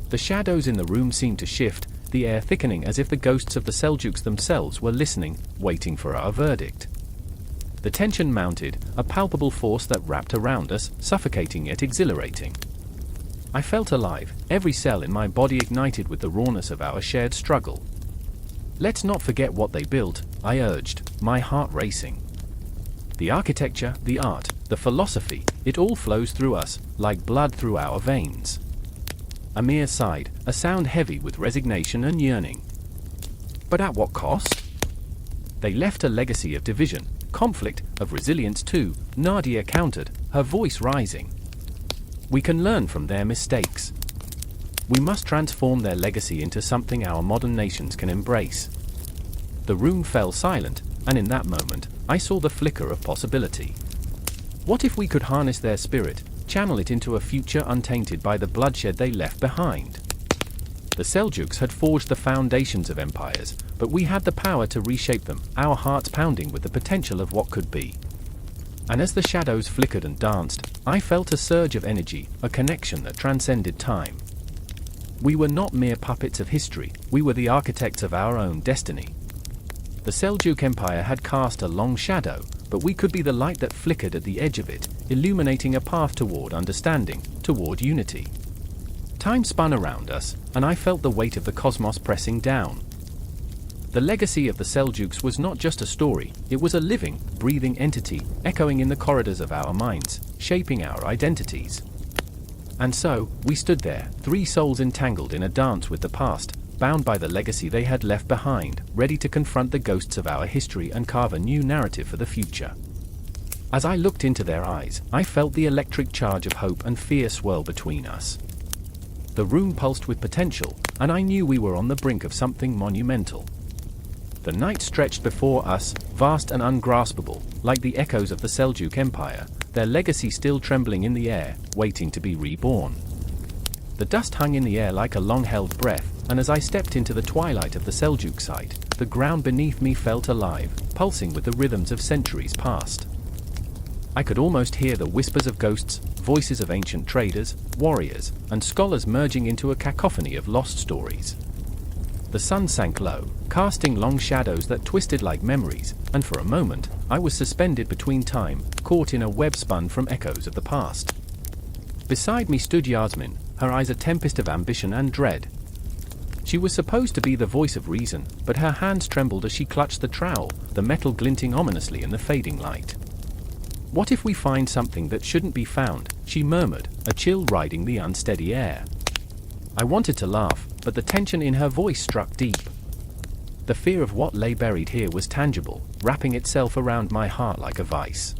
S1: The shadows in the room seemed to shift, the air thickening as if the ghosts of the Seljuks themselves were listening, waiting for our verdict. The tension mounted, a palpable force that wrapped around us, suffocating yet exhilarating. I felt alive, every cell in my body ignited with the rawness of our shared struggle. Let's not forget what they built, I urged, my heart racing. The architecture, the art, the philosophy, it all flows through us, like blood through our veins. Amir sighed, a sound heavy with resignation and yearning. But at what cost? They left a legacy of division, conflict, of resilience too, Nadia countered, her voice rising. We can learn from their mistakes. We must transform their legacy into something our modern nations can embrace. The room fell silent, and in that moment, I saw the flicker of possibility. What if we could harness their spirit, channel it into a future untainted by the bloodshed they left behind? The Seljuks had forged the foundations of empires, but we had the power to reshape them, our hearts pounding with the potential of what could be. And as the shadows flickered and danced, I felt a surge of energy, a connection that transcended time. We were not mere puppets of history, we were the architects of our own destiny. The Seljuk Empire had cast a long shadow, but we could be the light that flickered at the edge of it, illuminating a path toward understanding, toward unity. Time spun around us, and I felt the weight of the cosmos pressing down. The legacy of the Seljuks was not just a story, it was a living, breathing entity, echoing in the corridors of our minds, shaping our identities. And so, we stood there, three souls entangled in a dance with the past, bound by the legacy they had left behind, ready to confront the ghosts of our history and carve a new narrative for the future. As I looked into their eyes, I felt the electric charge of hope and fear swirl between us. The room pulsed with potential, and I knew we were on the brink of something monumental. The night stretched before us, vast and ungraspable, like the echoes of the Seljuk Empire, their legacy still trembling in the air, waiting to be reborn. The dust hung in the air like a long-held breath, and as I stepped into the twilight of the Seljuk site, the ground beneath me felt alive, pulsing with the rhythms of centuries past. I could almost hear the whispers of ghosts, voices of ancient traders, warriors, and scholars merging into a cacophony of lost stories. The sun sank low, casting long shadows that twisted like memories, and for a moment, I was suspended between time, caught in a web spun from echoes of the past. Beside me stood Yasmin, her eyes a tempest of ambition and dread. She was supposed to be the voice of reason, but her hands trembled as she clutched the trowel, the metal glinting ominously in the fading light. "What if we find something that shouldn't be found?" she murmured, a chill riding the unsteady air. I wanted to laugh, but the tension in her voice struck deep. The fear of what lay buried here was tangible, wrapping itself around my heart like a vice.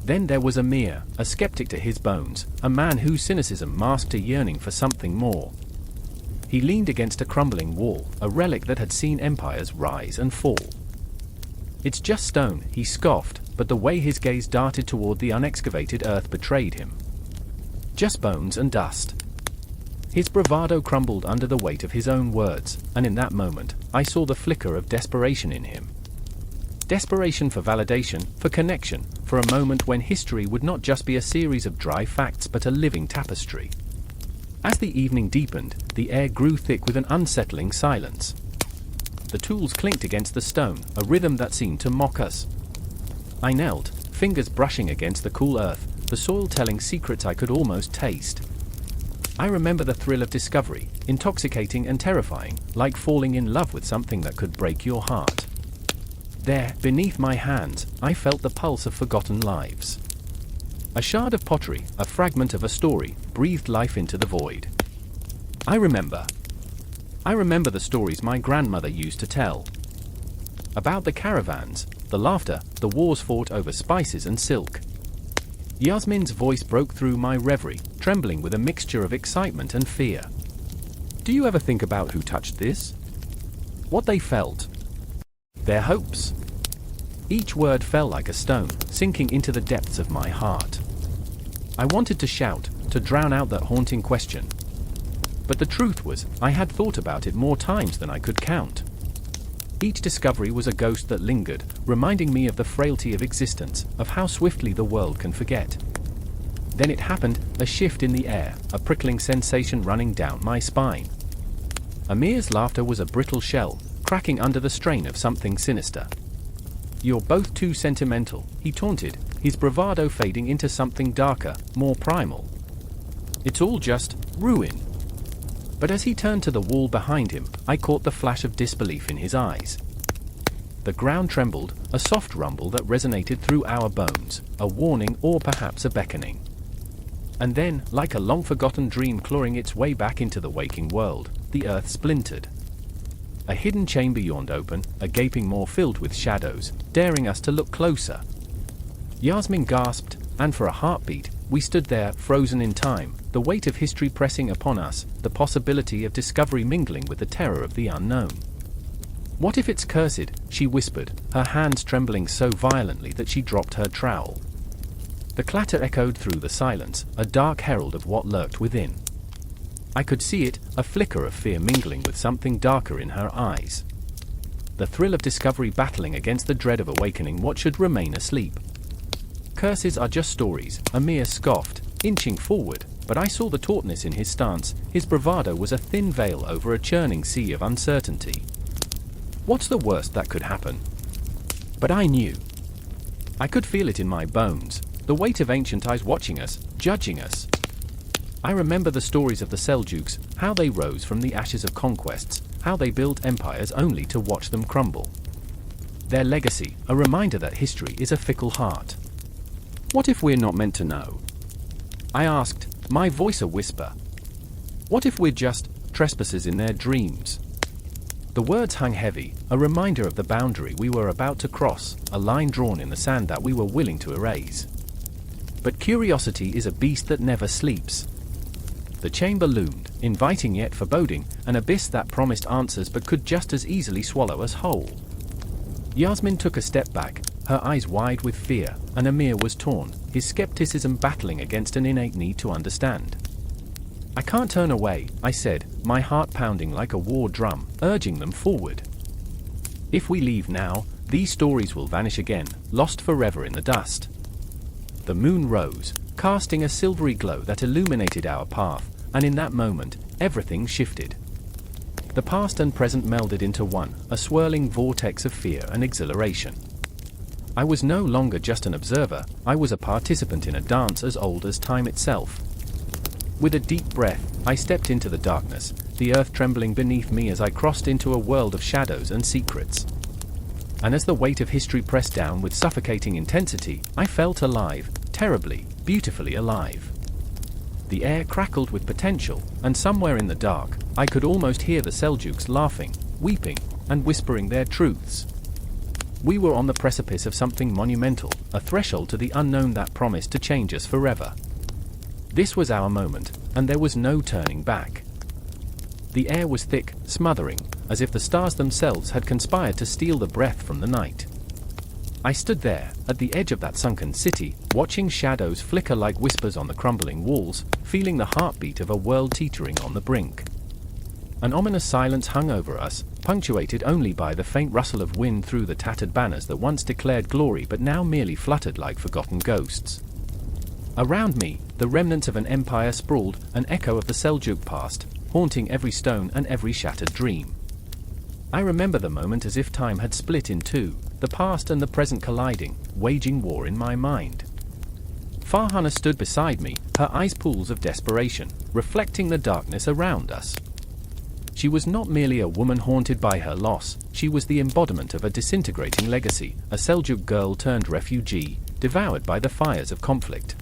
S1: Then there was Amir, a skeptic to his bones, a man whose cynicism masked a yearning for something more. He leaned against a crumbling wall, a relic that had seen empires rise and fall. "It's just stone," he scoffed, but the way his gaze darted toward the unexcavated earth betrayed him. "Just bones and dust." His bravado crumbled under the weight of his own words, and in that moment, I saw the flicker of desperation in him. Desperation for validation, for connection, for a moment when history would not just be a series of dry facts but a living tapestry. As the evening deepened, the air grew thick with an unsettling silence. The tools clinked against the stone, a rhythm that seemed to mock us. I knelt, fingers brushing against the cool earth, the soil telling secrets I could almost taste. I remember the thrill of discovery, intoxicating and terrifying, like falling in love with something that could break your heart. There, beneath my hands, I felt the pulse of forgotten lives. A shard of pottery, a fragment of a story, breathed life into the void. I remember the stories my grandmother used to tell. About the caravans, the laughter, the wars fought over spices and silk. Yasmin's voice broke through my reverie, trembling with a mixture of excitement and fear. "Do you ever think about who touched this? What they felt? Their hopes?" Each word fell like a stone, sinking into the depths of my heart. I wanted to shout, to drown out that haunting question. But the truth was, I had thought about it more times than I could count. Each discovery was a ghost that lingered, reminding me of the frailty of existence, of how swiftly the world can forget. Then it happened, a shift in the air, a prickling sensation running down my spine. Amir's laughter was a brittle shell, cracking under the strain of something sinister. "You're both too sentimental," he taunted, his bravado fading into something darker, more primal. "It's all just ruin." But as he turned to the wall behind him, I caught the flash of disbelief in his eyes. The ground trembled, a soft rumble that resonated through our bones, a warning or perhaps a beckoning. And then, like a long-forgotten dream clawing its way back into the waking world, the earth splintered. A hidden chamber yawned open, a gaping maw filled with shadows, daring us to look closer. Yasmin gasped, and for a heartbeat, we stood there, frozen in time, the weight of history pressing upon us, the possibility of discovery mingling with the terror of the unknown. "What if it's cursed?" she whispered, her hands trembling so violently that she dropped her trowel. The clatter echoed through the silence, a dark herald of what lurked within. I could see it, a flicker of fear mingling with something darker in her eyes. The thrill of discovery battling against the dread of awakening what should remain asleep. "Curses are just stories," Amir scoffed, inching forward, but I saw the tautness in his stance. His bravado was a thin veil over a churning sea of uncertainty. What's the worst that could happen? But I knew. I could feel it in my bones, the weight of ancient eyes watching us, judging us. I remember the stories of the Seljuks, how they rose from the ashes of conquests, how they built empires only to watch them crumble. Their legacy, a reminder that history is a fickle heart. "What if we're not meant to know?" I asked, my voice a whisper. "What if we're just trespassers in their dreams?" The words hung heavy, a reminder of the boundary we were about to cross, a line drawn in the sand that we were willing to erase. But curiosity is a beast that never sleeps. The chamber loomed, inviting yet foreboding, an abyss that promised answers but could just as easily swallow us whole. Yasmin took a step back, her eyes wide with fear, and Amir was torn, his skepticism battling against an innate need to understand. "I can't turn away," I said, my heart pounding like a war drum, urging them forward. "If we leave now, these stories will vanish again, lost forever in the dust." The moon rose, casting a silvery glow that illuminated our path, and in that moment, everything shifted. The past and present melded into one, a swirling vortex of fear and exhilaration. I was no longer just an observer, I was a participant in a dance as old as time itself. With a deep breath, I stepped into the darkness, the earth trembling beneath me as I crossed into a world of shadows and secrets. And as the weight of history pressed down with suffocating intensity, I felt alive, terribly, beautifully alive. The air crackled with potential, and somewhere in the dark, I could almost hear the Seljuks laughing, weeping, and whispering their truths. We were on the precipice of something monumental, a threshold to the unknown that promised to change us forever. This was our moment, and there was no turning back. The air was thick, smothering, as if the stars themselves had conspired to steal the breath from the night. I stood there, at the edge of that sunken city, watching shadows flicker like whispers on the crumbling walls, feeling the heartbeat of a world teetering on the brink. An ominous silence hung over us, punctuated only by the faint rustle of wind through the tattered banners that once declared glory but now merely fluttered like forgotten ghosts. Around me, the remnants of an empire sprawled, an echo of the Seljuk past, haunting every stone and every shattered dream. I remember the moment as if time had split in two, the past and the present colliding, waging war in my mind. Farhana stood beside me, her eyes pools of desperation, reflecting the darkness around us. She was not merely a woman haunted by her loss, she was the embodiment of a disintegrating legacy, a Seljuk girl turned refugee, devoured by the fires of conflict.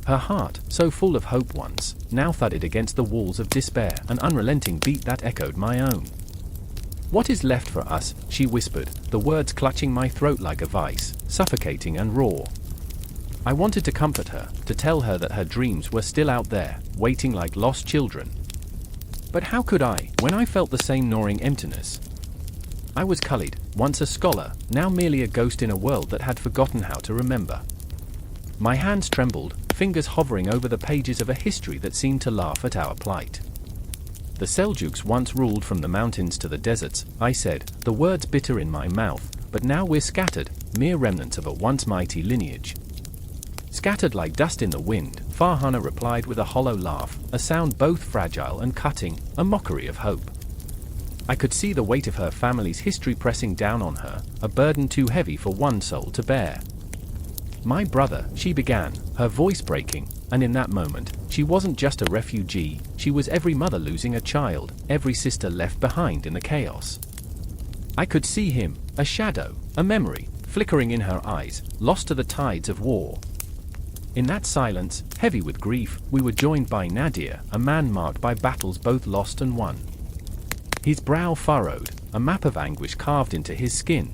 S1: Her heart, so full of hope once, now thudded against the walls of despair, an unrelenting beat that echoed my own. "What is left for us?" she whispered, the words clutching my throat like a vice, suffocating and raw. I wanted to comfort her, to tell her that her dreams were still out there, waiting like lost children. But how could I, when I felt the same gnawing emptiness? I was Khalid, once a scholar, now merely a ghost in a world that had forgotten how to remember. My hands trembled, fingers hovering over the pages of a history that seemed to laugh at our plight. "The Seljuks once ruled from the mountains to the deserts," I said, the words bitter in my mouth, "but now we're scattered, mere remnants of a once mighty lineage." "Scattered like dust in the wind," Farhana replied with a hollow laugh, a sound both fragile and cutting, a mockery of hope. I could see the weight of her family's history pressing down on her, a burden too heavy for one soul to bear. "My brother," she began, her voice breaking, and in that moment, she wasn't just a refugee, she was every mother losing a child, every sister left behind in the chaos. I could see him, a shadow, a memory, flickering in her eyes, lost to the tides of war. In that silence, heavy with grief, we were joined by Nadir, a man marked by battles both lost and won. His brow furrowed, a map of anguish carved into his skin.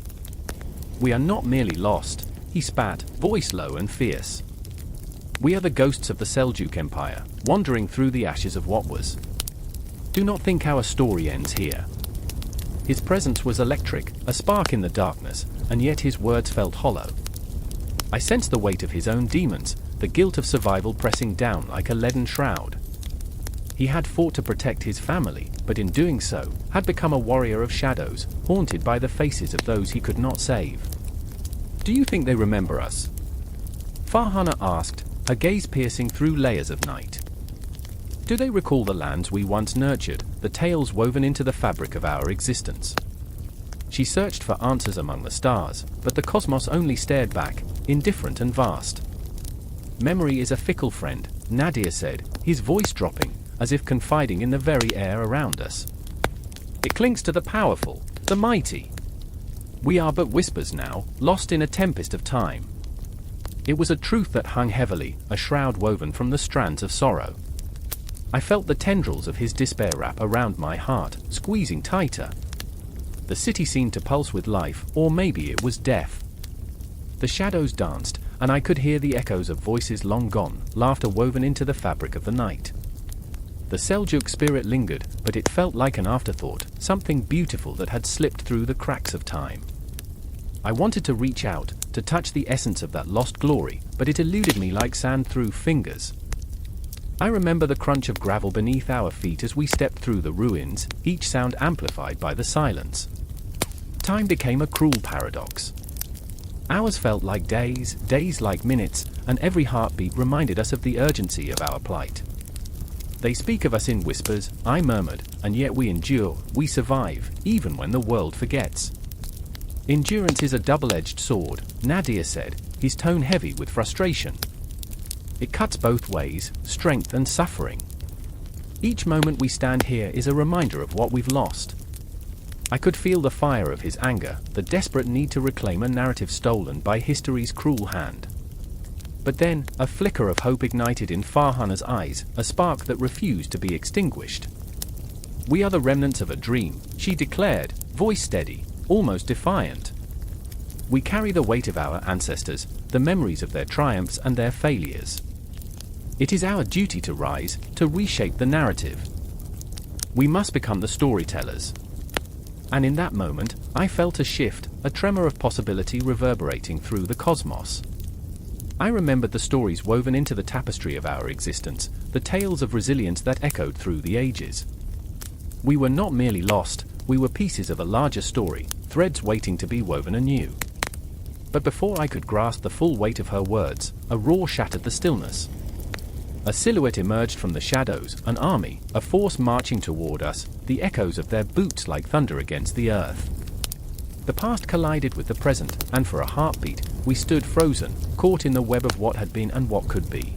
S1: "We are not merely lost," he spat, voice low and fierce. "We are the ghosts of the Seljuk Empire, wandering through the ashes of what was. Do not think our story ends here." His presence was electric, a spark in the darkness, and yet his words felt hollow. I sensed the weight of his own demons, the guilt of survival pressing down like a leaden shroud. He had fought to protect his family, but in doing so, had become a warrior of shadows, haunted by the faces of those he could not save. "Do you think they remember us?" Farhana asked, her gaze piercing through layers of night. "Do they recall the lands we once nurtured, the tales woven into the fabric of our existence?" She searched for answers among the stars, but the cosmos only stared back, indifferent and vast. "Memory is a fickle friend," Nadir said, his voice dropping, as if confiding in the very air around us. "It clings to the powerful, the mighty. We are but whispers now, lost in a tempest of time." It was a truth that hung heavily, a shroud woven from the strands of sorrow. I felt the tendrils of his despair wrap around my heart, squeezing tighter. The city seemed to pulse with life, or maybe it was death. The shadows danced, and I could hear the echoes of voices long gone, laughter woven into the fabric of the night. The Seljuk spirit lingered, but it felt like an afterthought, something beautiful that had slipped through the cracks of time. I wanted to reach out, to touch the essence of that lost glory, but it eluded me like sand through fingers. I remember the crunch of gravel beneath our feet as we stepped through the ruins, each sound amplified by the silence. Time became a cruel paradox. Hours felt like days, days like minutes, and every heartbeat reminded us of the urgency of our plight. "They speak of us in whispers," I murmured, "and yet we endure, we survive, even when the world forgets." Endurance is a double-edged sword, Nadir said, his tone heavy with frustration. It cuts both ways, strength and suffering. Each moment we stand here is a reminder of what we've lost. I could feel the fire of his anger, the desperate need to reclaim a narrative stolen by history's cruel hand. But then, a flicker of hope ignited in Farhana's eyes, a spark that refused to be extinguished. "We are the remnants of a dream," she declared, voice steady, almost defiant. "We carry the weight of our ancestors, the memories of their triumphs and their failures. It is our duty to rise, to reshape the narrative. We must become the storytellers." And in that moment, I felt a shift, a tremor of possibility reverberating through the cosmos. I remembered the stories woven into the tapestry of our existence, the tales of resilience that echoed through the ages. We were not merely lost, we were pieces of a larger story, threads waiting to be woven anew. But before I could grasp the full weight of her words, a roar shattered the stillness. A silhouette emerged from the shadows, an army, a force marching toward us, the echoes of their boots like thunder against the earth. The past collided with the present, and for a heartbeat, we stood frozen, caught in the web of what had been and what could be.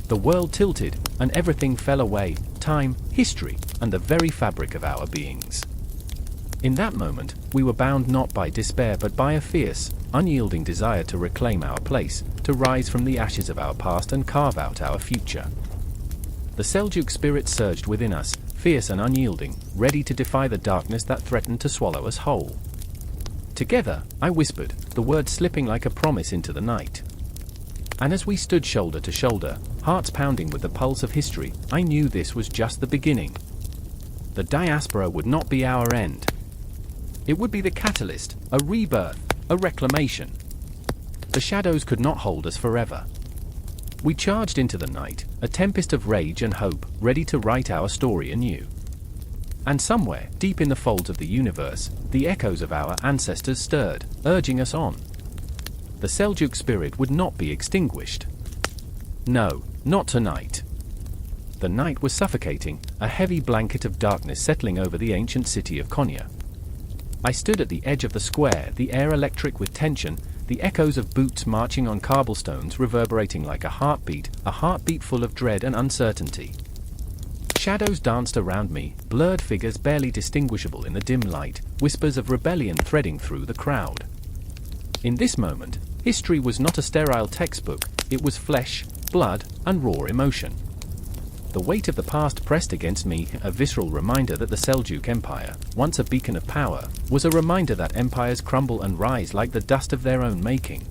S1: The world tilted, and everything fell away, time, history, and the very fabric of our beings. In that moment, we were bound not by despair but by a fierce, unyielding desire to reclaim our place, to rise from the ashes of our past and carve out our future. The Seljuk spirit surged within us, fierce and unyielding, ready to defy the darkness that threatened to swallow us whole. Together, I whispered, the words slipping like a promise into the night. And as we stood shoulder to shoulder, hearts pounding with the pulse of history, I knew this was just the beginning. The diaspora would not be our end. It would be the catalyst, a rebirth, a reclamation. The shadows could not hold us forever. We charged into the night, a tempest of rage and hope, ready to write our story anew. And somewhere, deep in the folds of the universe, the echoes of our ancestors stirred, urging us on. The Seljuk spirit would not be extinguished. No, not tonight. The night was suffocating, a heavy blanket of darkness settling over the ancient city of Konya. I stood at the edge of the square, the air electric with tension, the echoes of boots marching on cobblestones reverberating like a heartbeat full of dread and uncertainty. Shadows danced around me, blurred figures barely distinguishable in the dim light, whispers of rebellion threading through the crowd. In this moment, history was not a sterile textbook, it was flesh, blood, and raw emotion. The weight of the past pressed against me, a visceral reminder that the Seljuk Empire, once a beacon of power, was a reminder that empires crumble and rise like the dust of their own making.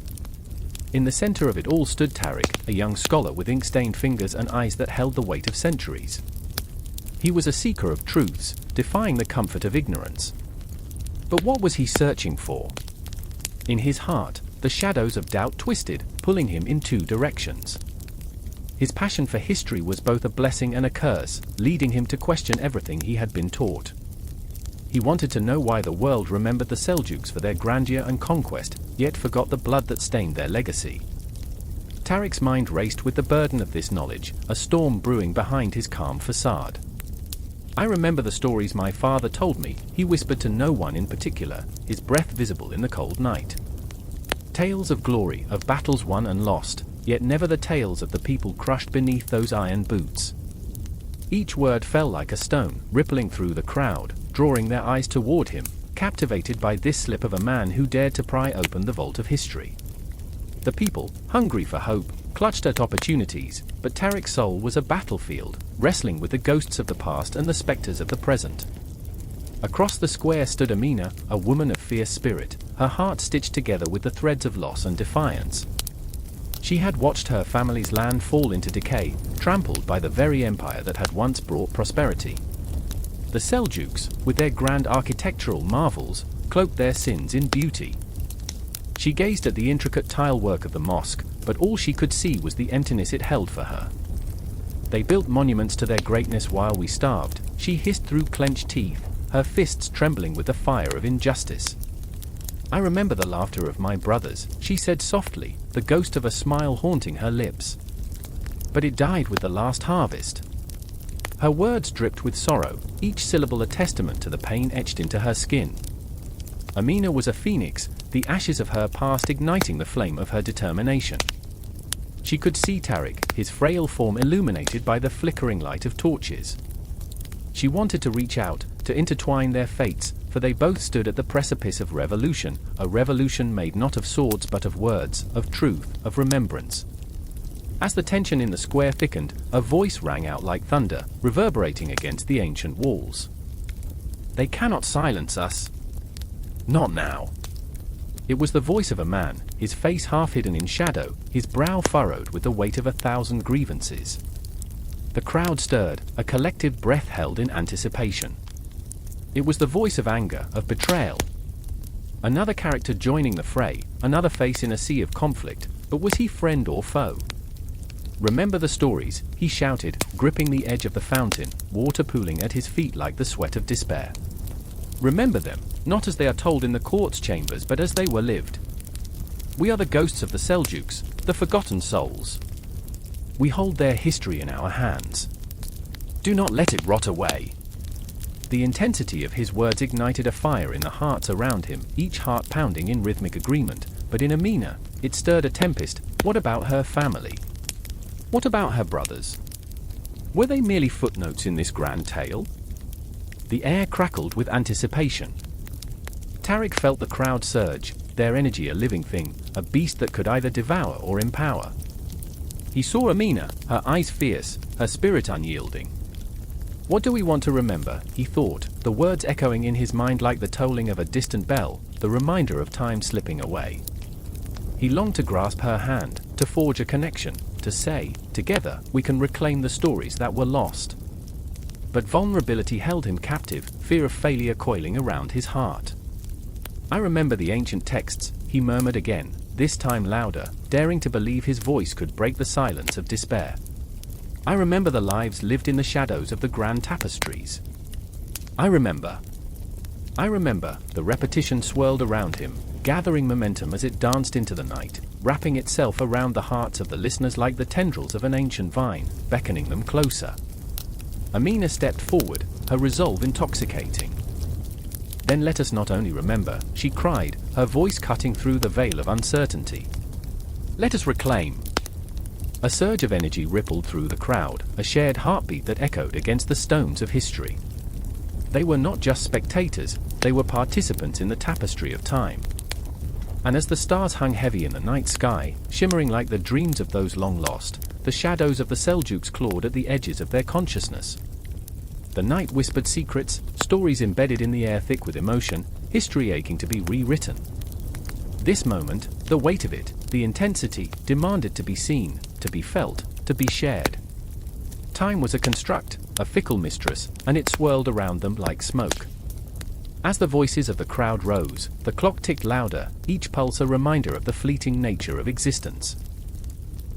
S1: In the center of it all stood Tariq, a young scholar with ink-stained fingers and eyes that held the weight of centuries. He was a seeker of truths, defying the comfort of ignorance. But what was he searching for? In his heart, the shadows of doubt twisted, pulling him in two directions. His passion for history was both a blessing and a curse, leading him to question everything he had been taught. He wanted to know why the world remembered the Seljuks for their grandeur and conquest, yet forgot the blood that stained their legacy. Tariq's mind raced with the burden of this knowledge, a storm brewing behind his calm facade. I remember the stories my father told me, he whispered to no one in particular, his breath visible in the cold night. Tales of glory, of battles won and lost, yet never the tales of the people crushed beneath those iron boots. Each word fell like a stone, rippling through the crowd, drawing their eyes toward him, captivated by this slip of a man who dared to pry open the vault of history. The people, hungry for hope, clutched at opportunities, but Tariq's soul was a battlefield, wrestling with the ghosts of the past and the specters of the present. Across the square stood Amina, a woman of fierce spirit, her heart stitched together with the threads of loss and defiance. She had watched her family's land fall into decay, trampled by the very empire that had once brought prosperity. The Seljuks, with their grand architectural marvels, cloaked their sins in beauty. She gazed at the intricate tile work of the mosque, but all she could see was the emptiness it held for her. They built monuments to their greatness while we starved, she hissed through clenched teeth, her fists trembling with the fire of injustice. I remember the laughter of my brothers, she said softly, the ghost of a smile haunting her lips. But it died with the last harvest. Her words dripped with sorrow, each syllable a testament to the pain etched into her skin. Amina was a phoenix, the ashes of her past igniting the flame of her determination. She could see Tariq, his frail form illuminated by the flickering light of torches. She wanted to reach out, to intertwine their fates, for they both stood at the precipice of revolution, a revolution made not of swords but of words, of truth, of remembrance. As the tension in the square thickened, a voice rang out like thunder, reverberating against the ancient walls. "They cannot silence us. Not now." It was the voice of a man, his face half hidden in shadow, his brow furrowed with the weight of 1,000 grievances. The crowd stirred, a collective breath held in anticipation. It was the voice of anger, of betrayal. Another character joining the fray, another face in a sea of conflict, but was he friend or foe? "Remember the stories," he shouted, gripping the edge of the fountain, water pooling at his feet like the sweat of despair. "Remember them, not as they are told in the court's chambers but as they were lived. We are the ghosts of the Seljuks, the forgotten souls. We hold their history in our hands. Do not let it rot away." The intensity of his words ignited a fire in the hearts around him, each heart pounding in rhythmic agreement, but in Amina, it stirred a tempest. What about her family? What about her brothers? Were they merely footnotes in this grand tale? The air crackled with anticipation. Tariq felt the crowd surge, their energy a living thing, a beast that could either devour or empower. He saw Amina, her eyes fierce, her spirit unyielding. "What do we want to remember?" he thought, the words echoing in his mind like the tolling of a distant bell, the reminder of time slipping away. He longed to grasp her hand, to forge a connection, to say, "Together, we can reclaim the stories that were lost." But vulnerability held him captive, fear of failure coiling around his heart. "I remember the ancient texts," he murmured again, this time louder, daring to believe his voice could break the silence of despair. "I remember the lives lived in the shadows of the grand tapestries. I remember." The repetition swirled around him, gathering momentum as it danced into the night, wrapping itself around the hearts of the listeners like the tendrils of an ancient vine, beckoning them closer. Amina stepped forward, her resolve intoxicating. "Then let us not only remember," she cried, her voice cutting through the veil of uncertainty. "Let us reclaim." A surge of energy rippled through the crowd, a shared heartbeat that echoed against the stones of history. They were not just spectators, they were participants in the tapestry of time. And as the stars hung heavy in the night sky, shimmering like the dreams of those long lost, the shadows of the Seljuks clawed at the edges of their consciousness. The night whispered secrets, stories embedded in the air thick with emotion, history aching to be rewritten. This moment, the weight of it, the intensity, demanded to be seen, to be felt, to be shared. Time was a construct, a fickle mistress, and it swirled around them like smoke. As the voices of the crowd rose, the clock ticked louder, each pulse a reminder of the fleeting nature of existence.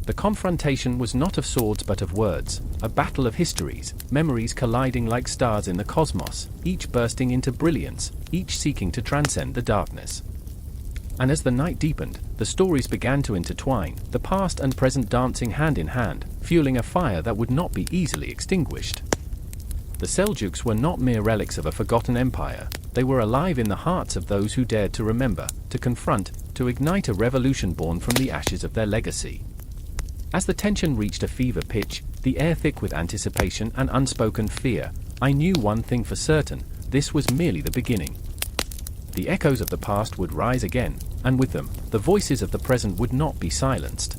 S1: The confrontation was not of swords but of words, a battle of histories, memories colliding like stars in the cosmos, each bursting into brilliance, each seeking to transcend the darkness. And as the night deepened, the stories began to intertwine, the past and present dancing hand in hand, fueling a fire that would not be easily extinguished. The Seljuks were not mere relics of a forgotten empire, they were alive in the hearts of those who dared to remember, to confront, to ignite a revolution born from the ashes of their legacy. As the tension reached a fever pitch, the air thick with anticipation and unspoken fear, I knew one thing for certain, this was merely the beginning. The echoes of the past would rise again, and with them, the voices of the present would not be silenced.